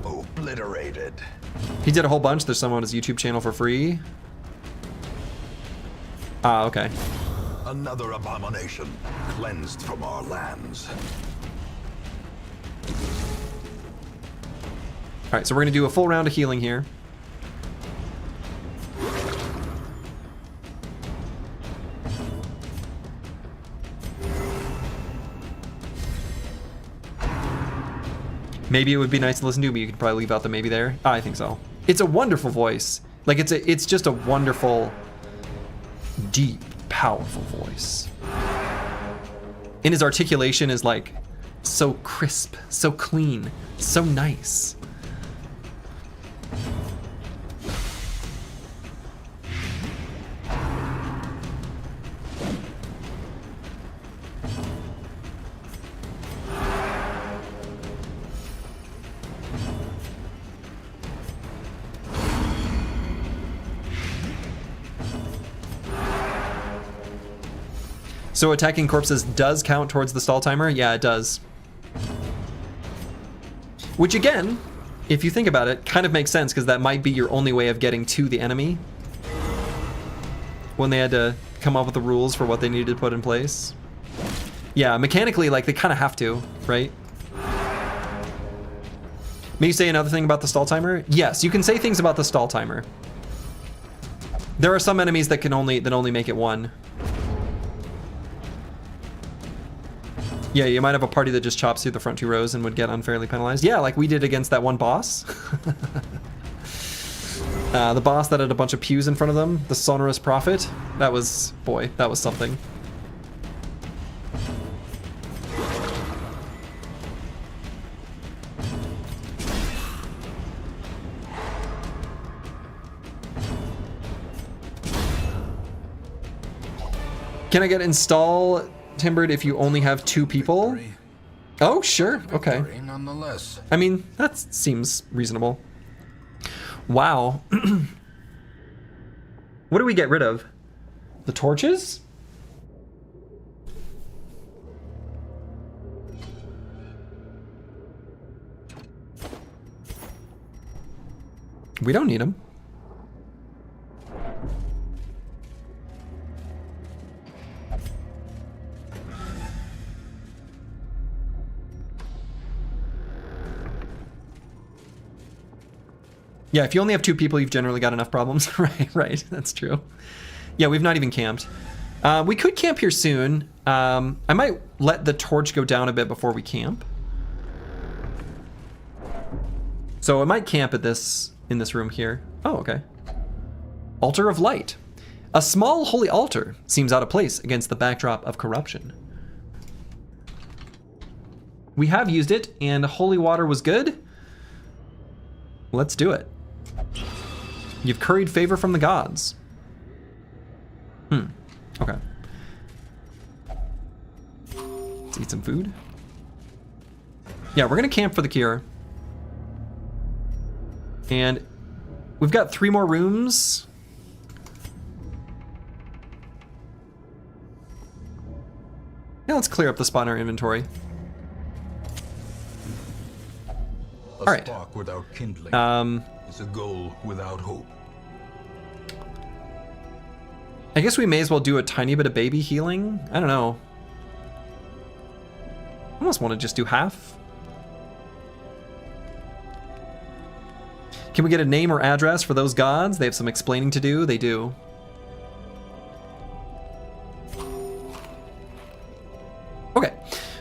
Obliterated. He did a whole bunch. There's some on his YouTube channel for free. Ah, okay. Another abomination cleansed from our lands. All right, so we're gonna do a full round of healing here. Maybe it would be nice to listen to, but you could probably leave out the maybe there. I think so. It's a wonderful voice. Like it's just a wonderful, deep, powerful voice. And his articulation is like so crisp, so clean, so nice. So attacking corpses does count towards the stall timer? Yeah, it does. Which again, if you think about it, kind of makes sense because that might be your only way of getting to the enemy. When they had to come up with the rules for what they needed to put in place. Yeah, mechanically, like they kind of have to, right? May you say another thing about the stall timer? Yes, you can say things about the stall timer. There are some enemies that only make it one. Yeah, you might have a party that just chops through the front two rows and would get unfairly penalized. Yeah, like we did against that one boss. The boss that had a bunch of pews in front of them, the Sonorous Prophet. That was, boy, that was something. Can I get install timbered if you only have 2 people? Oh, sure. Okay. Nonetheless. I mean, that seems reasonable. Wow. What do we get rid of? The torches? We don't need them. Yeah, if you only have 2 people, you've generally got enough problems. Right, that's true. Yeah, we've not even camped. We could camp here soon. I might let the torch go down a bit before we camp. So I might camp at in this room here. Oh, okay. Altar of Light. A small holy altar seems out of place against the backdrop of corruption. We have used it, and holy water was good. Let's do it. You've curried favor from the gods. Okay. Let's eat some food. Yeah, we're gonna camp for the cure. And we've got 3 more rooms. Yeah, let's clear up the spot in our inventory. A All right. spark without kindling is a goal without hope. I guess we may as well do a tiny bit of baby healing. I don't know. I almost want to just do half. Can we get a name or address for those gods? They have some explaining to do. They do. Okay,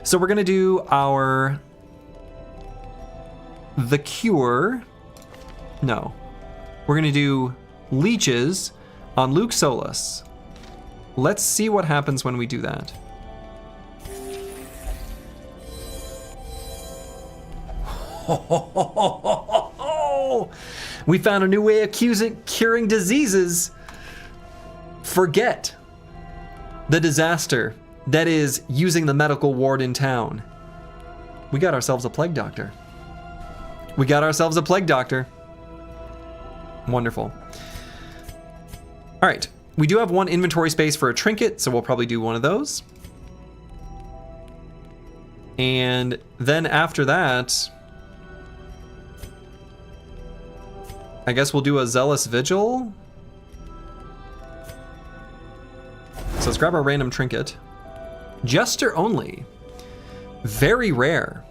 so we're gonna do the cure. No, we're gonna do leeches on Luke Solus. Let's see what happens when we do that. We found a new way of curing diseases. Forget the disaster that is using the medical ward in town. We got ourselves a plague doctor. We got ourselves a plague doctor. Wonderful. All right, we do have 1 inventory space for a trinket, so we'll probably do one of those. And then after that, I guess we'll do a Zealous Vigil. So let's grab our random trinket. Jester only. Very rare.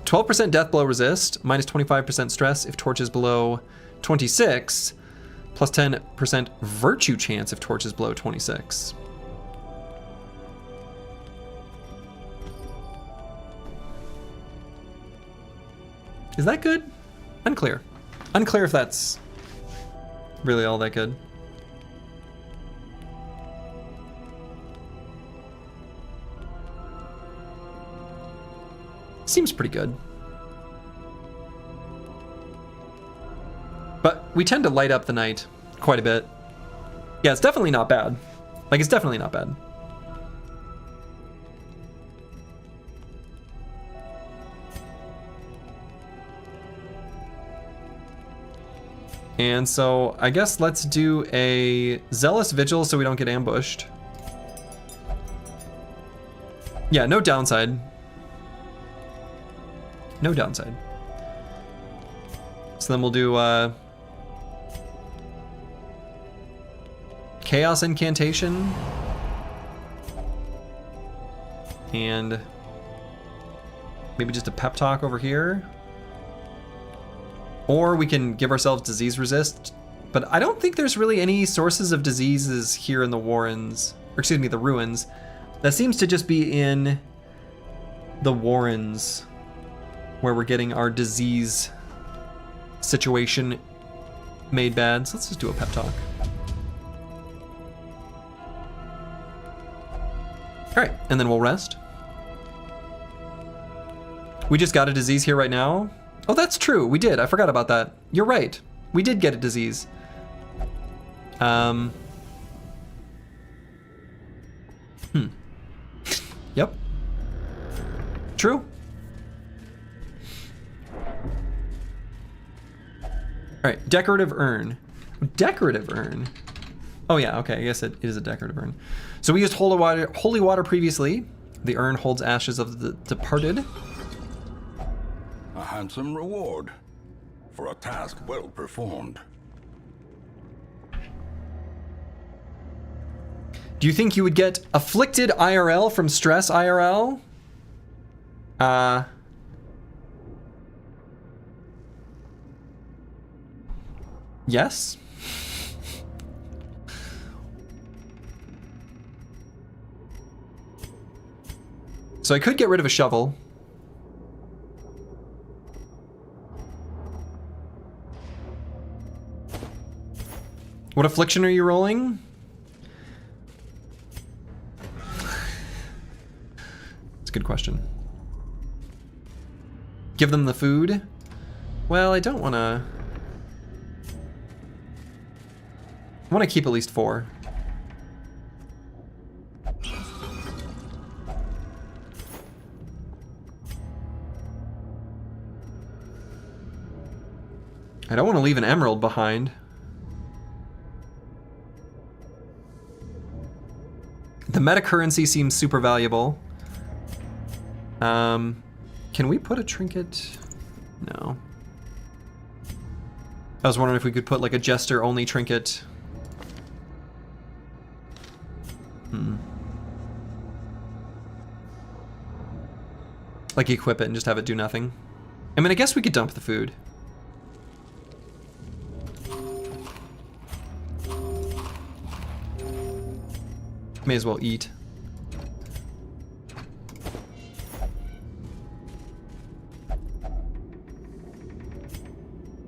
12% death blow resist, minus 25% stress if torch is below 26, plus 10% virtue chance if torch is below 26. Is that good? Unclear. Unclear if that's really all that good. Seems pretty good. But we tend to light up the night quite a bit. Yeah, it's definitely not bad. Like, it's definitely not bad. And so I guess let's do a Zealous Vigil so we don't get ambushed. Yeah, no downside. No downside. So then we'll do Chaos Incantation. And maybe just a pep talk over here. Or we can give ourselves disease resist, but I don't think there's really any sources of diseases here in the Warrens, or excuse me, the Ruins. That seems to just be in the Warrens where we're getting our disease situation made bad. So let's just do a pep talk. All right, and then we'll rest. We just got a disease here right now. Oh, that's true. We did. I forgot about that. You're right. We did get a disease. Yep. True. Alright, decorative urn. Decorative urn? Oh yeah, okay, I guess it is a decorative urn. So we used holy water previously. The urn holds ashes of the departed. A handsome reward for a task well performed. Do you think you would get afflicted IRL from stress IRL? Yes. So I could get rid of a shovel. What affliction are you rolling? That's a good question. Give them the food? Well, I don't want to... I want to keep at least 4. I don't want to leave an emerald behind. The meta currency seems super valuable. Can we put a trinket? No. I was wondering if we could put like a jester only trinket. Like equip it and just have it do nothing. I mean, I guess we could dump the food. May as well eat.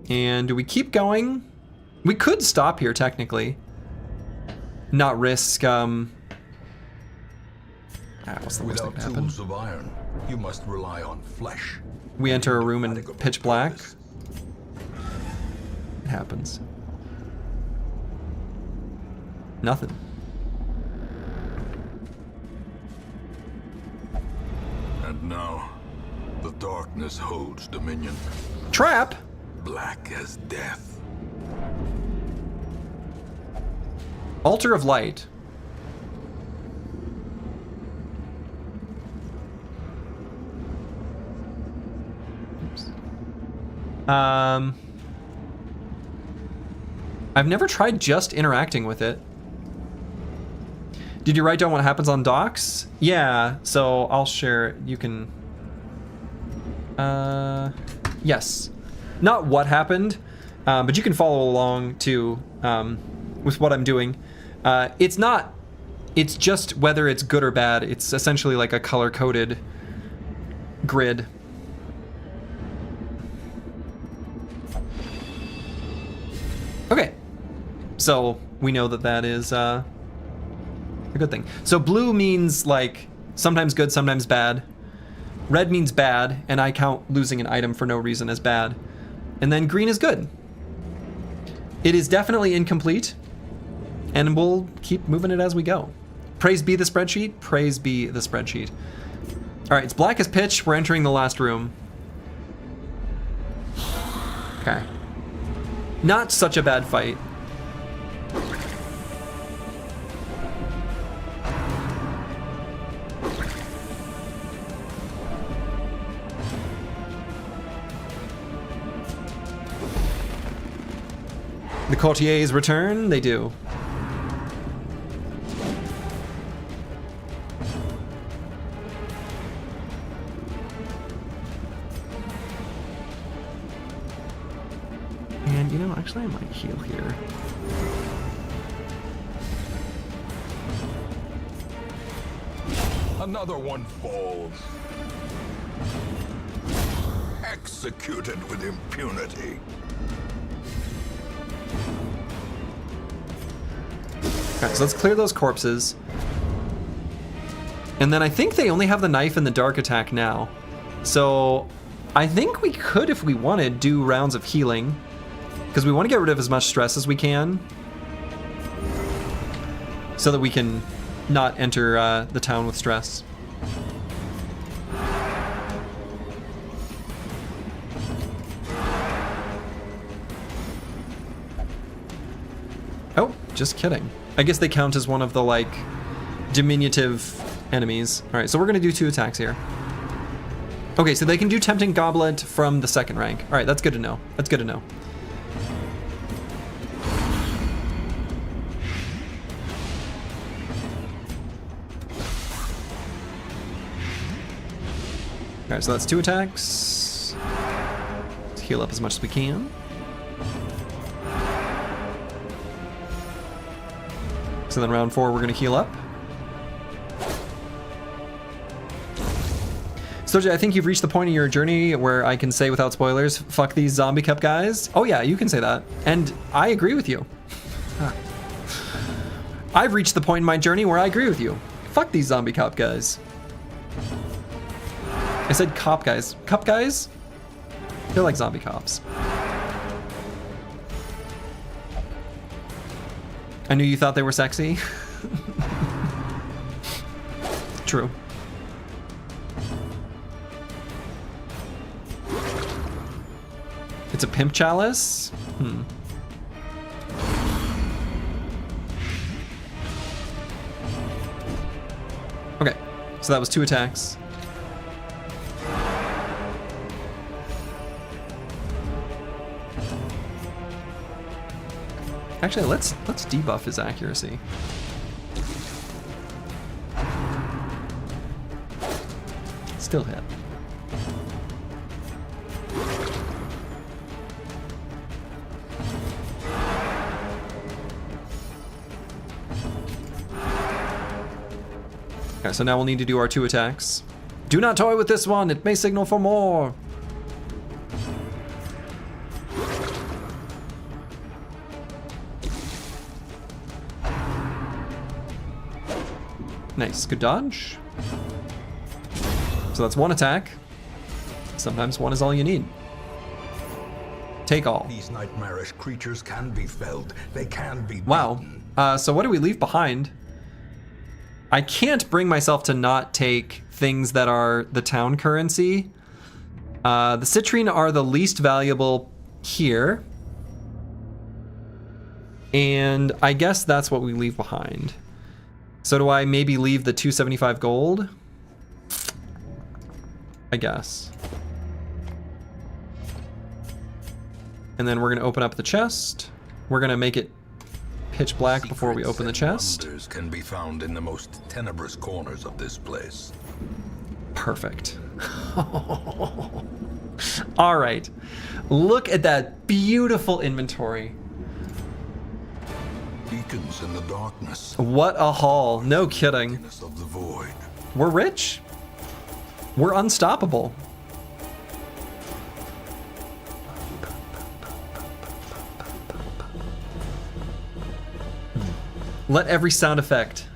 And do we keep going? We could stop here technically. Not risk what's the worst that Without could happen? tools of iron, you must rely on flesh. We enter a room in pitch black. It happens. Nothing. And now, the darkness holds dominion. Trap? Black as death. Altar of light. Oops. I've never tried just interacting with it. Did you write down what happens on docks? Yeah, so I'll share. You can... yes. Not what happened, but you can follow along too with what I'm doing. It's not... It's just whether it's good or bad. It's essentially like a color-coded grid. Okay. So we know that that is... a good thing. So blue means like sometimes good, sometimes bad. Red means bad, and I count losing an item for no reason as bad. And then green is good. It is definitely incomplete, and we'll keep moving it as we go. Praise be the spreadsheet. Praise be the spreadsheet. All right, it's black as pitch. We're entering the last room. Okay. Not such a bad fight. The courtiers return, they do. And you know, actually I might heal here. Another one falls. Executed with impunity. Okay, so let's clear those corpses. And then I think they only have the knife and the dark attack now. So I think we could, if we wanted, do rounds of healing. Because we want to get rid of as much stress as we can. So that we can not enter the town with stress. Oh, just kidding. I guess they count as one of the, like, diminutive enemies. All right, so we're gonna do 2 attacks here. Okay, so they can do Tempting Goblet from the 2nd rank. All right, that's good to know. That's good to know. All right, so that's 2 attacks. Let's heal up as much as we can. So then round 4, we're gonna heal up. Stoja, I think you've reached the point in your journey where I can say without spoilers, fuck these zombie cup guys. Oh yeah, you can say that. And I agree with you. I've reached the point in my journey where I agree with you. Fuck these zombie cop guys. I said cop guys. Cup guys? They're like zombie cops. I knew you thought they were sexy. True. It's a pimp chalice? Okay, so that was 2 attacks. Actually, let's debuff his accuracy. Still hit. Okay, so now we'll need to do our 2 attacks. Do not toy with this one, it may signal for more. Nice, good dodge. So that's 1 attack. Sometimes 1 is all you need. Take all. These nightmarish creatures can be felled. They can be Wow. beaten. So what do we leave behind? I can't bring myself to not take things that are the town currency. The citrine are the least valuable here. And I guess that's what we leave behind. So do I maybe leave the 275 gold? I guess. And then we're gonna open up the chest. We're gonna make it pitch black before we open the chest. Wonders can be found in the most tenebrous corners of this place. Perfect. All right. Look at that beautiful inventory. Beacons in the darkness. What a haul. No kidding. Of the void. We're rich. We're unstoppable. Let every sound effect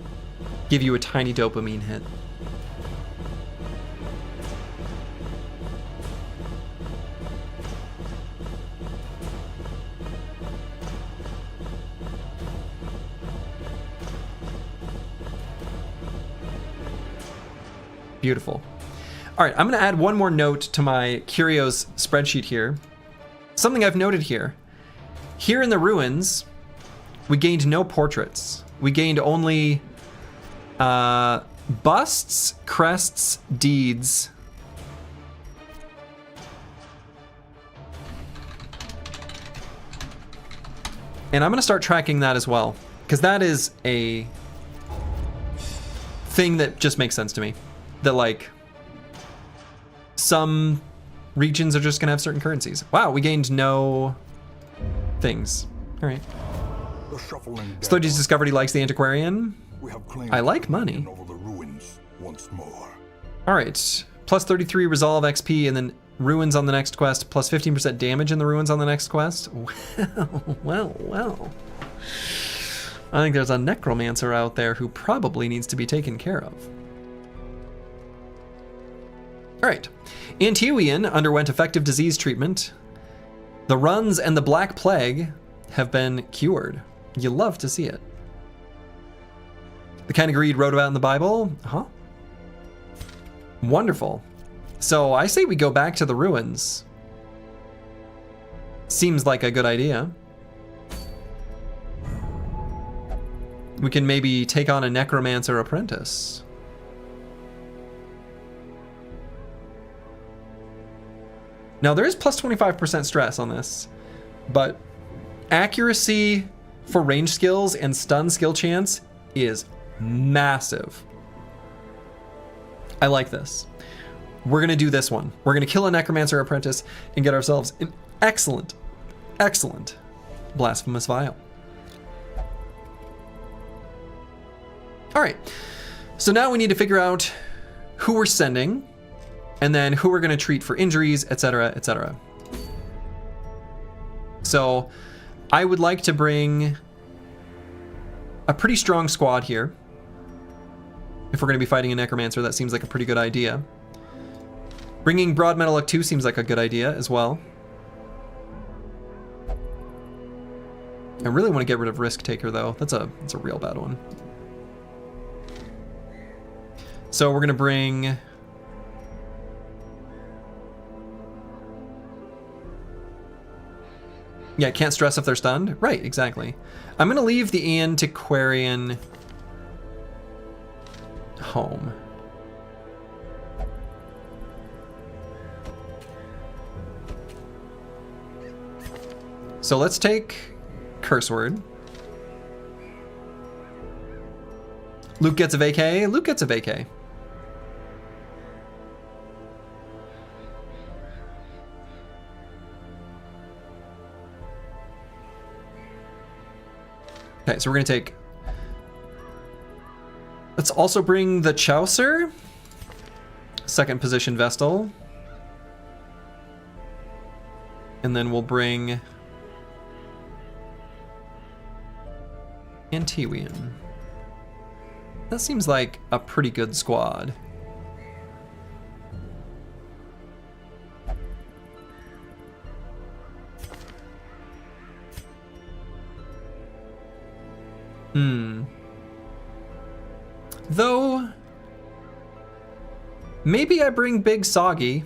give you a tiny dopamine hit. Beautiful. All right, I'm gonna add one more note to my curios spreadsheet here. Something I've noted here. Here in the ruins, we gained no portraits. We gained only busts, crests, deeds. And I'm gonna start tracking that as well, because that is a thing that just makes sense to me. That like, some regions are just gonna have certain currencies. Wow, we gained no things. All right. Sludgy's discovered he likes the antiquarian. I like money. Over the ruins once more. All right, plus 33 resolve XP, and then ruins on the next quest, plus 15% damage in the ruins on the next quest. Well. I think there's a necromancer out there who probably needs to be taken care of. All right, Antioian underwent effective disease treatment. The runs and the Black Plague have been cured. You love to see it. The kind of greed wrote about in the Bible? Huh? Wonderful. So I say we go back to the ruins. Seems like a good idea. We can maybe take on a necromancer apprentice. Now there is plus 25% stress on this, but accuracy for range skills and stun skill chance is massive. I like this. We're gonna do this one. We're gonna kill a necromancer apprentice and get ourselves an excellent, excellent blasphemous vial. All right, so now we need to figure out who we're sending and then who we're gonna treat for injuries, etc., etc. So I would like to bring a pretty strong squad here. If we're gonna be fighting a necromancer, that seems like a pretty good idea. Bringing Broad Metallic 2 seems like a good idea as well. I really want to get rid of Risk Taker though. That's a real bad one. So we're gonna bring yeah, can't stress if they're stunned. Right, exactly. I'm gonna leave the Antiquarian home. So let's take Curse Word. Luke gets a vacay. Luke gets a vacay. Okay, so we're gonna take. Let's also bring the Chaucer, second position Vestal, and then we'll bring Antiwian. That seems like a pretty good squad. Though, maybe I bring Big Soggy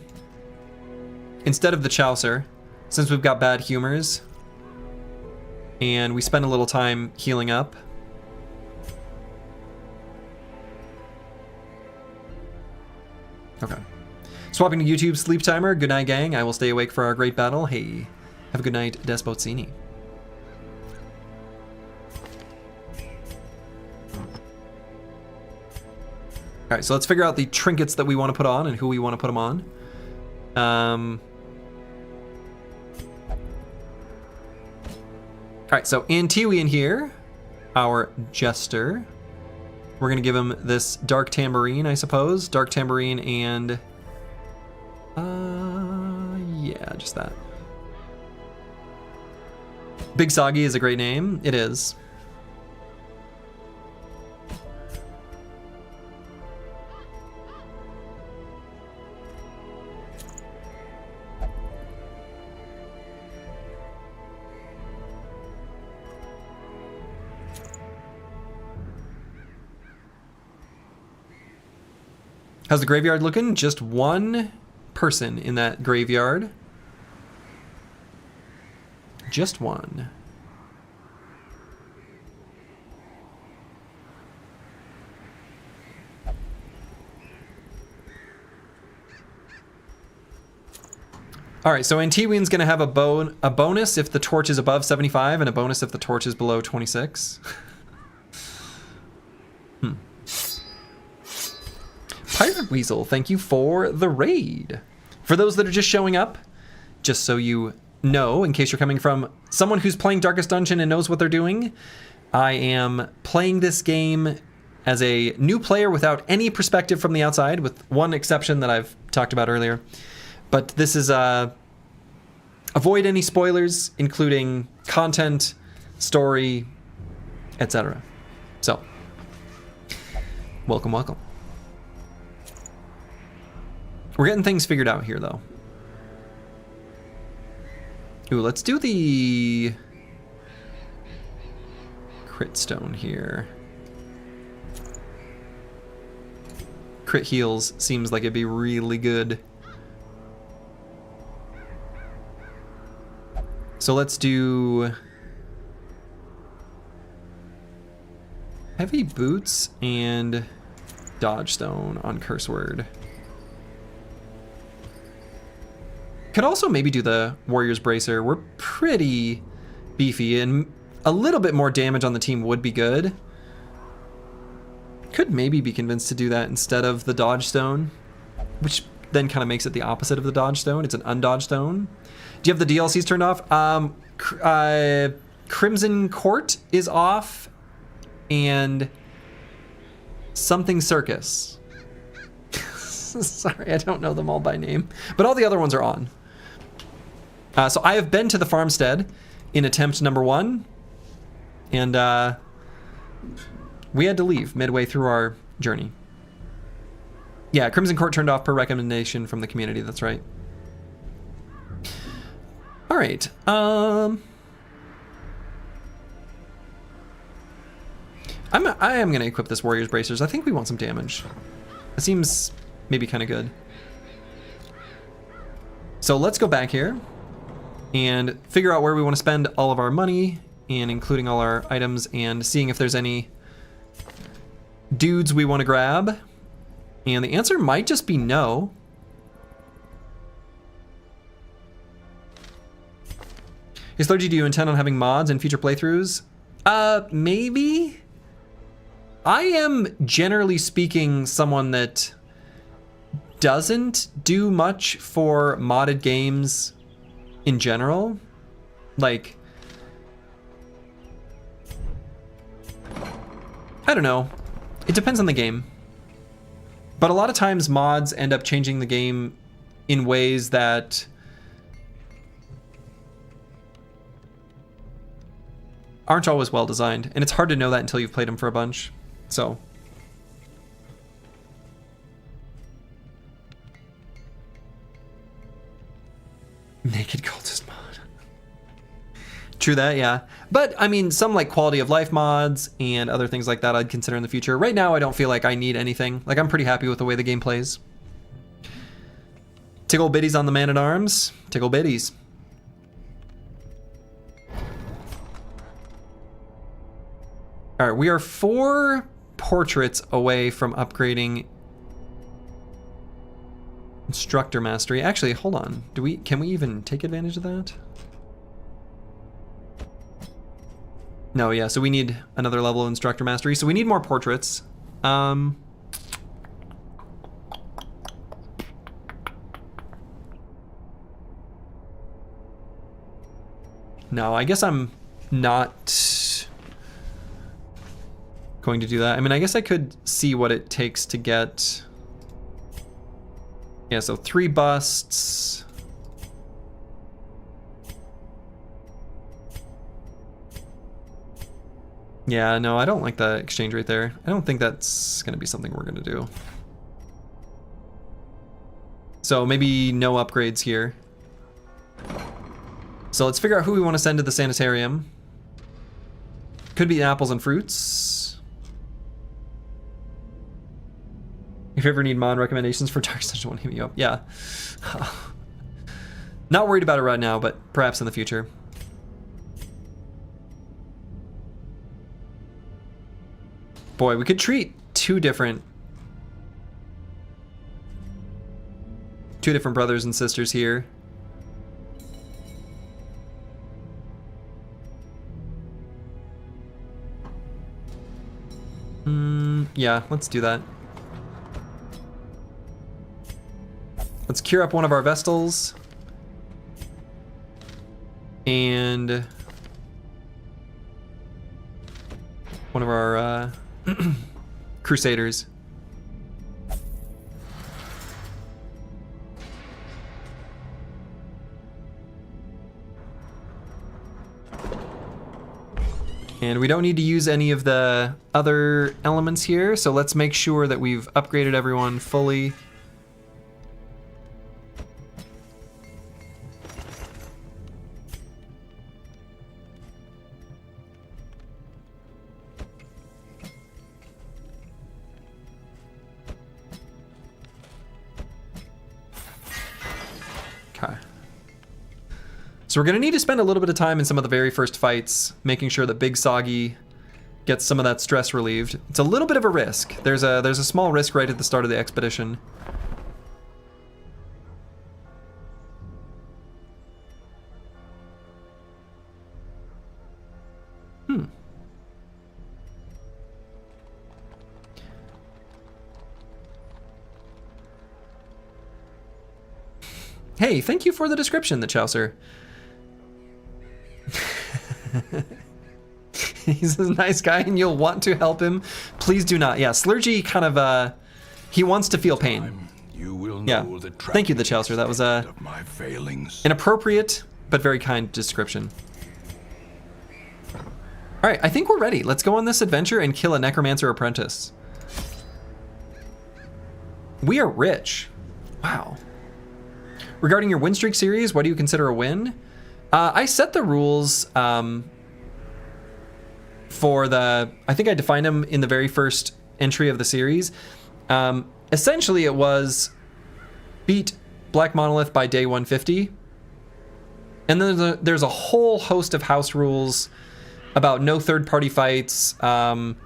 instead of the Chaucer, since we've got bad humors. And we spend a little time healing up. Okay. Swapping to YouTube sleep timer. Good night, gang. I will stay awake for our great battle. Hey, have a good night, Despotsini. All right, so let's figure out the trinkets that we want to put on and who we want to put them on. All right, so Antiwian here, our Jester. We're gonna give him this Dark Tambourine, I suppose. Dark Tambourine and, yeah, just that. Big Soggy is a great name. It is. How's the graveyard looking? Just one person in that graveyard. Just one. All right, so Antiwian's gonna have a bonus if the torch is above 75 and a bonus if the torch is below 26. Pirate Weasel, thank you for the raid. For those that are just showing up, just so you know, in case you're coming from someone who's playing Darkest Dungeon and knows what they're doing, I am playing this game as a new player without any perspective from the outside, with one exception that I've talked about earlier. But this is avoid any spoilers, including content, story, etc. So, welcome, welcome. We're getting things figured out here, though. Ooh, let's do the crit stone here. crit heals seems like it'd be really good. So let's do heavy boots and dodge stone on curse word. Could also maybe do the warrior's bracer. We're pretty beefy and a little bit more damage on the team would be good. Could maybe be convinced to do that instead of the dodge stone, which then kind of makes it the opposite of the dodge stone. It's an undodge stone. Do you have the DLCs turned off? Crimson Court is off, and something Circus. Sorry, I don't know them all by name, but all the other ones are on. So I have been to the farmstead in attempt number 1, and we had to leave midway through our journey. Yeah, Crimson Court turned off per recommendation from the community, that's right. All right. I am going to equip this Warrior's Bracers. I think we want some damage. It seems maybe kind of good. So let's go back here and figure out where we want to spend all of our money, and including all our items, and seeing if there's any dudes we want to grab. And the answer might just be no. Is Clergy, do you intend on having mods in future playthroughs? Maybe. I am, generally speaking, someone that doesn't do much for modded games in general. Like, I don't know. It depends on the game. But a lot of times mods end up changing the game in ways that aren't always well designed, and it's hard to know that until you've played them for a bunch. So naked cultist mod. True that, yeah. But I mean, some like quality of life mods and other things like that I'd consider in the future. Right now, I don't feel like I need anything. Like, I'm pretty happy with the way the game plays. Tickle biddies on the man-at-arms. Tickle biddies. All right, we are 4 portraits away from upgrading instructor mastery. Actually, hold on. Can we even take advantage of that? No, yeah, so we need another level of instructor mastery. So we need more portraits. No, I guess I'm not going to do that. I mean, I guess I could see what it takes to get... Yeah, so 3 busts. Yeah, no, I don't like the exchange rate there. I don't think that's going to be something we're going to do. So maybe no upgrades here. So let's figure out who we want to send to the sanitarium. Could be apples and fruits. If you ever need mod recommendations for Dark Stage 1, hit me up. Yeah. Not worried about it right now, but perhaps in the future. Boy, we could treat two different brothers and sisters here. Yeah, let's do that. Let's cure up one of our Vestals. And one of our Crusaders. And we don't need to use any of the other elements here, so let's make sure that we've upgraded everyone fully. Okay. So we're going to need to spend a little bit of time in some of the very first fights, making sure that Big Soggy gets some of that stress relieved. It's a little bit of a risk. There's a small risk right at the start of the expedition. Hey, thank you for the description, the Chaucer. He's a nice guy and you'll want to help him. Please do not. Yeah, Slurgy kind of, he wants to feel pain. You will Yeah. know the Thank you, the Chaucer. That was of my failings. an appropriate but very kind description. All right, I think we're ready. Let's go on this adventure and kill a necromancer apprentice. We are rich. Wow. Regarding your win streak series, what do you consider a win? I set the rules for the, I think I defined them in the very first entry of the series. Essentially, it was beat Black Monolith by day 150. And then there's a whole host of house rules about no third-party fights, a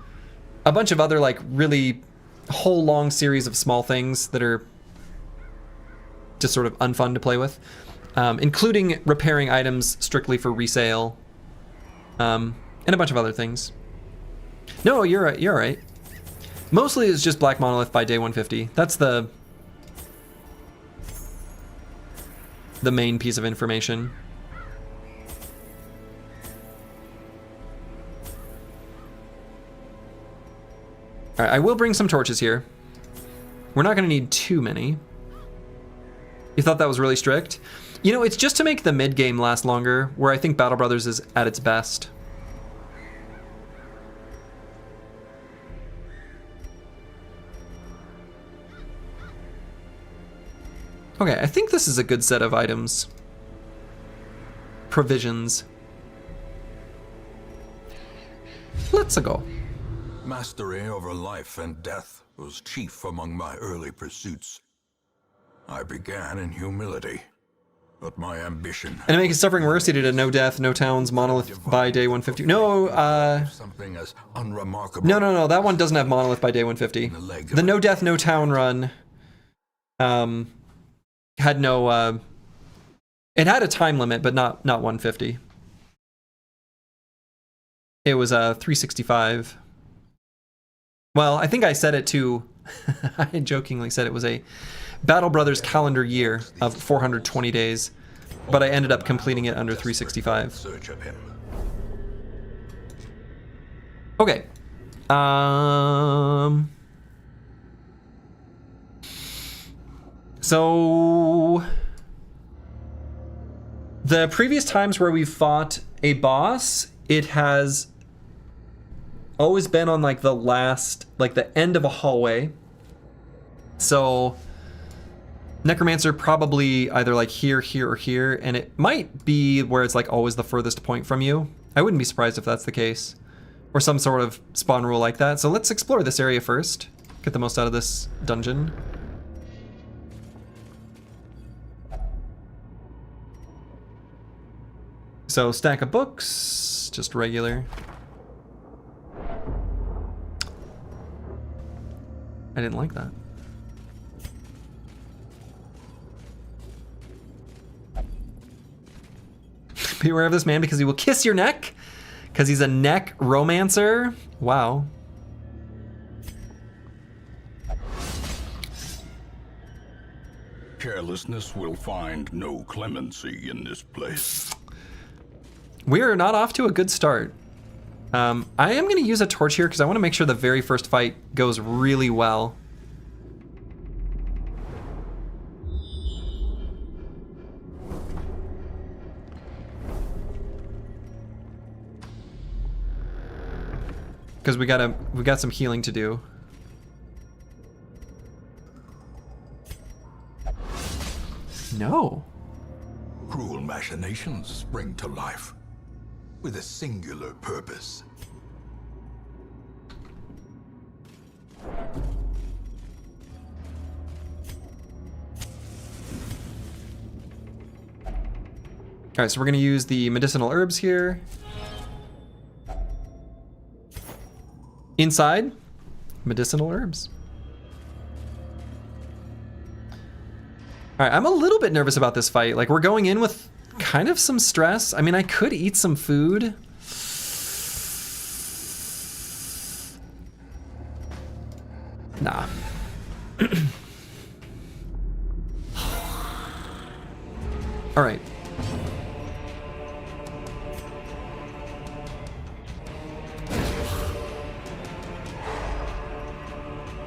bunch of other like really whole long series of small things that are just sort of unfun to play with, including repairing items strictly for resale, and a bunch of other things. No, you're right. You're right. Mostly it's just Black Monolith by day 150. That's the main piece of information. All right, I will bring some torches here. We're not going to need too many. You thought that was really strict? You know, it's just to make the mid game last longer, where I think Battle Brothers is at its best. Okay, I think this is a good set of items. Provisions. Let's go. Mastery over life and death was chief among my early pursuits. I began in humility, but my ambition... And to make his suffering worse, he did a no death, no towns, monolith by day 150. No, something as unremarkable... No, that one doesn't have monolith by day 150. The no death, no town run had no... it had a time limit, but not 150. It was 365. Well, I think I said it to... I jokingly said it was a Battle Brothers calendar year of 420 days, but I ended up completing it under 365. Search of him. Okay. So the previous times where we've fought a boss, it has always been on like the last, like the end of a hallway. So Necromancer probably either like here, here, or here, and it might be where it's like always the furthest point from you. I wouldn't be surprised if that's the case, or some sort of spawn rule like that. So let's explore this area first, get the most out of this dungeon. So stack of books, just regular. I didn't like that. Beware of this man because he will kiss your neck. Because he's a neck romancer. Wow. Carelessness will find no clemency in this place. We are not off to a good start. I am going to use a torch here because I want to make sure the very first fight goes really well. Because we got some healing to do. No. Cruel machinations spring to life with a singular purpose. All right, so we're gonna use the medicinal herbs here. Inside, medicinal herbs. All right, I'm a little bit nervous about this fight. Like, we're going in with kind of some stress. I mean, I could eat some food. Nah. All right.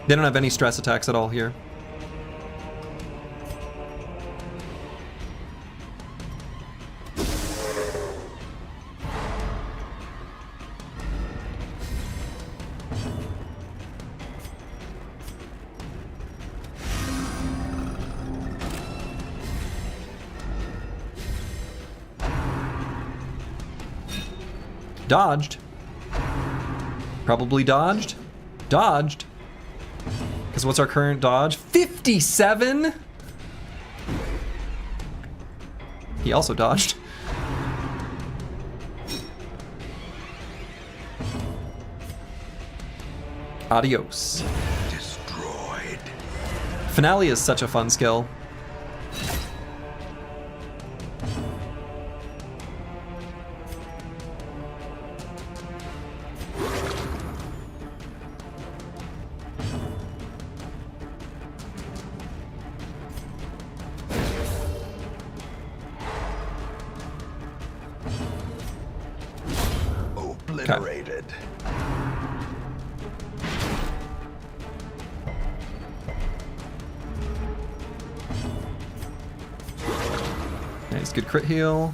They don't have any stress attacks at all here. Dodged. Probably dodged. Dodged. Because what's our current dodge? 57? He also dodged. Adios. Destroyed. Finale is such a fun skill. Obliterated. Nice, good crit heal.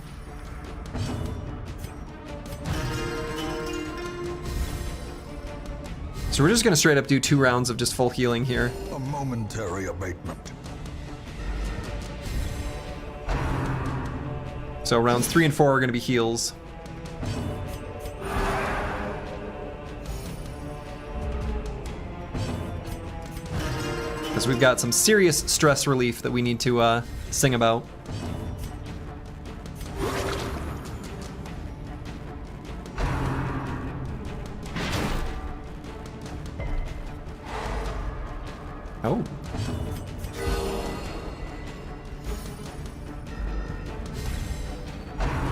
So we're just gonna straight up do 2 rounds of just full healing here. A momentary abatement. So rounds 3 and 4 are gonna be heals. Because we've got some serious stress relief that we need to sing about. Oh.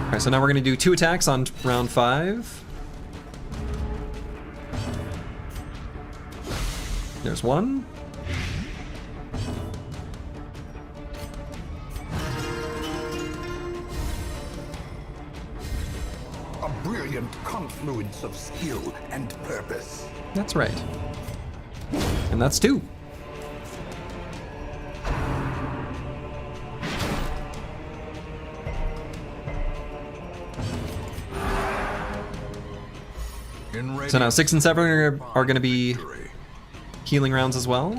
Alright, so now we're gonna do 2 attacks on round 5. There's 1. A brilliant confluence of skill and purpose. That's right. And that's 2. So now 6 and 7 are going to be healing rounds as well.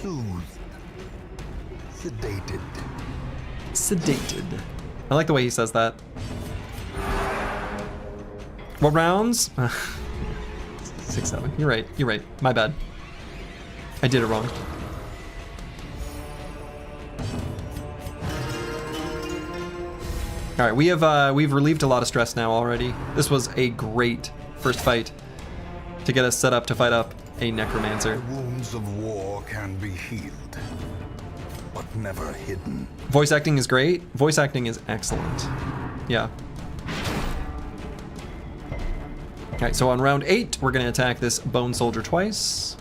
Soothed. Sedated. Sedated. I like the way he says that. What rounds? 6, 7. You're right. You're right. My bad. I did it wrong. All right, we've relieved a lot of stress now already. This was a great first fight to get us set up to fight up a necromancer. The wounds of war can be healed, but never hidden. Voice acting is great. Voice acting is excellent. Yeah. Alright, so on round 8, we're going to attack this bone soldier twice.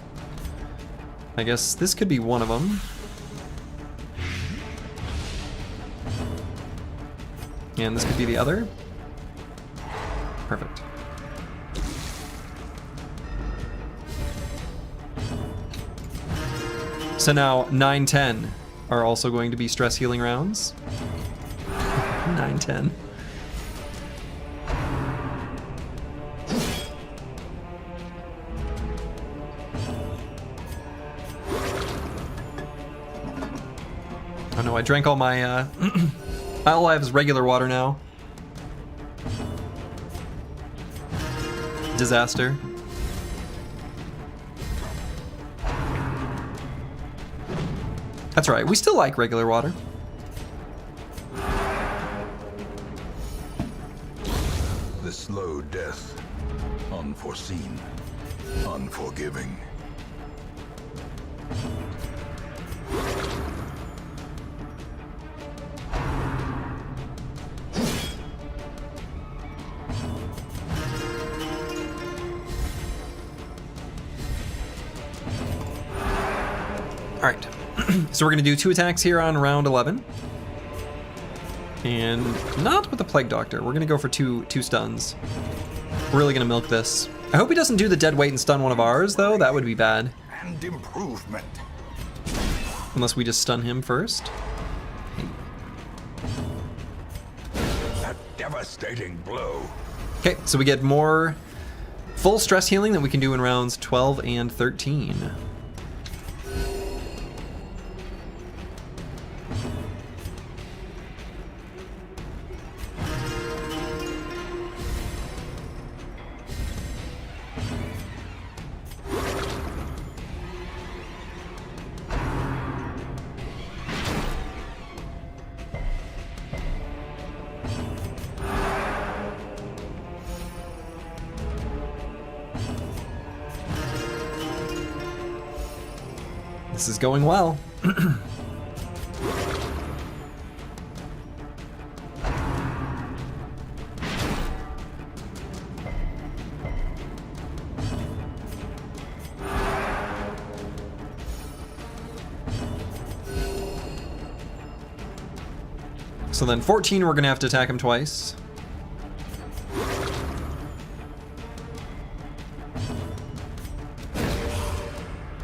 I guess this could be one of them. And this could be the other. Perfect. So now 9, 10 are also going to be stress healing rounds. 9, 10. Oh no, I drank all my, all I have is regular water now. disaster. That's right, we still like regular water. The slow death. Unforeseen. Unforgiving. All right, so we're gonna do 2 attacks here on round 11. And not with the Plague Doctor, we're gonna go for two stuns. We're really gonna milk this. I hope he doesn't do the dead weight and stun one of ours though, that would be bad. And improvement. Unless we just stun him first. A devastating blow. Okay, so we get more full stress healing that we can do in rounds 12 and 13. This is going well. So then 14, we're gonna have to attack him twice.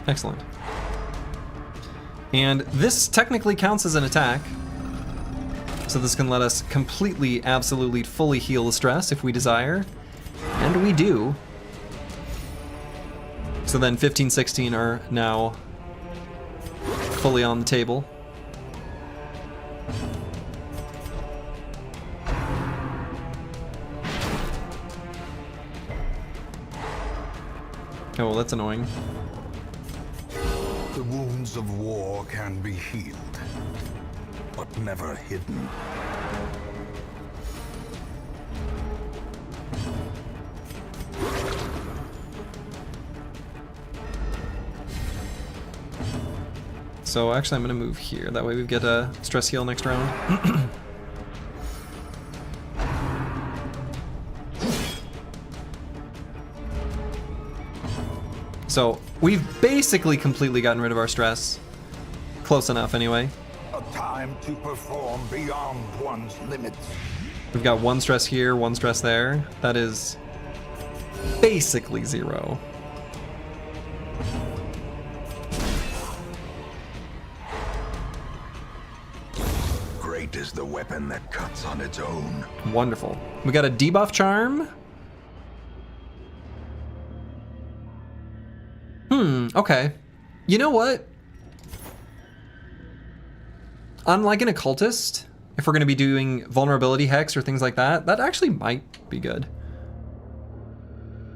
Excellent. And this technically counts as an attack. So this can let us completely, absolutely, fully heal the stress if we desire. And we do. So then 15, 16 are now fully on the table. Oh, well, that's annoying. The wounds of war can be healed, but never hidden. So actually I'm gonna move here. That way we get a stress heal next round. So we've basically completely gotten rid of our stress. Close enough anyway. A time to perform beyond one's limits. We've got 1 stress here, 1 stress there. That is basically 0. Great is the weapon that cuts on its own. Wonderful. We got a debuff charm. Okay. You know what? Unlike an occultist, if we're going to be doing vulnerability hex or things like that, that actually might be good.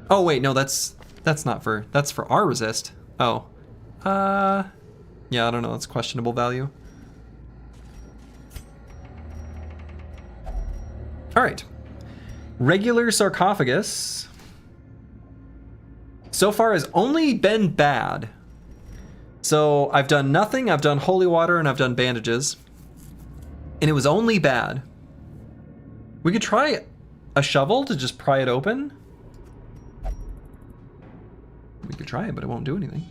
Oh wait, no, that's not for, that's for our resist. Oh. Yeah, I don't know, that's questionable value. All right. Regular sarcophagus so far has only been bad. So I've done nothing, I've done holy water, and I've done bandages. And it was only bad. We could try a shovel to just pry it open. We could try it, but it won't do anything.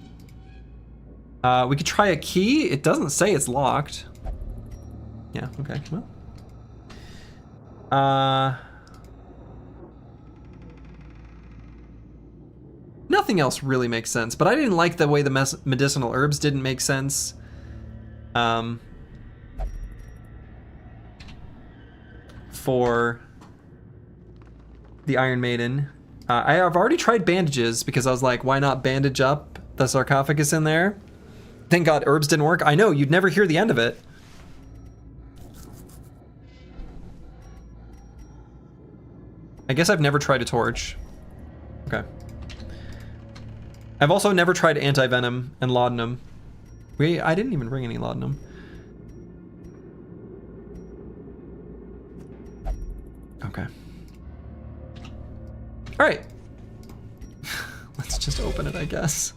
We could try a key. It doesn't say it's locked. Yeah, okay, come on. Nothing else really makes sense, but I didn't like the way the medicinal herbs didn't make sense. For the Iron Maiden. I've already tried bandages because I was like, why not bandage up the sarcophagus in there? Thank God herbs didn't work. I know, you'd never hear the end of it. I guess I've never tried a torch. Okay. I've also never tried anti-venom and laudanum. I didn't even bring any laudanum. Okay. All right. Let's just open it, I guess.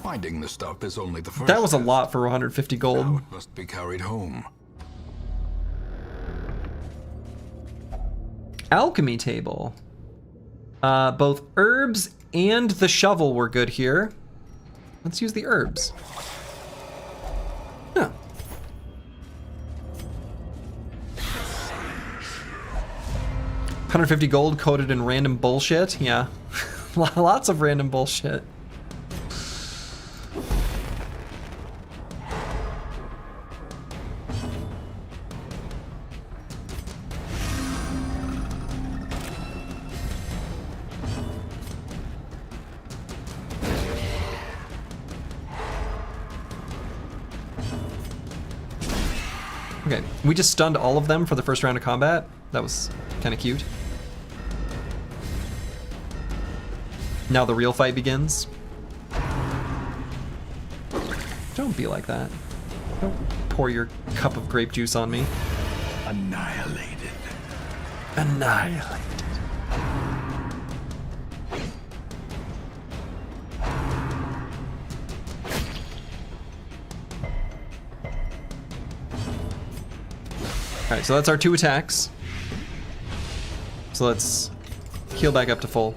Finding the stuff is only the first. That was a step. lot for 150 gold. Now it must be carried home. Alchemy table. Both herbs and the shovel were good here. Let's use the herbs. Huh. $150 gold coated in random bullshit. Yeah. Lots of random bullshit. Okay, we just stunned all of them for the first round of combat. That was kind of cute. Now the real fight begins. Don't be like that. Don't pour your cup of grape juice on me. Annihilated. Annihilated. Alright, so that's our 2 attacks. So let's heal back up to full.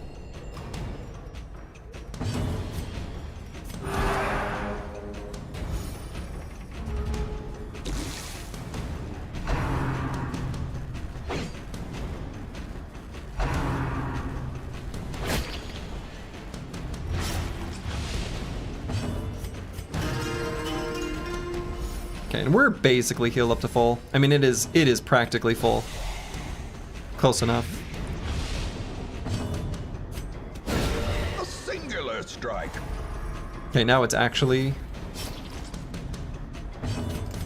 Okay, and we're basically healed up to full. I mean, it is practically full. Close enough. A singular strike. Okay, now it's actually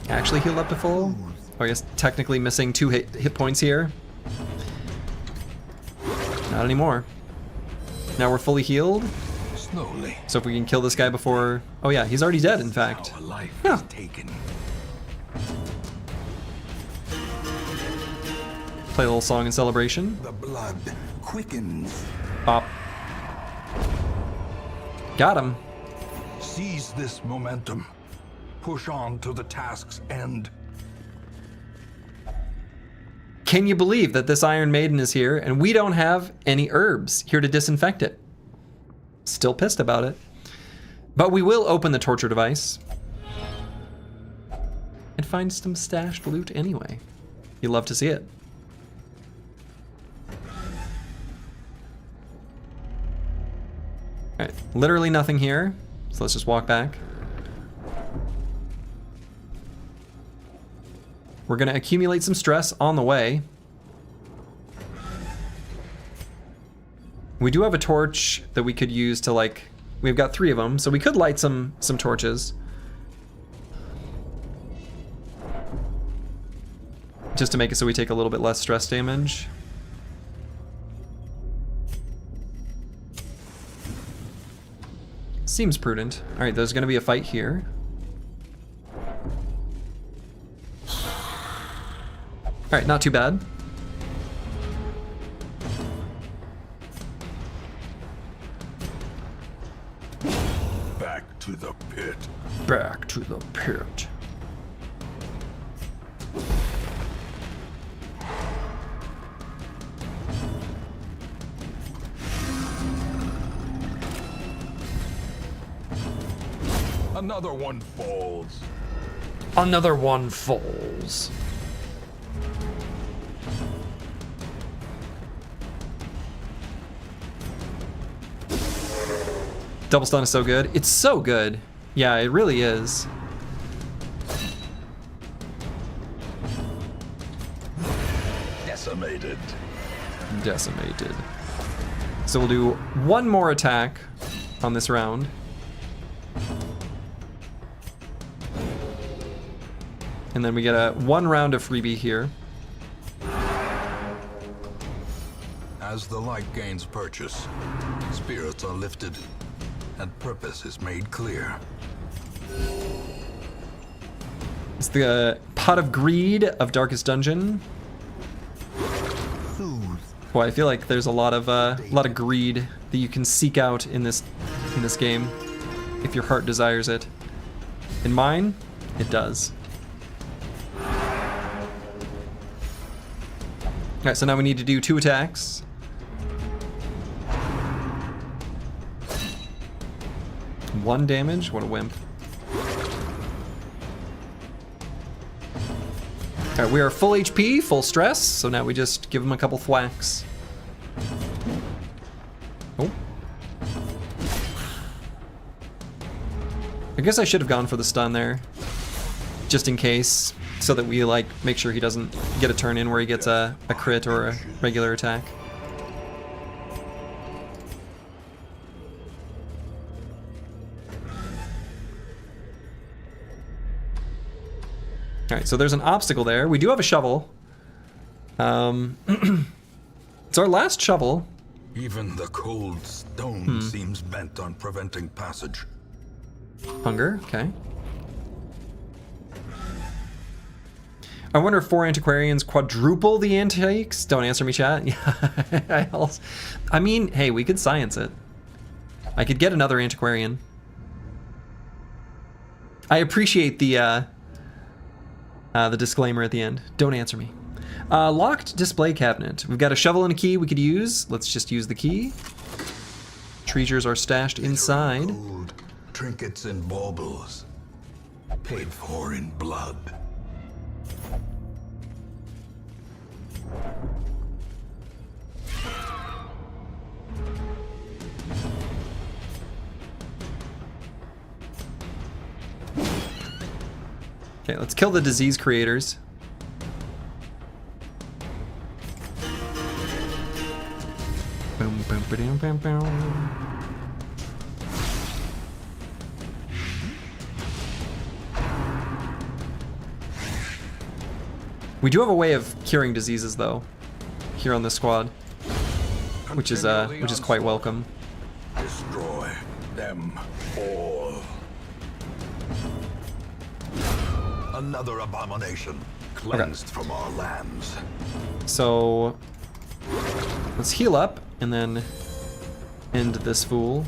healed up to full. Oh, I guess technically missing 2 hit points here. Not anymore. Now we're fully healed. Slowly. So if we can kill this guy before... Oh yeah, he's already dead, in fact. Our life Yeah. is taken. Play a little song in celebration. The blood quickens. Pop. Got him. Seize this momentum. Push on to the task's end. Can you believe that this Iron Maiden is here and we don't have any herbs here to disinfect it? Still pissed about it. But we will open the torture device. And find some stashed loot anyway. You love to see it. Alright, literally nothing here. So let's just walk back. We're gonna accumulate some stress on the way. We do have a torch that we could use to, like, we've got 3 of them, so we could light some torches. Just to make it so we take a little bit less stress damage. Seems prudent. All right, there's gonna be a fight here. All right, not too bad. Back to the pit. Back to the pit. Another one falls. Another one falls. Double stun is so good. It's so good. Yeah, it really is. Decimated. Decimated. So we'll do 1 more attack on this round. And then we get a 1 round of freebie here. As the light gains purchase, spirits are lifted, and purpose is made clear. It's the Pot of Greed of Darkest Dungeon. Boy, I feel like there's a lot of greed that you can seek out in this game, if your heart desires it. In mine, it does. Alright, so now we need to do 2 attacks. One damage, what a wimp. Alright, we are full HP, full stress, so now we just give him a couple thwacks. Oh. I guess I should have gone for the stun there, just in case, so that we like make sure he doesn't get a turn in where he gets a crit or a regular attack. Alright, so there's an obstacle there. We do have a shovel. It's our last shovel. Even the cold stone seems bent on preventing passage. Hunger, okay. I wonder if 4 antiquarians quadruple the antiques? Don't answer me, chat. Yeah, I mean, hey, we could science it. I could get another antiquarian. I appreciate the disclaimer at the end. Don't answer me. Locked display cabinet. We've got a shovel and a key we could use. Let's just use the key. Treasures are stashed inside. Gold, trinkets and baubles, paid for in blood. Okay, let's kill the disease creators. Boom, boom, ba-dum, bam, bam. We do have a way of curing diseases, though, here on this squad, which is quite welcome. Destroy them all. Another abomination cleansed from our lands. So let's heal up and then end this fool.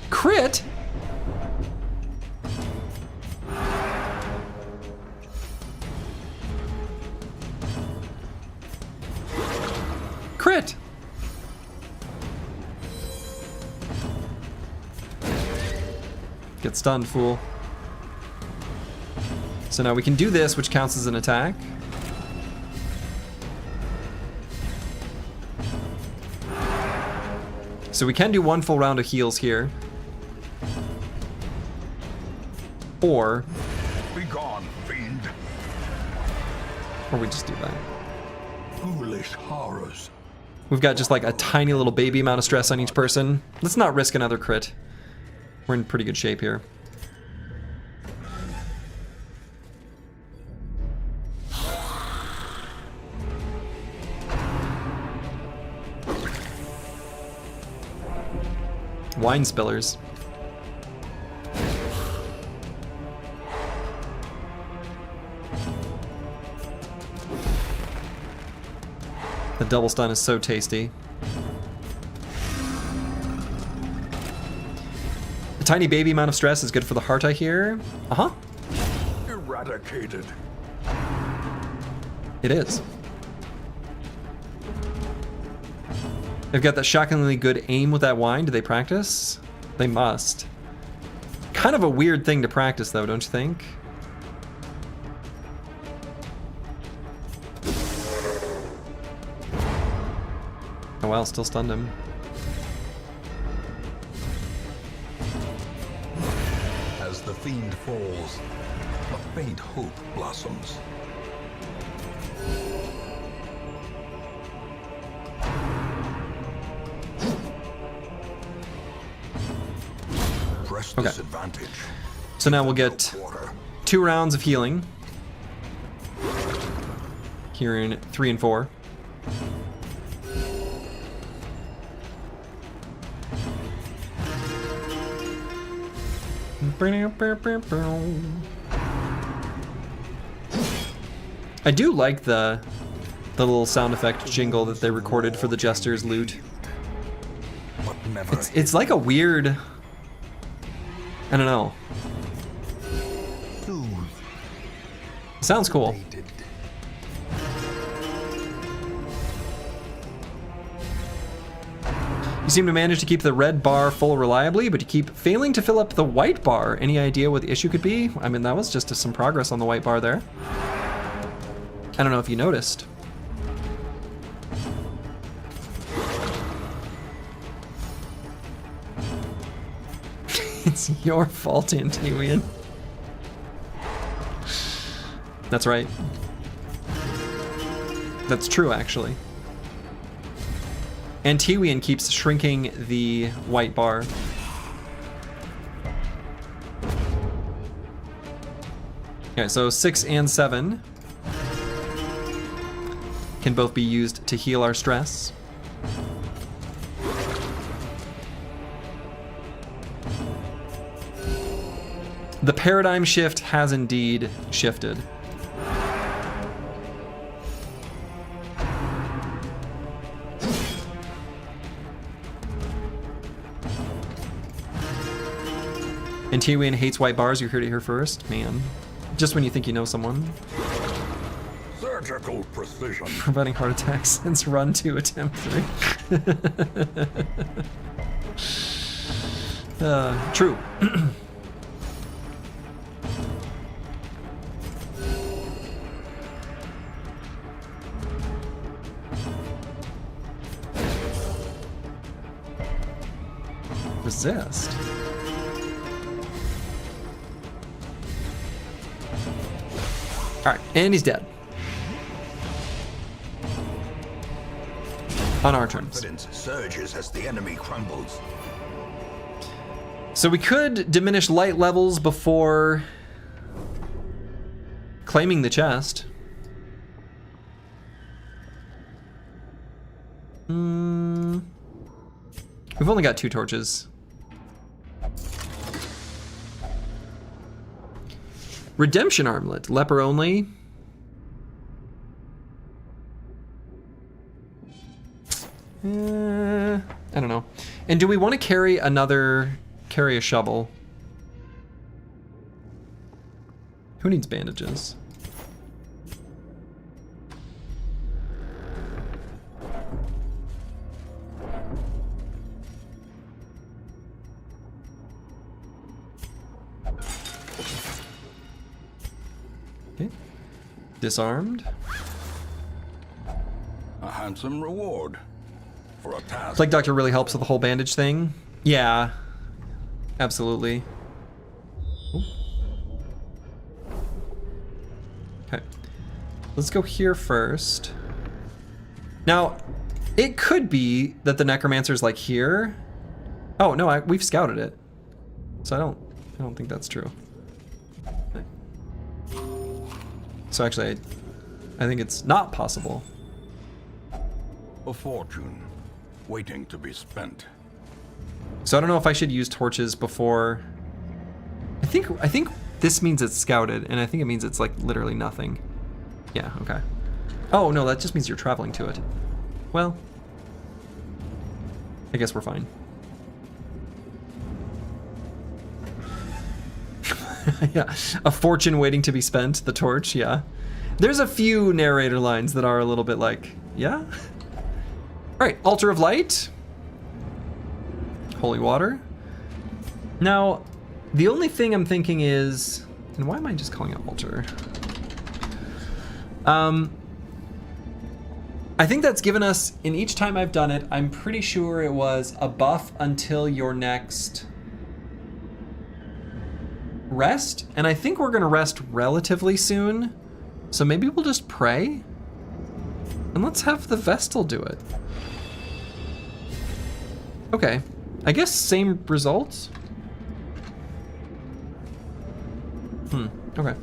Crit? Crit! Get stunned, fool. So now we can do this, which counts as an attack. So we can do 1 full round of heals here. Or Be gone, fiend. we just do that. Foolish horrors. We've got just like a tiny little baby amount of stress on each person. Let's not risk another crit. We're in pretty good shape here. Wine spillers. The double stun is so tasty. The tiny baby amount of stress is good for the heart, I hear. Uh-huh. Eradicated. It is. They've got that shockingly good aim with that wine. Do they practice? They must. Kind of a weird thing to practice, though, don't you think? Oh well, still stunned him. As the fiend falls, a faint hope blossoms. press Okay. this advantage. So now we'll get Quarter. 2 rounds of healing. Here in 3 and 4. I do like the little sound effect jingle that they recorded for the Jester's loot. But never It's like a weird, I don't know. Sounds cool. You seem to manage to keep the red bar full reliably, but you keep failing to fill up the white bar. Any idea what the issue could be? I mean, that was just some progress on the white bar there. I don't know if you noticed. It's your fault, Antiwian. That's right. That's true, actually. Antiwian keeps shrinking the white bar. Okay, so 6 and 7 can both be used to heal our stress. The paradigm shift has indeed shifted. Antiwian hates white bars, you heard it here first. Man, just when you think you know someone. Surgical precision. Preventing heart attacks since run 2 attempt 3. True. Resist. Alright, and he's dead. On our terms. confidence surges as the enemy crumbles. So we could diminish light levels before claiming the chest. We've only got 2 torches. Redemption armlet, leper only. I don't know. And do we want to carry a shovel? Who needs bandages? Okay. Disarmed. A handsome reward for a task. Plague Doctor really helps with the whole bandage thing. Yeah, absolutely. Ooh. Okay, let's go here first. Now, it could be that the Necromancer's like here. Oh no, we've scouted it, so I don't think that's true. So actually, I think it's not possible. A fortune waiting to be spent. So I don't know if I should use torches before. I think this means it's scouted, and I think it means it's like literally nothing. Yeah, okay. Oh no, that just means you're traveling to it. Well, I guess we're fine. Yeah, a fortune waiting to be spent, the torch, yeah. There's a few narrator lines that are a little bit like, yeah? Alright, altar of light. Holy water. Now, the only thing I'm thinking is, and why am I just calling it altar? I think that's given us, in each time I've done it, I'm pretty sure it was a buff until your next rest, and I think we're gonna rest relatively soon, so maybe we'll just pray, and let's have the Vestal do it. Okay, I guess same results. Okay.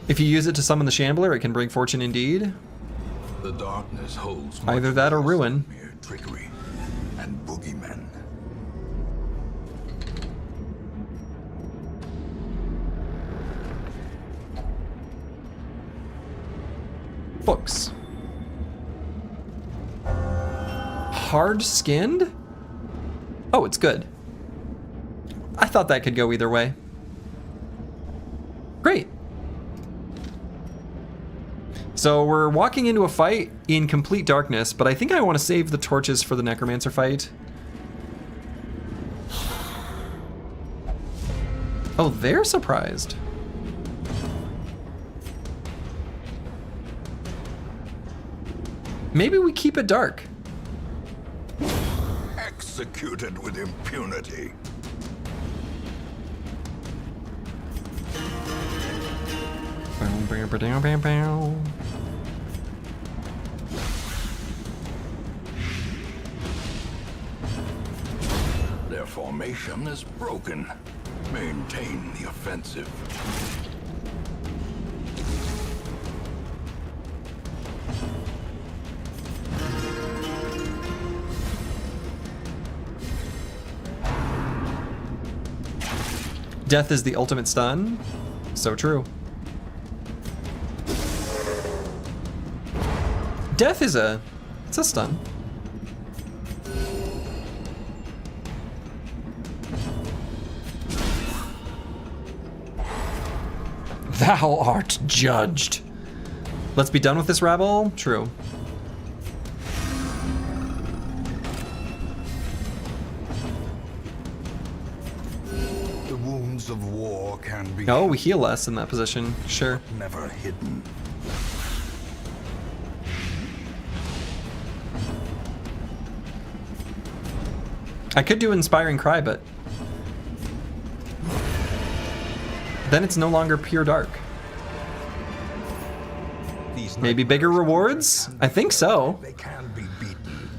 If you use it to summon the Shambler, it can bring fortune indeed. The darkness holds Either much that or worse ruin. than mere trickery and boogeymen. Books. Hard-skinned? Oh, it's good. I thought that could go either way. Great. So we're walking into a fight in complete darkness, but I think I want to save the torches for the Necromancer fight. Oh, they're surprised. Maybe we keep it dark. Executed with impunity. Their formation is broken. Maintain the offensive. Death is the ultimate stun. So true. Death is it's a stun. Thou art judged. Let's be done with this rabble. True. The wounds of war can be Oh, we heal less in that position. Sure. never hidden. I could do Inspiring Cry, but then it's no longer pure dark. Maybe bigger rewards? I think so. They can be beaten.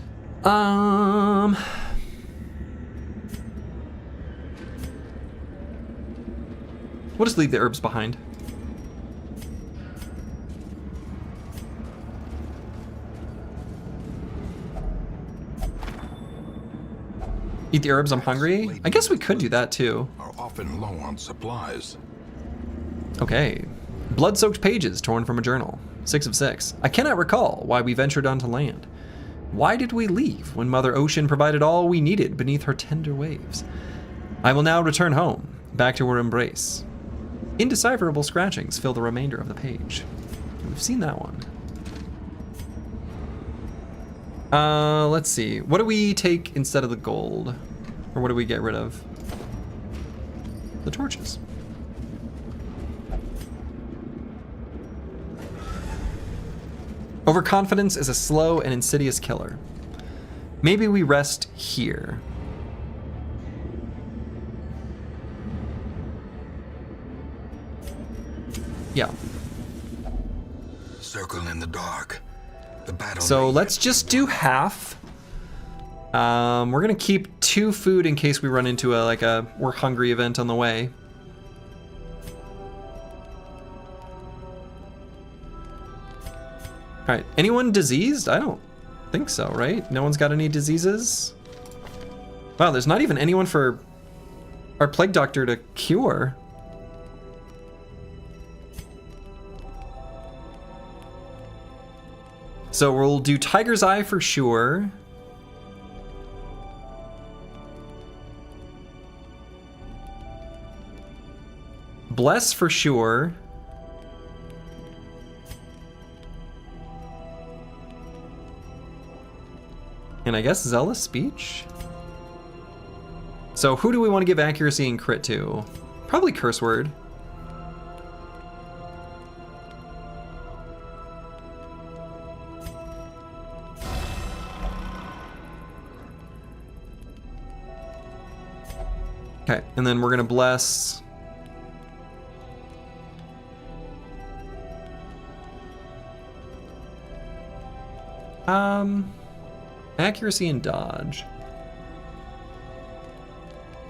We'll just leave the herbs behind. Eat the herbs, I'm hungry. I guess we could do that too. Are often low on supplies. Okay. Blood-soaked pages torn from a journal. 6 of 6. I cannot recall why we ventured onto land. Why did we leave when Mother Ocean provided all we needed beneath her tender waves? I will now return home, back to her embrace. Indecipherable scratchings fill the remainder of the page. We've seen that one. Let's see. What do we take instead of the gold? Or what do we get rid of? The torches. Overconfidence is a slow and insidious killer. Maybe we rest here. Yeah. Circle in the dark. The battle. So let's just do half. We're gonna keep 2 food in case we run into a we're hungry event on the way. All right, anyone diseased? I don't think so, right? No one's got any diseases? Wow, there's not even anyone for our plague doctor to cure. So we'll do Tiger's Eye for sure. Bless for sure. And I guess Zealous Speech? So who do we want to give accuracy and crit to? Probably Curse Word. Okay, and then we're gonna bless. Accuracy and dodge.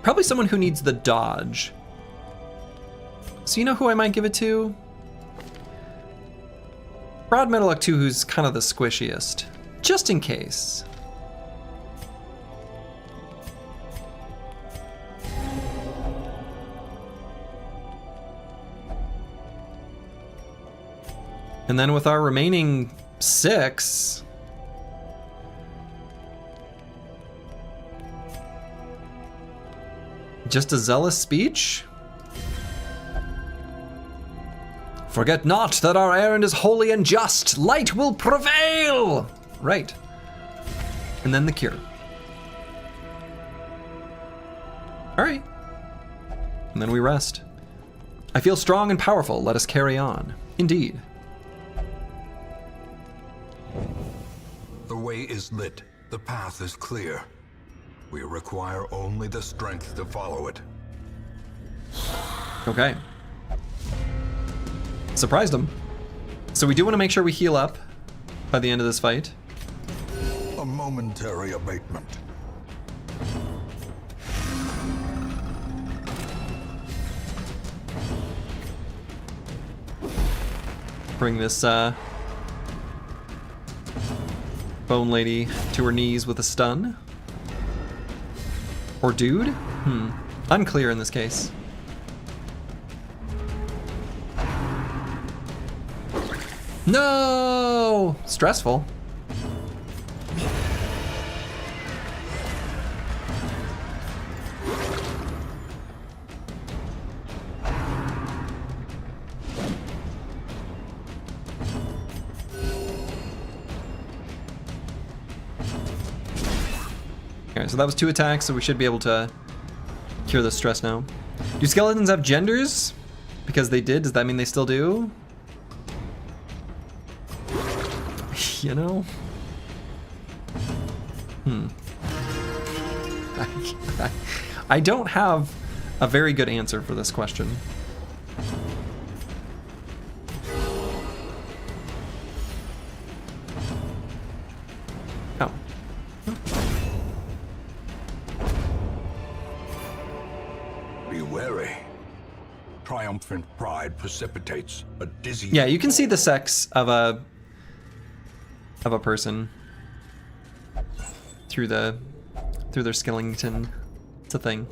Probably someone who needs the dodge. So you know who I might give it to? Broad Metalluck 2, who's kind of the squishiest. Just in case. And then with our remaining 6... just a zealous speech? Forget not that our errand is holy and just. Light will prevail! Right. And then the cure. All right. And then we rest. I feel strong and powerful. Let us carry on. Indeed. The way is lit. The path is clear. We require only the strength to follow it. Okay. Surprised him. So we do want to make sure we heal up by the end of this fight. A momentary abatement. Bring this bone lady to her knees with a stun. Or dude? Unclear in this case. No! Stressful. Alright, so that was 2 attacks, so we should be able to cure the stress now. Do skeletons have genders? Because they did, does that mean they still do? You know? I don't have a very good answer for this question. Oh. Be wary. Triumphant pride precipitates a dizzy... Yeah, you can see the sex of a person through their skeleton. It's a thing.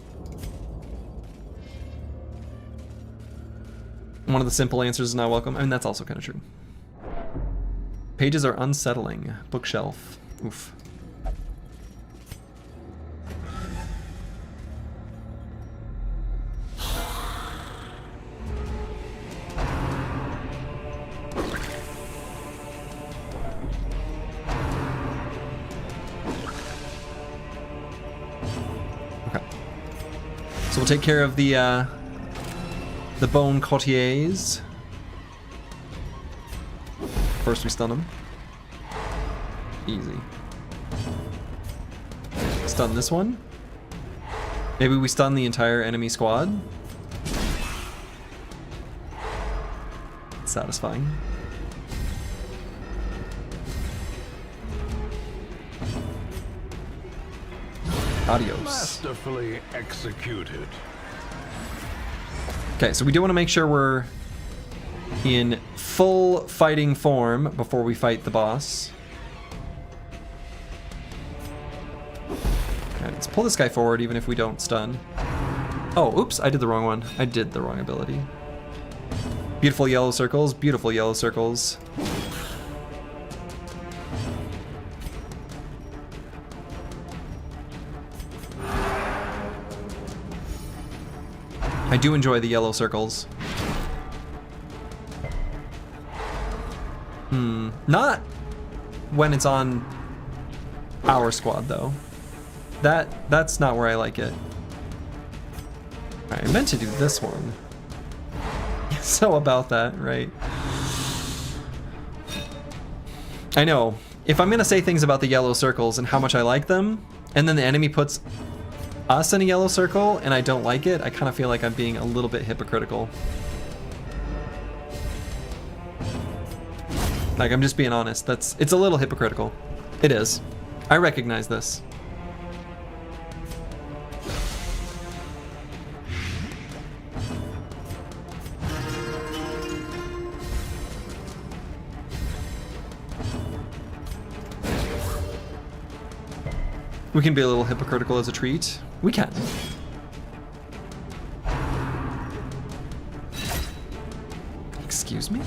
One of the simple answers is not welcome. I mean, that's also kind of true. Pages are unsettling. Bookshelf. Oof. So we'll take care of the bone courtiers. First we stun them. Easy. Stun this one. Maybe we stun the entire enemy squad. Satisfying. Adios. Masterfully executed. Okay, so we do want to make sure we're in full fighting form before we fight the boss. Okay, let's pull this guy forward even if we don't stun. Oh, oops, I did the wrong one. I did the wrong ability. Beautiful yellow circles, beautiful yellow circles. I do enjoy the yellow circles. Not when it's on our squad though. That's not where I like it. Alright, I meant to do this one. So about that, right? I know. If I'm gonna say things about the yellow circles and how much I like them, and then the enemy puts us in a yellow circle and I don't like it, I kind of feel like I'm being a little bit hypocritical. Like, I'm just being honest. It's a little hypocritical. It is. I recognize this. We can be a little hypocritical as a treat. We can. Excuse me?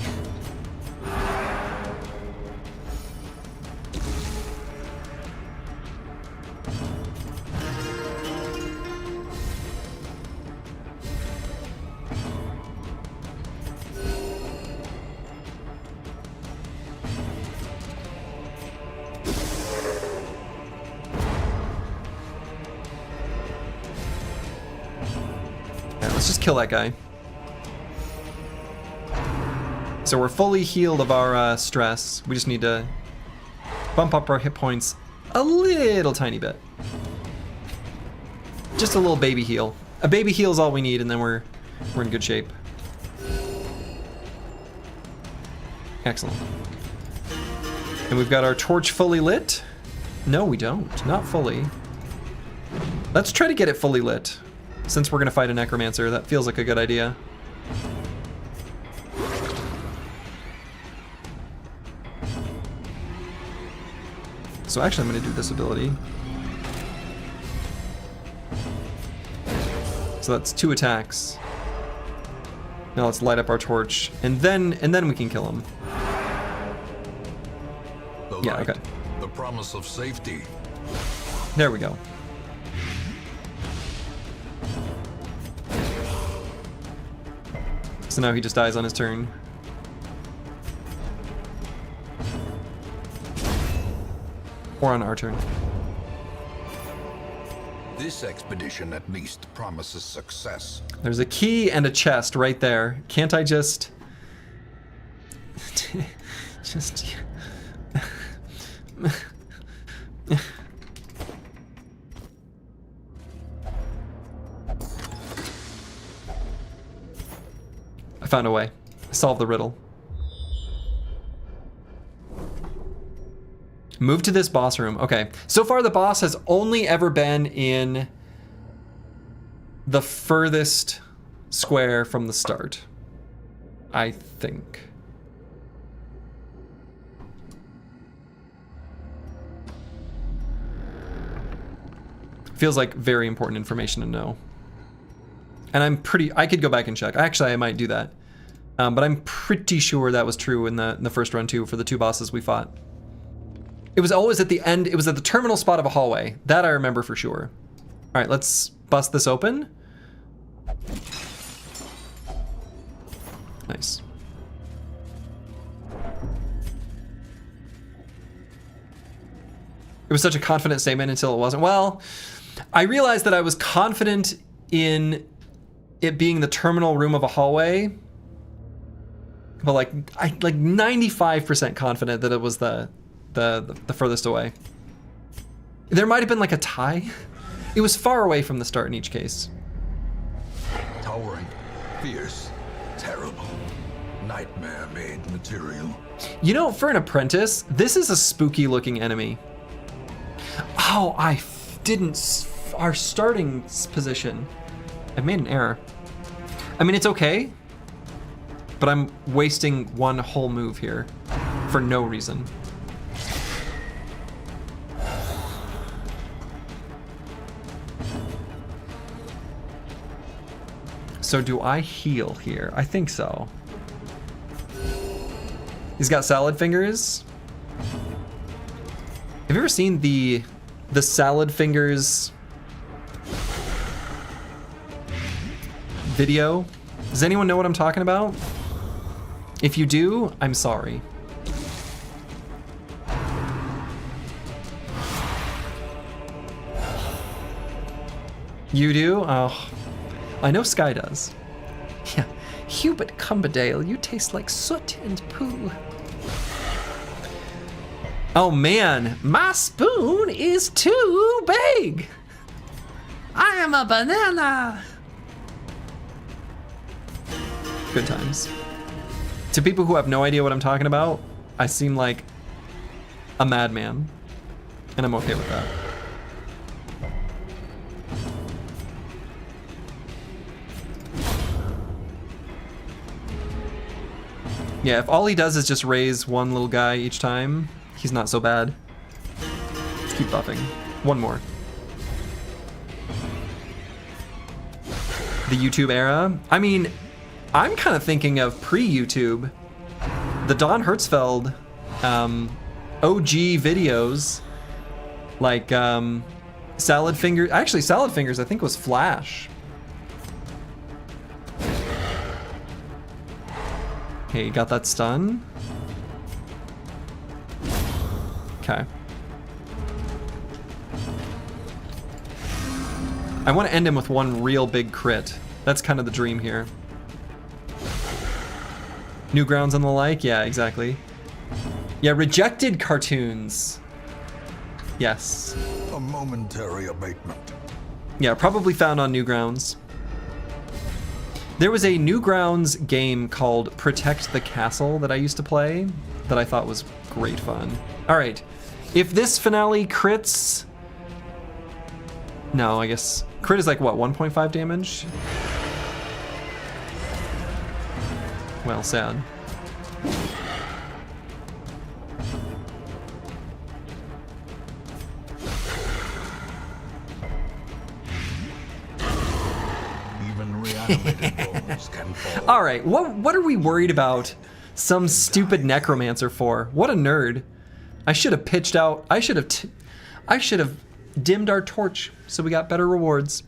Let's just kill that guy. So we're fully healed of our stress. We just need to bump up our hit points a little tiny bit. Just a little baby heal. A baby heal is all we need, and then we're in good shape. Excellent. And we've got our torch fully lit. No, we don't. Not fully. Let's try to get it fully lit. Since we're gonna fight a necromancer, that feels like a good idea. So actually I'm gonna do this ability. So that's 2 attacks. Now let's light up our torch, and then we can kill him. Yeah, okay. The promise of safety. There we go. So now he just dies on his turn. Or on our turn. This expedition at least promises success. There's a key and a chest right there. Can't I just... just... I found a way. Solve the riddle. Move to this boss room. Okay. So far the boss has only ever been in the furthest square from the start. I think. Feels like very important information to know. And I could go back and check. Actually, I might do that. But I'm pretty sure that was true in the first run too, for the 2 bosses we fought. It was always at the end, it was at the terminal spot of a hallway. That I remember for sure. All right, let's bust this open. Nice. It was such a confident statement until it wasn't. Well, I realized that I was confident in it being the terminal room of a hallway, but like 95% confident that it was the furthest away. There might have been like a tie. It was far away from the start in each case. Towering, fierce, terrible, nightmare-made material. You know, for an apprentice, this is a spooky looking enemy. Oh, our starting position. I've made an error. I mean, it's okay, but I'm wasting one whole move here for no reason. So do I heal here? I think so. He's got salad fingers. Have you ever seen the salad fingers video? Does anyone know what I'm talking about? If you do, I'm sorry. You do? Oh, I know Sky does. Yeah, Hubert Cumberdale, you taste like soot and poo. Oh man, my spoon is too big. I am a banana. Good times. To people who have no idea what I'm talking about, I seem like a madman. And I'm okay with that. Yeah, if all he does is just raise one little guy each time, he's not so bad. Let's keep buffing. One more. The YouTube era? I mean, I'm kind of thinking of pre-YouTube. The Don Hertzfeld OG videos, like Salad Fingers. Actually, Salad Fingers I think was Flash. Okay, got that stun. Okay. I want to end him with one real big crit. That's kind of the dream here. Newgrounds and the like? Yeah, exactly. Yeah, rejected cartoons. Yes. A momentary abatement. Yeah, probably found on Newgrounds. There was a Newgrounds game called Protect the Castle that I used to play that I thought was great fun. All right, if this finale crits... No, I guess crit is like what, 1.5 damage? Well, sad. All right, what are we worried about some stupid necromancer for? What a nerd. I should have pitched out. I should have dimmed our torch so we got better rewards.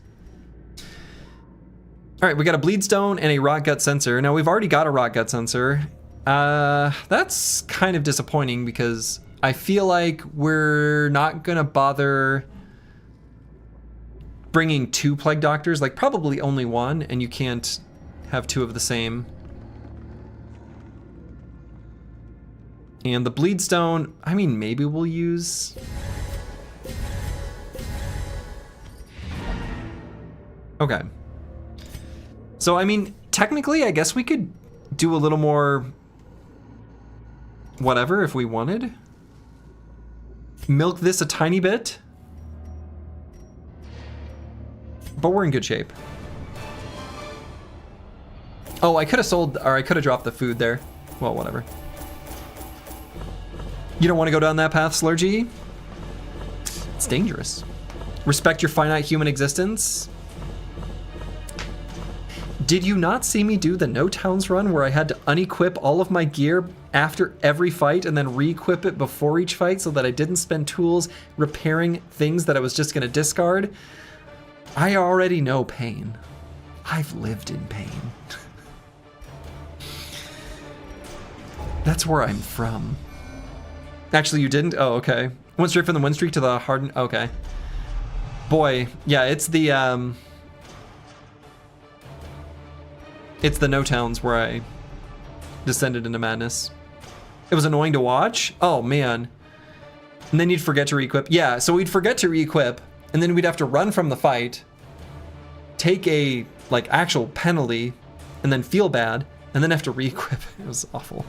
All right, we got a bleed stone and a rot gut sensor. Now we've already got a rot gut sensor. That's kind of disappointing because I feel like we're not gonna bother bringing 2 plague doctors, like probably only 1, and you can't have 2 of the same. And the bleed stone, I mean, maybe we'll use... Okay. So, I mean, technically, I guess we could do a little more whatever if we wanted. Milk this a tiny bit. But we're in good shape. Oh, I could have sold, or I could have dropped the food there. Well, whatever. You don't want to go down that path, Slurgy? It's dangerous. Respect your finite human existence. Did you not see me do the No Towns run where I had to unequip all of my gear after every fight and then re-equip it before each fight so that I didn't spend tools repairing things that I was just going to discard? I already know pain. I've lived in pain. That's where I'm from. Actually, you didn't? Oh, okay. Went straight from the win streak to the hardened... Okay. Boy, yeah, it's the No Towns where I descended into madness. It was annoying to watch. Oh, man. And then you'd forget to re-equip. Yeah, so we'd forget to re-equip, and then we'd have to run from the fight, take a, like, actual penalty, and then feel bad, and then have to re-equip. It was awful.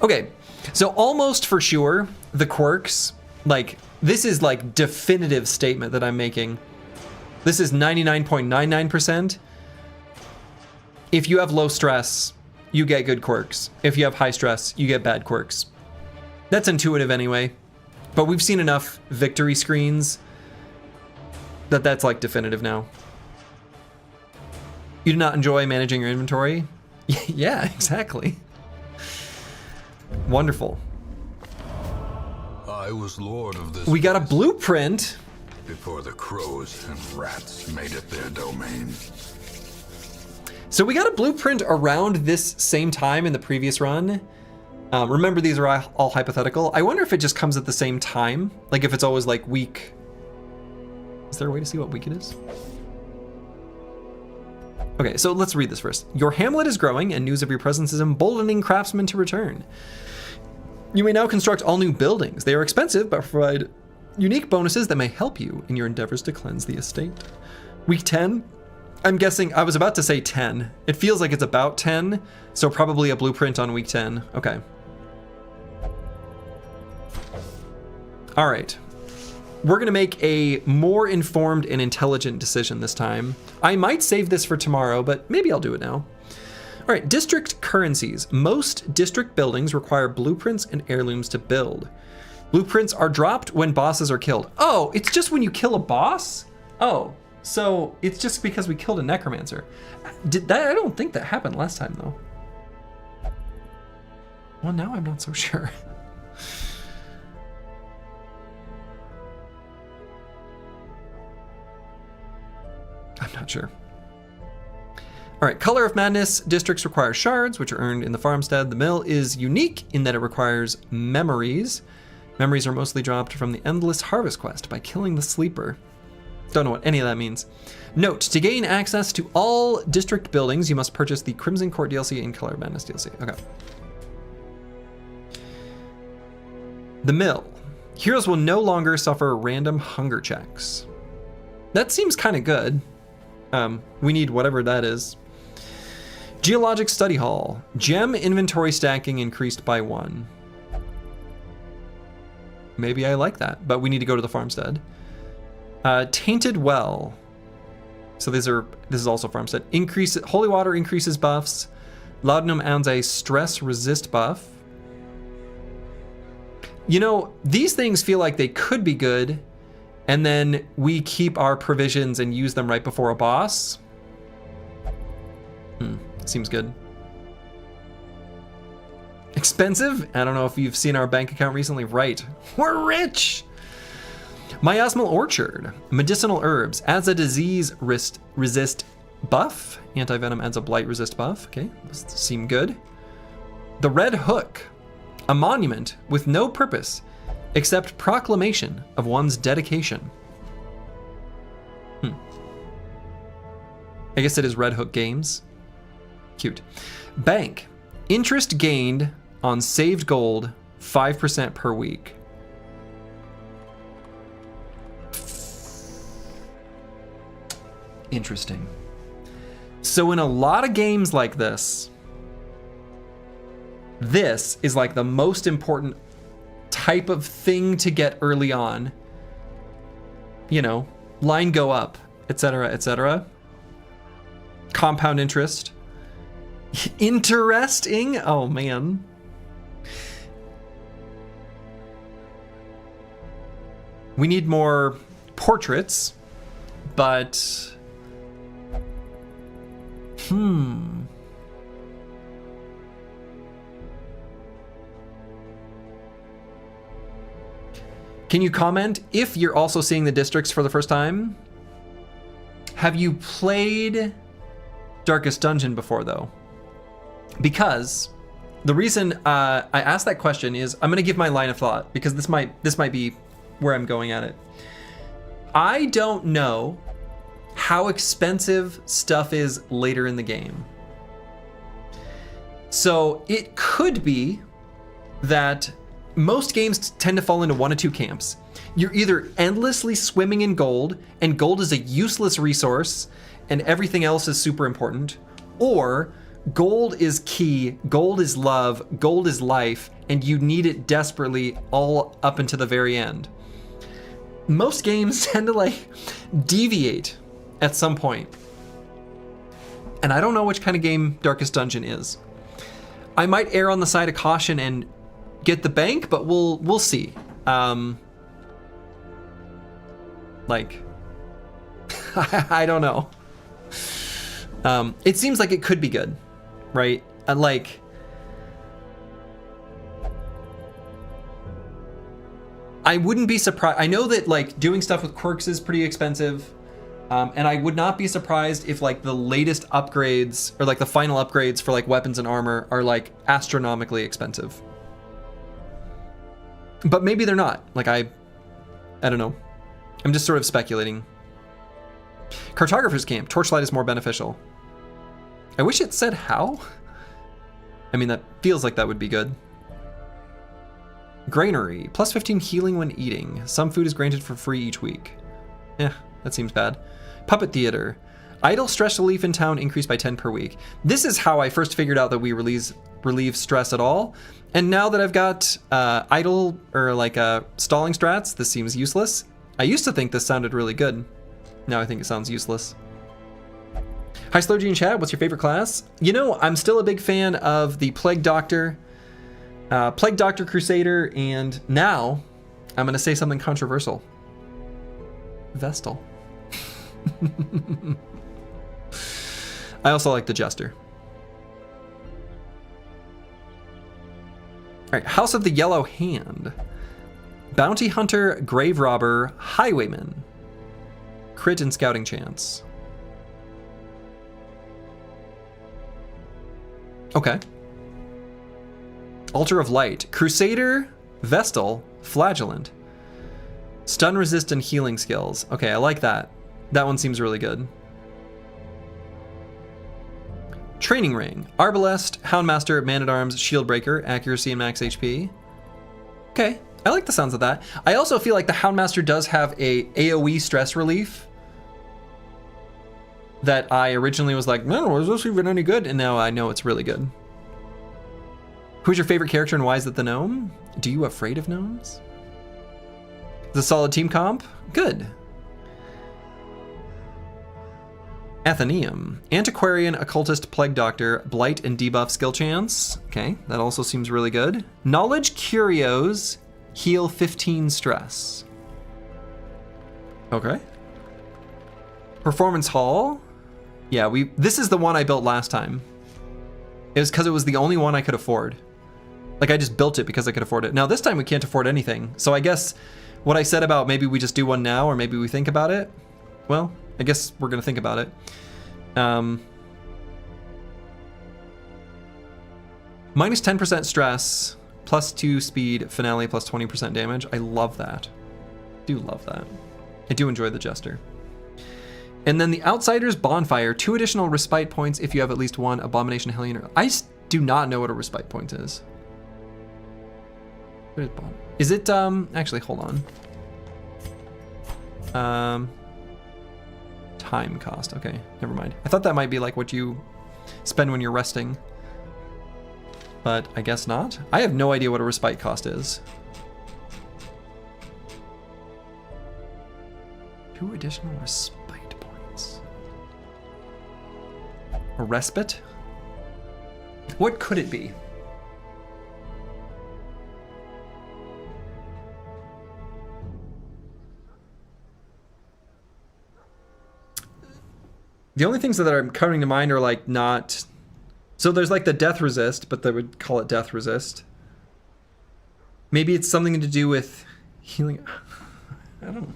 Okay, so almost for sure, the quirks, like, this is, like, definitive statement that I'm making. This is 99.99%. If you have low stress, you get good quirks. If you have high stress, you get bad quirks. That's intuitive anyway, but we've seen enough victory screens that that's like definitive now. You do not enjoy managing your inventory? Yeah, exactly. Wonderful. I was lord of this. We got a place blueprint. before the crows and rats made it their domain. So we got a blueprint around this same time in the previous run. Remember, these are all hypothetical. I wonder if it just comes at the same time. Like if it's always like week. Is there a way to see what week it is? Okay, so let's read this first. Your hamlet is growing and news of your presence is emboldening craftsmen to return. You may now construct all new buildings. They are expensive, but provide unique bonuses that may help you in your endeavors to cleanse the estate. Week 10. I'm guessing, I was about to say 10. It feels like it's about 10, so probably a blueprint on week 10. Okay. All right. We're going to make a more informed and intelligent decision this time. I might save this for tomorrow, but maybe I'll do it now. All right, district currencies. Most district buildings require blueprints and heirlooms to build. Blueprints are dropped when bosses are killed. Oh, it's just when you kill a boss? Oh, so it's just because we killed a necromancer. Did that? I don't think that happened last time, though. Well, now I'm not so sure. I'm not sure. All right, Color of Madness districts require shards, which are earned in the farmstead. The mill is unique in that it requires memories. Memories are mostly dropped from the Endless Harvest quest by killing the Sleeper. Don't know what any of that means. Note, to gain access to all district buildings, you must purchase the Crimson Court DLC and Color of Madness DLC. Okay. The mill. Heroes will no longer suffer random hunger checks. That seems kind of good. We need whatever that is. Geologic Study Hall. Gem inventory stacking increased by 1. Maybe I like that, but we need to go to the farmstead. Tainted Well. So this is also farmstead. Holy Water increases buffs. Laudanum adds a stress resist buff. You know, these things feel like they could be good, and then we keep our provisions and use them right before a boss. Seems good. Expensive? I don't know if you've seen our bank account recently. Right. We're rich! Miasmal Orchard. Medicinal herbs. Adds a disease resist buff. Anti-venom adds a blight resist buff. Okay, those seem good. The Red Hook. A monument with no purpose except proclamation of one's dedication. I guess it is Red Hook Games. Cute. Bank. Interest gained on saved gold 5% per week. Interesting. So in a lot of games like this is like the most important type of thing to get early on. You know, line go up, etc., etc. Compound interest. Interesting. Oh man. We need more portraits, but Can you comment if you're also seeing the districts for the first time? Have you played Darkest Dungeon before, though? Because the reason I asked that question is I'm going to give my line of thought, because this might be where I'm going at it. I don't know how expensive stuff is later in the game. So it could be that most games tend to fall into one of two camps. You're either endlessly swimming in gold, and gold is a useless resource, and everything else is super important, or gold is key, gold is love, gold is life, and you need it desperately all up until the very end. Most games tend to like deviate at some point. And I don't know which kind of game Darkest Dungeon is. I might err on the side of caution and get the bank, but we'll see. Like, I don't know. It seems like it could be good, right? Like, I wouldn't be surprised. I know that like doing stuff with quirks is pretty expensive, and I would not be surprised if like the latest upgrades or like the final upgrades for like weapons and armor are like astronomically expensive. But maybe they're not. Like I don't know. I'm just sort of speculating. Cartographer's Camp. Torchlight is more beneficial. I wish it said how. I mean, that feels like that would be good. Granary. Plus 15 healing when eating. Some food is granted for free each week. That seems bad. Puppet Theater. Idle stress relief in town increased by 10 per week. This is how I first figured out that we relieve stress at all. And now that I've got idle or like stalling strats, this seems useless. I used to think this sounded really good. Now I think it sounds useless. Hi Stygian chat, what's your favorite class? You know, I'm still a big fan of the Plague Doctor, Crusader, and now I'm gonna say something controversial. Vestal. I also like the Jester. All right, House of the Yellow Hand. Bounty Hunter, Grave Robber, Highwayman. Crit and Scouting Chance. Okay. Altar of Light. Crusader, Vestal, Flagellant. Stun resist and healing skills. Okay, I like that. That one seems really good. Training Ring. Arbalest, Houndmaster, Man-at-Arms, Shieldbreaker, Accuracy and Max HP. Okay, I like the sounds of that. I also feel like the Houndmaster does have a AoE stress relief that I originally was like, no, is this even any good? And now I know it's really good. Who's your favorite character and why is it the gnome? Do you afraid of gnomes? The solid team comp? Good. Athenaeum. Antiquarian, Occultist, Plague Doctor, Blight and Debuff skill chance. Okay, that also seems really good. Knowledge Curios, heal 15 stress. Okay. Performance Hall. Yeah, this is the one I built last time. It was because it was the only one I could afford. Like, I just built it because I could afford it. Now, this time we can't afford anything. So I guess what I said about maybe we just do one now or maybe we think about it, well, I guess we're going to think about it. Minus 10% stress, plus 2 speed, finale, plus 20% damage. I love that. I do love that. I do enjoy the Jester. And then the Outsider's Bonfire, 2 additional respite points if you have at least 1 Abomination Hellion. I do not know what a respite point is. What is it, actually, hold on. Time cost, okay, never mind. I thought that might be like what you spend when you're resting, but I guess not. I have no idea what a respite cost is. 2 additional respite points. A respite? What could it be? The only things that are coming to mind are like not... So there's like the death resist, but they would call it death resist. Maybe it's something to do with healing. I don't know.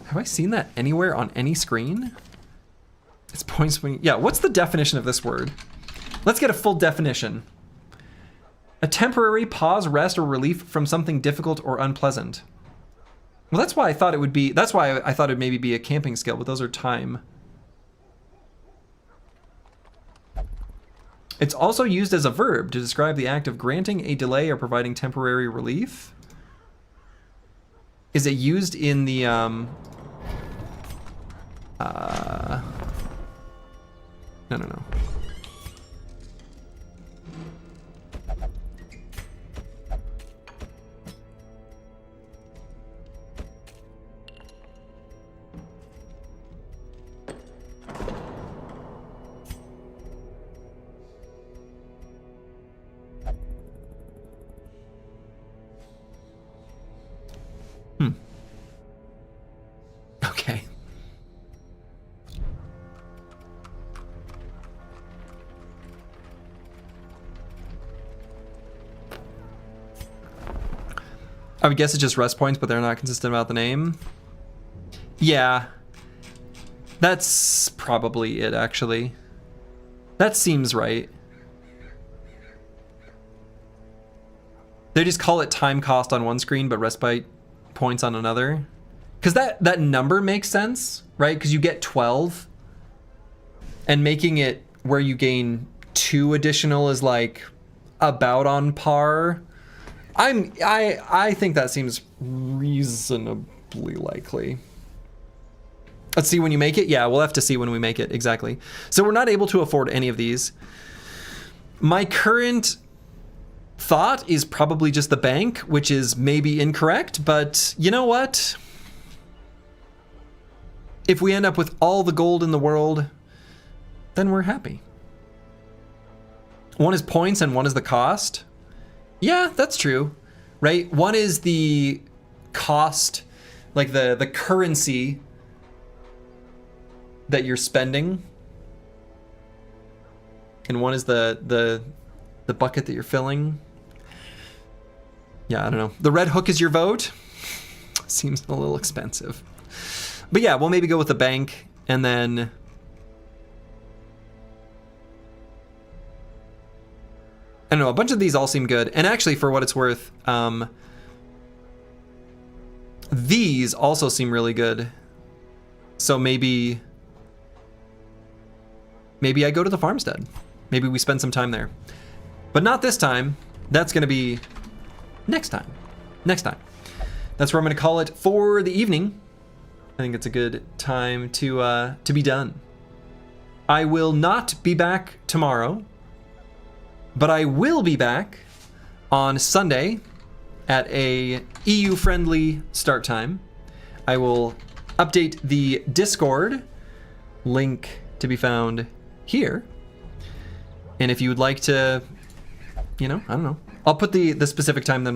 Have I seen that anywhere on any screen? It's points when... Yeah, what's the definition of this word? Let's get a full definition. A temporary pause, rest, or relief from something difficult or unpleasant. Well, that's why I thought it would be... That's why I thought it'd maybe be a camping skill, but those are time. It's also used as a verb to describe the act of granting a delay or providing temporary relief. Is it used in the... No. Okay. I would guess it's just rest points, but they're not consistent about the name. Yeah. That's probably it, actually. That seems right. They just call it time cost on one screen, but respite points on another. Because that number makes sense, right? Because you get 12. And making it where you gain 2 additional is like about on par. I think that seems reasonably likely. Let's see when you make it. Yeah, we'll have to see when we make it. Exactly. So we're not able to afford any of these. My current thought is probably just the bank, which is maybe incorrect, but you know what? If we end up with all the gold in the world, then we're happy. One is points and one is the cost. Yeah, that's true, right? One is the cost, like the currency that you're spending, and one is the bucket that you're filling. Yeah, I don't know. The red hook is your vote. Seems a little expensive. But yeah, we'll maybe go with the bank, and then I don't know, a bunch of these all seem good. And actually, for what it's worth, these also seem really good. So maybe I go to the farmstead. Maybe we spend some time there. But not this time. That's going to be next time. Next time. That's where I'm going to call it for the evening. I think it's a good time to be done. I will not be back tomorrow, but I will be back on Sunday at a EU-friendly start time. I will update the Discord, link to be found here. And if you would like to, I don't know, I'll put the specific time that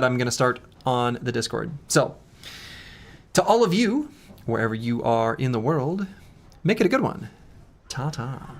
I'm going to start on the Discord. So, to all of you, wherever you are in the world, make it a good one. Ta-ta.